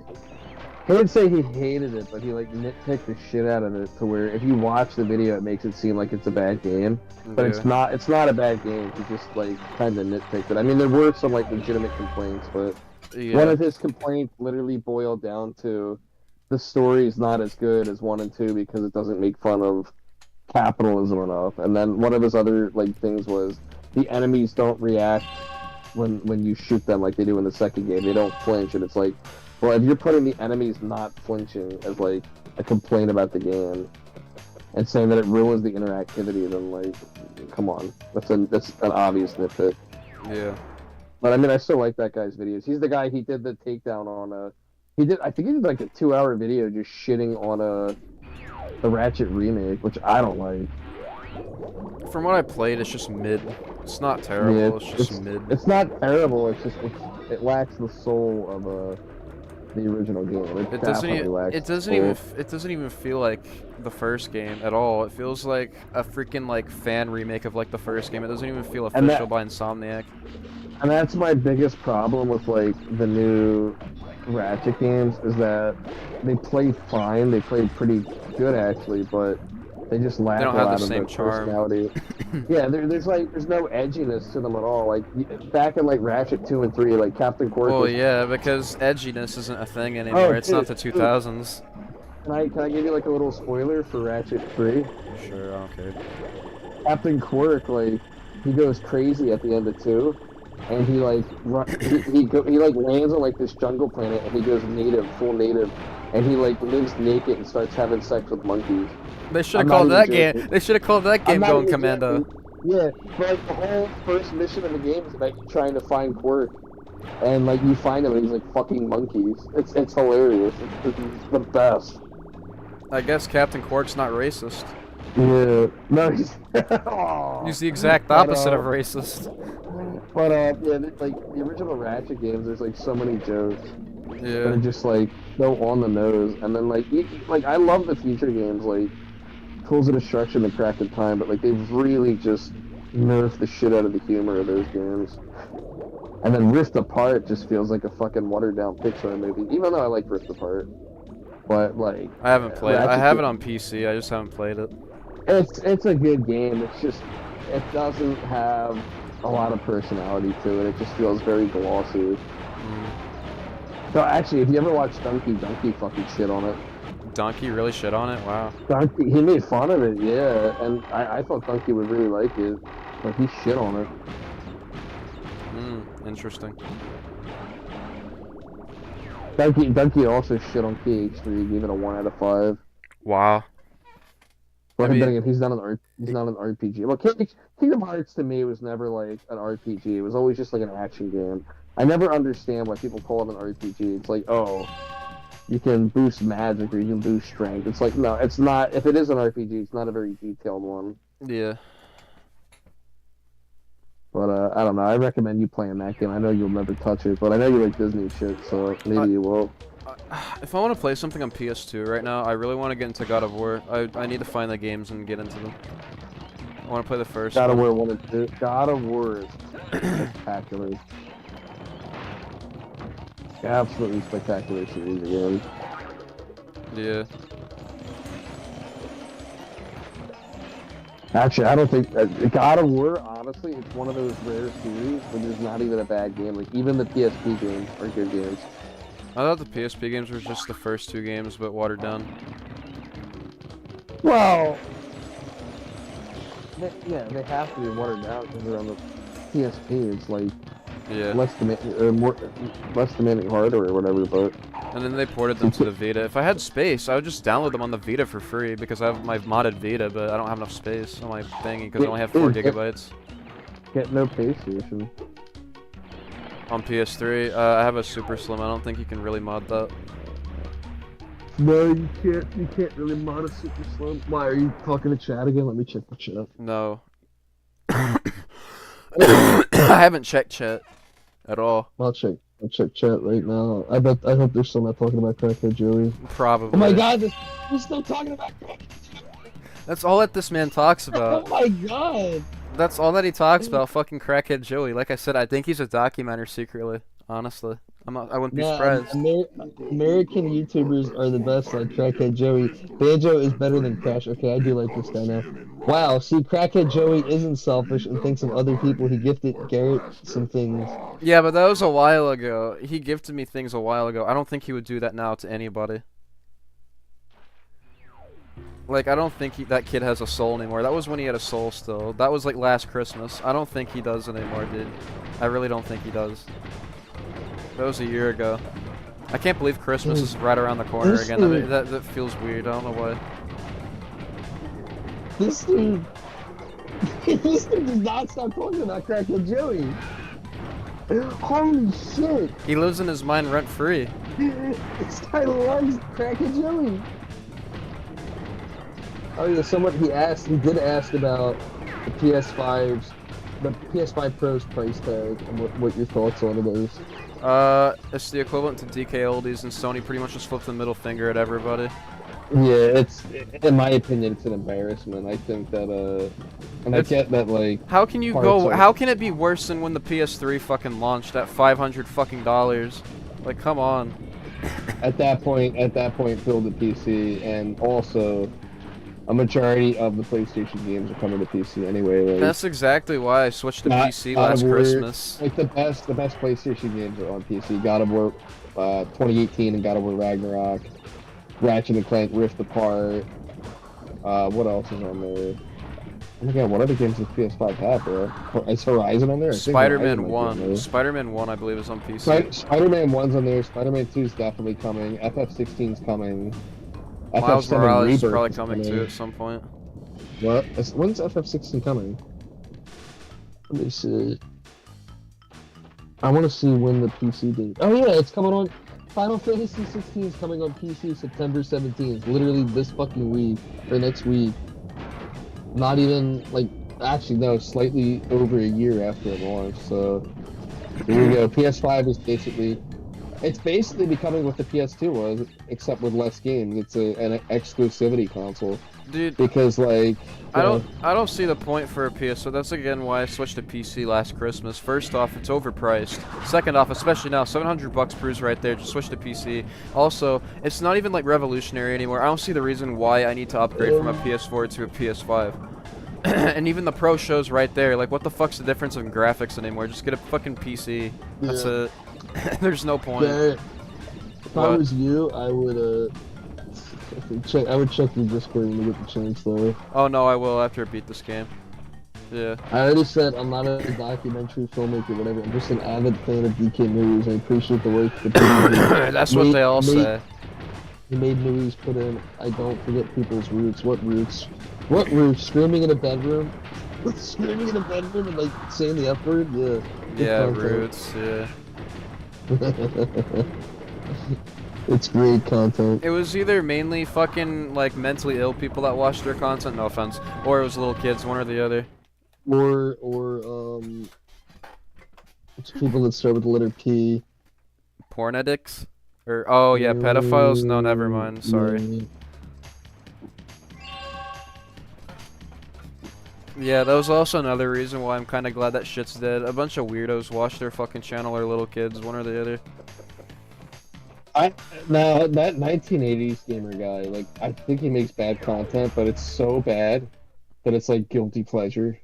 he didn't say he hated it, but he like nitpicked the shit out of it to where if you watch the video, it makes it seem like it's a bad game, but Yeah. it's not. It's not a bad game. He just like kind of nitpicked it. I mean, there were some like legitimate complaints, but Yeah. one of his complaints literally boiled down to the story is not as good as 1 and 2 because it doesn't make fun of capitalism enough. And then one of his other like things was the enemies don't react when you shoot them like they do in the second game. They don't flinch, and it's like, well, if you're putting the enemies not flinching as like a complaint about the game and saying that it ruins the interactivity, then like, come on, that's an obvious nitpick. Yeah. But I mean, I still like that guy's videos. He's the guy. He did the takedown on I think he did like a 2-hour video just shitting on the Ratchet remake, which I don't like. From what I played, it's just mid. It's not terrible. Yeah, it's just mid. It's not terrible. It's just it lacks the soul of the original game. It doesn't definitely even. lacks It the doesn't soul. even. It doesn't even feel like the first game at all. It feels like a freaking like fan remake of like the first game. It doesn't even feel And official by Insomniac. And that's my biggest problem with like the new Ratchet games is that they play fine. They play pretty good actually, but they just lack They don't a have lot the of same their charm. personality. Yeah, there's no edginess to them at all. Like back in like Ratchet 2 and 3, like Captain Quark. Well, was, yeah, because edginess isn't a thing anymore. It's not the dude, 2000s. Can I give you like a little spoiler for Ratchet 3? Sure, I don't care. Captain Quirk, like, he goes crazy at the end of 2, and he like he like lands on like this jungle planet, and he goes native, full native, and he like lives naked and starts having sex with monkeys. They should have I'm not called even that joking. game. They should have called that I'm game not Going even Commando. joking. Yeah, but like the whole first mission of the game is about you trying to find Quirk, and like you find him, and he's like fucking monkeys. It's hilarious. It's the best. I guess Captain Quark's not racist. Yeah, no, he's Aw. He's the exact But, opposite of racist. But yeah, like the original Ratchet games, there's like so many jokes that are Yeah. just like so on the nose, and then like like I love the future games like Tools of Destruction and Cracked in Time, but like they've really just nerfed the shit out of the humor of those games. And then Rift Apart just feels like a fucking watered down Pixar movie, even though I like Rift Apart. But like I haven't played it. I Ratchet have it on PC. I just haven't played it. It's a good game. It's just it doesn't have a lot of personality to it. It just feels very glossy. So actually, if you ever watch Donkey fucking shit on it. Donkey really shit on it? Wow. Donkey, he made fun of it, yeah, and I thought Donkey would really like it, but he shit on it. Interesting. Donkey also shit on KH3, gave it a 1 out of 5. Wow. But Maybe- then again, he's not an RPG. Well, Kingdom Hearts to me was never like an RPG. It was always just like an action game. I never understand why people call it an RPG. It's like, oh, you can boost magic or you can boost strength. It's like, no, it's not. If it is an RPG, it's not a very detailed one. Yeah. But I don't know. I recommend you playing that game. I know you'll never touch it, but I know you like Disney shit, so maybe you will. If I want to play something on PS2 right now, I really want to get into God of War. I need to find the games and get into them. I want to play the first God of one. War 1 and 2. God of War is spectacular. Absolutely spectacular series again. Yeah. Actually, I don't think God of War. Honestly, it's one of those rare series where there's not even a bad game. Like even the PSP games are good games. I thought the PSP games were just the first 2 games, but watered down. Well, they have to be watered down because they're on the PSP. It's like Yeah. less demanding hardware or whatever. But And then they ported them to the Vita. If I had space, I would just download them on the Vita for free because I have my modded Vita, but I don't have enough space on my thingy because I only have 4 gigabytes. get no PlayStation. On PS3, I have a Super Slim. I don't think you can really mod that. No, you can't. You can't really mod a Super Slim. Why are you talking to chat again? Let me check the chat. No. I haven't checked chat at all. I'll check chat right now. I hope they're still not talking about Crackhead Joey. Probably. Oh my God, we're still talking about Crackhead Joey. That's all that this man talks about. Oh my God. That's all that he talks about, fucking Crackhead Joey. Like I said, I think he's a documenter secretly. Honestly, I wouldn't be surprised. American YouTubers are the best, like Crackhead Joey. Banjo is better than Crash. Okay, I do like this guy now. Wow, see, Crackhead Joey isn't selfish and thinks of other people. He gifted Garrett some things. Yeah, but that was a while ago. He gifted me things a while ago. I don't think he would do that now to anybody. Like, I don't think that kid has a soul anymore. That was when he had a soul still. That was like last Christmas. I don't think he does anymore, dude. I really don't think he does. That was a year ago. I can't believe Christmas is right around the corner again. That feels weird. I don't know why. This dude does not stop talking about Crackhead Joey. Holy shit. He lives in his mind rent-free. This guy loves Crackhead Joey. Oh yeah, he did ask about the PS5 Pro's price tag and what your thoughts on it is. It's the equivalent to DK Oldies, and Sony pretty much just flipped the middle finger at everybody. Yeah, in my opinion, it's an embarrassment. I think that, and I get that, like... How can you go, how can it be worse than when the PS3 fucking launched at $500 fucking dollars? Like, come on. At that point, build a PC, and also... a majority of the PlayStation games are coming to PC anyway. Like, that's exactly why I switched to PC last Christmas. Like the best PlayStation games are on PC. God of War 2018 and God of War Ragnarok, Ratchet and Clank Rift Apart. What else is on there? Oh my God, what other games does PS5 have, bro? Is Horizon on there? Spider-Man 1. Spider-Man 1, I believe, is on PC. Spider-Man 1's on there. Spider-Man 2 is definitely coming. FF16's coming. Miles Morales is probably coming too at some point. What? When's FF16 coming? Let me see. I want to see when the PC date. Oh yeah, it's coming on. Final Fantasy 16 is coming on PC September 17th. Literally this fucking week or next week. Not even like, actually no, slightly over a year after it launched. So here we go. PS5 is basically. It's basically becoming what the PS2 was, except with less games. It's an exclusivity console. Dude, because like I don't see the point for a PS. So that's again why I switched to PC last Christmas. First off, it's overpriced. Second off, especially now, $700 proves right there. Just switch to PC. Also, it's not even like revolutionary anymore. I don't see the reason why I need to upgrade from a PS4 to a PS5. And even the Pro shows right there. Like, what the fuck's the difference in graphics anymore? Just get a fucking PC. That's it. There's no point. If I was you, I would check your Discord and get the change though. Oh no, I will after I beat this game. Yeah. I already said I'm not a documentary filmmaker, whatever. I'm just an avid fan of DK movies. I appreciate the work that people do. That's what they all say. He made movies put in. I don't forget people's roots. What roots? What roots? Screaming in a bedroom? Screaming in a bedroom and like saying the F word? Yeah. Yeah, roots. Yeah. It's great content. It was either mainly fucking like mentally ill people that watched their content, no offense, or it was little kids, one or the other. Or it's people that start with the letter P. Porn addicts? Or oh yeah, pedophiles? No, never mind. Sorry. Yeah, that was also another reason why I'm kind of glad that shit's dead. A bunch of weirdos watch their fucking channel or little kids, one or the other. Now that 1980s gamer guy, like, I think he makes bad content, but it's so bad that it's like guilty pleasure.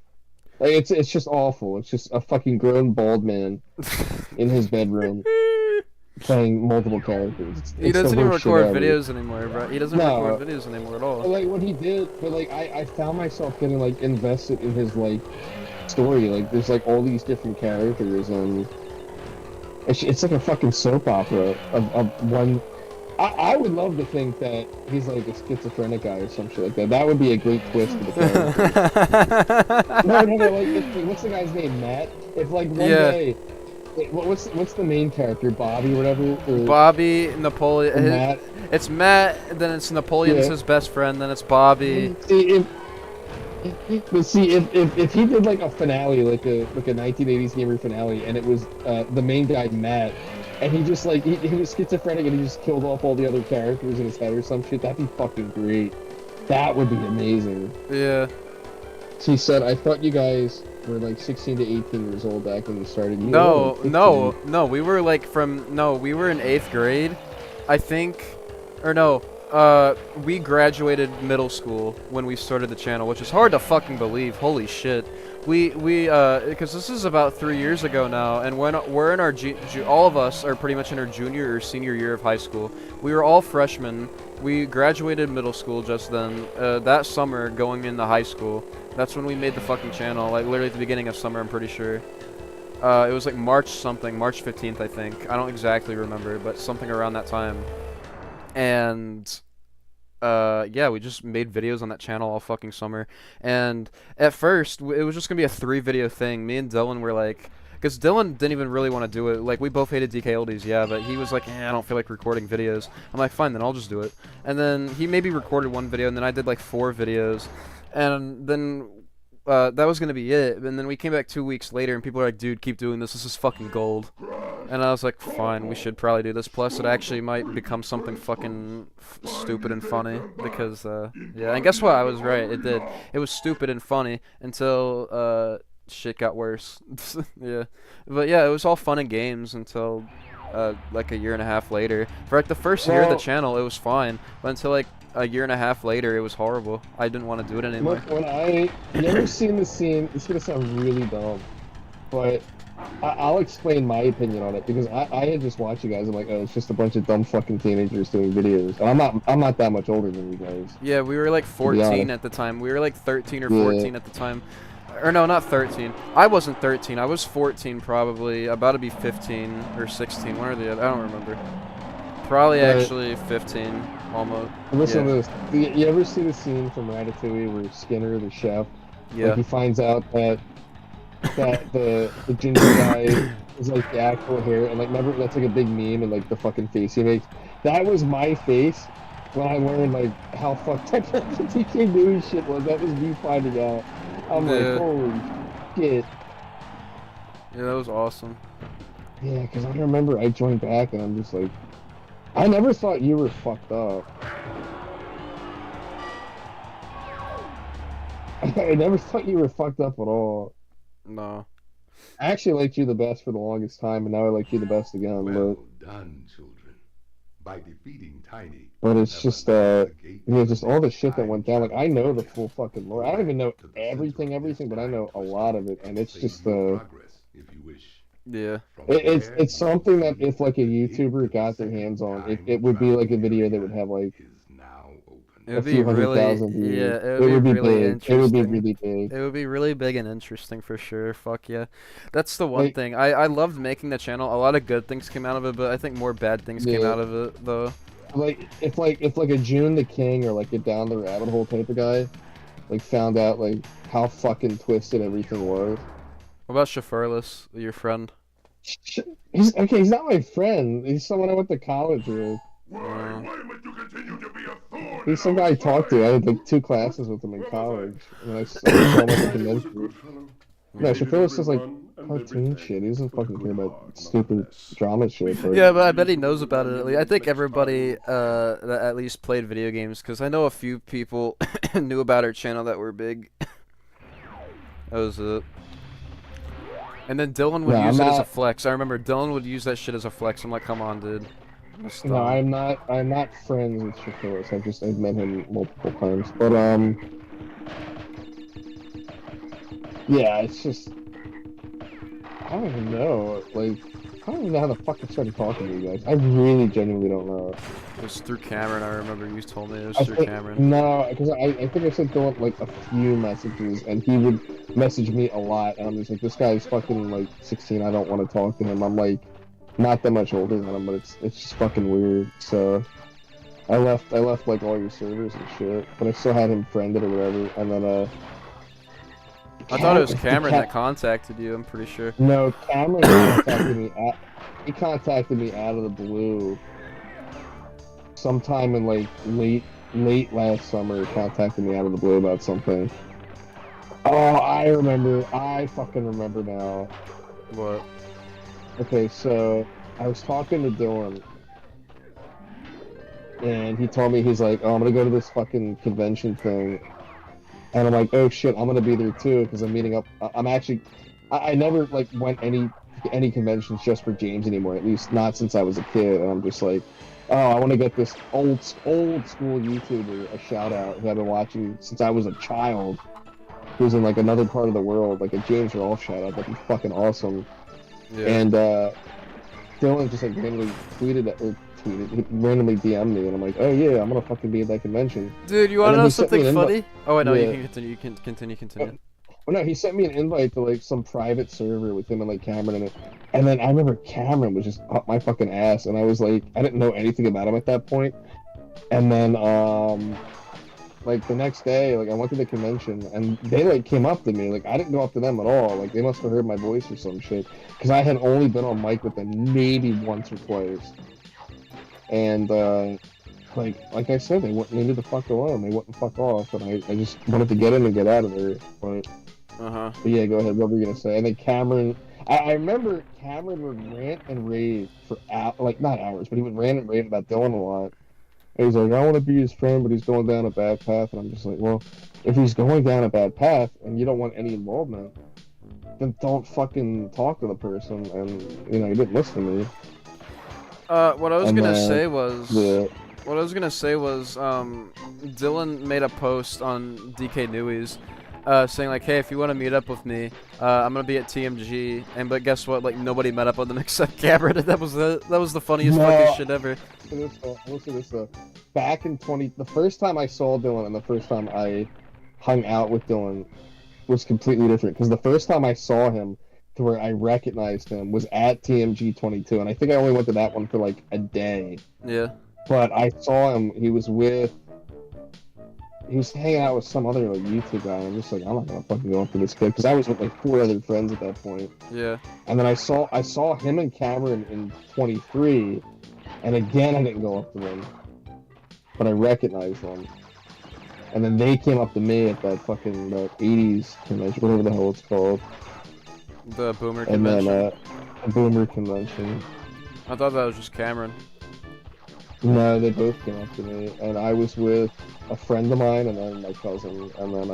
Like it's just awful. It's just a fucking grown bald man in his bedroom playing multiple characters. He It's the doesn't even worst shit record ever. videos anymore, bro. He doesn't No. record videos anymore at all. But, like what he did, but like I found myself getting like invested in his like story. Like there's like all these different characters, and it's like a fucking soap opera of one. I would love to think that he's like a schizophrenic guy or some shit like that. That would be a great twist to the character. No, like, what's the guy's name? Matt? If like one Yeah. day, what's the main character? Bobby, whatever. Or Bobby, Napoleon. Matt. It's Matt, then it's Napoleon's Yeah. his best friend, then it's Bobby. See, if he did like a finale, like a 1980s gamer finale, and it was the main guy Matt, and he just like he was schizophrenic and he just killed off all the other characters in his head or some shit, that'd be fucking great. That would be amazing. Yeah. So he said, I thought you guys were like 16 to 18 years old back when you started. You No, were no, we were like we were in 8th grade, I think, or no, we graduated middle school when we started the channel, which is hard to fucking believe. Holy shit. Because this is about 3 years ago now, and we're in our all of us are pretty much in our junior or senior year of high school. We were all freshmen. We graduated middle school just then. That summer, going into high school, that's when we made the fucking channel. Like literally at the beginning of summer, I'm pretty sure. It was like March 15th, I think. I don't exactly remember, but something around that time. And yeah, we just made videos on that channel all fucking summer. And at first, it was just gonna be a 3-video thing. Me and Dylan were like, because Dylan didn't even really want to do it. Like, we both hated DK Oldies, yeah, but he was like, I don't feel like recording videos. I'm like, fine, then I'll just do it. And then he maybe recorded 1 video, and then I did like 4 videos. And then that was gonna be it. And then we came back 2 weeks later, and people were like, dude, keep doing this. This is fucking gold. And I was like, fine, we should probably do this. Plus, it actually might become something fucking stupid and funny. Because, yeah, and guess what? I was right. It did. It was stupid and funny until, shit got worse. Yeah. But, yeah, it was all fun and games until, like, a year and a half later. For, like, the first year of the channel, it was fine. But until, like, a year and a half later, it was horrible. I didn't want to do it anymore. Look, you ever seen the scene, it's gonna sound really dumb, but I'll explain my opinion on it, because I had just watched you guys. I'm like, oh, it's just a bunch of dumb fucking teenagers doing videos. And I'm not that much older than you guys. Yeah, we were like 14 at the time. We were like 13 or 14 at the time. Or no, not 13. I wasn't 13. I was 14 probably. About to be 15 or 16. One or the other. I don't remember. Probably actually 15, almost. Listen to this. You ever see the scene from Ratatouille where Skinner, the chef, Yeah. like, he finds out that the ginger guy is like the actual hair, and like remember that's like a big meme, and like the fucking face he makes. That was my face when I learned like how fucked up the TK News shit was. That was me finding out. I'm like, holy shit. Yeah, that was awesome. Yeah, because I remember I joined back, and I'm just like, I never thought you were fucked up. I never thought you were fucked up at all. No. I actually liked you the best for the longest time, and now I like you the best again. Well done, children. By defeating Tiny. But it's just, just all the shit that went down. Like, I know the full fucking lore. I don't even know everything, but I know a lot of it, and it's just, yeah. It's something that if, like, a YouTuber got their hands on, it would be, like, a video that would have, like, it would be really, yeah, it would be really interesting. It would be really big. It would be really big and interesting for sure. Fuck yeah. That's the one thing. I loved making the channel. A lot of good things came out of it, but I think more bad things came out of it, though. Like if a June the King or like a down the rabbit hole type of guy, like found out like how fucking twisted everything was. What about Shafurless, your friend? He's not my friend. He's someone I went to college with. Why must you continue to be a thorn? He's some guy I talked to. I had like 2 classes with him in college, and I saw him at the convention. No, Shafurless is like cartoon shit. He doesn't fucking care about stupid drama shit. But... Yeah, but I bet he knows about it. I think everybody that at least played video games, because I know a few people knew about our channel that were big. That was it. And then Dylan would use it as a flex. I remember Dylan would use that shit as a flex. I'm like, come on, dude. No, I'm not friends with Shafurless. I've met him multiple times. But Yeah, it's just I don't even know. Like, I don't even know how the fuck I started talking to you guys. I really genuinely don't know. It was through Cameron. I remember you told me it was I through think Cameron. no, because I think I sent Dylan like a few messages, and he would message me a lot, and I'm just like, this guy's fucking like 16. I don't want to talk to him. I'm like, not that much older than him, but it's just fucking weird. So I left like all your servers and shit, but I still had him friended or whatever, and then I thought it was Cameron that contacted you. I'm pretty sure. No, Cameron contacted me. He contacted me out of the blue. Sometime in like late last summer, he contacted me out of the blue about something. Oh, I remember. I fucking remember now. What? Okay, so I was talking to Dylan, and he told me he's like, "Oh, I'm gonna go to this fucking convention thing." And I'm like, oh shit, I'm gonna be there too because I'm meeting up. I'm actually, I never like went any conventions just for James anymore. At least not since I was a kid. And I'm just like, oh, I want to get this old school YouTuber a shout out who I've been watching since I was a child, who's in like another part of the world. Like a James Rolfe shout out. That'd be fucking awesome. Yeah. And Dylan just like randomly he randomly DM'd me, and I'm like, oh yeah, I'm gonna fucking be at that convention. Dude, you And wanna then know he sent me something an funny? Oh wait, no, Yeah. you can continue. You can continue. Well, no, he sent me an invite to like some private server with him and like Cameron in it. And then I remember Cameron was just up my fucking ass, and I was like, I didn't know anything about him at that point. And then like the next day, like I went to the convention, and they like came up to me. Like I didn't go up to them at all. Like they must have heard my voice or some shit, because I had only been on mic with them maybe once or twice. And like I said, they wouldn't leave me the fuck alone. They wouldn't fuck off, and I just wanted to get in and get out of there. But yeah, go ahead. What were you gonna say? And then Cameron, I remember Cameron would rant and rave for like not hours, but he would rant and rave about Dylan a lot. And he's like, I want to be his friend, but he's going down a bad path. And I'm just like, well, if he's going down a bad path and you don't want any involvement, then don't fucking talk to the person. And you know, he didn't listen to me. What I was And gonna then- say was. Yeah. What I was gonna say was, Dylan made a post on DK Newies, saying like, hey, if you want to meet up with me, I'm gonna be at TMG, but guess what? Like nobody met up with him except Cameron, and that was the funniest fucking shit ever. Listen to this. Back in the first time I saw Dylan and the first time I hung out with Dylan was completely different. Because the first time I saw him, to where I recognized him, was at TMG 22, and I think I only went to that one for like a day. Yeah. But I saw him. He was hanging out with some other like YouTube guy. And I'm just like, I'm not gonna fucking go up to this kid, because I was with like 4 other friends at that point. Yeah. And then I saw him and Cameron in 23, and again I didn't go up to them, but I recognized them. And then they came up to me at that fucking 80s convention, whatever the hell it's called. The Boomer And convention. then a Boomer convention. I thought that was just Cameron. No, they both came up to me, and I was with a friend of mine, and then my cousin, and then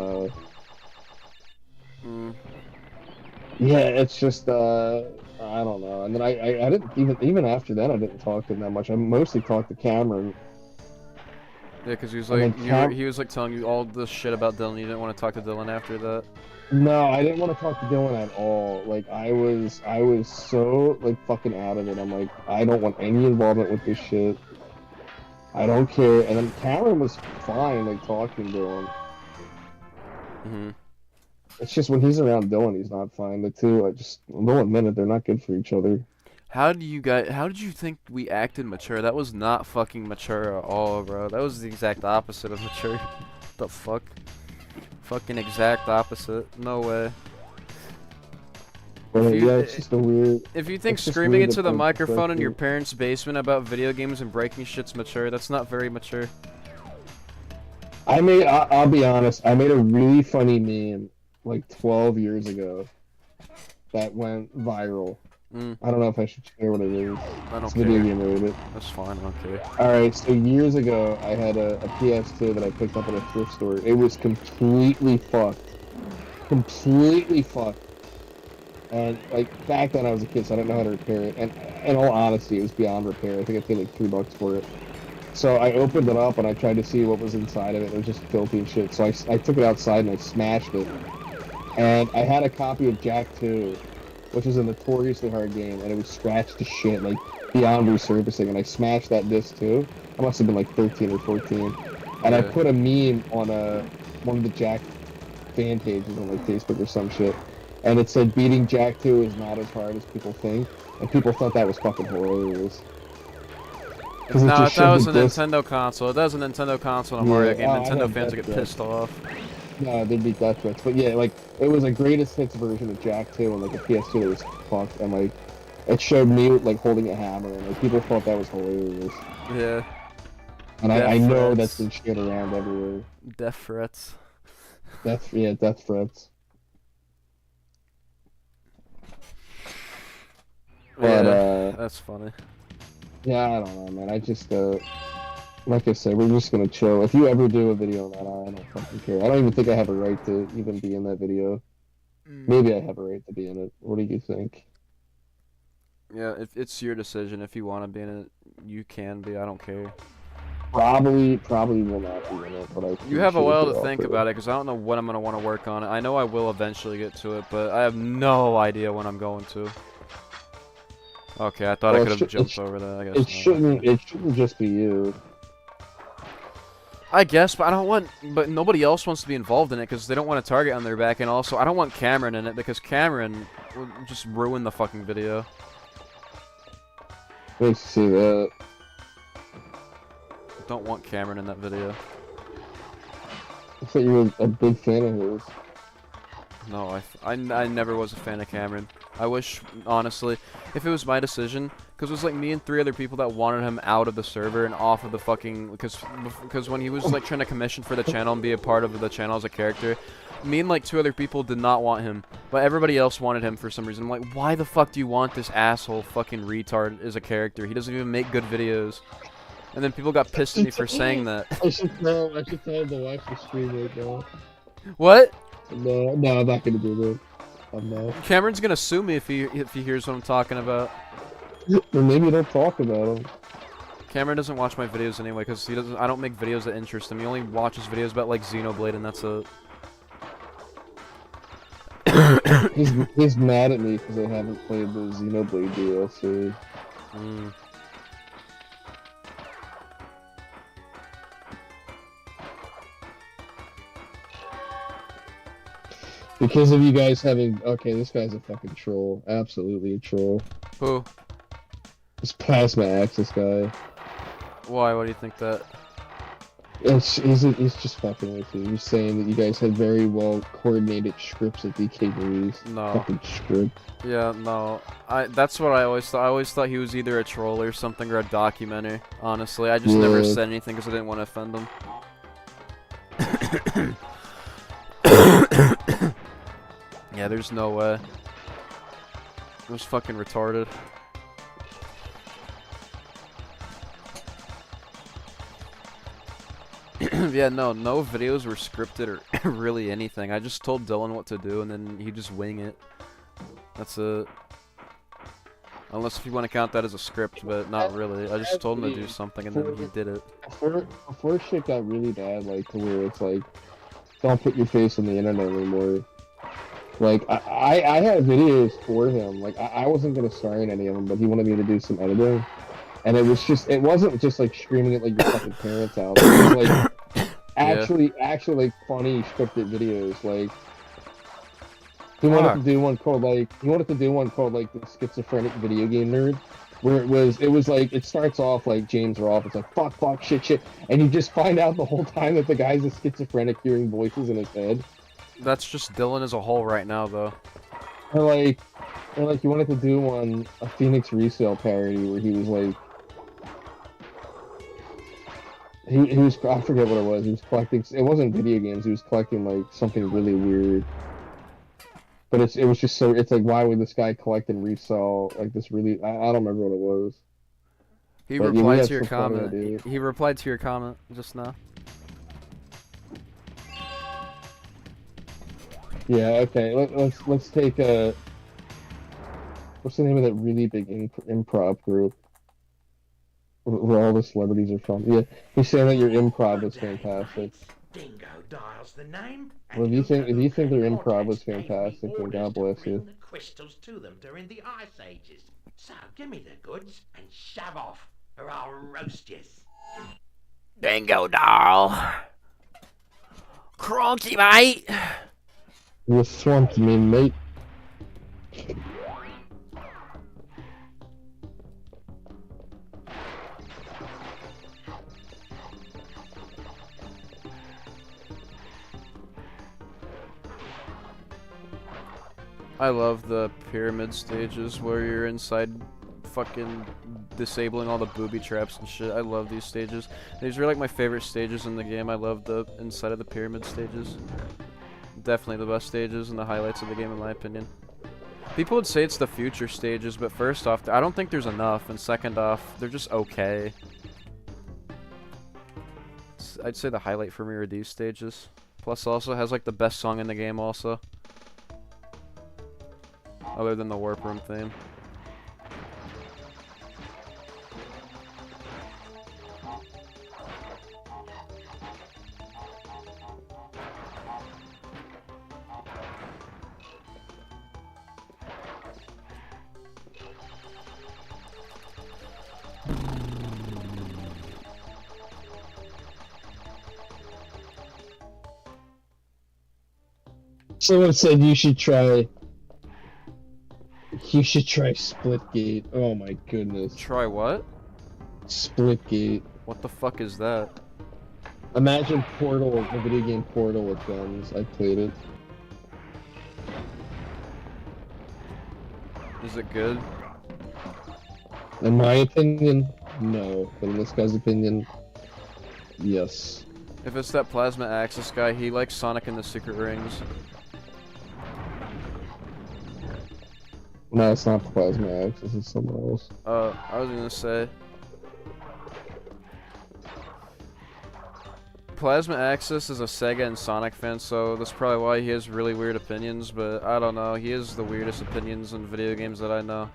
yeah, it's just I don't know. And then I didn't even after that I didn't talk to him that much. I mostly talked to Cameron. Yeah, because he was And like, then he was like telling you all this shit about Dylan. You didn't want to talk to Dylan after that. No, I didn't want to talk to Dylan at all. Like I was so like fucking out of it. I'm like, I don't want any involvement with this shit. I don't care. And then Cameron was fine, like talking to him. It's just when he's around Dylan, he's not fine. The two, they'll admit it, they're not good for each other. How did you think we acted mature? That was not fucking mature at all, bro. That was the exact opposite of mature. The fuck? Fucking exact opposite. No way. But If you- yeah, it's just a weird. If you think It's just screaming weird into that the they're microphone in your both- parents' basement about video games and breaking shit's mature, that's not very mature. I'll be honest, I made a really funny meme like 12 years ago that went viral. I don't know if I should share what it is. I don't It's video care. game related. That's fine, I don't care. Alright, so years ago, I had a PS2 that I picked up at a thrift store. It was completely fucked. Completely fucked. And, like, back then I was a kid, so I didn't know how to repair it. And in all honesty, it was beyond repair. I think I paid like $3 for it. So I opened it up and I tried to see what was inside of it. It was just filthy and shit. So I took it outside and I smashed it. and I had a copy of Jak 2, which is a notoriously hard game, and it was scratched to shit, like, beyond resurfacing, and I smashed that disc too. I must have been like 13 or 14. And I Yeah. put a meme on one of the Jak fan pages on like Facebook or some shit, and it said beating Jak 2 is not as hard as people think, and people thought that was fucking hilarious. No, if that was a Nintendo console, if that was a Nintendo console and a Mario game, I Nintendo had fans would death get threats. pissed off. No, there'd be death threats, but yeah, like it was a greatest hits version of Jak 2 and like a PS2 that was fucked, and like it showed me like holding a hammer, and like people thought that was hilarious. Yeah. And Death I know threats. that's been shared around everywhere. Death threats. Death threats. But Yeah, that's funny. yeah, I don't know, man. I just like I said, we're just gonna chill. If you ever do a video on that, I don't fucking care. I don't even think I have a right to even be in that video. Maybe I have a right to be in it. What do you think? Yeah, if it's your decision. If you want to be in it, you can be. I don't care. Probably will not be in it, but I. You have a appreciate while the to think offer. about it, because I don't know when I'm going to want to work on it. I know I will eventually get to it, but I have no idea when I'm going to. Okay, I thought I Well, could have jumped over that. I guess It not. shouldn't just be you. I guess, but I don't want. But nobody else wants to be involved in it because they don't want a target on their back, and also I don't want Cameron in it because Cameron will just ruin the fucking video. Nice to see that. Don't want Cameron in that video. I thought you were a big fan of his. No, I never was a fan of Cameron. I wish, honestly, if it was my decision, because it was like me and 3 other people that wanted him out of the server and off of the fucking, because when he was like trying to commission for the channel and be a part of the channel as a character, me and like 2 other people did not want him, but everybody else wanted him for some reason. I'm like, why the fuck do you want this asshole fucking retard as a character? He doesn't even make good videos. And then people got pissed at me for saying that. I should tell him to watch the stream right now. What? No, I'm not gonna do that. I'm not. Cameron's gonna sue me if he hears what I'm talking about. Or maybe don't talk about him. Cameron doesn't watch my videos anyway because he doesn't. I don't make videos that interest him. He only watches videos about like Xenoblade, and that's it. He's mad at me because I haven't played the Xenoblade DLC. Because of you guys having... Okay, this guy's a fucking troll. Absolutely a troll. Who? This Plasma Axis guy. Why? Why do you think that? He's just fucking with you. He's saying that you guys had very well coordinated scripts at DK Breeze. No. Fucking script. Yeah, no. That's what I always thought. I always thought he was either a troll or something or a documenter. Honestly, I just never said anything because I didn't want to offend him. Yeah, there's no way. It was fucking retarded. Yeah, no videos were scripted or really anything. I just told Dylan what to do and then he just wing it. That's it. Unless if you want to count that as a script, but not really. I just told him to do something and then he did it. Before shit got really bad, like, to where it's like, don't put your face on the internet anymore. Like, I had videos for him. Like, I wasn't gonna star in any of them, but he wanted me to do some editing. And it wasn't just like screaming at like your fucking parents out. It was like actually like funny scripted videos. Like he wanted to do one called like the Schizophrenic Video Game Nerd, where it was like it starts off like James Rolfe. It's like fuck shit, and you just find out the whole time that the guy's a schizophrenic hearing voices in his head. That's just Dylan as a whole right now, though. Or like he wanted to do a Phoenix Resale parody where he was like. He was, I forget what it was, he was collecting, it wasn't video games, he was collecting like something really weird. But it was just so, it's like, why would this guy collect and resell like this really, I don't remember what it was. He But, replied to your comment. He replied to your comment just now. Yeah, okay, let's take what's the name of that really big improv group? Where all the celebrities are from. Yeah, he's saying that your improv is fantastic. Dingo Dial's the name. Well, if you think their improv was gave me fantastic, then orders God to bless bring you. the crystals to them during the Ice Ages. So give me the goods and shove off, or I'll roast yous. Dingo doll. Cronky, mate. You swamped me, mate. I love the pyramid stages where you're inside fucking disabling all the booby traps and shit. I love these stages. These are like my favorite stages in the game. I love the inside of the pyramid stages. Definitely the best stages and the highlights of the game in my opinion. People would say it's the future stages, but first off, I don't think there's enough, and second off, they're just okay. I'd say the highlight for me are these stages. Plus also has like the best song in the game also. Other than the Warp Room theme. Someone said you should try Splitgate. Oh my goodness. Try what? Splitgate. What the fuck is that? Imagine Portal, the video game Portal with guns. I played it. Is it good? In my opinion, no. But in this guy's opinion, yes. If it's that Plasma Axis guy, he likes Sonic and the Secret Rings. No, it's not Plasma Axis, it's someone else. I was gonna say... Plasma Axis is a Sega and Sonic fan, so that's probably why he has really weird opinions, but I don't know, he has the weirdest opinions in video games that I know.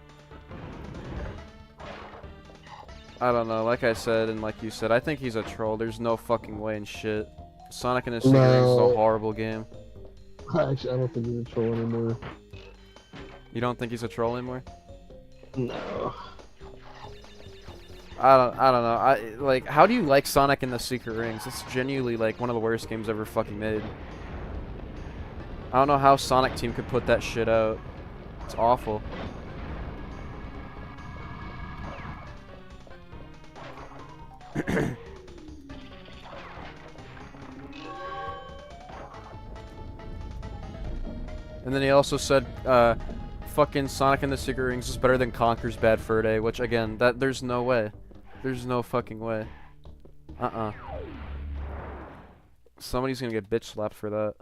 I don't know, like I said, and like you said, I think he's a troll. There's no fucking way in shit. Sonic and his Secret Rings is a horrible game. Actually, I don't think he's a troll anymore. You don't think he's a troll anymore? No. I don't know. Like, how do you like Sonic and the Secret Rings? It's genuinely like one of the worst games ever fucking made. I don't know how Sonic Team could put that shit out. It's awful. And then he also said, fucking Sonic and the Secret Rings is better than Conker's Bad Fur Day, which again, there's no way. There's no fucking way. Somebody's gonna get bitch slapped for that.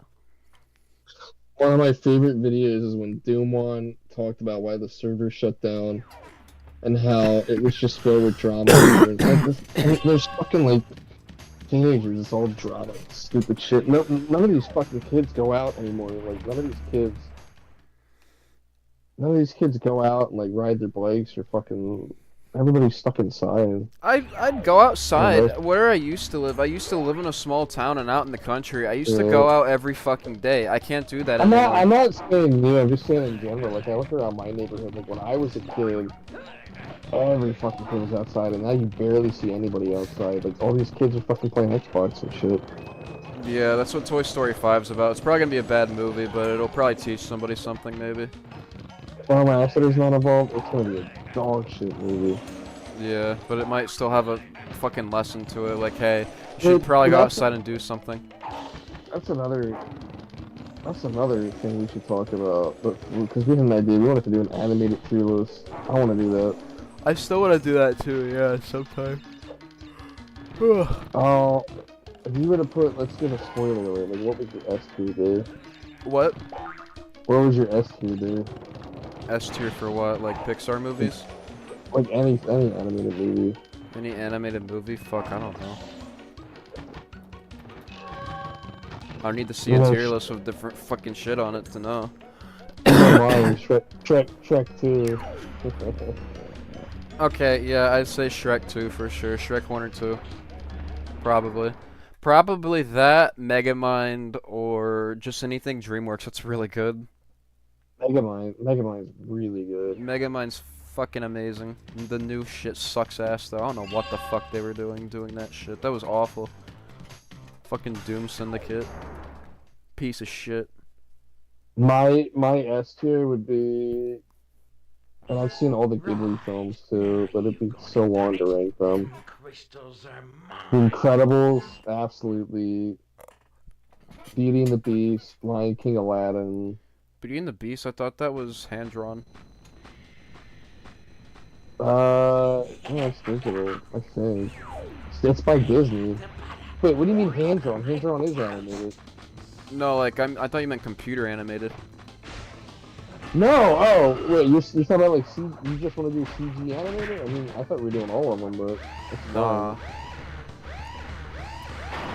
One of my favorite videos is when Doomon talked about why the server shut down and how it was just filled with drama. There's fucking like teenagers, it's all drama, stupid shit. No, none of these fucking kids go out anymore. Like none of these kids go out and like ride their bikes or fucking. Everybody's stuck inside. I'd go outside where I used to live. I used to live in a small town and out in the country. I used to go out every fucking day. I can't do that anymore. I'm not saying you, I'm just saying in general. Like I look around my neighborhood, like when I was a kid, every fucking kid was outside, and now you barely see anybody outside. Like all these kids are fucking playing Xbox and shit. Yeah, that's what Toy Story 5's about. It's probably gonna be a bad movie, but it'll probably teach somebody something, maybe. Farm Ambassador's not involved, it's gonna be a dog shit movie. Yeah, but it might still have a fucking lesson to it, like, hey, you should probably go outside and do something. That's another thing we should talk about, but because we had an idea, we wanted to do an animated tier list. I want to do that. I still want to do that too, yeah, sometime. Oh, if you were to put, let's give a spoiler alert, like what was your S tier there? What? What was your S tier there? S tier for what? Like Pixar movies? Like any animated movie. Any animated movie? Fuck, I don't know. I need to see a tier list with different fucking shit on it to know. Shrek 2. Okay, yeah, I'd say Shrek 2 for sure. Shrek 1 or 2. Probably. Probably that, Megamind, or just anything DreamWorks that's really good. Megamind's really good. Megamind's fucking amazing. The new shit sucks ass though. I don't know what the fuck they were doing that shit. That was awful. Fucking Doom Syndicate. Piece of shit. My S tier would be, and I've seen all the Ghibli films too, but it'd be so long to rank them. Crystals are The mine. Incredibles, absolutely. Beauty and the Beast, Lion King, Aladdin. Beauty and the Beast, I thought that was hand drawn. Yeah, it's digital, I think. It's by Disney. Wait, what do you mean hand drawn? Hand drawn is animated. No, like I thought you meant computer animated. No, oh, wait, you're talking about like you just want to do CG animated? I mean, I thought we were doing all of them, but it's Nah. fine.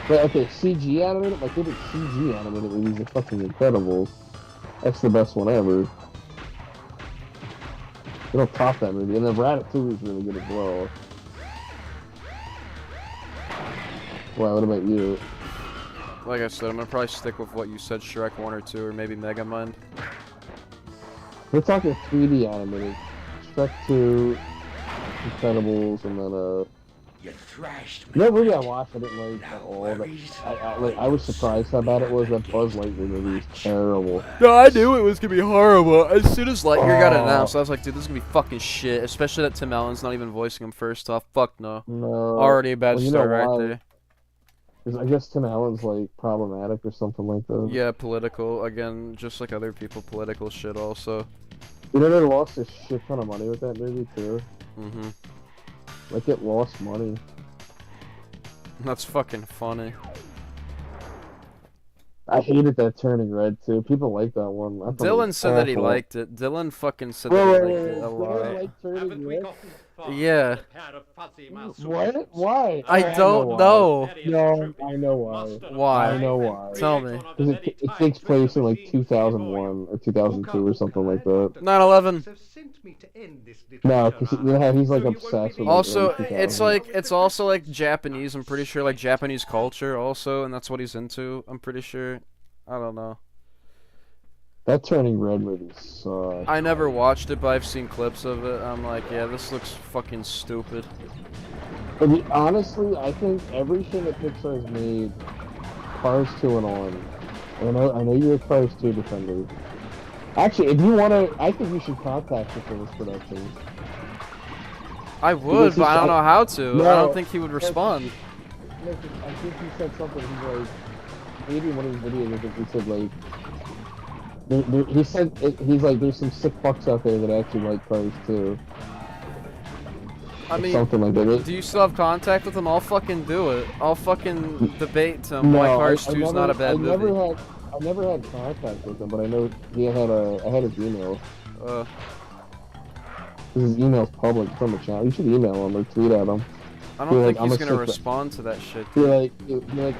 But okay, CG animated? My favorite CG animated movies are fucking Incredibles. That's the best one ever. They don't top that movie, and then Ratatouille is really good as well. Wow, what about you? Like I said, I'm gonna probably stick with what you said, Shrek 1 or 2, or maybe Megamind. We're talking 3D animated. Shrek 2, Incredibles, and then You thrashed me. you know, movie I watched I didn't like at No all. That worries. I was surprised how bad it was. That Buzz Lightyear movie is terrible. No, I knew it was gonna be horrible. As soon as Lightyear got Oh. announced, I was like, dude, this is gonna be fucking shit. Especially that Tim Allen's not even voicing him first off. Fuck no. No. Already a bad Well, you know start right why? there. 'Cause I guess Tim Allen's like problematic or something like that. Yeah, political. Again, just like other people, political shit also. You know they lost a shit ton of money with that movie too. Mm-hmm. Like it lost money. That's fucking funny. I hated that Turning Red too. People like that one. I thought it Dylan was said that he awful. liked it. Dylan fucking said Wait, that he wait, liked wait, it a Dylan lot. liked Turning Red? Yeah. What? Why? I don't know. No, I know why. Why? I know why. Tell me. Because it takes place in like 2001 or 2002 or something like that. 9/11. No, because you know how he's like obsessed with. Also, like, early it's 2000s. like it's also like Japanese. I'm pretty sure like Japanese culture also, and that's what he's into. I'm pretty sure. I don't know. That Turning Red movie sucks. I never watched it, but I've seen clips of it. I'm like, yeah, this looks fucking stupid. I mean, honestly, I think everything that Pixar's made, Cars 2 and on. And I know you're a Cars 2 defender. Actually, if you want to, I think you should contact the Phyllis Productions. I would, but I don't know how to. I No. don't think he would respond. No, 'cause I think he said something. He's like, maybe in one of his videos, I think he said like, he said he's like, there's some sick fucks out there that actually like Cars 2. I mean, Something like that. do you still have contact with him? I'll fucking do it. I'll fucking debate to him why Cars 2 is not a bad movie. I never had contact with him, but I know I had his email. Uh, His email's public from the channel. You should email him or tweet at him. I don't You're think like, he's I'm a gonna sick- respond to that shit. You're like,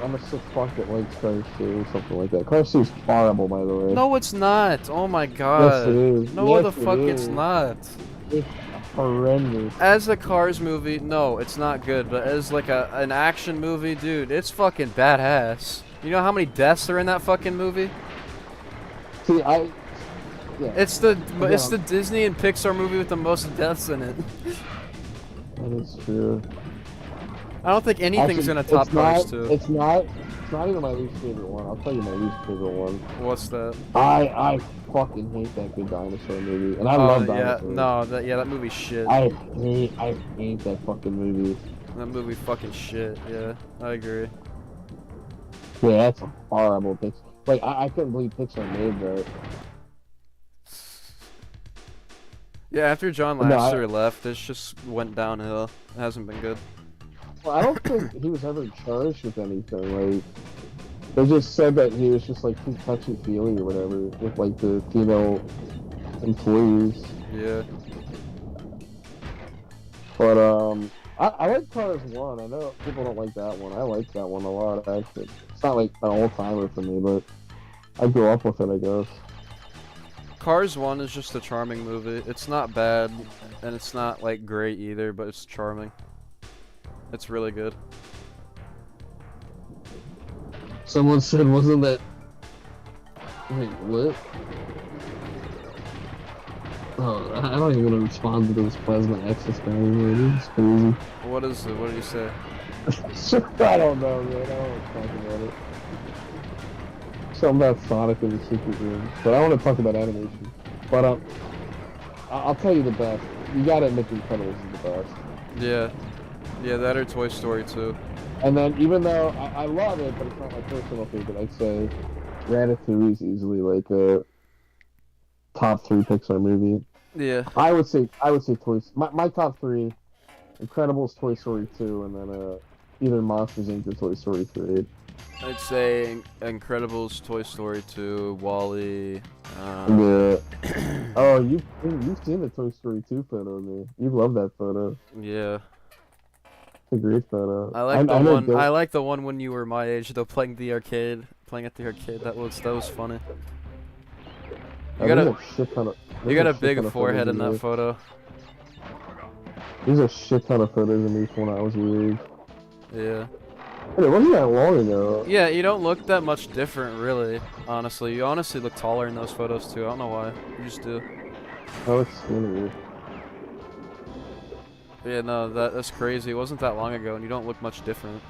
I'm a sick fuck that likes Cars 2 or something like that. Cars 2 is horrible, by the way. No, it's not. Oh my Yes, god. it is. No, Yes, the it fuck it's is. not. It's horrendous. As a Cars movie, no, it's not good. But as like an action movie, dude, it's fucking badass. You know how many deaths are in that fucking movie? See, yeah. It's the Disney and Pixar movie with the most deaths in it. That is true. I don't think anything's Actually, gonna top it's not, Cars 2. It's not even my least favorite one. I'll tell you my least favorite one. What's that? I fucking hate that Good Dinosaur movie, and I love yeah, dinosaurs. no, that movie's shit. I hate that fucking movie. That movie fucking shit. Yeah, I agree. Yeah, that's a horrible thing. Like I couldn't believe Pixar made that. Yeah, after John No, I- Lasseter left, it just went downhill. It hasn't been good. Well, I don't think he was ever charged with anything. Like they just said that he was just like too touchy feely or whatever with like the female employees. Yeah. But I like Cars 1. I know people don't like that one. I like that one a lot actually. It's not like an old timer for me, but I grew up with it, I guess. Cars 1 is just a charming movie. It's not bad, and it's not like great either, but it's charming. It's really good. Someone said, wasn't that... Wait, what? Oh, I don't even want to respond to those plasma access guys, man. It's crazy. What is it? What did you say? I don't know, man. I don't want to talk about it. Something about Sonic in the secret room. But I want to talk about animation. But, I'll tell you the best. You gotta admit the Incredibles is the best. Yeah. Yeah, that or Toy Story 2. And then, even though I love it, but it's not my personal favorite, I'd say Ratatouille is easily like a top 3 Pixar movie. Yeah. I would say my top 3: Incredibles, Toy Story 2, and then either Monsters Inc. or Toy Story 3. I'd say Incredibles, Toy Story 2, Wall-E. Yeah. Oh, you've seen the Toy Story 2 photo, man. You love that photo. Yeah. It's a great photo. I like the one. I like the one when you were my age, though, playing at the arcade. That was funny. You got a big forehead in that photo. There's a shit ton of photos of me from when I was your age. Yeah. But it wasn't that long ago. Yeah, you don't look that much different, really. Honestly, you honestly look taller in those photos too. I don't know why. You just do. I look skinny. Yeah, no, that's crazy. It wasn't that long ago, and you don't look much different.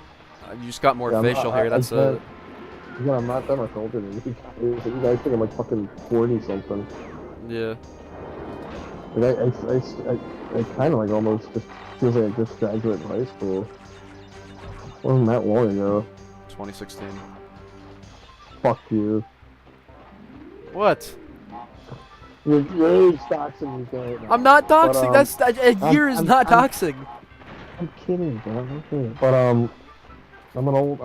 You just got more facial hair. That's it. Yeah, I'm not that much older than you guys. You guys think I'm like fucking 40 something. Yeah. Like I kind of like almost just feels like I just graduated high school. Wasn't that long ago. 2016. Fuck you. What? Your age doxing me right now. I'm not doxing. But, a year is not doxing. I'm kidding, bro. I'm kidding. But I'm an old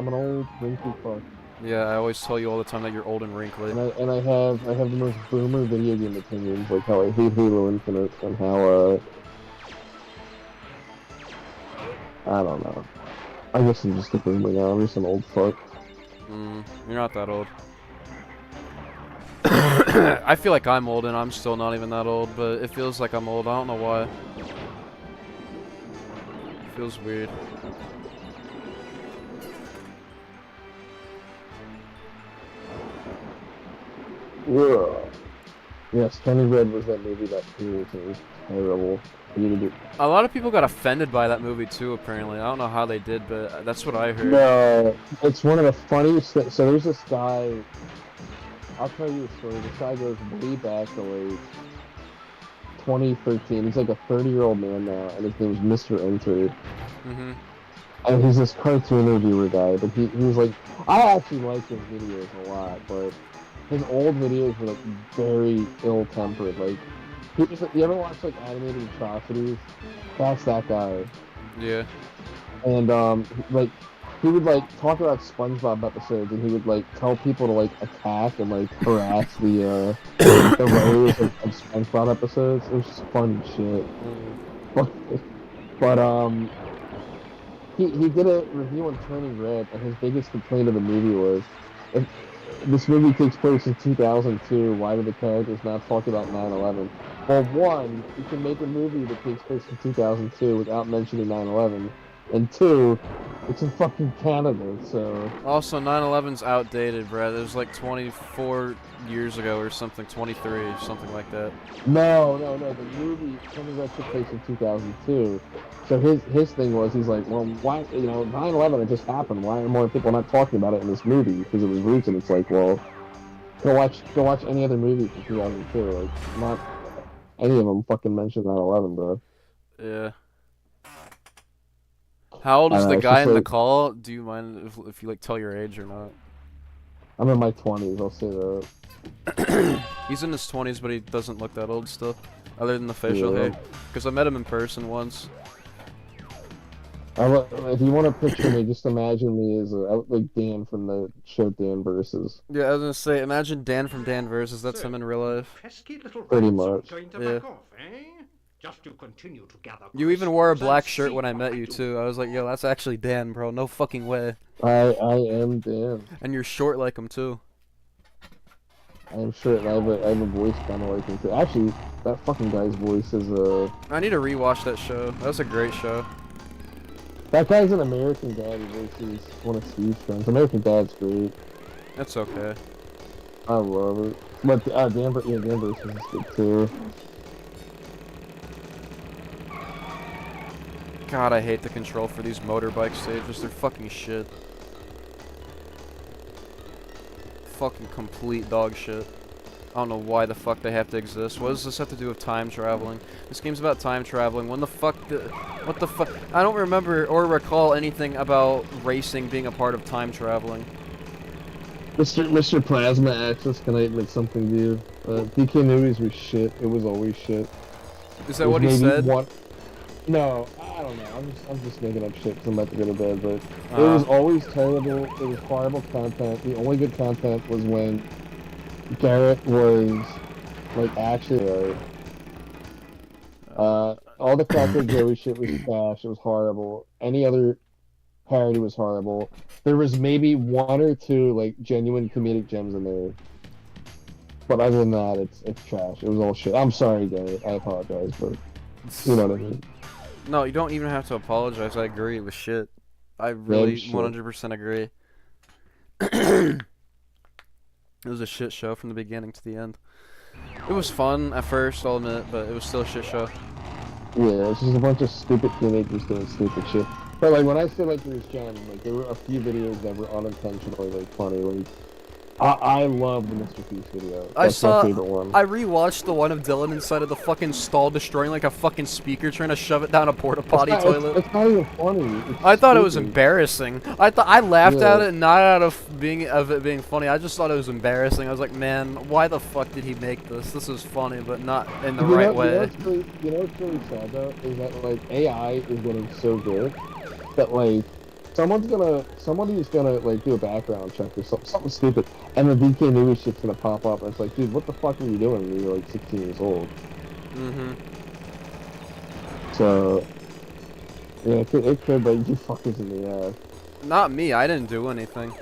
wrinkly fuck. Yeah, I always tell you all the time that you're old and wrinkly. And I have the most boomer video game opinions, like how I hate Halo Infinite and how I don't know. I guess I'm just a boomer now. I'm just an old fuck. You're not that old. I feel like I'm old and I'm still not even that old, but it feels like I'm old. I don't know why. It feels weird. Yeah. Yes, Kenny Red was that movie that was terrible. A lot of people got offended by that movie too, apparently. I don't know how they did, but that's what I heard. No, it's one of the funniest things. So there's this guy, I'll tell you a story. This guy goes way back to like 2013. He's like a 30-year-old man now, and his name is Mr. Enter. And he's this cartoon reviewer guy, but he was like, I actually like his videos a lot, but his old videos were like very ill-tempered. Like, you ever watch like animated atrocities? That's that guy. Yeah. And like he would like talk about SpongeBob episodes, and he would like tell people to like attack and like harass the writers of SpongeBob episodes. It was just fun shit. But he did a review on Turning Red, and his biggest complaint of the movie was, if this movie takes place in 2002, why do the characters not talk about 9/11? Well, one, you can make a movie that takes place in 2002 without mentioning 9/11, and two, it's in fucking Canada, so... Also, 9/11's outdated, Brad. It was like 24 years ago or something, 23, something like that. No, the movie, Turning Red took place in 2002. So his thing was, he's like, well, why, 9/11, it just happened. Why are more people not talking about it in this movie? Because it was roots, and it's like, well, go watch any other movie from 2002. Like, not any of them fucking mention 9/11, bro. Yeah. How old is the guy in the call? Do you mind if you like tell your age or not? I'm in my 20s. I'll say that. He's in his 20s, but he doesn't look that old still, other than the facial hair. Because I met him in person once. If you want to picture me, just imagine me as like Dan from the show Dan Versus. Yeah, I was gonna say, imagine Dan from Dan Versus. That's him in real life. Pesky little Pretty much. going to Yeah. back off, eh? Just to continue to gather You even wore a crystals black and shirt see when I what met you do. too. I was like, yo, that's actually Dan, bro. No fucking way. I am Dan. And you're short like him too. I'm sure I have a voice kind of like him too. Actually, that fucking guy's voice is I need to rewatch that show. That was a great show. That guy's an American Dad versus one of Steve's friends. American Dad's great. That's okay. I love it. But Danvers is good too. God, I hate the control for these motorbike stages. They're fucking shit. Fucking complete dog shit. I don't know why the fuck they have to exist. What does this have to do with time traveling? This game's about time traveling. When the fuck what the fuck? I don't remember or recall anything about racing being a part of time traveling. Mr. Plasma Access can I admit something to you? DK Movies was shit. It was always shit. Is that what he said? No, I don't know. I'm just making up shit because I'm about to go to bed. But it was always terrible. It was horrible content. The only good content was when Garrett was like actually all the Cracker Joey shit was trash. It was horrible. Any other parody was horrible. There was maybe one or two like genuine comedic gems in there. But other than that, it's trash. It was all shit. I'm sorry, Garrett. I apologize, but you know what I mean. No, you don't even have to apologize. I agree. It was shit. I really 100% agree. It was a shit show from the beginning to the end. It was fun at first, I'll admit, but it was still a shit show. Yeah, it's just a bunch of stupid teenagers doing stupid shit. But like when I say like there's gems, like there were a few videos that were unintentionally like funny. Like I love the Mr. Feast video. That's my favorite one. I rewatched the one of Dylan inside of the fucking stall destroying like a fucking speaker trying to shove it down a porta potty toilet. It's not even funny. I thought it was embarrassing. I laughed at it, not out of it being funny. I just thought it was embarrassing. I was like, man, why the fuck did he make this? This is funny, but not in the right way. You know what's really sad though is that like AI is getting so good that like somebody's gonna like do a background check or something stupid, and the DK News shit's gonna pop up, and it's like, dude, what the fuck are you doing when you're like 16 years old? So yeah, it could bite you fuckers in the ass. Not me. I didn't do anything.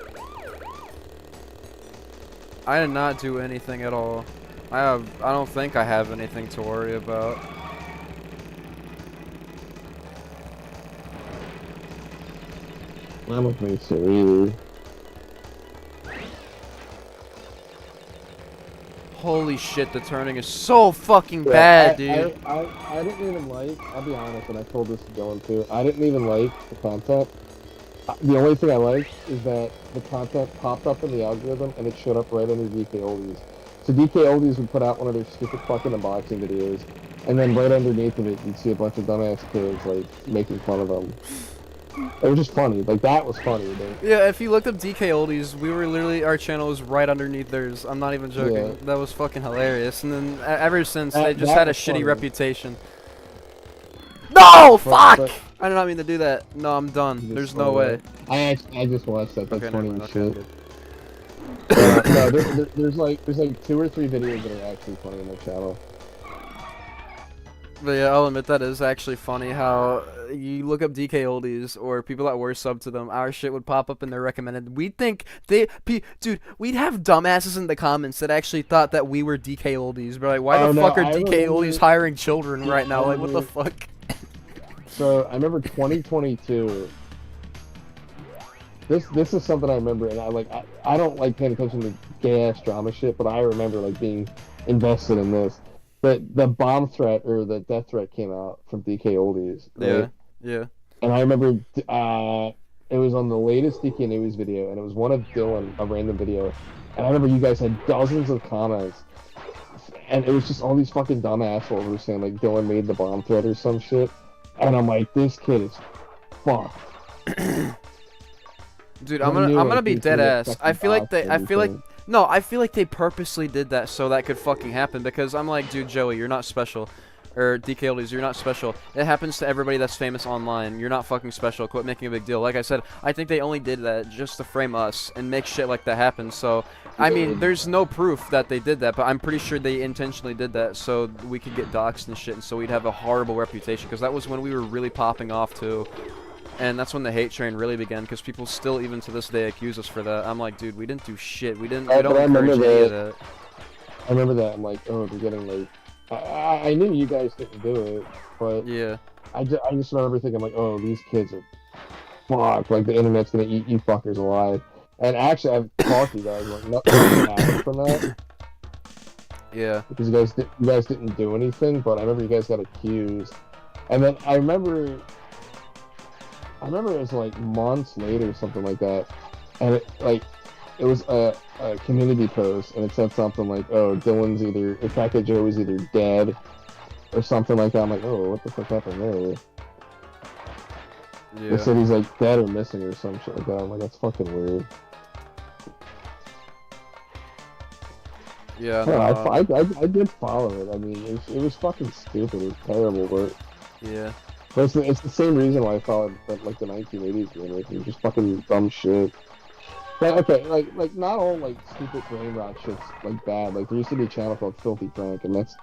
I did not do anything at all. I don't think I have anything to worry about. I don't think so either. Holy shit, the turning is so fucking bad, dude. I didn't even like, I'll be honest, and I told this to Dylan too, I didn't even like the content. The only thing I liked is that the content popped up in the algorithm and it showed up right under DK Oldies. So DK Oldies would put out one of their stupid fucking unboxing videos, and then right underneath of it you'd see a bunch of dumbass kids like making fun of them. It was just funny. Like, that was funny, dude. Yeah, if you looked up DK Oldies, we were literally, our channel was right underneath theirs. I'm not even joking. Yeah. That was fucking hilarious. And then, ever since, they just had a shitty reputation. No! Fuck! I did not mean to do that. No, I'm done. There's no way. I just watched that. That's Okay, funny never as mind. shit. No, there's like 2 or 3 videos that are actually funny on my channel. But yeah, I'll admit that is actually funny how you look up DK Oldies or people that were sub to them, our shit would pop up in their recommended. We'd think dude, we'd have dumbasses in the comments that actually thought that we were DK Oldies. But like, why the fuck are DK Oldies hiring children right now? Like, what the fuck? So I remember 2022. This is something I remember, and I don't like paying attention to gay ass drama shit, but I remember like being invested in this. The bomb threat or the death threat came out from DK Oldies. Right? Yeah. And I remember it was on the latest DK News video, and it was one of Dylan, a random video. And I remember you guys had dozens of comments, and it was just all these fucking dumb assholes were saying like Dylan made the bomb threat or some shit. And I'm like, this kid is fucked. Dude, I'm gonna be dead ass. I feel like they purposely did that so that could fucking happen, because I'm like, dude, Joey, you're not special. Or DK Oldies, you're not special. It happens to everybody that's famous online. You're not fucking special. Quit making a big deal. Like I said, I think they only did that just to frame us and make shit like that happen. So, I mean, there's no proof that they did that, but I'm pretty sure they intentionally did that so we could get doxxed and shit, and so we'd have a horrible reputation, because that was when we were really popping off too. And that's when the hate train really began, because people still, even to this day, accuse us for that. I'm like, dude, we didn't do shit. We don't encourage any of that. I remember that. I'm like, oh, they're getting late. I knew you guys didn't do it, but yeah, I just remember thinking, like, oh, these kids are fuck, like the internet's gonna eat you fuckers alive. And actually, I've talked to you guys, like, nothing happened from that. Yeah. Because you guys didn't do anything, but I remember you guys got accused. And then I remember it was like months later or something like that. And it was a community post, and it said something like, oh, Dylan's either, the fact that Joe is either dead or something like that. I'm like, oh, what the fuck happened there? They Yeah. said he's like dead or missing or some shit like that. I'm like, that's fucking weird. Yeah. Yeah, No, I did follow it. I mean, it was fucking stupid. It was terrible, but yeah. it's the same reason why I followed like the 1980s game. Like, it was just fucking dumb shit. Like, okay, like not all like stupid brain rot shit's like bad. Like there used to be a channel called Filthy Frank, and that's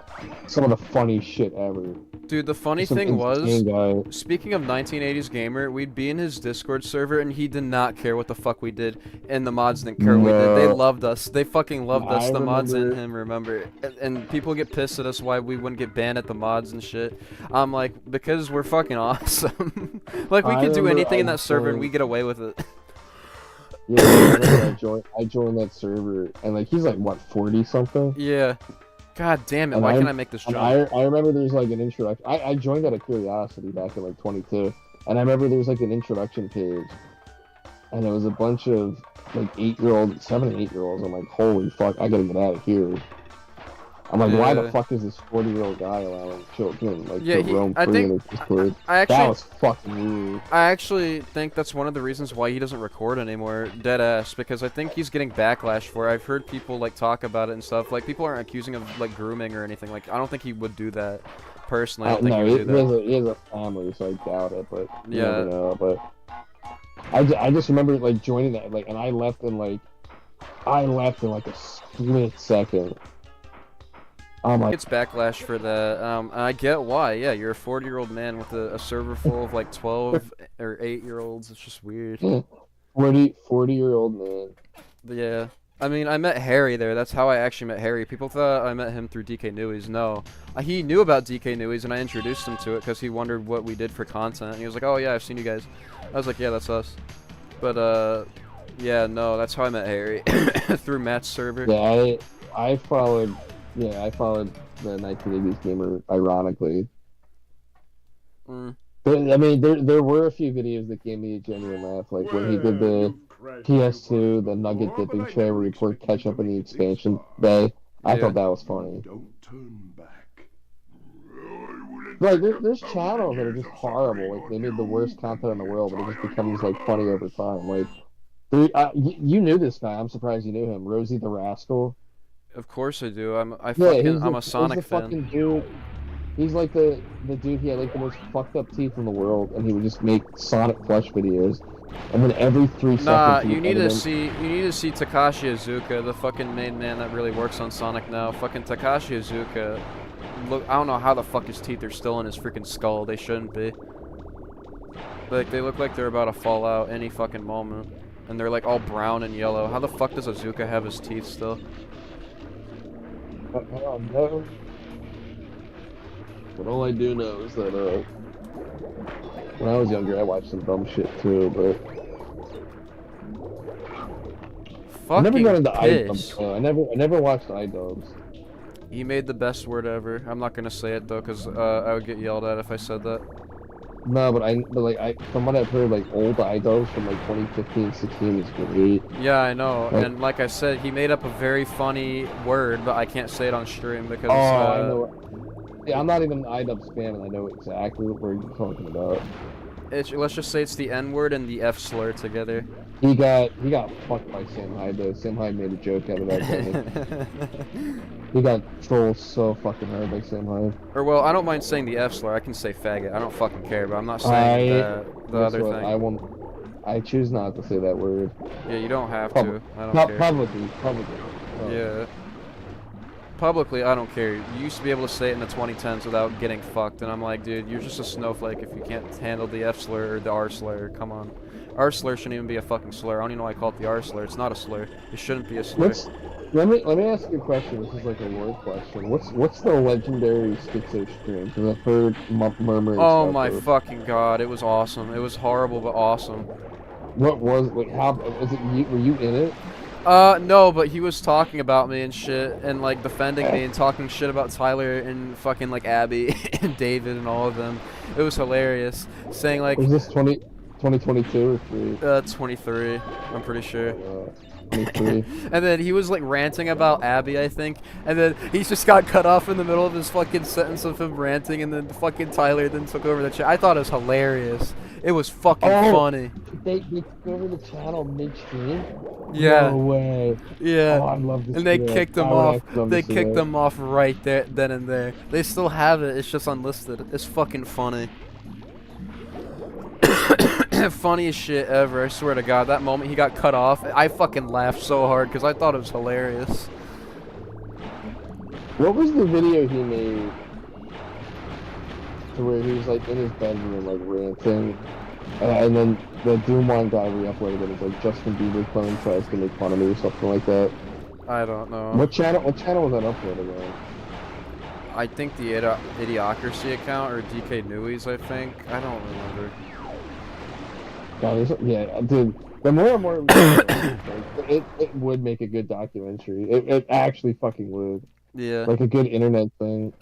some of the funniest shit ever. Dude, the funny Some thing was, insane guy. speaking of 1980s gamer, we'd be in his Discord server and he did not care what the fuck we did, and the mods didn't care what we did. They No. loved us. They fucking loved us. I The mods and remember- him, remember? And people get pissed at us why we wouldn't get banned at the mods and shit. I'm like, because we're fucking awesome. Like we I could do remember anything in I that server and we joined- get away with it. Yeah, I remember I joined that server, and like he's like what 40 something. Yeah. God damn it! And Why I- can't I make this And jump? I remember there's like an introduction. I joined out of curiosity back in like 22, and I remember there's like an introduction page, and it was a bunch of like 7 and 8-year-olds. I'm like, holy fuck, I gotta get out of here. I'm like, why the Yeah. fuck is this 40-year-old guy allowing children like Yeah, to roam I free think- in his Discord? I That actually was fucking weird. I actually think that's one of the reasons why he doesn't record anymore, deadass, because I think he's getting backlash for it. I've heard people, like, talk about it and stuff. Like, people aren't accusing of, like, grooming or anything. Like, I don't think he would do that, personally. I don't think No, he would do that. he has a family, so I doubt it. But you Yeah. never know. But I just remember like joining that, like, and I left in like a split second. I'm like, It's backlash for that. And I get why. Yeah, you're a 40-year-old man with a server full of, like, 12 or 8-year-olds. It's just weird. 40-year-old man. But yeah. I mean, I met Harry there. That's how I actually met Harry. People thought I met him through DK Newies. No. He knew about DK Newies, and I introduced him to it because he wondered what we did for content. And he was like, oh, yeah, I've seen you guys. I was like, yeah, that's us. But, yeah, no, that's how I met Harry. Through Matt's server. Yeah, I followed the 1980s gamer ironically. Mm. But, I mean, there were a few videos that gave me a genuine laugh, like when he did the PS2, the nugget dipping tray where he poured ketchup in the expansion bay. I Yeah. thought that was funny. Don't turn back. Like, there's channels that are just horrible. Like, they made the worst content in the world, but it just becomes, like, funny over time. Like, you knew this guy. I'm surprised you knew him. Rosie the Rascal. Of course I do. I'm Yeah, a Sonic he's the fan. fucking dude. He's like the dude, he had, like, the most fucked up teeth in the world, and he would just make Sonic plush videos. And then every 3 Nah, seconds... you need to edit see Takashi Iizuka, the fucking main man that really works on Sonic now. Fucking Takashi Iizuka. Look, I don't know how the fuck his teeth are still in his freaking skull. They shouldn't be. Like, they look like they're about to fall out any fucking moment. And they're like all brown and yellow. How the fuck does Iizuka have his teeth still? I don't know. But all I do know is that, when I was younger, I watched some dumb shit too, but... I never Fucking got into piss. iDubbbz, though. I never watched iDubbbz. He made the best word ever. I'm not gonna say it though, cause I would get yelled at if I said that. No, but from what I've heard, like, old iDubbbz from, like, 2015, 16 is great. Yeah, I know. Like- And like I said, he made up a very funny word, but I can't say it on stream because. I know. Yeah, I'm not even an iDubbbz fan, and I know exactly what word you're talking about. Let's just say it's the N word and the F slur together. He got fucked by Sam Hyde, though. Sam Hyde made a joke out of that guy. He got trolled so fucking hard by Sam Hyde. Or well, I don't mind saying the F slur. I can say faggot. I don't fucking care, but I'm not saying the Guess other what? thing. I choose not to say that word. Yeah, you don't have to. I don't care. Publicly. Yeah. Publicly, I don't care. You used to be able to say it in the 2010s without getting fucked, and I'm like, dude, you're just a snowflake if you can't handle the F slur or the R slur. Come on. R slur shouldn't even be a fucking slur. I don't even know why I call it the R slur. It's not a slur. It shouldn't be a slur. Let me ask you a question. This is like a lore question. What's the legendary schizo stream? Because I've heard murmurings Oh about my this. fucking god, it was awesome. It was horrible but awesome. What was like? How was it? Were you in it? No, but he was talking about me and shit, and like defending me and talking shit about Tyler and fucking like Abby and David and all of them. It was hilarious. Saying like, Was this 2022 or 3? 23, I'm pretty sure. 23. And then he was like ranting about Abby, I think, and then he just got cut off in the middle of his fucking sentence of him ranting, and then fucking Tyler then took over the chat. I thought it was hilarious. It was fucking funny. They took over the channel midstream. Yeah. No way. Yeah. Oh, I love this. And they video. kicked him I would off. actually love They to see kicked that. him off right there, then and there. They still have it. It's just unlisted. It's fucking funny. Funniest shit ever. I swear to God. That moment he got cut off, I fucking laughed so hard because I thought it was hilarious. What was the video he made? To where he was like in his bedroom, like ranting, and then the Doom One guy re-uploaded it. It's like Justin Bieber clone tries to make fun of me or something like that. I don't know. What channel? What channel was that uploaded on? I think the Idiocracy account or DK Newies, I think. I don't remember. God, yeah, dude. The more and more, it would make a good documentary. It actually fucking would. Yeah. Like a good internet thing.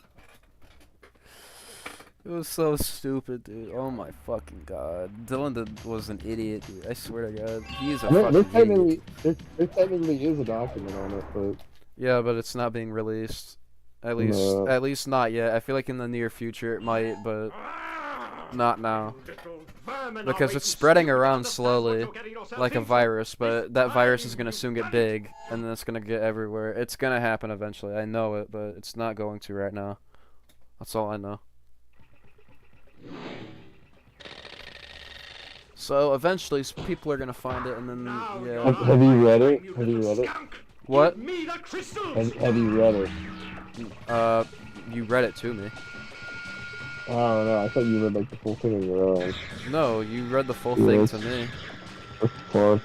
It was so stupid, dude. Oh my fucking god. Dylan was an idiot, dude. I swear to God. He is a fucking idiot. There technically is a document on it, but... Yeah, but it's not being released. At least not yet. I feel like in the near future it might, but not now. Because it's spreading around slowly, like a virus, but that virus is gonna soon get big, and then it's gonna get everywhere. It's gonna happen eventually, I know it, but it's not going to right now. That's all I know. So eventually people are gonna find it, and then yeah. Have you read it? Have you read it? What? Have you read it? You read it to me. I don't know. I thought you read like the full thing on your own. No, you read the full thing to me. What the fuck?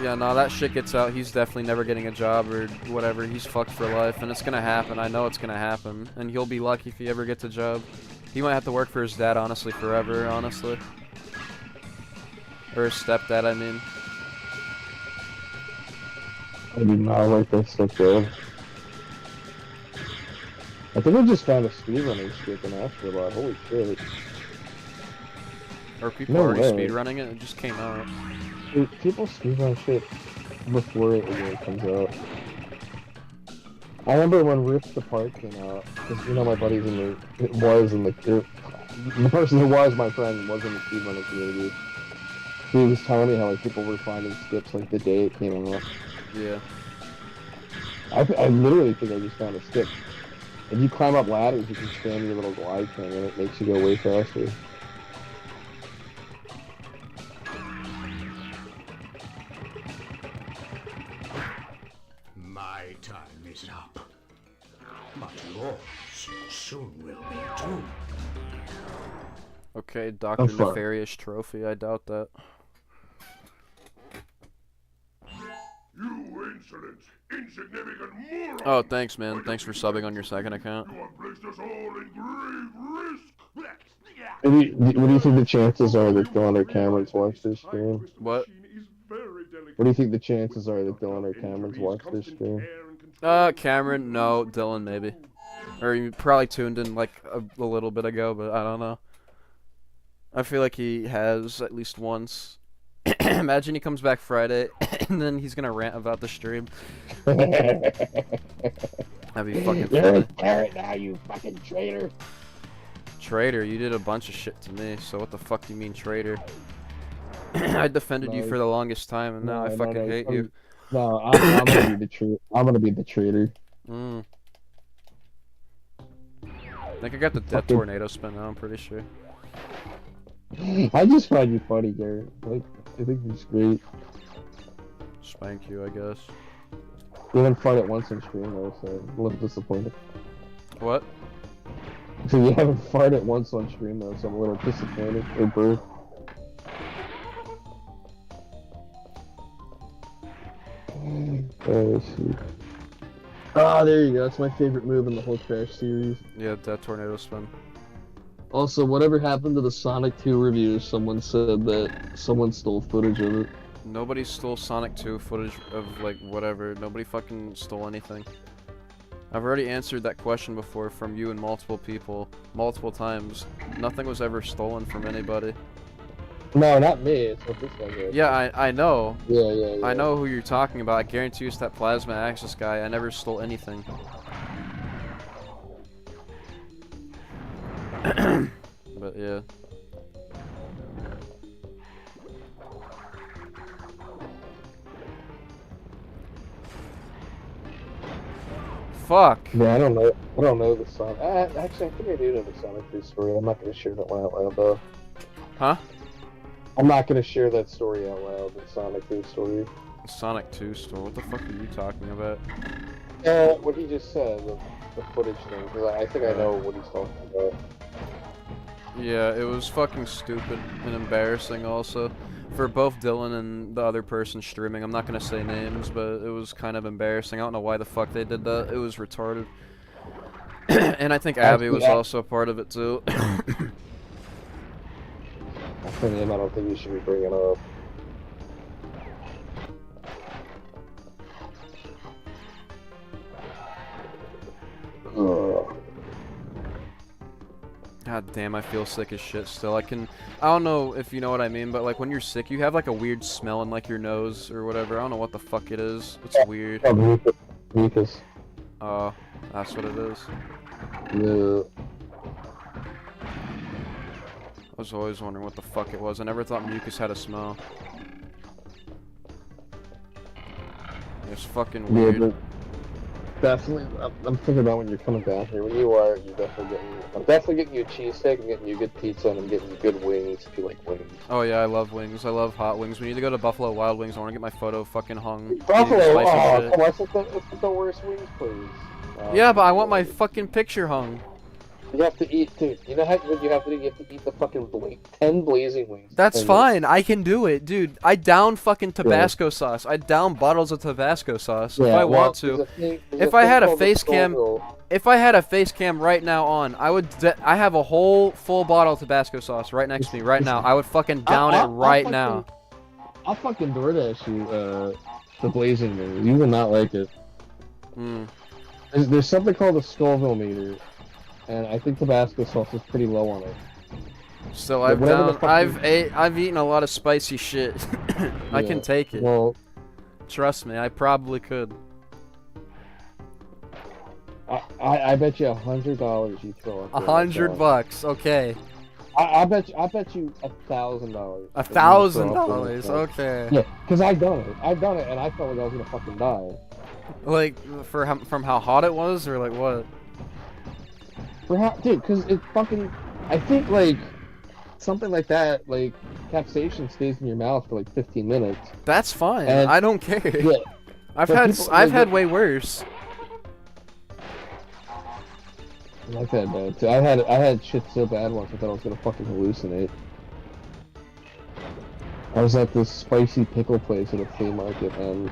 Yeah, no, that shit gets out. He's definitely never getting a job or whatever. He's fucked for life, and it's gonna happen. I know it's gonna happen, and he'll be lucky if he ever gets a job. He might have to work for his dad, honestly, forever, honestly. Or his stepdad, I mean. I do not like that stuff, though. I think I just found a speedrunning skip and asked about. Holy shit. Or people No already way. speedrunning it? It just came out. Dude, people speedrun shit before it even comes out. I remember when Rift Apart came out, because you know my buddies the person who was my friend was in the speedrunning community. He was telling me how like people were finding skips like the day it came out. Yeah. I literally think I just found a skip. If you climb up ladders, you can spam your little glide thing, and it makes you go way faster. My time is up. But yours soon will be too. Okay, Dr. fuck. Nefarious Trophy. I doubt that. You insolent, insignificant moron! Oh, thanks, man. Thanks for subbing on your second account. You have placed us all in grave risk! What do you think the chances are that Dylan or Cameron's watch this stream? What? What do you think the chances are that Dylan or Cameron's watch this stream? Cameron, no. Dylan, maybe. Or he probably tuned in like a little bit ago, but I don't know. I feel like he has at least once. Imagine he comes back Friday, and then he's gonna rant about the stream. That'd be fucking You're funny. a carrot now, you fucking traitor! Traitor, you did a bunch of shit to me, so what the fuck do you mean traitor? I defended you for the longest time, and now I fucking hate you. No, I'm gonna be the traitor. I'm gonna be the traitor. I think I got the death tornado spin now, I'm pretty sure. I just find you funny, Garrett. Like, I think you're great. Spank you, I guess. You haven't fought it once on stream though, so I'm a little disappointed. What? So you haven't farted once on stream though, so I'm a little disappointed. Or bird. let's see. Ah, there you go. That's my favorite move in the whole Crash series. Yeah, that tornado spin. Also, whatever happened to the Sonic 2 reviews? Someone said that someone stole footage of it. Nobody stole Sonic 2 footage of, like, whatever. Nobody fucking stole anything. I've already answered that question before from you and multiple people, multiple times. Nothing was ever stolen from anybody. No, not me. It's what this guy did. Yeah, I know. Yeah. I know who you're talking about. I guarantee you it's that Plasma Access guy. I never stole anything. But yeah. Fuck. Yeah, I don't know. I don't know the Sonic. Actually, I think I do know the Sonic 3 story. I'm not gonna share that one out loud though. Huh? I'm not gonna share that story out loud. The Sonic 3 story. Sonic 2 store. What the fuck are you talking about? What he just said, the footage thing. Because I think I know what he's talking about. Yeah, it was fucking stupid and embarrassing also. For both Dylan and the other person streaming. I'm not gonna say names, but it was kind of embarrassing. I don't know why the fuck they did that. It was retarded. And I think Abby was also a part of it too. For him, I don't think you should be bringing up. God damn, I feel sick as shit still. I don't know if you know what I mean, but like when you're sick, you have like a weird smell in like your nose or whatever. I don't know what the fuck it is. It's weird. Mucus. Oh, that's what it is. Yeah. I was always wondering what the fuck it was. I never thought mucus had a smell. It's fucking weird. Yeah, definitely. I'm thinking about when you're coming down here. When you are, you're definitely getting. I'm definitely getting you a cheesesteak. I'm getting you a good pizza, and I'm getting you good wings if you like wings. Oh yeah, I love wings. I love hot wings. We need to go to Buffalo Wild Wings. I want to get my photo fucking hung. Buffalo? Spicy Oh, shit. come on! It's the worst wings place. Yeah, but I want my fucking picture hung. You have to eat, dude. You know what you have to do? You have to eat the fucking 10 blazing wings. That's fine. I can do it, dude. I down fucking Tabasco sauce. I down bottles of Tabasco sauce if I want to. If I had a face cam, right now on, I have a whole full bottle of Tabasco sauce right next to me right now. I would fucking down it right now. I'll fucking DoorDash you the blazing wings. You will not like it. There's something called a Scoville meter. And I think Tabasco sauce is pretty low on it. So I've eaten a lot of spicy shit. I can take it. Well, trust me, I probably could. I bet you $100 you throw up. $100, okay. I bet you $1,000. $1,000, okay. Yeah, because I've done it, and I felt like I was gonna fucking die. Like from how hot it was, or like what? Dude, because it fucking, I think like something like that, like capsaicin stays in your mouth for like 15 minutes. That's fine. And, I don't care. Yeah, I've had way worse. I've had bad too. I had shit so bad once I thought I was gonna fucking hallucinate. I was at this spicy pickle place at a flea market, and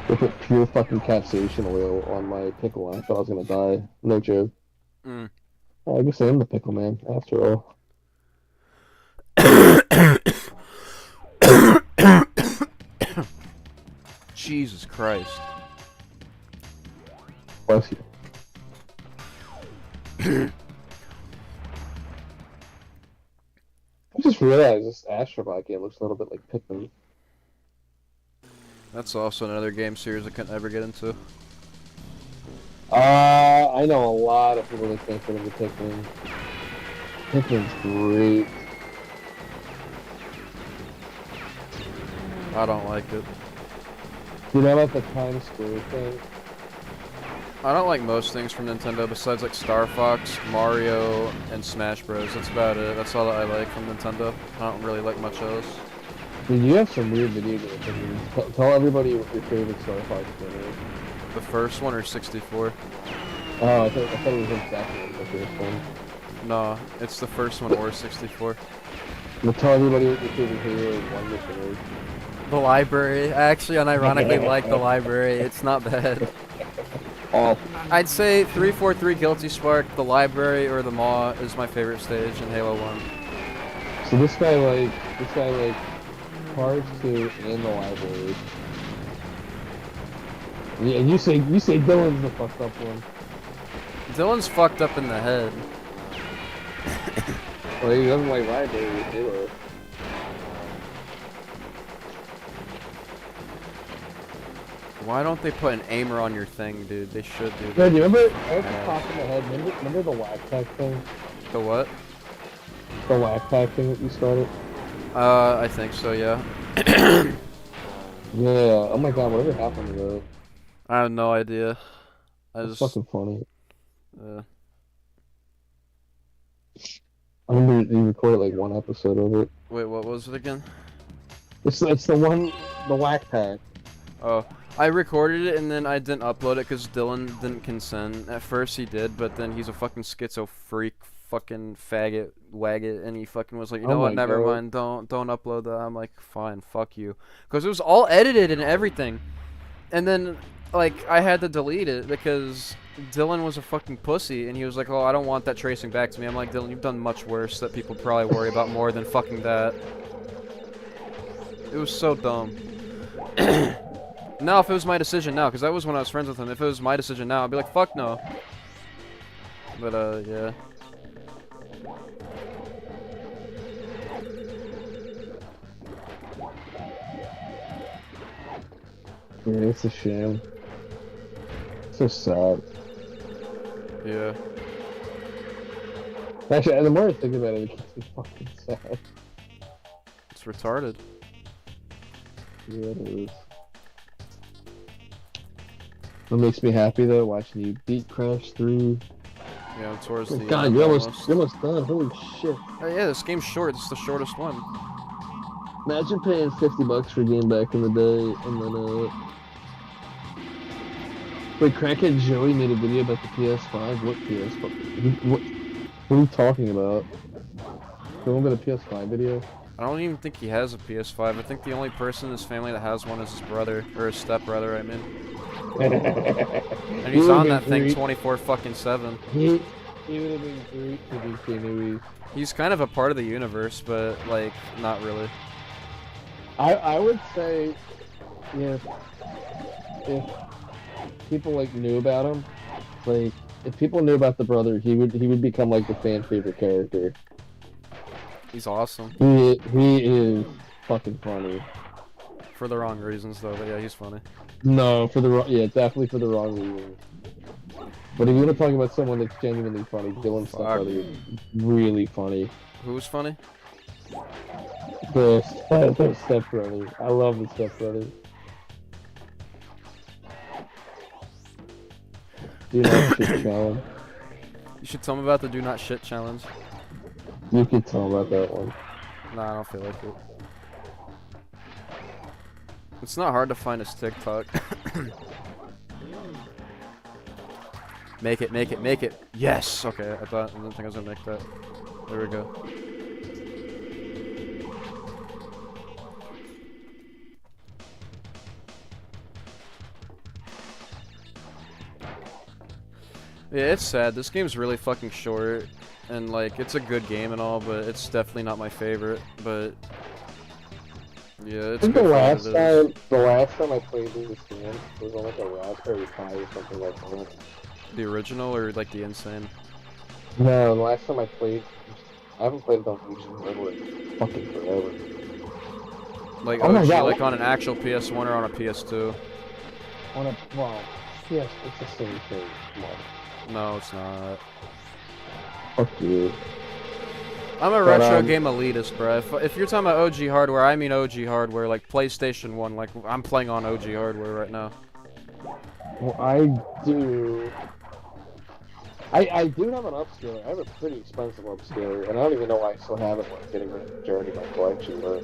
they put pure fucking capsaicin oil on my pickle, and I thought I was gonna die. No joke. I guess I am the pickle man, after all. Jesus Christ. Bless you. I just realized this Astrobot game looks a little bit like Pikmin. That's also another game series I couldn't ever get into. I know a lot of people that can't get into Pikmin. Pikmin's great. I don't like it. You know about the Times Square thing? I don't like most things from Nintendo besides like Star Fox, Mario, and Smash Bros. That's about it. That's all that I like from Nintendo. I don't really like much else. Dude, you have some weird video game opinions. Tell everybody what your favorite Star Fox game is. The first one or 64? Oh, I thought it was exactly the first one. No, it's the first one or 64. But tell everybody what your favorite Halo 1 mission is. The library. I actually unironically like the library. It's not bad. Oh, I'd say 343 Guilty Spark, the library, or the Maw is my favorite stage in Halo 1. so this guy like Cars 2 and the library. Yeah, and you say Dylan's the fucked up one. Dylan's fucked up in the head. Well, he doesn't like library either. Why don't they put an aimer on your thing, dude? They should do Yeah, that. do you remember? I was just talking in my head. Remember the whack pack thing? The what? The whack pack thing that you started? I think so, yeah. Yeah. Oh my god, whatever happened to that? I have no idea. That's fucking funny. Uh, I remember you recorded like one episode of it. wait, what was it again? It's the one, the whack pack. Oh, I recorded it and then I didn't upload it because Dylan didn't consent. At first he did, but then he's a fucking schizo freak, fucking faggot, waggot, and he fucking was like, you know what, never mind, don't upload that. I'm like, fine, fuck you. Because it was all edited and everything. And then, like, I had to delete it because Dylan was a fucking pussy, and he was like, oh, I don't want that tracing back to me. I'm like, Dylan, you've done much worse that people probably worry about more than fucking that. It was so dumb. Now, if it was my decision now, because that was when I was friends with him, if it was my decision now, I'd be like, fuck no. But, yeah. Yeah, it's a shame. It's so sad. Yeah. Actually, the more I think about it, it's fucking sad. It's retarded. Yeah, it is. What makes me happy though, watching you beat Crash 3. Yeah, towards Oh the god, end you're almost done. Holy shit. Oh, yeah, this game's short. It's the shortest one. Imagine paying $50 for a game back in the day, and then, Wait, Crackhead Joey made a video about the PS5? What PS5? What are you talking about? Remember the PS5 video? I don't even think he has a PS5. I think the only person in his family that has one is his brother, or his stepbrother, I mean. And he's on that thing 24/7. He would have been great to be Keanu. He's kind of a part of the universe, but, like, not really. I would say if people like knew about him, like if people knew about the brother, he would become like the fan favorite character. He's awesome. He is fucking funny. For the wrong reasons, though, but yeah, he's funny. No, definitely for the wrong reasons. But if you want to talk about someone that's genuinely funny, Dylan's stepbrother is really funny. Who's funny? The stepbrother. I love the stepbrother. Do not shit challenge. You should tell him about the do not shit challenge. You could tell about that one. Nah, I don't feel like it. It's not hard to find his TikTok. Make it, make it, make it. Yes! Okay, I didn't think I was gonna make that. There we go. Yeah, it's sad. This game's really fucking short. And, like, it's a good game and all, but it's definitely not my favorite. But, yeah, it's I think good the for last what it is. time I played this game was on like a Raspberry Pi or something like that. The original or, like, the Insane? No, the last time I played, I haven't played it on PC in like fucking forever. Like, Oh my OG, God, like on an actual PS1 or on a PS2? Yes, it's the same thing. Come on. No, it's not. Fuck you. I'm a retro game elitist, bro. If you're talking about OG hardware, I mean OG hardware, like PlayStation 1. Like, I'm playing on OG hardware right now. Well, I do. I do have an upscaler. I have a pretty expensive upscaler, and I don't even know why I still have it when I'm getting rid of the majority of my collection. But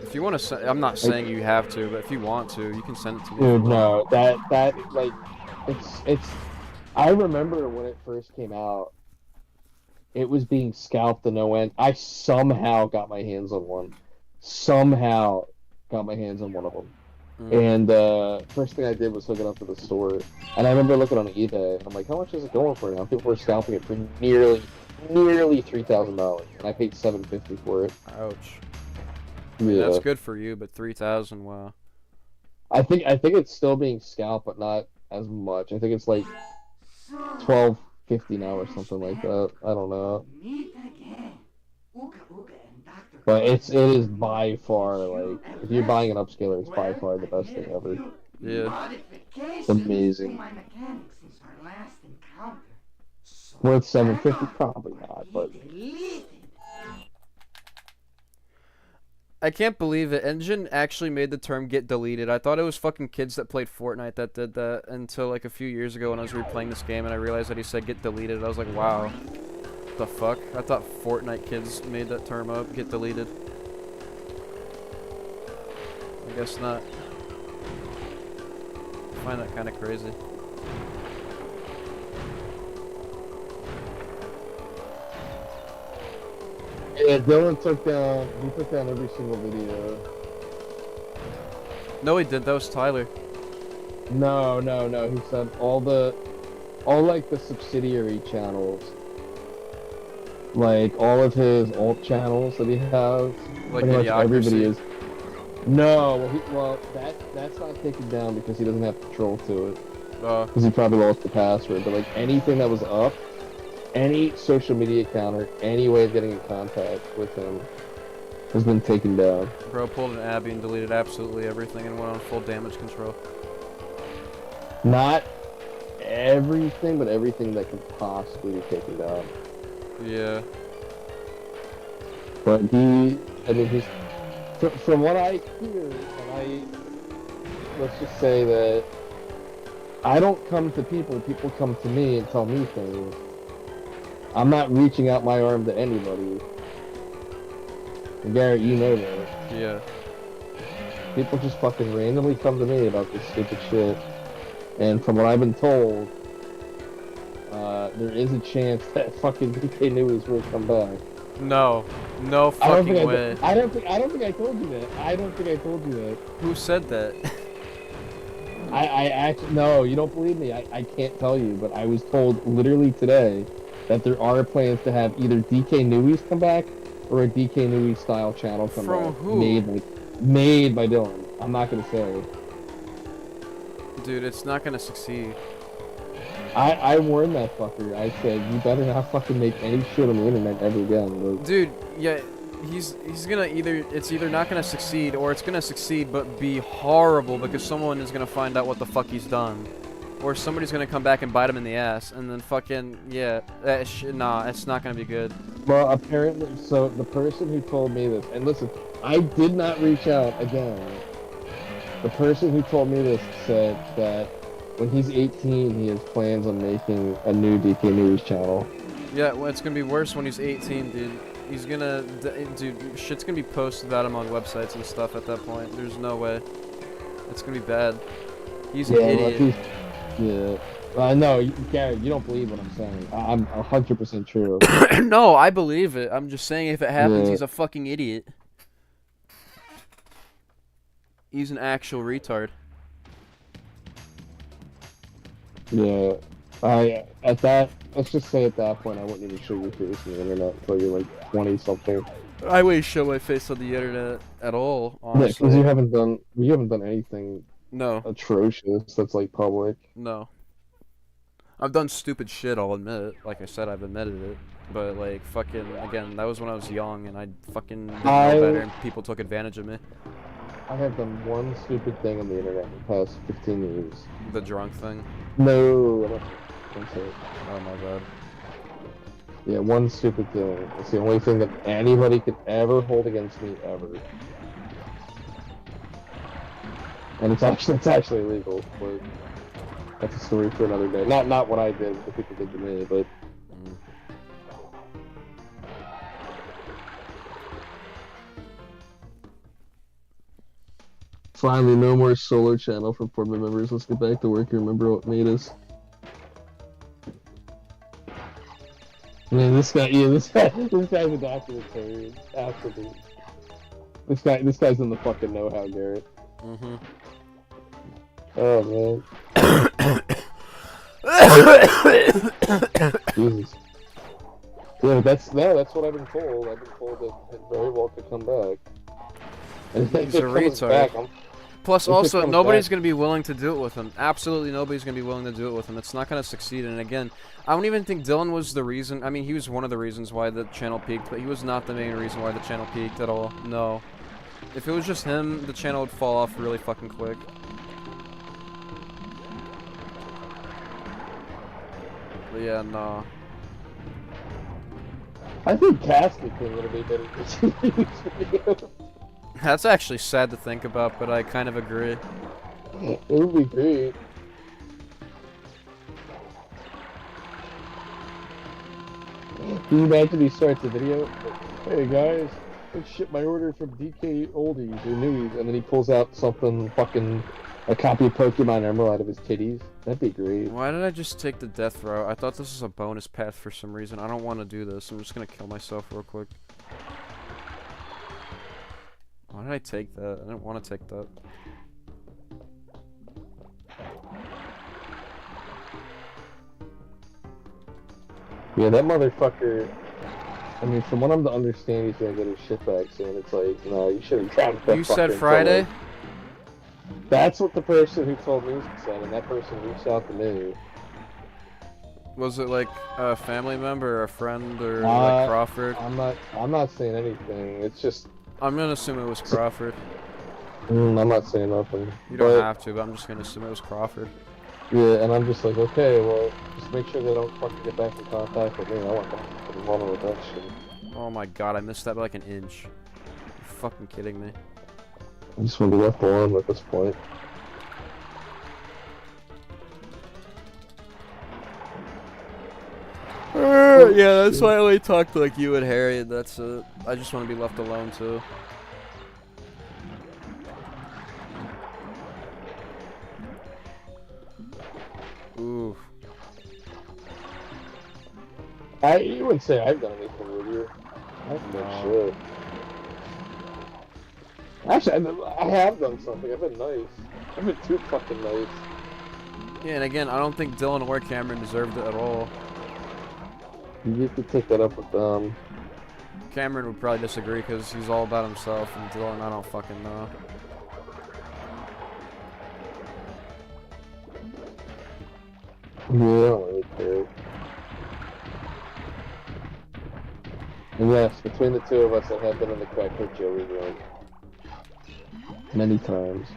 If you want to, I'm not saying you have to, but if you want to, you can send it to me. dude, no, that like, it's. I remember when it first came out. It was being scalped to no end. I somehow got my hands on one. Somehow. got my hands on one of them. Mm. And first thing I did was hook it up to the store. And I remember looking on eBay, and I'm like, how much is it going for now? People were scalping it for nearly $3,000, and I paid $750 for it. Ouch. Yeah, That's good for you, but 3,000, wow. I think it's still being scalped, but not as much. I think it's like $12.50 now or something like that. I don't know, Meet again. Ooga Ooga and Dr. but it is by far like if you're buying an upscaler, it's by far the best thing ever. Yeah. It's amazing. My mechanics since our last encounter. So Worth $750, probably not, but deleted. I can't believe it. Engine actually made the term get deleted. I thought it was fucking kids that played Fortnite that did that until like a few years ago when I was replaying this game and I realized that he said get deleted. I was like, wow. What the fuck? I thought Fortnite kids made that term up, get deleted. I guess not. I find that kind of crazy. yeah, Dylan took down every single video. No, he did. That was Tyler. No. He said all like the subsidiary channels, like all of his alt channels that he has. Like Pretty much everybody Idiocracy. is. No, that's not taken down because he doesn't have control to it. Because he probably lost the password. But like anything that was up, any social media account or any way of getting in contact with him has been taken down. Bro pulled an Abby and deleted absolutely everything and went on full damage control. Not everything, but everything that could possibly be taken down. Yeah. But he's from what I hear, and let's just say that I don't come to people come to me and tell me things. I'm not reaching out my arm to anybody. And Garrett, you know that. Yeah. People just fucking randomly come to me about this stupid shit. And from what I've been told, there is a chance that fucking DK News will come back. No. No fucking way. I don't think I told you that. I don't think I told you that. Who said that? I actually, no, you don't believe me. I can't tell you, but I was told literally today that there are plans to have either DK Newies come back or a DK Newies style channel come From back. who? Made by Dylan. I'm not gonna say. Dude, it's not gonna succeed. I warned that fucker. I said, you better not fucking make any shit on the internet ever again. But Dude, yeah, he's gonna it's either not gonna succeed or it's gonna succeed but be horrible because someone is gonna find out what the fuck he's done. Or somebody's gonna come back and bite him in the ass and then fucking, yeah, nah, it's not gonna be good. Well, apparently, so the person who told me this, and listen, I did not reach out again. The person who told me this said that when he's 18, he has plans on making a new DK News channel. Yeah, well, it's gonna be worse when he's 18, dude. He's gonna, dude, shit's gonna be posted about him on websites and stuff at that point. There's no way. It's gonna be bad. He's an idiot. Yeah. No, Garrett, you don't believe what I'm saying. I'm 100% true. No, I believe it. I'm just saying if it happens, Yeah. he's a fucking idiot. He's an actual retard. Yeah. Let's just say at that point, I wouldn't even show your face on the internet until you're like 20 something. I wouldn't show my face on the internet at all, Yeah, honestly. because you haven't done anything No, atrocious that's like public. no. I've done stupid shit, I'll admit it. Like I said, I've admitted it. But, like, fucking, again, that was when I was young, and I fucking didn't know better, and people took advantage of me. I have done one stupid thing on the internet in the past 15 years. The drunk thing. No, I don't say it. Oh my god. Yeah, one stupid thing. It's the only thing that anybody could ever hold against me ever. And it's actually illegal, but that's a story for another day. Not what I did, what people did to me, but finally, no more solar channel for former members. Let's get back to work and remember what made us. Man, this guy's a documentarian. Absolutely. This guy's in the fucking know-how, Garrett. Mm-hmm. Oh man. Jesus. Yeah, that's what I've been told. I've been told that it very well could come back. And He's a retard. Plus, also, nobody's going to be willing to do it with him. Absolutely nobody's going to be willing to do it with him. It's not going to succeed. And again, I don't even think Dylan was the reason. I mean, he was one of the reasons why the channel peaked, but he was not the main reason why the channel peaked at all. No. If it was just him, the channel would fall off really fucking quick. But yeah, no. I think Casket King would have made better videos. That's actually sad to think about, but I kind of agree. It would be great. Can you imagine he starts a video? Hey guys, I shipped my order from DK Oldies or Newies, and then he pulls out something fucking a copy of Pokemon Emerald out of his titties. That'd be great. Why did I just take the death route? I thought this was a bonus path for some reason. I don't want to do this. I'm just gonna kill myself real quick. Why did I take that? I didn't want to take that. Yeah, that motherfucker. I mean, from what I'm to understand, he's gonna get his shit back soon. It's like, no, you should have dropped that. You said Friday? That's what the person who told me said, and that person reached out to me. Was it like a family member, or a friend, or like Crawford? I'm not saying anything. It's just. I'm gonna assume it was Crawford. I'm not saying nothing. You don't have to, but I'm just gonna assume it was Crawford. Yeah, and I'm just like, okay, well, just make sure they don't fucking get back in contact with me. I want them to be vulnerable with that shit. Oh my god, I missed that by like an inch. You're fucking kidding me. I just want to be left alone at this point. Yeah, that's why I only talk to like you and Harry, and that's it. I just want to be left alone too. Ooh. You wouldn't say I've done anything with you. I've done shit. Actually, I have done something. I've been nice. I've been too fucking nice. Yeah, and again, I don't think Dylan or Cameron deserved it at all. You could take that up with them. Cameron would probably disagree because he's all about himself, and Dylan, I don't fucking know. Yeah, I don't really care. And yes, between the two of us, I have been in the Crackhead Joey room. Many times.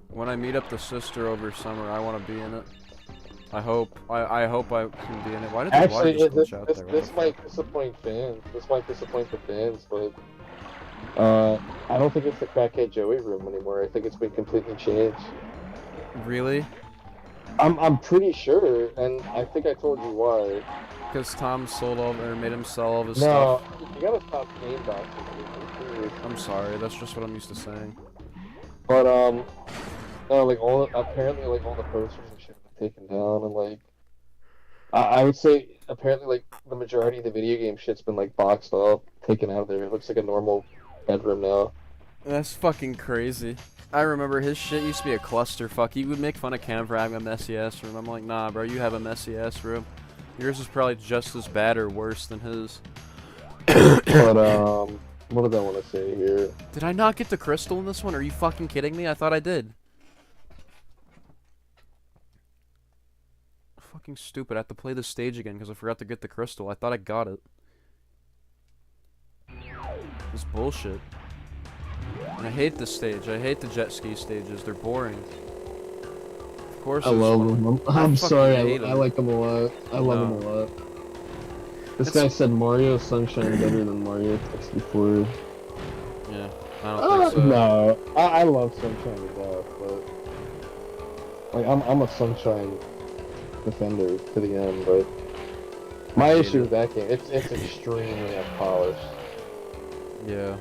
When I meet up the sister over summer, I want to be in it. I hope I can be in it. Why did the water just glitch out there? This might disappoint fans. This might disappoint the fans, but I don't think it's the Crackhead Joey room anymore. I think it's been completely changed. Really? I'm pretty sure, and I think I told you why. Because Tom sold all, or made him sell all of his stuff. No, you gotta stop name boxing. I'm sorry, that's just what I'm used to saying. But no, like apparently like all the posters and shit have been taken down, and like I would say apparently like the majority of the video game shit's been like boxed up, taken out of there. It looks like a normal bedroom now. That's fucking crazy. I remember his shit used to be a clusterfuck. He would make fun of Cam for having a messy ass room. I'm like, nah, bro, you have a messy ass room. Yours is probably just as bad or worse than his. But what did I want to say here? Did I not get the crystal in this one? Are you fucking kidding me? I thought I did. Fucking stupid. I have to play this stage again because I forgot to get the crystal. I thought I got it. This bullshit. And I hate this stage. I hate the jet ski stages. They're boring. Of course, I love them. I'm sorry. I like them a lot. I love them a lot. This guy said Mario Sunshine better than Mario 64. Yeah, I don't think so. No, I love Sunshine to death, but like I'm a Sunshine defender to the end. But my issue with that game, it's extremely unpolished. Yeah,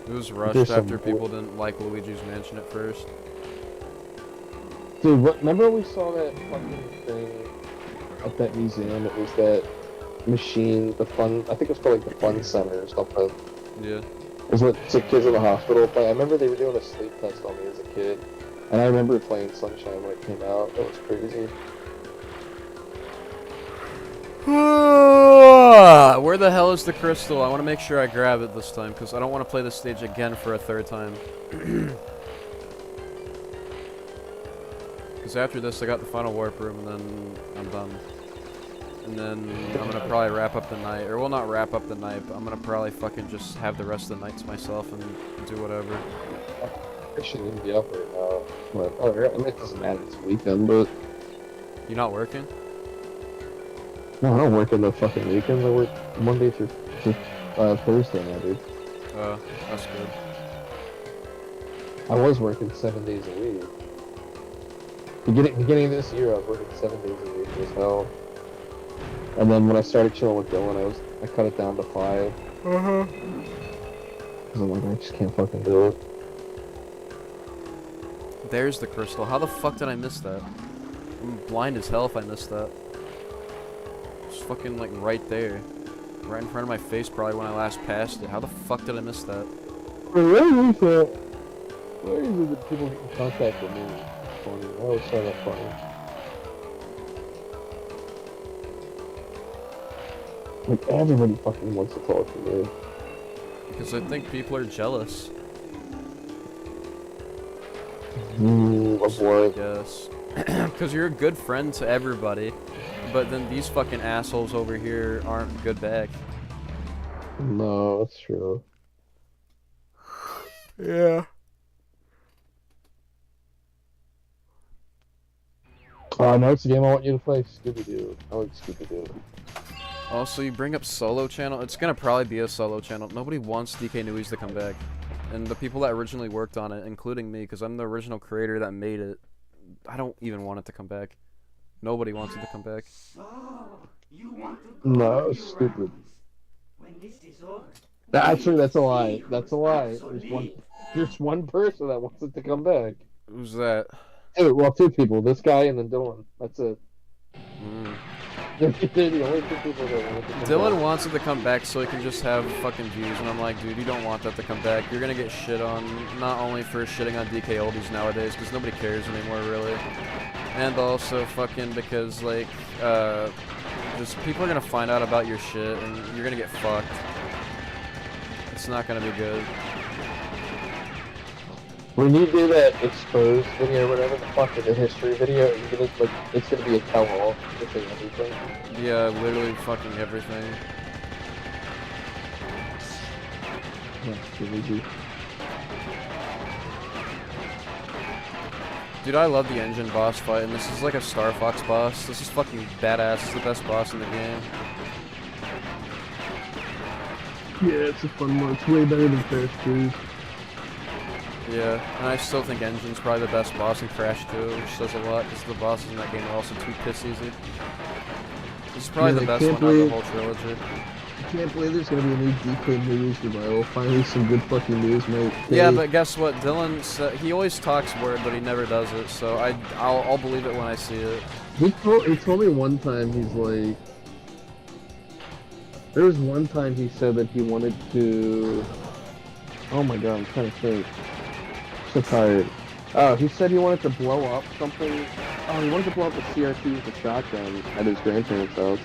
it was rushed after people didn't like Luigi's Mansion at first. Dude, remember we saw that fucking thing at that museum? It was that machine, I think it was called like the Fun Center or something. Yeah. is what sick kids in the hospital play. I remember they were doing a sleep test on me as a kid, and I remember playing Sunshine when it came out. That was crazy. Where the hell is the crystal? I want to make sure I grab it this time, because I don't want to play this stage again for a third time. Because after this, I got the final warp room, and then I'm done. And then I'm going to probably wrap up the night. Or, well, not wrap up the night, but I'm going to probably fucking just have the rest of the night to myself and do whatever. I shouldn't even be up right now. But, oh, I mean, it doesn't matter, it's weekend, but... You not working? No, I don't work on the fucking weekends. I work Monday through Thursday now, dude. That's good. I was working 7 days a week. Beginning of this year, I was working 7 days a week as hell. And then when I started chilling with Dylan, I cut it down to 5. Because I'm like, I just can't fucking do it. There's the crystal. How the fuck did I miss that? I'm blind as hell if I missed that. It's fucking like right there. Right in front of my face probably when I last passed it. How the fuck did I miss that? Why is it that people get in contact with me? Funny. I always find that funny. Like, everybody fucking wants to talk to me. Because I think people are jealous. Of what? Yes. Because you're a good friend to everybody. But then these fucking assholes over here aren't good back. No, that's true. Yeah. No, it's a game I want you to play. Scooby-Doo. I like Scooby-Doo. Also, you bring up solo channel. It's gonna probably be a solo channel. Nobody wants DK Newies to come back. And the people that originally worked on it, including me, because I'm the original creator that made it, I don't even want it to come back. Nobody wants it to come back. So, you want to go No, on it's your stupid. rounds. When this is over, Actually, that's a lie. That's a lie. There's one person that wants it to come back. Who's that? Two people. This guy and then Dylan. That's it. Mm. They're the only two people that want it to come Dylan back. wants it to come back so he can just have fucking views, and I'm like, dude, you don't want that to come back. You're gonna get shit on, not only for shitting on DK oldies nowadays, because nobody cares anymore, really, and also fucking because, like, just people are gonna find out about your shit, and you're gonna get fucked. It's not gonna be good. When you do that exposed video, whatever the fuck, or the history video, you're gonna, like, it's gonna be a tell-all to say everything. Yeah, literally fucking everything. Yeah, it's too easy. Dude, I love the engine boss fight, and this is like a Star Fox boss. This is fucking badass. It's the best boss in the game. Yeah, it's a fun one. It's way better than Crash 2. Yeah, and I still think Engine's probably the best boss in Crash 2, which says a lot, because the bosses in that game are also too piss easy. This is probably the best one out of the whole trilogy. I can't believe there's gonna be a new DK Newies revival. Finally, some good fucking news, mate. Yeah, but guess what? Dylan said he always talks word, but he never does it. So I'll believe it when I see it. He told me one time, he's like, there was one time he said that he wanted to. Oh my god, I'm trying to think. I'm so tired. Oh, he said he wanted to blow up something. Oh, he wanted to blow up a CRT with a shotgun at his grandparents' house.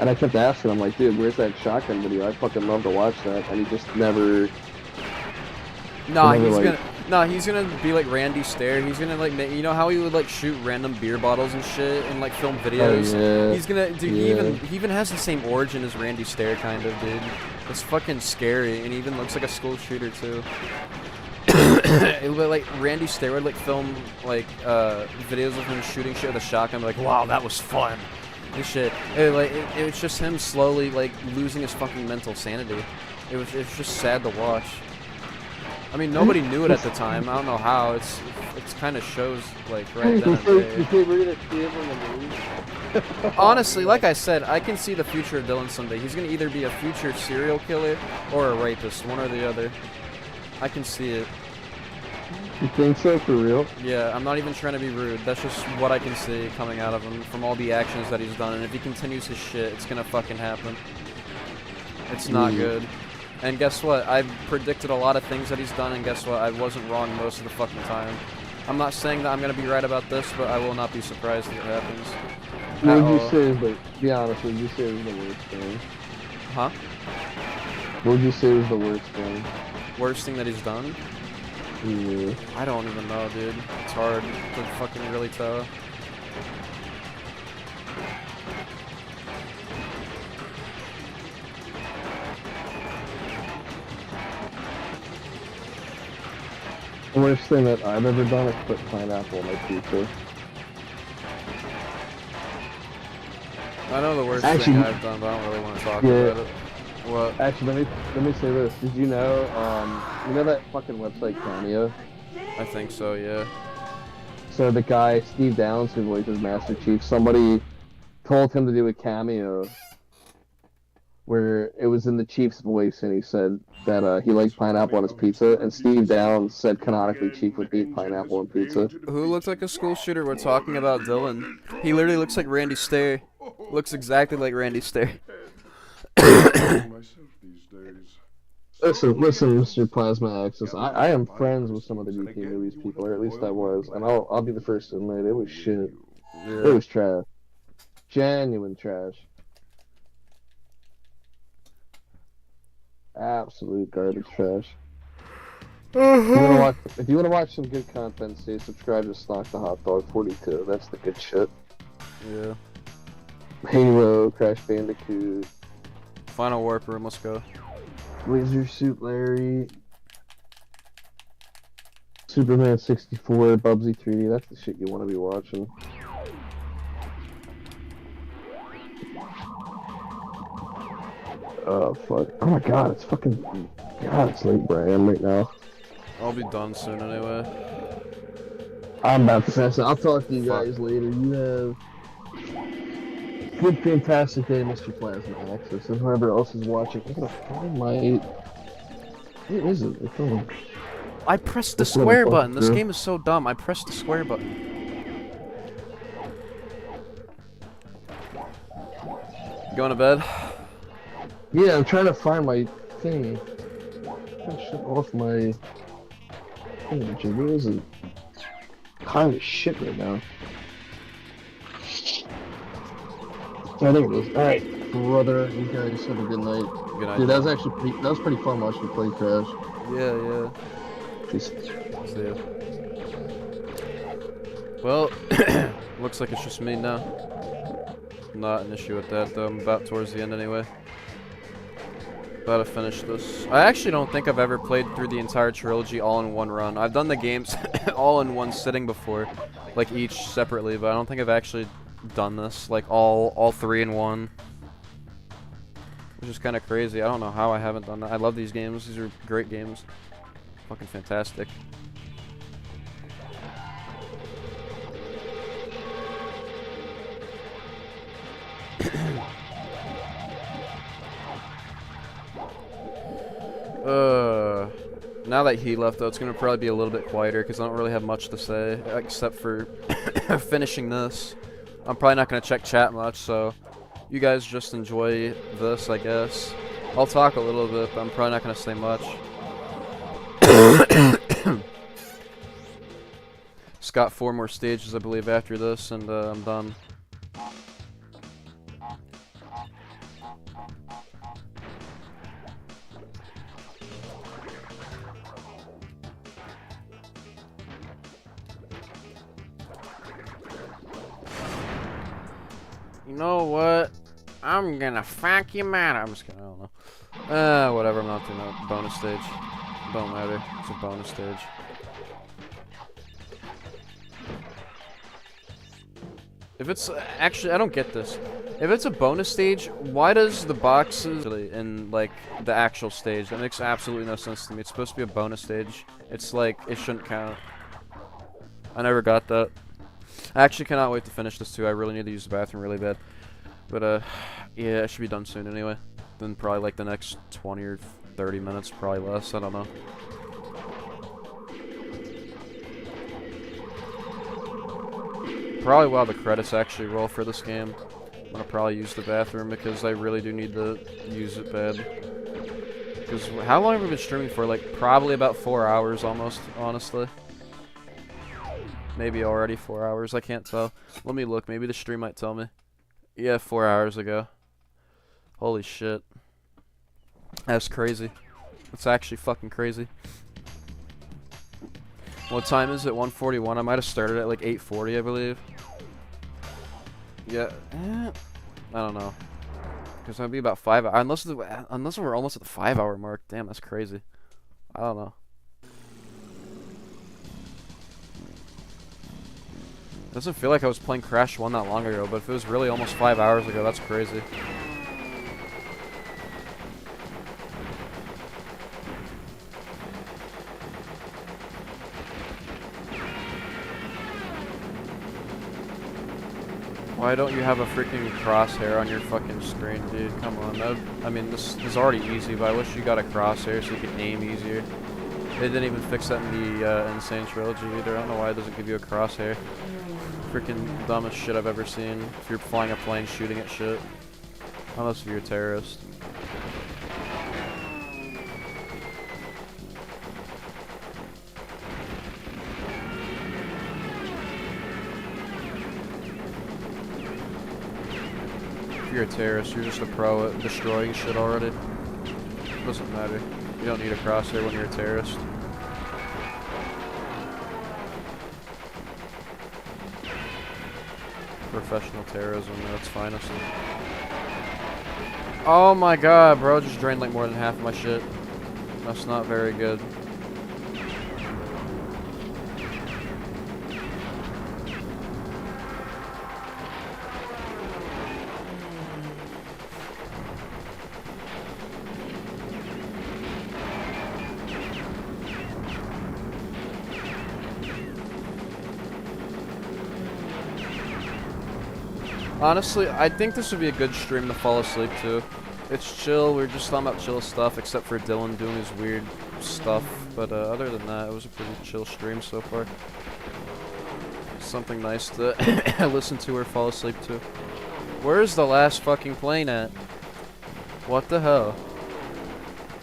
And I kept asking him, like, dude, where's that shotgun video? I'd fucking love to watch that. And he just never... Nah, never, he's gonna be like Randy Stair. He's gonna like, you know how he would like shoot random beer bottles and shit and like film videos. Oh, yeah. He's gonna, dude. Yeah. He even has the same origin as Randy Stair, kind of, dude. It's fucking scary, and he even looks like a school shooter too. It would like Randy Stair would like film like videos of him shooting shit with a shotgun. Like, wow, that was fun. This shit. It was just him slowly like losing his fucking mental sanity. It's just sad to watch. I mean, nobody knew it at the time. I don't know how. It's kind of shows like right then and there. Honestly, like I said, I can see the future of Dylan someday. He's gonna either be a future serial killer or a rapist, one or the other. I can see it. You think so, for real? Yeah, I'm not even trying to be rude. That's just what I can see coming out of him from all the actions that he's done. And if he continues his shit, it's gonna fucking happen. It's not good. And guess what? I predicted a lot of things that he's done, and guess what? I wasn't wrong most of the fucking time. I'm not saying that I'm gonna be right about this, but I will not be surprised if it happens. What would you say is the, be honest, what would you say is the worst thing? Huh? What would you say is the worst thing? Worst thing that he's done? Yeah. I don't even know, dude. It's hard to fucking really tell. The worst thing that I've ever done is put pineapple on my pizza. I know the worst Actually, thing I've done, but I don't really want to talk yeah. about it. What? Actually, let me say this. Did you know that fucking website Cameo? I think so, yeah. So the guy, Steve Downs, who voices Master Chief, somebody told him to do a cameo where it was in the Chief's voice, and he said that he liked pineapple on his pizza, and Steve Downs said canonically Chief would eat pineapple on pizza. Who looks like a school shooter? We're talking about Dylan. He literally looks like Randy Stair. Looks exactly like Randy Stair. Listen, Mr. Plasma Axis. I am friends with some of the DK movies people, or at least I was, and I'll be the first to admit it was shit. Yeah. It was trash. Genuine trash. Absolute garbage trash. If you wanna watch some good content, stay subscribed to Stock the Hot Dog 42. That's the good shit. Yeah. Halo, Crash Bandicoot, Final Warp Room, let's go. Laser Suit Larry, Superman 64, Bubsy 3D. That's the shit you want to be watching. Oh fuck! Oh my god! It's fucking god! It's late where I am right now. I'll be done soon anyway. I'm about to pass it. I'll talk to you guys later. You have good, fantastic day, Mr. Plasma Axis, and whoever else is watching. I'm gonna find my. Where is it? It's on. I pressed the This little square button. This fucker. game is so dumb. I pressed the square button. Going to bed? Yeah, I'm trying to find my thing. I'm trying to shut off my. Where is it? Kind of shit right now. Oh, there it is. Alright, brother, you guys have a good night. Good night. Dude, that was actually pretty fun watching you play Crash. Yeah, yeah. Peace. See ya. Well, looks like it's just me now. Not an issue with that though. I'm about towards the end anyway. About to finish this. I actually don't think I've ever played through the entire trilogy all in one run. I've done the games all in one sitting before, like each separately, but I don't think I've actually done this like all three in one. Which is kind of crazy. I don't know how I haven't done that. I love these games. These are great games. Fucking fantastic. Now that he left though, it's gonna probably be a little bit quieter because I don't really have much to say except for finishing this. I'm probably not gonna check chat much, so you guys just enjoy this, I guess. I'll talk a little bit, but I'm probably not gonna say much. It's got 4 more stages, I believe, after this, and I'm done. You know what? I'm gonna fuck you, man. I'm just kidding, I don't know. Whatever, I'm not doing a bonus stage. Don't matter. It's a bonus stage. If it's actually, I don't get this. If it's a bonus stage, why does the boxes in like the actual stage? That makes absolutely no sense to me. It's supposed to be a bonus stage. It's like it shouldn't count. I never got that. I actually cannot wait to finish this too. I really need to use the bathroom really bad. But yeah, I should be done soon anyway. Then probably like the next 20 or 30 minutes, probably less. I don't know. Probably while the credits actually roll for this game, I'm gonna probably use the bathroom because I really do need to use it bad. Because how long have we been streaming for? Like, probably about 4 hours almost, honestly. Maybe already 4 hours, I can't tell. Let me look, maybe the stream might tell me. Yeah, 4 hours ago. Holy shit. That's crazy. That's actually fucking crazy. What time is it? 1:41. I might have started at like 8:40, I believe. Yeah. I don't know. Because that'd be about 5 hours. Unless we're almost at the 5 hour mark. Damn, that's crazy. I don't know. It doesn't feel like I was playing Crash 1 that long ago, but if it was really almost 5 hours ago, that's crazy. Why don't you have a freaking crosshair on your fucking screen, dude? Come on, I mean, this is already easy, but I wish you got a crosshair so you could aim easier. They didn't even fix that in the Insane Trilogy either. I don't know why it doesn't give you a crosshair. Freaking dumbest shit I've ever seen. If you're flying a plane shooting at shit. Unless if you're a terrorist. If you're a terrorist, you're just a pro at destroying shit already. Doesn't matter. You don't need a crosshair when you're a terrorist. Professional terrorism at its finest. Oh my god, bro, just drained like more than half of my shit. That's not very good. Honestly, I think this would be a good stream to fall asleep to. It's chill, we're just talking about chill stuff, except for Dylan doing his weird stuff. But other than that, it was a pretty chill stream so far. Something nice to listen to or fall asleep to. Where's the last fucking plane at? What the hell?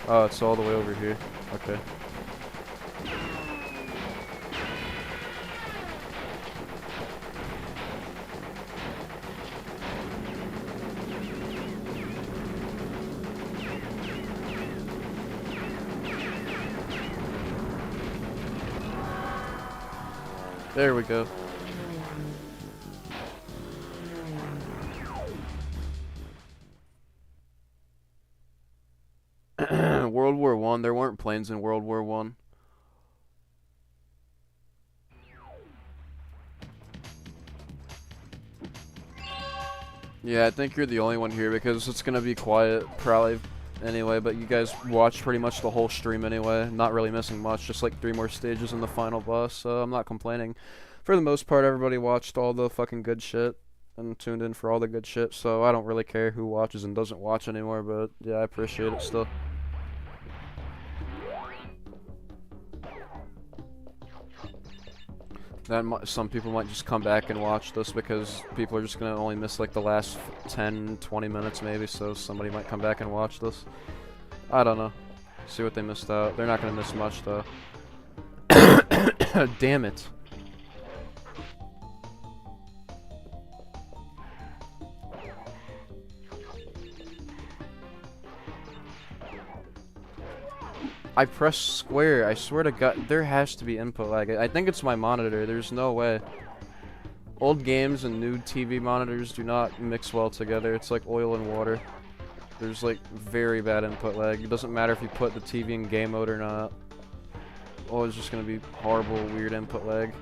Oh, it's all the way over here. Okay. There we go. World War I. There weren't planes in World War I. Yeah, I think you're the only one here because it's gonna be quiet probably anyway, but you guys watched pretty much the whole stream anyway, not really missing much, just like 3 more stages in the final boss, so I'm not complaining. For the most part, everybody watched all the fucking good shit and tuned in for all the good shit, so I don't really care who watches and doesn't watch anymore, but yeah, I appreciate it still. Some people might just come back and watch this because people are just gonna only miss like the last 10-20 minutes maybe, so somebody might come back and watch this. I don't know. See what they missed out. They're not gonna miss much though. Damn it. I pressed square. I swear to God, there has to be input lag. I think it's my monitor. There's no way. Old games and new TV monitors do not mix well together. It's like oil and water. There's like very bad input lag. It doesn't matter if you put the TV in game mode or not. Oh, it's just gonna be horrible, weird input lag.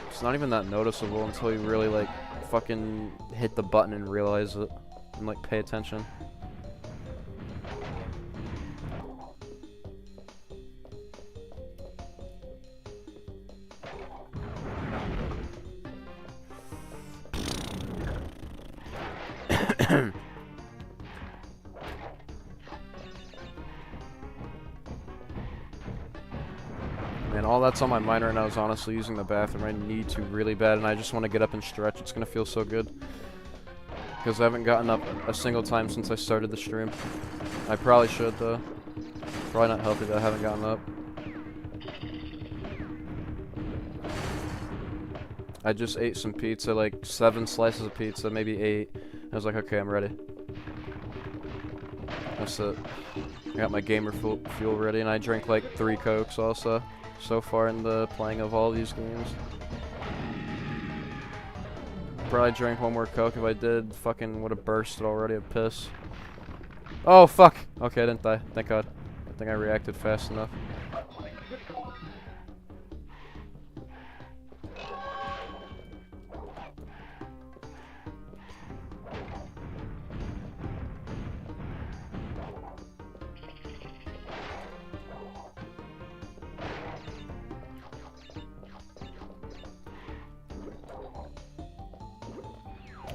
It's not even that noticeable until you really like fucking hit the button and realize it and like pay attention. Man, all that's on my mind right now is honestly using the bathroom. I need to really bad, and I just want to get up and stretch. It's gonna feel so good. Because I haven't gotten up a single time since I started the stream. I probably should, though. Probably not healthy that I haven't gotten up. I just ate some pizza, like 7 slices of pizza, maybe 8. I was like, okay, I'm ready. That's it. I got my gamer fuel ready, and I drank like 3 Cokes also, so far in the playing of all these games. Probably drank 1 more Coke. If I did, fucking would have bursted already, a piss. Oh, fuck! Okay, I didn't die. Thank God. I think I reacted fast enough.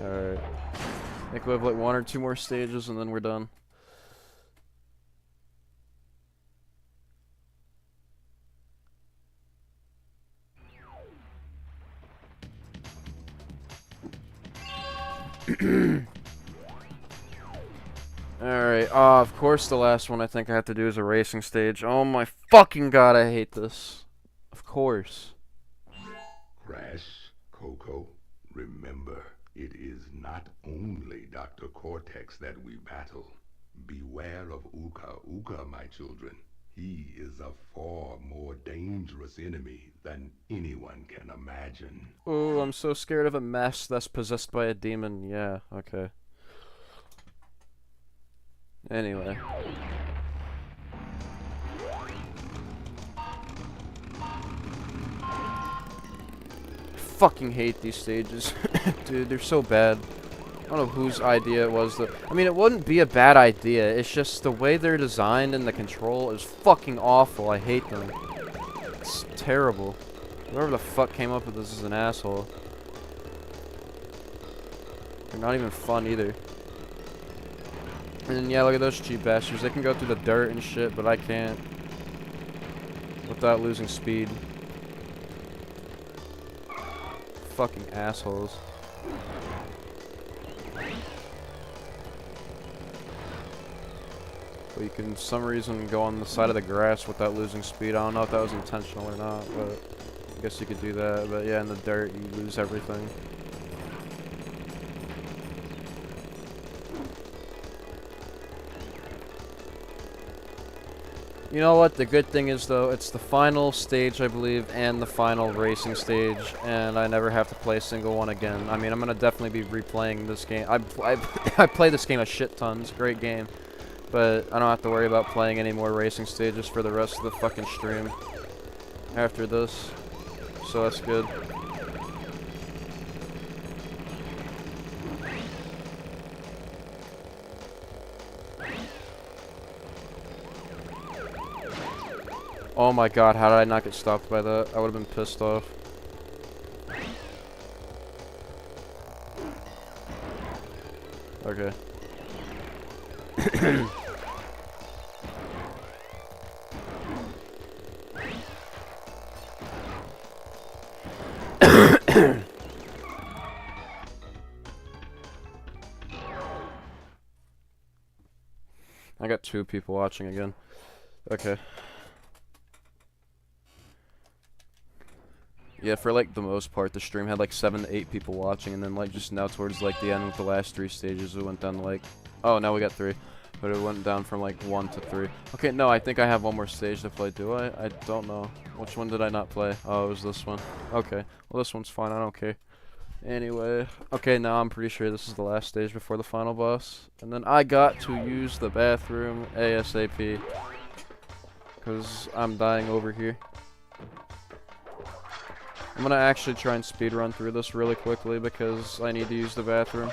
Alright. I think we have like 1 or 2 more stages and then we're done. Alright, of course the last one I think I have to do is a racing stage. Oh my fucking god, I hate this. Of course. Crash, Coco, remember, it is not only Dr. Cortex that we battle. Beware of Uka Uka, my children. He is a far more dangerous enemy than anyone can imagine. Oh, I'm so scared of a mess that's possessed by a demon. Yeah, okay. Anyway. Fucking hate these stages. Dude, they're so bad. I don't know whose idea it was. I mean, it wouldn't be a bad idea. It's just the way they're designed and the control is fucking awful. I hate them. It's terrible. Whoever the fuck came up with this is an asshole. They're not even fun either. And yeah, look at those cheap bastards. They can go through the dirt and shit, but I can't. Without losing speed. Fucking assholes. But you can, for some reason, go on the side of the grass without losing speed. I don't know if that was intentional or not, but I guess you could do that. But yeah, in the dirt, you lose everything. You know what, the good thing is though, it's the final stage I believe, and the final racing stage, and I never have to play a single one again. I mean, I'm gonna definitely be replaying this game. I play this game a shit ton, it's a great game. But I don't have to worry about playing any more racing stages for the rest of the fucking stream after this. So that's good. Oh my god, how did I not get stopped by that? I would have been pissed off. Okay. I got 2 people watching again. Okay. Yeah, for like the most part, the stream had like 7 to 8 people watching, and then like just now towards like the end with the last 3 stages, it went down to like, oh, now we got 3, but it went down from like 1 to 3. Okay, no, I think I have 1 more stage to play. Do I? I don't know. Which one did I not play? Oh, it was this one. Okay, well this one's fine. I don't care. Anyway, okay, now I'm pretty sure this is the last stage before the final boss, and then I got to use the bathroom ASAP because I'm dying over here. I'm gonna actually try and speedrun through this really quickly because I need to use the bathroom.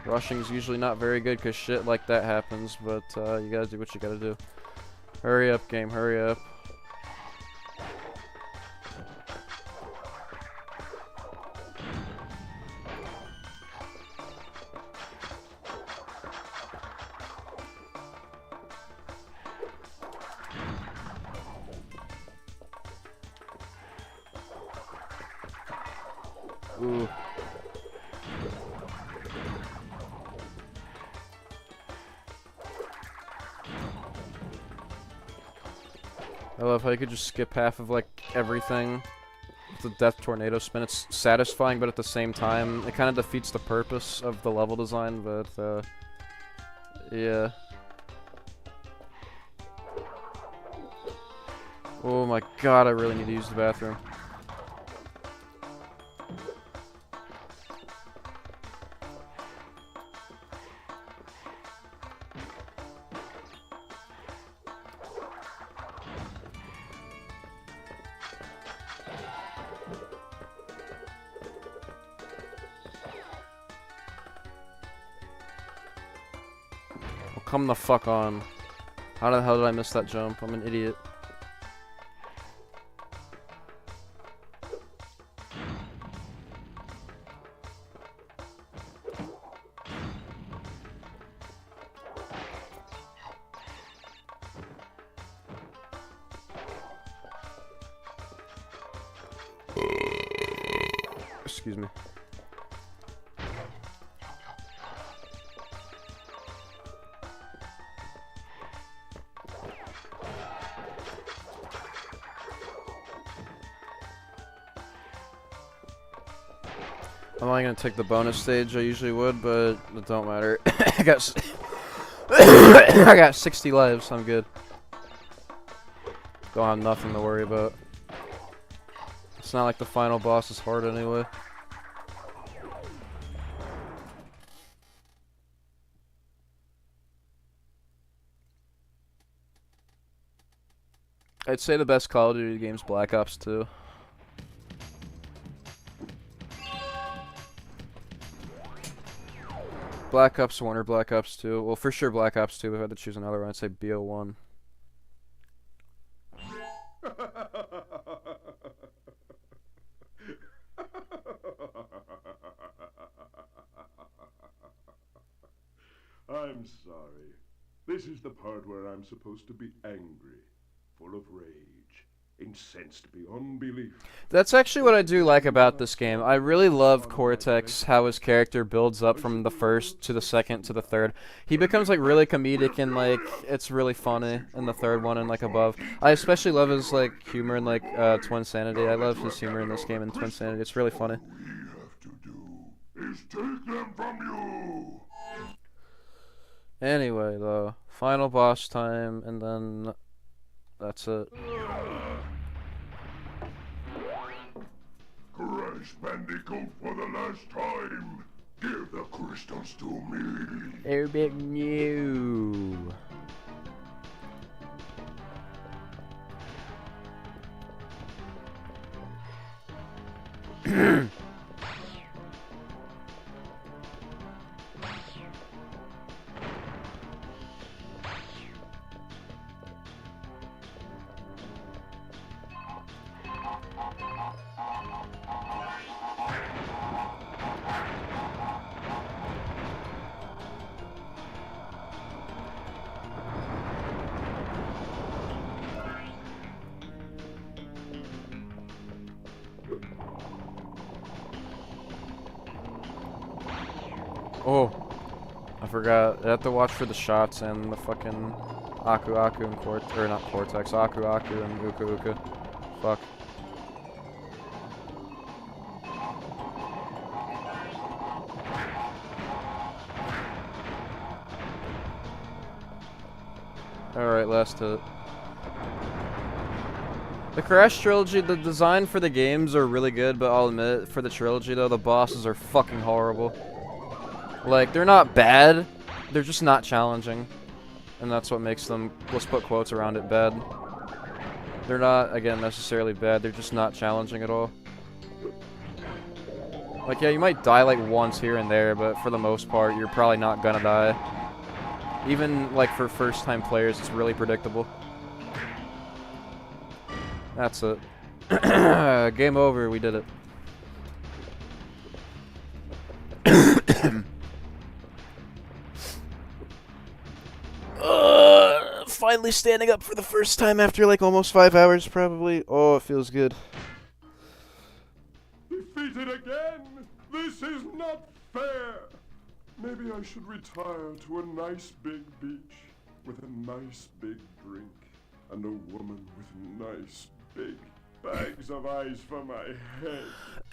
Rushing's usually not very good because shit like that happens, but you gotta do what you gotta do. Hurry up, game, hurry up. Ooh. I love how you could just skip half of like everything. The death tornado spin. It's satisfying, but at the same time, it kind of defeats the purpose of the level design. But yeah. Oh my god, I really need to use the bathroom. Oh, come the fuck on. How the hell did I miss that jump? I'm an idiot. Excuse me. I'm only gonna take the bonus stage I usually would, but it don't matter. I got I got 60 lives. I'm good. Don't have nothing to worry about. It's not like the final boss is hard anyway. I'd say the best Call of Duty game's Black Ops 2. Black Ops 1 or Black Ops 2. Well, for sure Black Ops 2. If I had to choose another one, I'd say BO1. I'm sorry. This is the part where I'm supposed to be angry, full of rage, incensed beyond belief. That's actually what I do like about this game. I really love Cortex, how his character builds up from the first to the second to the third. He becomes like really comedic and like it's really funny in the third one and like above. I especially love his like humor in like Twin Sanity. I love his humor in this game in Twin Sanity. It's really funny. What we have to do is take them from you. Anyway, though, final boss time, and then that's it. Crash Bandicoot for the last time. Give the crystals to me. They're big new. Oh, I forgot. I have to watch for the shots and the fucking Aku Aku and or not Cortex, Aku Aku and Uka Uka. Fuck. Alright, last hit. The Crash Trilogy, the design for the games are really good, but I'll admit, for the trilogy though, the bosses are fucking horrible. Like, they're not bad, they're just not challenging. And that's what makes them, let's put quotes around it, bad. They're not, again, necessarily bad, they're just not challenging at all. Like, yeah, you might die like once here and there, but for the most part, you're probably not gonna die. Even, like, for first-time players, it's really predictable. That's it. Game over, we did it. Finally standing up for the first time after like almost 5 hours, probably. Oh, it feels good. Defeated again! not fair. Maybe I should retire to a nice big beach with a nice big drink and a woman with nice big bags of eyes for my head.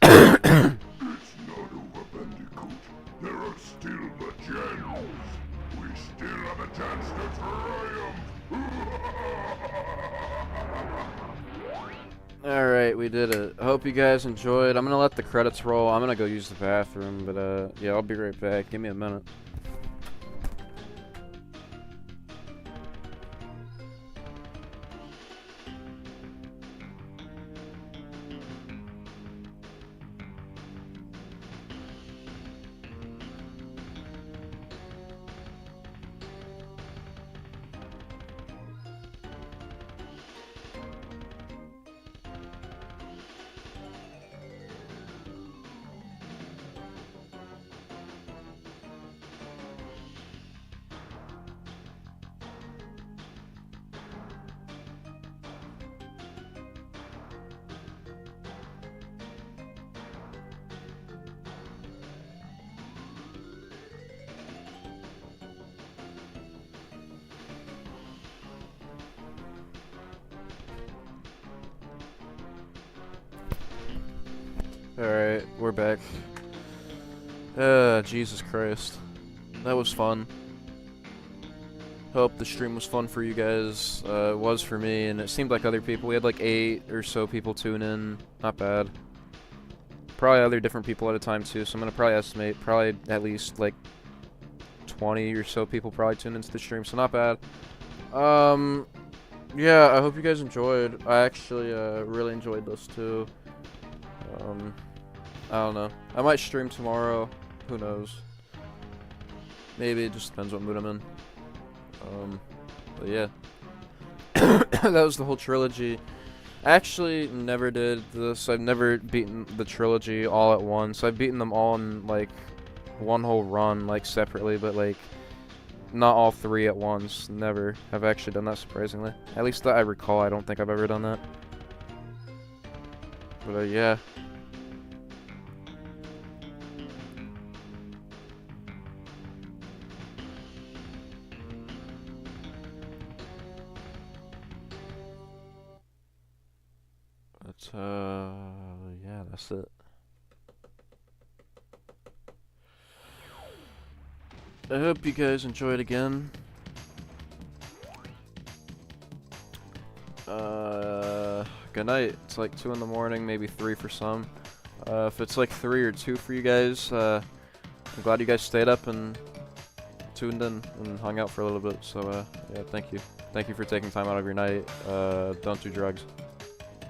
It's not over, Bandicoot. There are still the gems. We still have a chance to triumph. Alright, we did it. I hope you guys enjoyed. I'm gonna let the credits roll. I'm gonna go use the bathroom, but yeah, I'll be right back. Give me a minute. Alright, we're back. Jesus Christ. That was fun. Hope the stream was fun for you guys. It was for me, and it seemed like other people. We had like 8 or so people tune in. Not bad. Probably other different people at a time too, so I'm gonna probably estimate probably at least like 20 or so people probably tuned into the stream, so not bad. Yeah, I hope you guys enjoyed. I actually really enjoyed this too. I don't know. I might stream tomorrow. Who knows? Maybe it just depends what mood I'm in. But yeah. That was the whole trilogy. I actually never did this. I've never beaten the trilogy all at once. I've beaten them all in like one whole run, like separately, but like not all 3 at once. Never have actually done that, surprisingly. At least that I recall. I don't think I've ever done that. But yeah. But yeah, that's it. I hope you guys enjoyed again. Good night. It's like 2 in the morning, maybe 3 for some. If it's like 3 or 2 for you guys, I'm glad you guys stayed up and tuned in and hung out for a little bit. So yeah, thank you. Thank you for taking time out of your night. Don't do drugs.